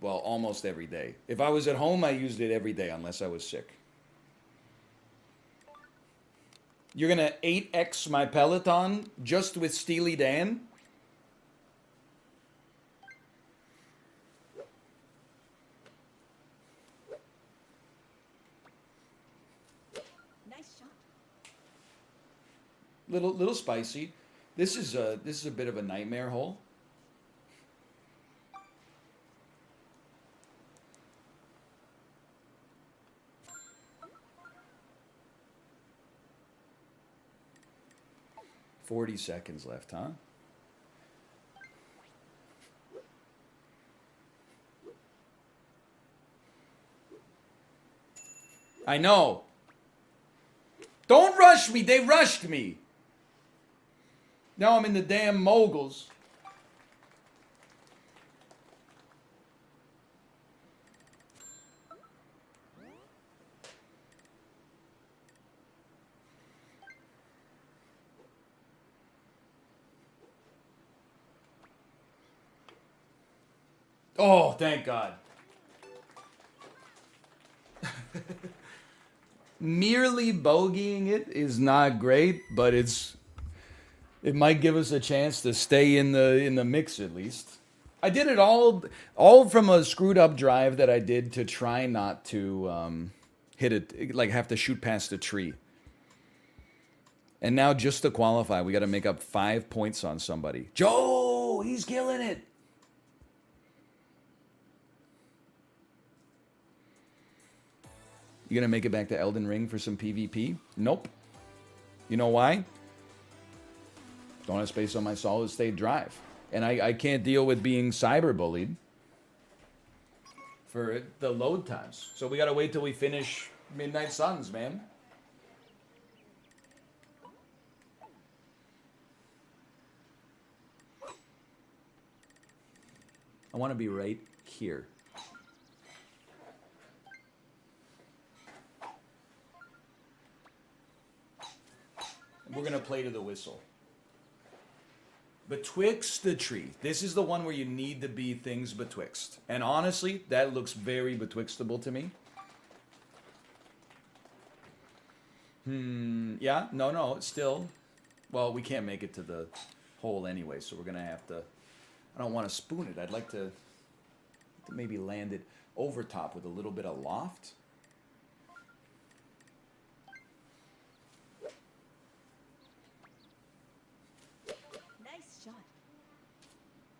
almost every day. If I was at home, I used it every day unless I was sick. You're going to 8x my Peloton just with Steely Dan? Nice shot. Little spicy. This is a bit of a nightmare hole. $40 seconds left, huh? I know. Don't rush me. They rushed me. Now I'm in the damn moguls. Oh, thank God. Merely bogeying it is not great, but it might give us a chance to stay in the mix at least. I did it all from a screwed up drive that I did to try not to hit it, like have to shoot past a tree. And now just to qualify, we got to make up 5 points on somebody. Joe, he's killing it. You gonna make it back to Elden Ring for some PvP? Nope. You know why? Don't have space on my solid state drive. And I can't deal with being cyberbullied for the load times. So we gotta wait till we finish Midnight Suns, man. I wanna be right here. We're going to play to the whistle. Betwixt the tree. This is the one where you need to be things betwixt. And honestly, that looks very betwixtable to me. Yeah, no, it's still. Well, we can't make it to the hole anyway, so we're going to have to. I don't want to spoon it. I'd like to maybe land it. over top with a little bit of loft. Nice shot.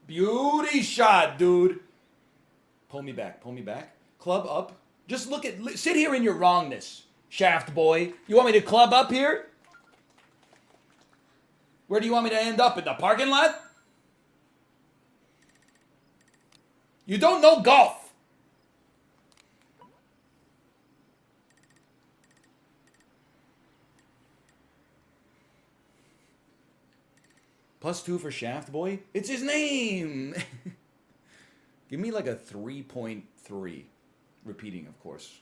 Beauty shot, dude. Pull me back. Pull me back. Club up. Just look at... Sit here in your wrongness, shaft boy. You want me to club up here? Where do you want me to end up? In the parking lot? You don't know golf. +2 for shaft boy. It's his name. Give me like a 3.3. Repeating, of course.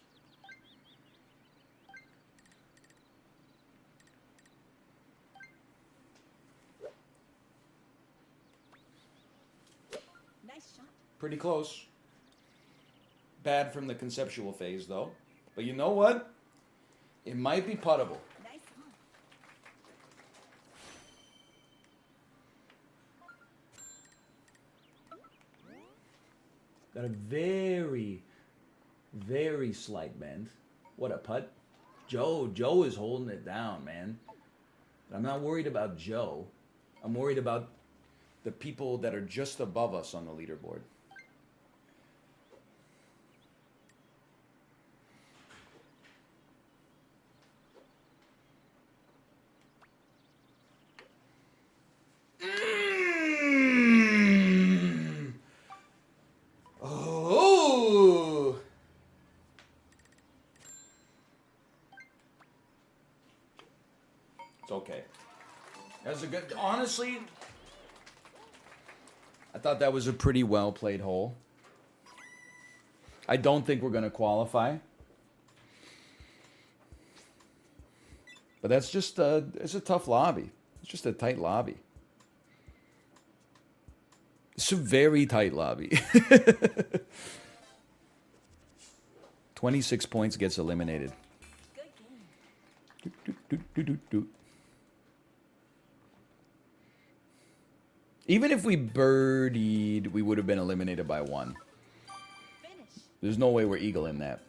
Nice shot. Pretty close. Bad from the conceptual phase, though. But you know what? It might be puttable. Nice one. Got a very, very slight bend. What a putt. Joe is holding it down, man. But I'm not worried about Joe. I'm worried about the people that are just above us on the leaderboard. Oh! It's okay. That's a good... Honestly, I thought that was a pretty well played hole. I don't think we're going to qualify. But that's just it's a tough lobby. It's just a tight lobby. It's a very tight lobby. 26 points gets eliminated. Good game. Even if we birdied, we would have been eliminated by 1. Finish. There's no way we're eagle in that.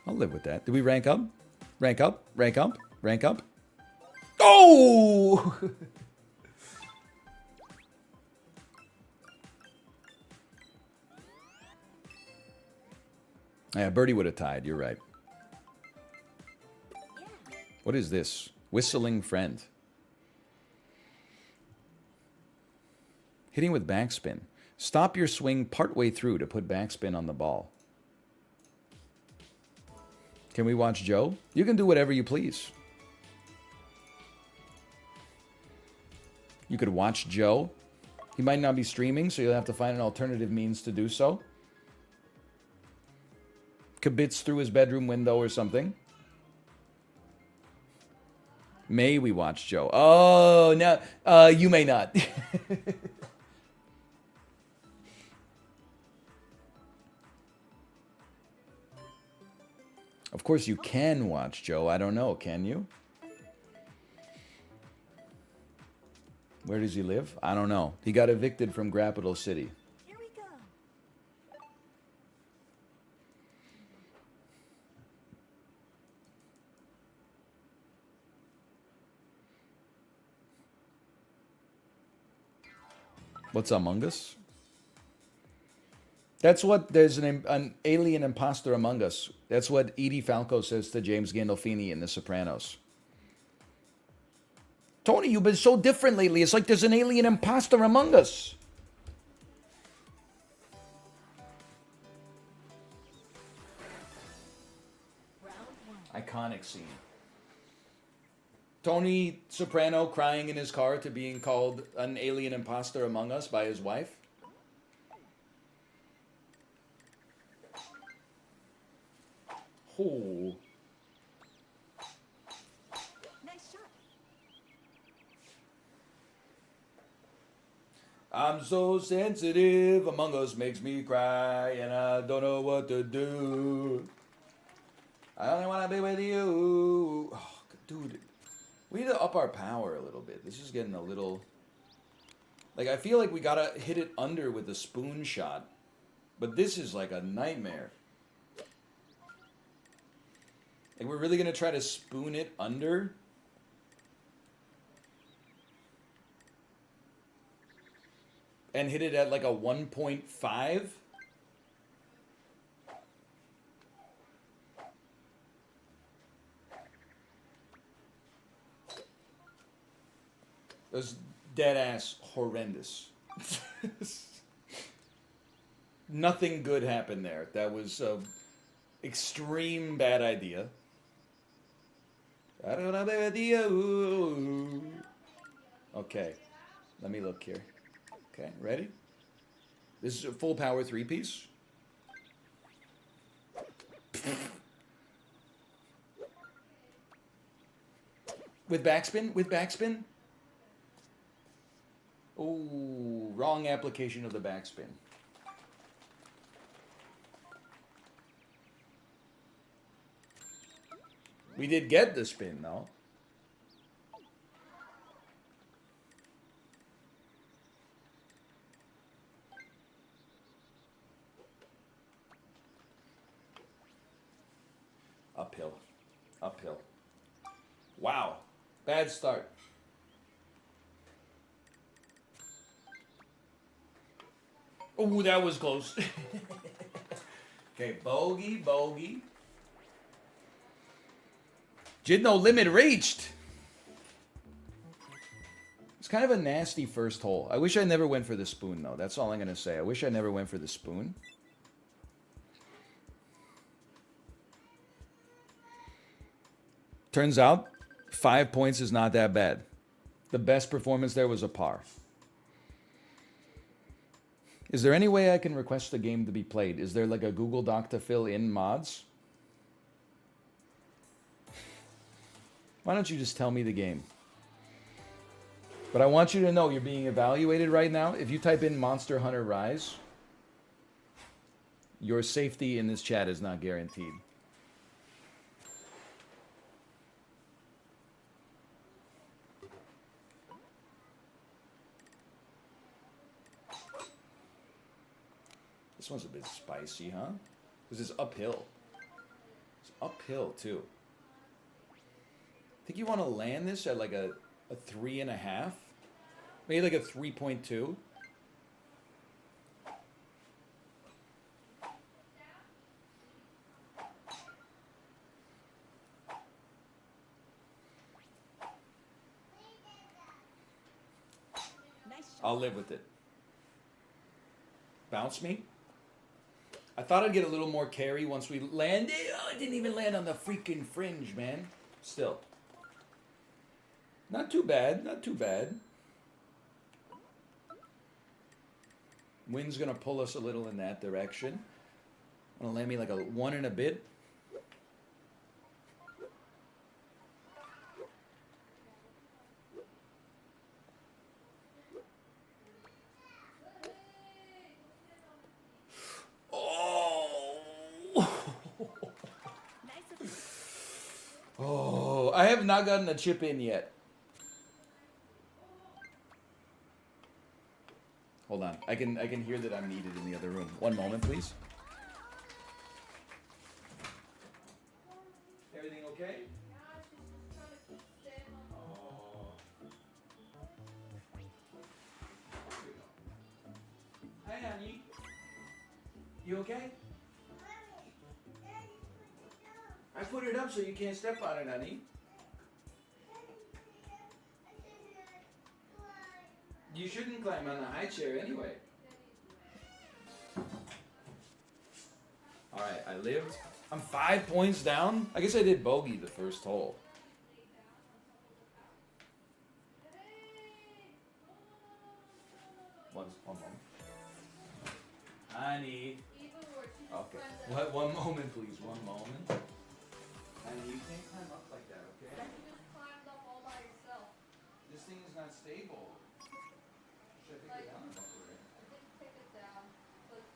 I'll live with that. Did we rank up? Rank up? Rank up? Rank up? Oh! Yeah, birdie would have tied. You're right. Yeah. What is this? Whistling friend. Hitting with backspin. Stop your swing partway through to put backspin on the ball. Can we watch Joe? You can do whatever you please. You could watch Joe. He might not be streaming, so you'll have to find an alternative means to do so. Kibitz through his bedroom window or something. May we watch Joe? Oh, no. You may not. Of course you can watch Joe. I don't know. Can you? Where does he live? I don't know. He got evicted from Capital City. Here we go. What's Among Us? That's what, there's an alien imposter among us. That's what Edie Falco says to James Gandolfini in The Sopranos. Tony, you've been so different lately. It's like there's an alien imposter among us. Round 1. Iconic scene. Tony Soprano crying in his car to being called an alien imposter among us by his wife. Oh. Nice shot. I'm so sensitive, Among Us makes me cry, and I don't know what to do. I only want to be with you. Oh, dude, we need to up our power a little bit. This is getting a little... Like, I feel like we gotta hit it under with the spoon shot But this is like a nightmare. Like, we're really gonna try to spoon it under? And hit it at like a 1.5? It was dead ass horrendous. Nothing good happened there. That was an extreme bad idea. I don't know the idea. Okay, let me look here. Okay, ready? This is a full power 3-piece. With backspin? With backspin? Oh, wrong application of the backspin. We did get the spin, though. Uphill. Uphill. Wow. Bad start. Oh, that was close. Okay, bogey, bogey. Jid no limit reached. It's kind of a nasty first hole. I wish I never went for the spoon, though. That's all I'm going to say. I wish I never went for the spoon. Turns out, 5 points is not that bad. The best performance there was a par. Is there any way I can request the game to be played? Is there like a Google Doc to fill in mods? Why don't you just tell me the game? But I want you to know you're being evaluated right now. If you type in Monster Hunter Rise, your safety in this chat is not guaranteed. This one's a bit spicy, huh? This is uphill. It's uphill, too. I think you want to land this at like a 3.5? Maybe like a 3.2? Nice shot. I'll live with it. Bounce me? I thought I'd get a little more carry once we landed. Oh, I didn't even land on the freaking fringe, man. Still. Not too bad, not too bad. Wind's gonna pull us a little in that direction. Gonna land me like a 1 and a bit. Nice of you. Oh, I have not gotten a chip in yet. Hold on. I can hear that I'm needed in the other room. One moment, please. Everything okay? Oh. Hi, honey. You okay? I put it up so you can't step on it, honey. You shouldn't climb on the high chair anyway. Alright, I lived. I'm 5 points down. I guess I did bogey the first hole. One moment. Honey. Okay. One moment, please. One moment. Honey, you can't climb up like that, okay? This thing is not stable. Should I take it down or up it?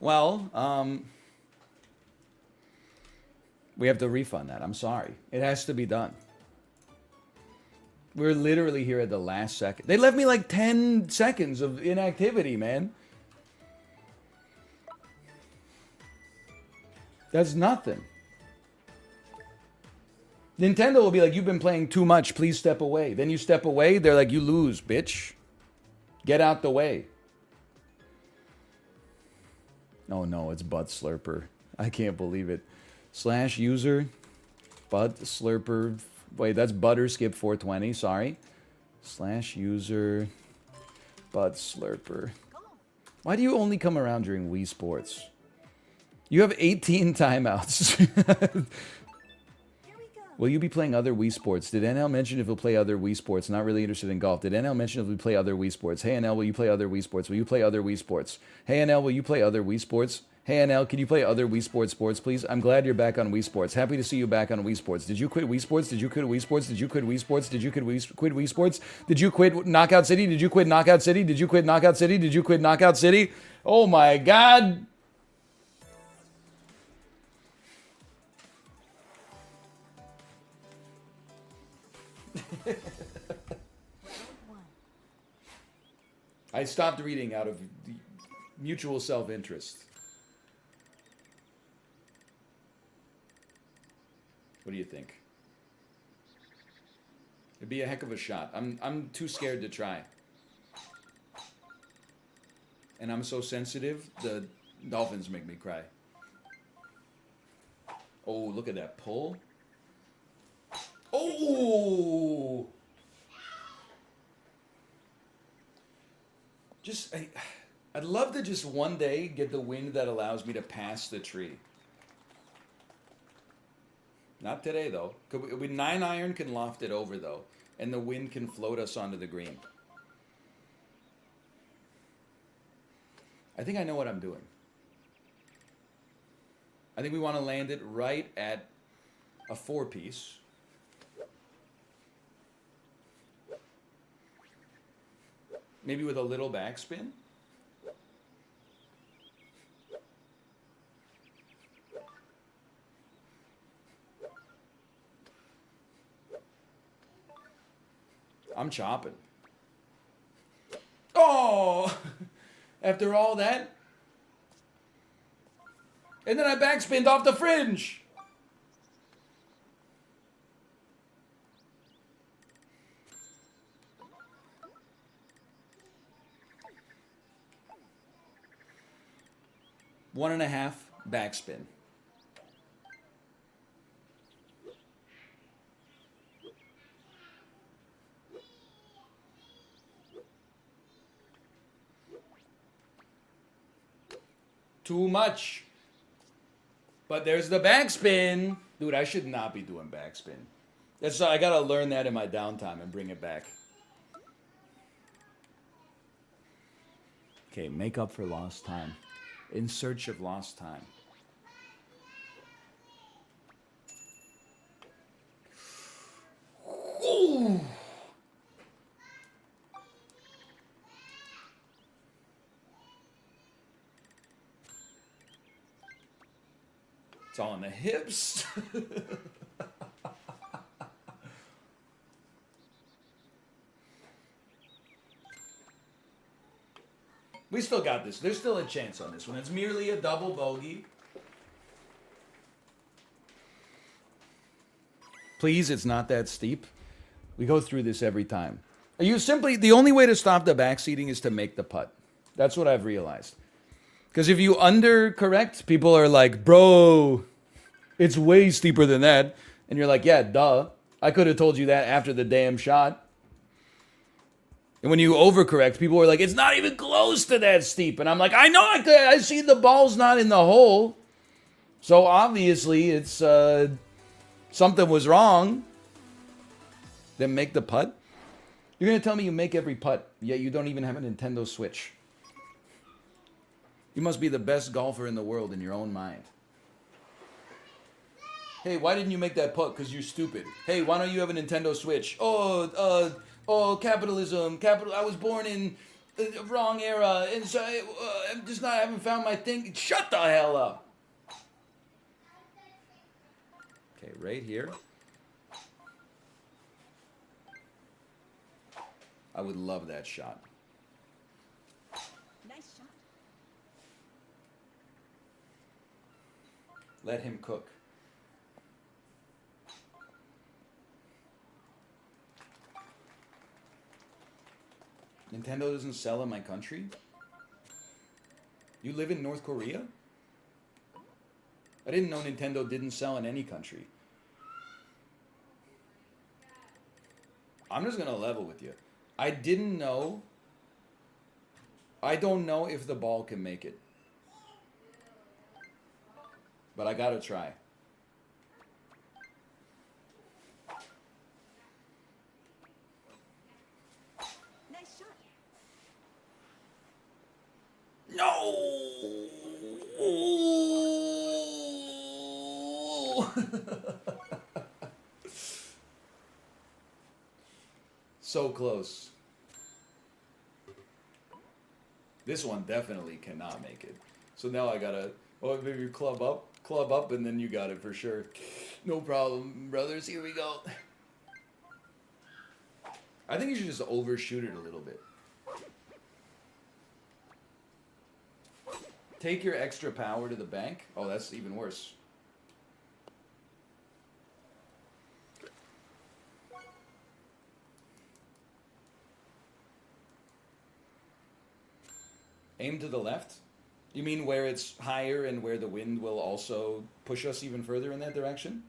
Well, we have to refund that. I'm sorry. It has to be done. We're literally here at the last second. They left me like 10 seconds of inactivity, man. That's nothing. Nintendo will be like, you've been playing too much. Please step away. Then you step away. They're like, you lose, bitch. Get out the way. Oh no, it's Butt Slurper. I can't believe it. / user Butt Slurper. Wait, that's Butterskip 420. Sorry. / user Butt Slurper. Why do you only come around during Wii Sports? You have 18 timeouts. Here we go. Will you be playing other Wii Sports? Did NL mention if he'll play other Wii Sports? Not really interested in golf. Did NL mention if we play other Wii Sports? Hey NL, will you play other Wii Sports? Will you play other Wii Sports? Hey NL, will you play other Wii Sports? Hey NL, can you play other Wii Sports, please? I'm glad you're back on Wii Sports. Happy to see you back on Wii Sports. Did you quit Wii Sports? Did you quit Wii Sports? Did you quit Wii Sports? Did you quit Wii Sports? Did you quit Knockout City? Did you quit Knockout City? Did you quit Knockout City? Did you quit Knockout City? Oh my God. I stopped reading out of mutual self-interest. What do you think? It'd be a heck of a shot. I'm too scared to try. And I'm so sensitive, the dolphins make me cry. Oh, look at that pull. Oh! I'd love to just one day get the wind that allows me to pass the tree. Not today, though. We 9-iron can loft it over, though. And the wind can float us onto the green. I think I know what I'm doing. I think we want to land it right at a 4-piece. Maybe with a little backspin. I'm chopping. Oh! After all that. And then I backspinned off the fringe. One and a half backspin. Too much. But there's the backspin. Dude, I should not be doing backspin. I gotta learn that in my downtime and bring it back. Okay, make up for lost time. In search of lost time. Ooh. It's all in the hips. We still got this. There's still a chance on this one. It's merely a double bogey. Please, it's not that steep. We go through this every time. The only way to stop the backseating is to make the putt. That's what I've realized. Because if you undercorrect, people are like, bro, it's way steeper than that. And you're like, yeah, duh. I could have told you that after the damn shot. And when you overcorrect, people are like, it's not even close to that steep. And I'm like, I know I see the ball's not in the hole. So obviously it's something was wrong. Then make the putt. You're going to tell me you make every putt, yet you don't even have a Nintendo Switch. You must be the best golfer in the world in your own mind. Hey, why didn't you make that putt? Because you're stupid. Hey, why don't you have a Nintendo Switch? Oh, capitalism. I was born in wrong era, and so I'm just not haven't found my thing. Shut the hell up. Okay, right here. I would love that shot. Nice shot. Let him cook. Nintendo doesn't sell in my country? You live in North Korea? I didn't know Nintendo didn't sell in any country. I'm just gonna level with you. I didn't know. I don't know if the ball can make it. But I gotta try. Nice shot. No! So close. This one definitely cannot make it. So now I gotta, oh, maybe club up, and then you got it for sure. No problem, brothers. Here we go. I think you should just overshoot it a little bit. Take your extra power to the bank. Oh, that's even worse. Aim to the left? You mean where it's higher and where the wind will also push us even further in that direction?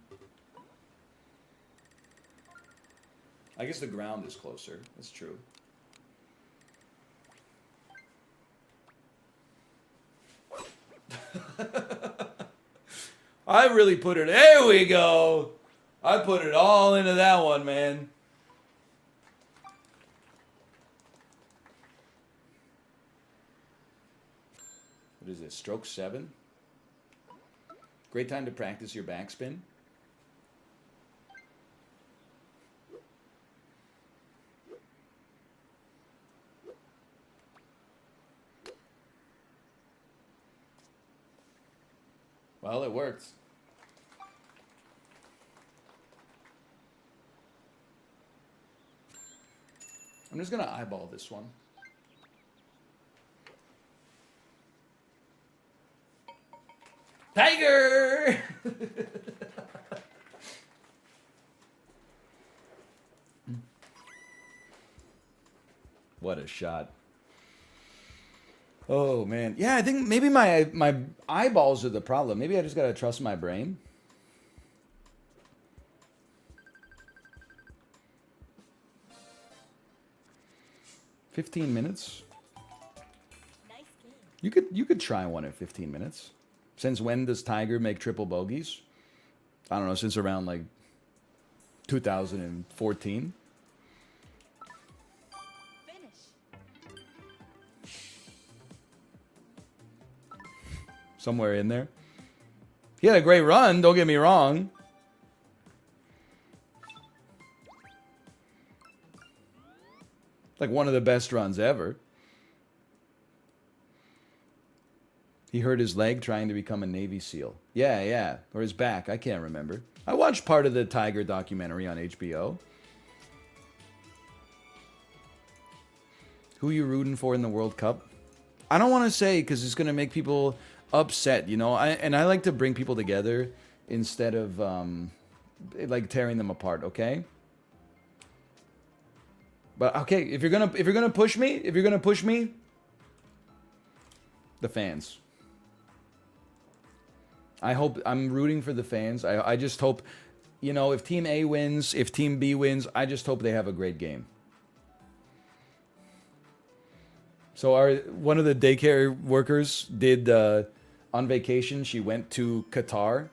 I guess the ground is closer. That's true. I really put it. There we go. I put it all into that one, man. What is this? Stroke 7? Great time to practice your backspin. Well, it worked. I'm just going to eyeball this one. Tiger! What a shot. Oh man. Yeah, I think maybe my eyeballs are the problem. Maybe I just got to trust my brain. $15 minutes. Nice game. You could try one at 15 minutes. Since when does Tiger make triple bogeys? I don't know, since around like 2014. Finish. Somewhere in there. He had a great run, don't get me wrong. Like one of the best runs ever. He hurt his leg trying to become a Navy SEAL. Yeah. Or his back. I can't remember. I watched part of the Tiger documentary on HBO. Who you rooting for in the World Cup? I don't want to say because it's going to make people upset, you know. I like to bring people together instead of like tearing them apart, okay? But okay, if you're gonna push me, the fans. I'm rooting for the fans. I just hope, you know, if Team A wins, if Team B wins, I just hope they have a great game. So one of the daycare workers did on vacation. She went to Qatar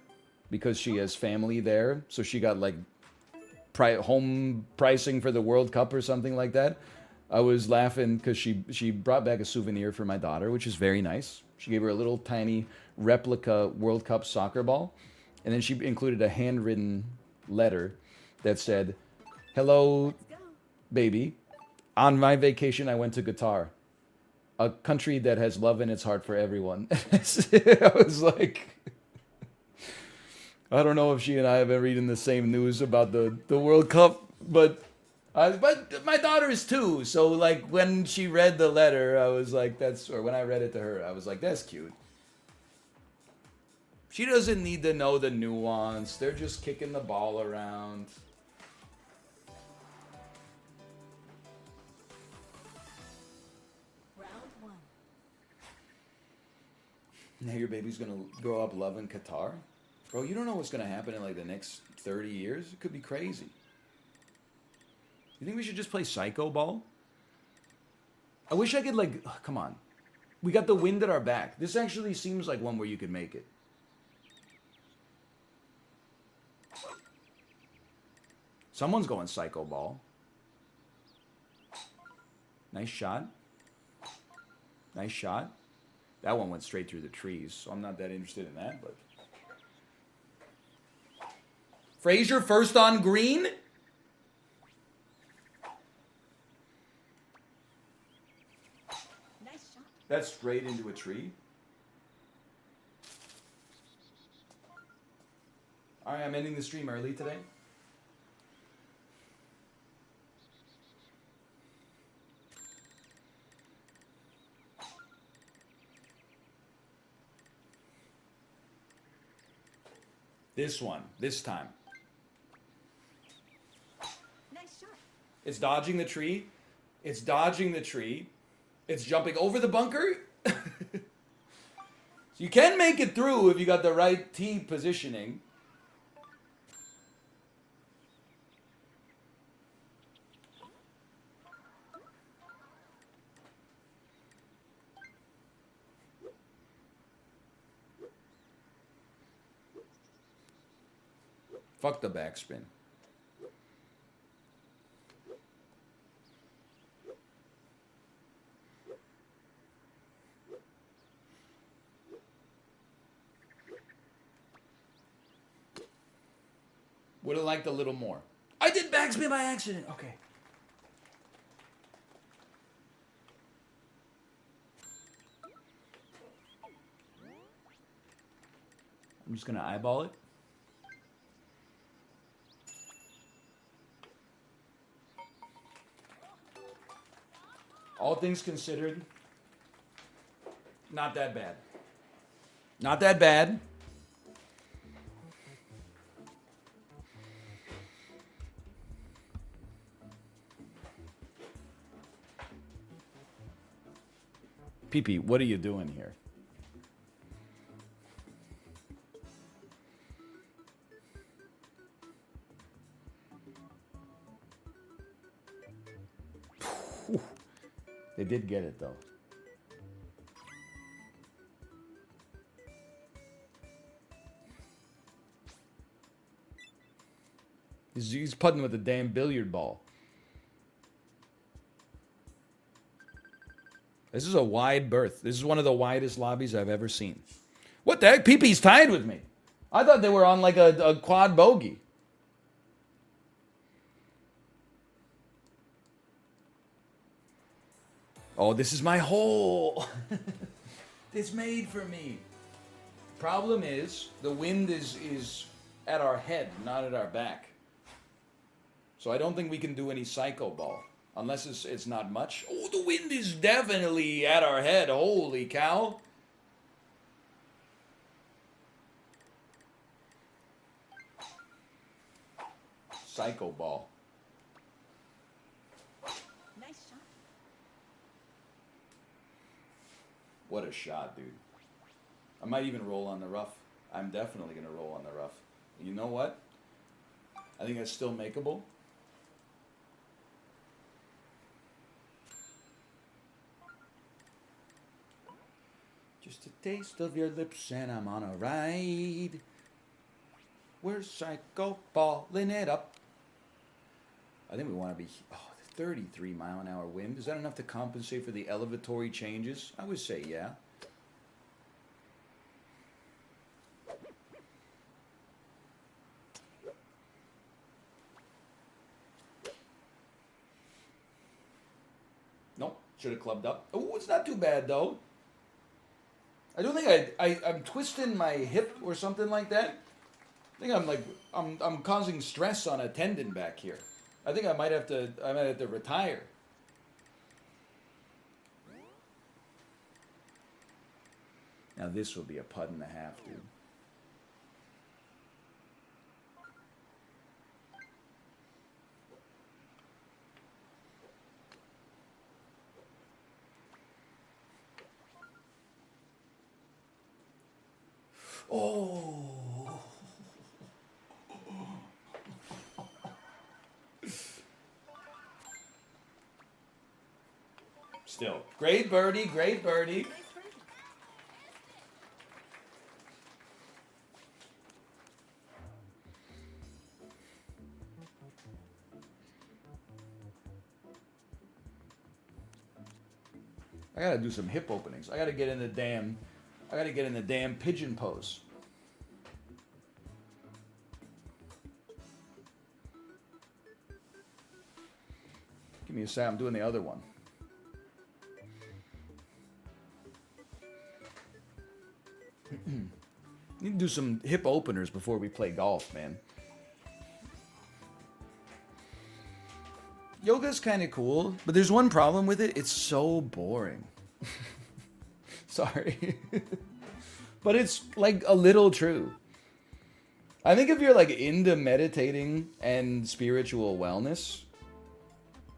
because she has family there. So she got like home pricing for the World Cup or something like that. I was laughing because she brought back a souvenir for my daughter, which is very nice. She gave her a little tiny replica World Cup soccer ball. And then she included a handwritten letter that said, "Hello, Let's go. baby. On my vacation, I went to Qatar. a country that has love in its heart for everyone. I was like, I don't know if she and I have been reading the same news about the World Cup, but my daughter is too. So like when she read the letter, I was like, or when I read it to her, I was like, that's cute. She doesn't need to know the nuance. They're just kicking the ball around. Round one. Now your baby's gonna grow up loving Qatar? Bro, you don't know what's gonna happen in like the next 30 years? It could be crazy. You think we should just play Psycho Ball? I wish I could like, ugh, come on. We got the wind at our back. This actually seems like one where you could make it. Someone's going Psycho Ball. Nice shot. Nice shot. That one went straight through the trees, so I'm not that interested in that, but... Frazier first on green? Nice shot. That's straight into a tree. Alright, I'm ending the stream early today. This one, this time. Nice shot. It's dodging the tree. It's dodging the tree. It's jumping over the bunker. So you can make it through if you got the right tee positioning. Fuck the backspin. Would have liked a little more. I did backspin by accident. Okay. I'm just gonna eyeball it. All things considered, not that bad. Not that bad. PP, what are you doing here? They did get it, though. He's putting with a damn billiard ball. This is a wide berth. This is one of the widest lobbies I've ever seen. What the heck? PP's tied with me. I thought they were on like a quad bogey. Oh, this is my hole. It's made for me. Problem is, the wind is at our head, not at our back. So I don't think we can do any psycho ball. Unless it's not much. Oh, the wind is definitely at our head. Holy cow. Psycho ball. Nice shot. What a shot, dude. I might even roll on the rough. I'm definitely going to roll on the rough. You know what? I think that's still makeable. Just a taste of your lips and I'm on a ride. We're psycho balling it up. I think we want to be... Oh, 33 mile an hour wind. Is that enough to compensate for the elevatory changes? I would say yeah. Nope. Should have clubbed up. Oh, it's not too bad though. I don't think I'm twisting my hip or something like that. I think I'm causing stress on a tendon back here. I think I might have to retire. Now this will be a putt and a half, dude. Oh. Still. Great birdie, great birdie. Nice birdie. I gotta do some hip openings. I gotta get in the damn pigeon pose. Give me a sec. I'm doing the other one. Need to do some hip openers before we play golf, man. Yoga's kind of cool, but there's one problem with it. It's so boring. Sorry. But it's like a little true. I think if you're like into meditating and spiritual wellness,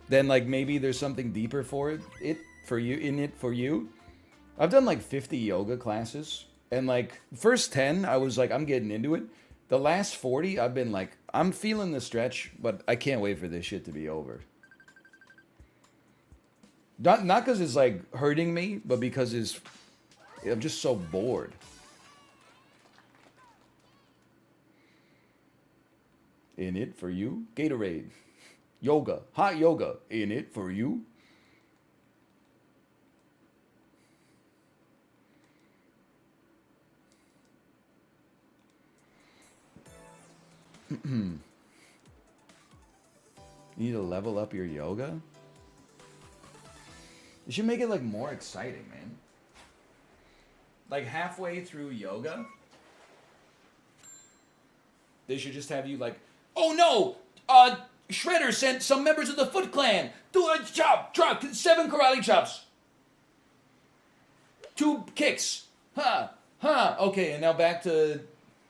then like maybe there's something deeper for it for you. I've done like 50 yoga classes, and like first 10 I was like I'm getting into it. The last 40 I've been like I'm feeling the stretch, but I can't wait for this shit to be over. Not because it's like hurting me, but because I'm just so bored. In it for you, Gatorade, yoga, hot yoga. In it for you. You need to level up your yoga. You should make it like more exciting, man. Like halfway through yoga, they should just have you like, oh no, Shredder sent some members of the Foot Clan. Do a chop, 7 karate chops. 2 kicks. Okay, and now back to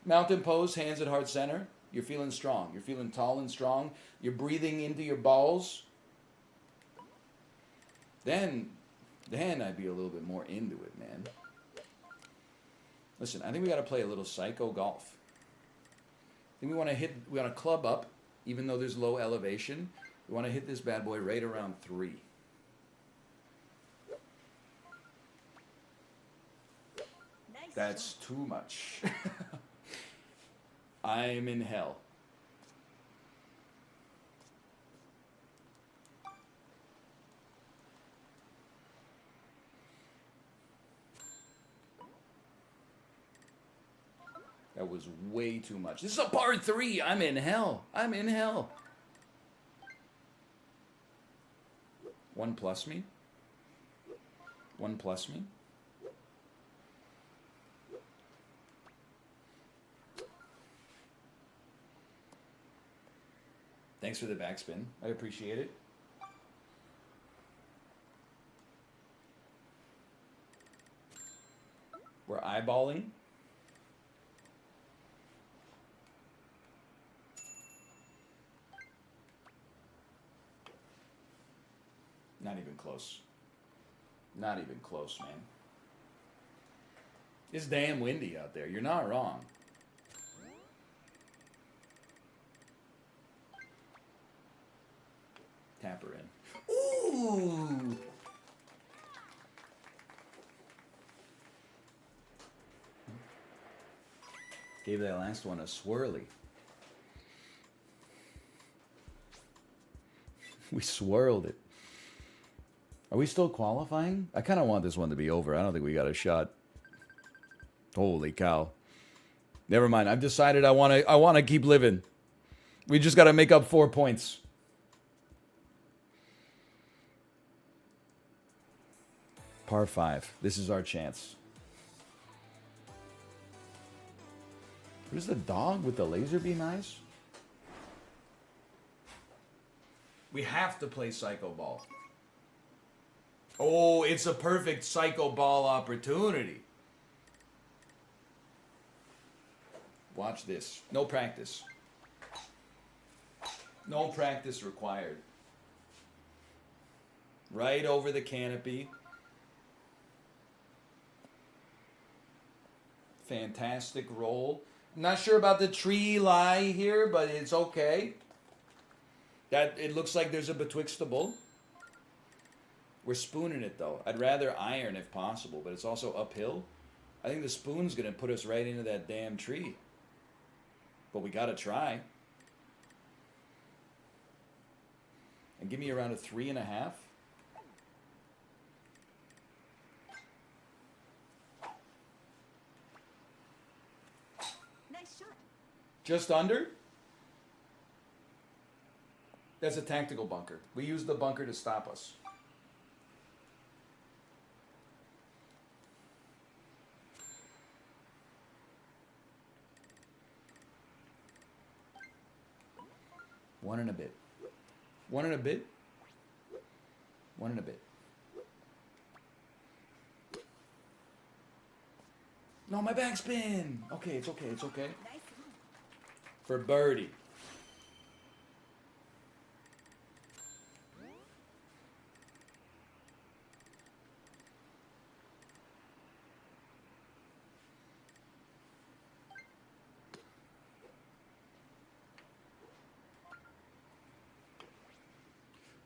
mountain pose, hands at heart center. You're feeling strong. You're feeling tall and strong. You're breathing into your balls. Then I'd be a little bit more into it, man. Listen, I think we got to play a little psycho golf. I think we want to club up, even though there's low elevation. We want to hit this bad boy right around 3. Nice That's shot. too much. I'm in hell. That was way too much. This is a par 3. I'm in hell. I'm in hell. 1 plus me. 1 plus me. Thanks for the backspin. I appreciate it. We're eyeballing. Not even close. Not even close, man. It's damn windy out there. You're not wrong. Tap her in. Ooh! Gave that last one a swirly. We swirled it. Are we still qualifying? I kind of want this one to be over. I don't think we got a shot. Holy cow. Never mind. I've decided I want to keep living. We just got to make up 4 points. Par 5. This is our chance. What is the dog with the laser beam eyes? We have to play Psycho Ball. Oh, it's a perfect Psycho Ball opportunity. Watch this. No practice. No practice required. Right over the canopy. Fantastic roll. I'm not sure about the tree lie here, but it's okay. That it looks like there's a betwixtable. We're spooning it though. I'd rather iron if possible, but it's also uphill. I think the spoon's gonna put us right into that damn tree. But we gotta try. And give me around a 3.5. Nice shot. Just under? That's a tactical bunker. We use the bunker to stop us. One and a bit. One and a bit. One and a bit. No, my backspin. Okay, it's okay, it's okay. Nice one. For birdie.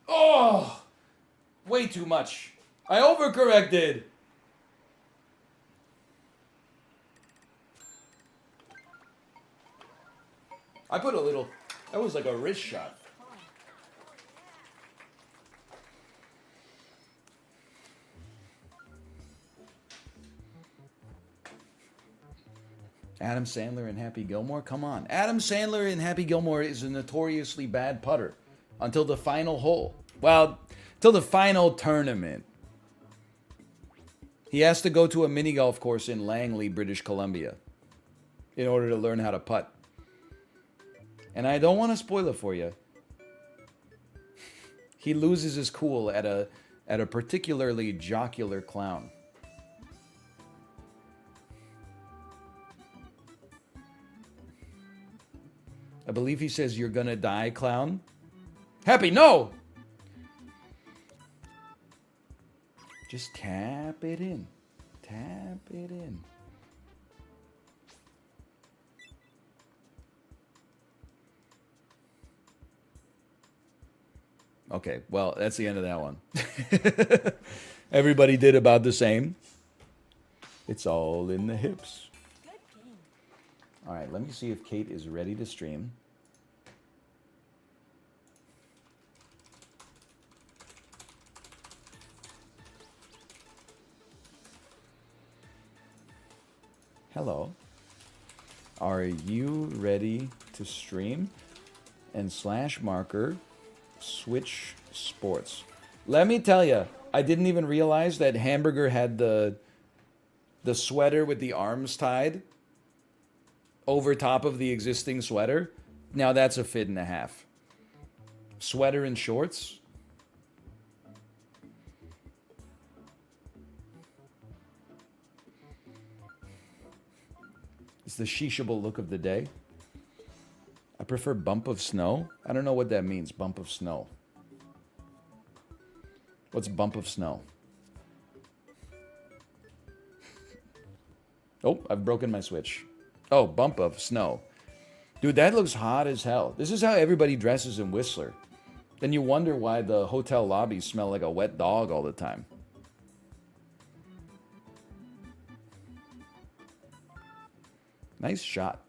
Oh! Way too much. I overcorrected. I put a little, that was like a wrist shot. Adam Sandler and Happy Gilmore? Come on. Adam Sandler and Happy Gilmore is a notoriously bad putter until the final hole. Well, till the final tournament. He has to go to a mini golf course in Langley, British Columbia in order to learn how to putt. And I don't want to spoil it for you. He loses his cool at a particularly jocular clown. I believe he says, "You're gonna die, clown." Happy, no! Just tap it in. Tap it in. Okay, well, that's the end of that one. Everybody did about the same. It's all in the hips. Good game. All right, let me see if Kate is ready to stream. Hello. Are you ready to stream? And slash marker switch sports. Let me tell you, I didn't even realize that Hamburger had the sweater with the arms tied over top of the existing sweater. Now that's a fit and a half. Sweater and shorts. It's the sheeshable look of the day. I prefer bump of snow. I don't know what that means, bump of snow. What's bump of snow? Oh, I've broken my switch. Oh, bump of snow. Dude, that looks hot as hell. This is how everybody dresses in Whistler. Then you wonder why the hotel lobbies smell like a wet dog all the time. Nice shot.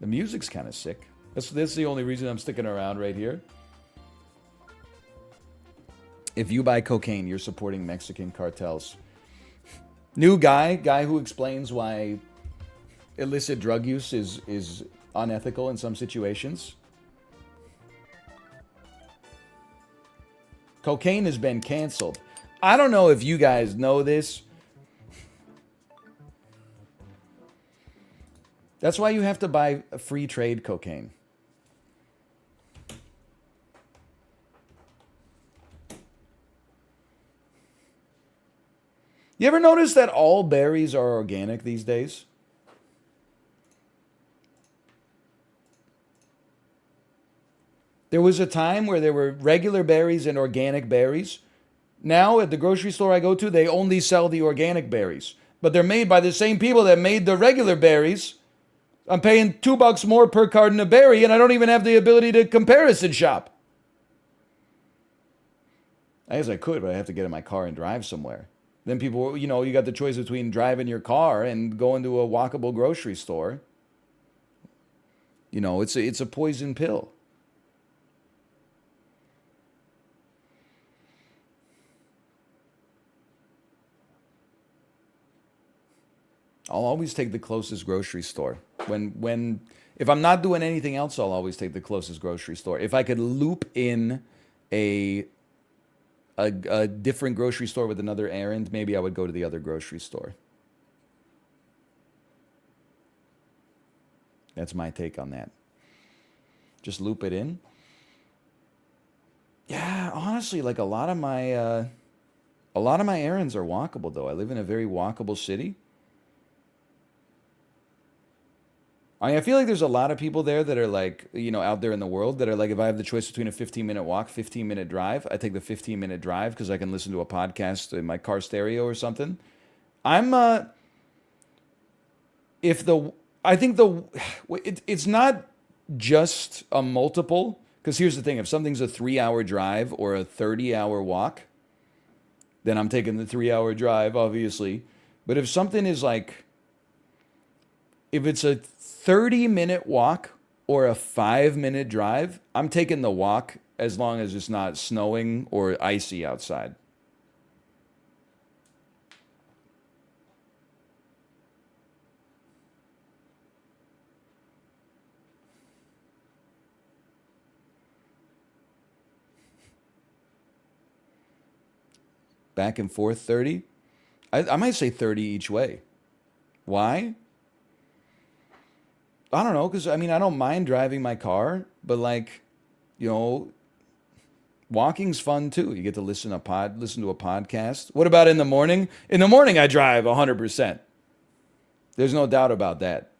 The music's kind of sick. That's the only reason I'm sticking around right here. If you buy cocaine, you're supporting Mexican cartels. New guy who explains why illicit drug use is unethical in some situations. Cocaine has been canceled. I don't know if you guys know this. That's why you have to buy free trade cocaine. You ever notice that all berries are organic these days? There was a time where there were regular berries and organic berries. Now, at the grocery store I go to, they only sell the organic berries. But they're made by the same people that made the regular berries. I'm paying $2 more per carton of berry, and I don't even have the ability to comparison shop. I guess I could, but I have to get in my car and drive somewhere. Then people, you know, you got the choice between driving your car and going to a walkable grocery store. You know, it's a poison pill. I'll always take the closest grocery store. If I'm not doing anything else, I'll always take the closest grocery store. If I could loop in a different grocery store with another errand, maybe I would go to the other grocery store. That's my take on that. Just loop it in. Yeah, honestly, like a lot of my errands are walkable though. I live in a very walkable city. I feel like there's a lot of people there that are like, you know, out there in the world that are like, if I have the choice between a 15-minute walk, 15-minute drive, I take the 15-minute drive because I can listen to a podcast in my car stereo or something. I think it's not just a multiple, because here's the thing, if something's a 3-hour drive or a 30-hour walk, then I'm taking the 3-hour drive, obviously. But if something is like, if it's a 30-minute walk or a 5-minute drive, I'm taking the walk as long as it's not snowing or icy outside. Back and forth 30? I might say 30 each way. Why? I don't know, because I mean, I don't mind driving my car, but like, you know, walking's fun too. You get to listen to a podcast. What about in the morning? In the morning, I drive 100%. There's no doubt about that.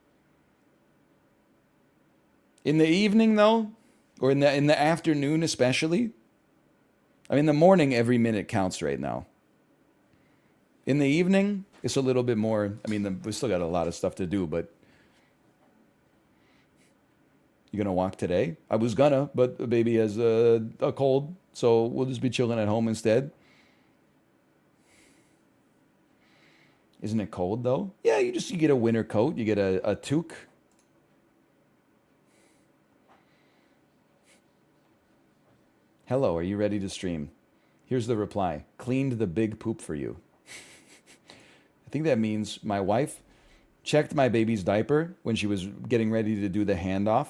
In the evening, though, or in the afternoon, especially. I mean, the morning, every minute counts right now. In the evening, it's a little bit more. I mean, we still got a lot of stuff to do, but. You gonna walk today? I was gonna, but the baby has a cold, so we'll just be chilling at home instead. Isn't it cold though? Yeah, you get a winter coat, you get a toque. Hello, are you ready to stream? Here's the reply. Cleaned the big poop for you. I think that means my wife checked my baby's diaper when she was getting ready to do the handoff.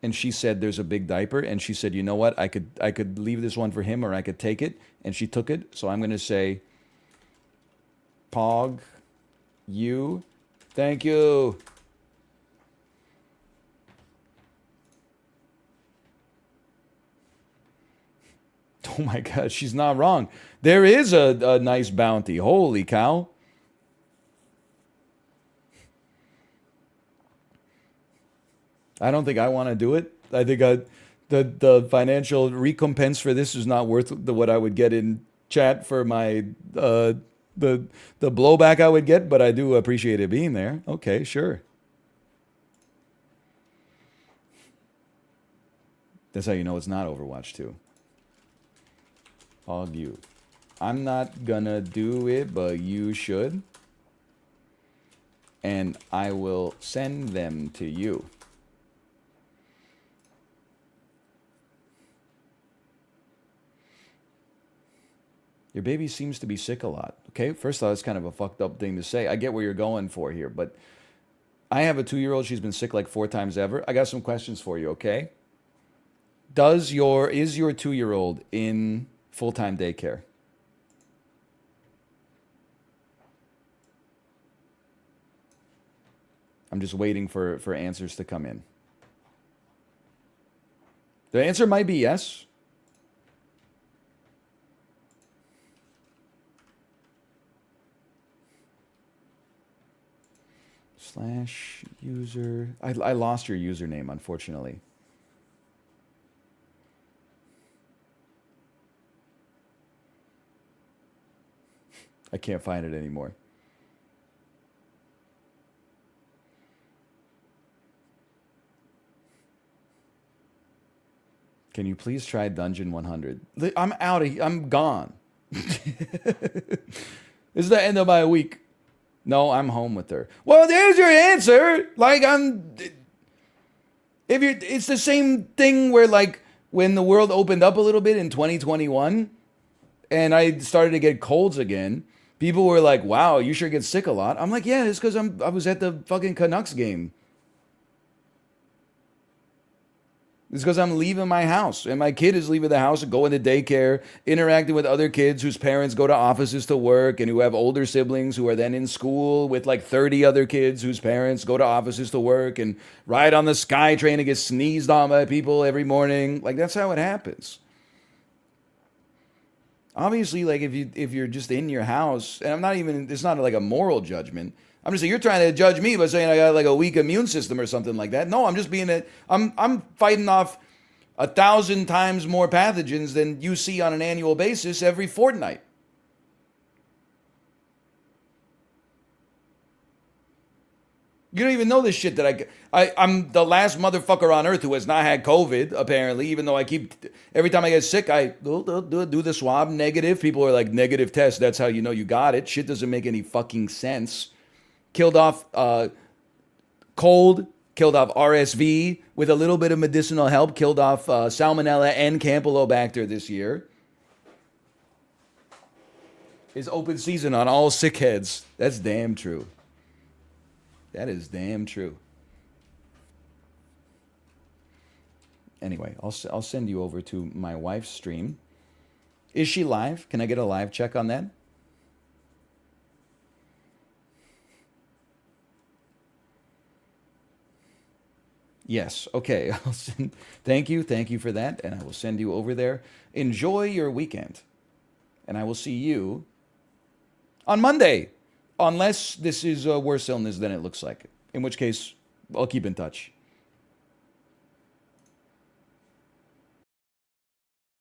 And she said there's a big diaper, and she said, you know what, I could leave this one for him, or I could take it, and she took it. So I'm going to say, Pog, you, thank you. Oh my God, she's not wrong. There is a nice bounty. Holy cow. I don't think I want to do it. I think the financial recompense for this is not worth what I would get in chat for my the blowback I would get, but I do appreciate it being there. Okay, sure. That's how you know it's not Overwatch 2. Hog you. I'm not gonna do it, but you should. And I will send them to you. Your baby seems to be sick a lot. Okay, first of all, that's kind of a fucked up thing to say. I get where you're going for here, but I have a 2-year-old. She's been sick like 4 times ever. I got some questions for you, okay? Is your 2-year-old in full-time daycare? I'm just waiting for answers to come in. The answer might be yes. Slash user. I lost your username, unfortunately. I can't find it anymore. Can you please try Dungeon 100? I'm out of here. I'm gone. This is the end of my week. No, I'm home with her. Well, there's your answer. Like, it's the same thing where, like, when the world opened up a little bit in 2021 and I started to get colds again, people were like, wow, you sure get sick a lot. I'm like, yeah, it's because I was at the fucking Canucks game. It's because I'm leaving my house, and my kid is leaving the house and going to daycare, interacting with other kids whose parents go to offices to work and who have older siblings who are then in school with like 30 other kids whose parents go to offices to work and ride on the SkyTrain and get sneezed on by people every morning. Like, that's how it happens. Obviously, like, if you're just in your house, and it's not like a moral judgment. I'm just saying, you're trying to judge me by saying I got like a weak immune system or something like that. No, I'm just I'm fighting off 1,000 times more pathogens than you see on an annual basis every fortnight. You don't even know this shit that I'm the last motherfucker on earth who has not had COVID, apparently, even though every time I get sick, I do the swab negative. People are like, negative test, that's how you know you got it. Shit doesn't make any fucking sense. Killed off cold, killed off RSV with a little bit of medicinal help, killed off Salmonella and Campylobacter this year. It's open season on all sick heads. That's damn true. That is damn true. Anyway, I'll send you over to my wife's stream. Is she live? Can I get a live check on that? Yes. Okay. Thank you for that, and I will send you over there. Enjoy your weekend, and I will see you on Monday, unless this is a worse illness than it looks like. In which case, I'll keep in touch.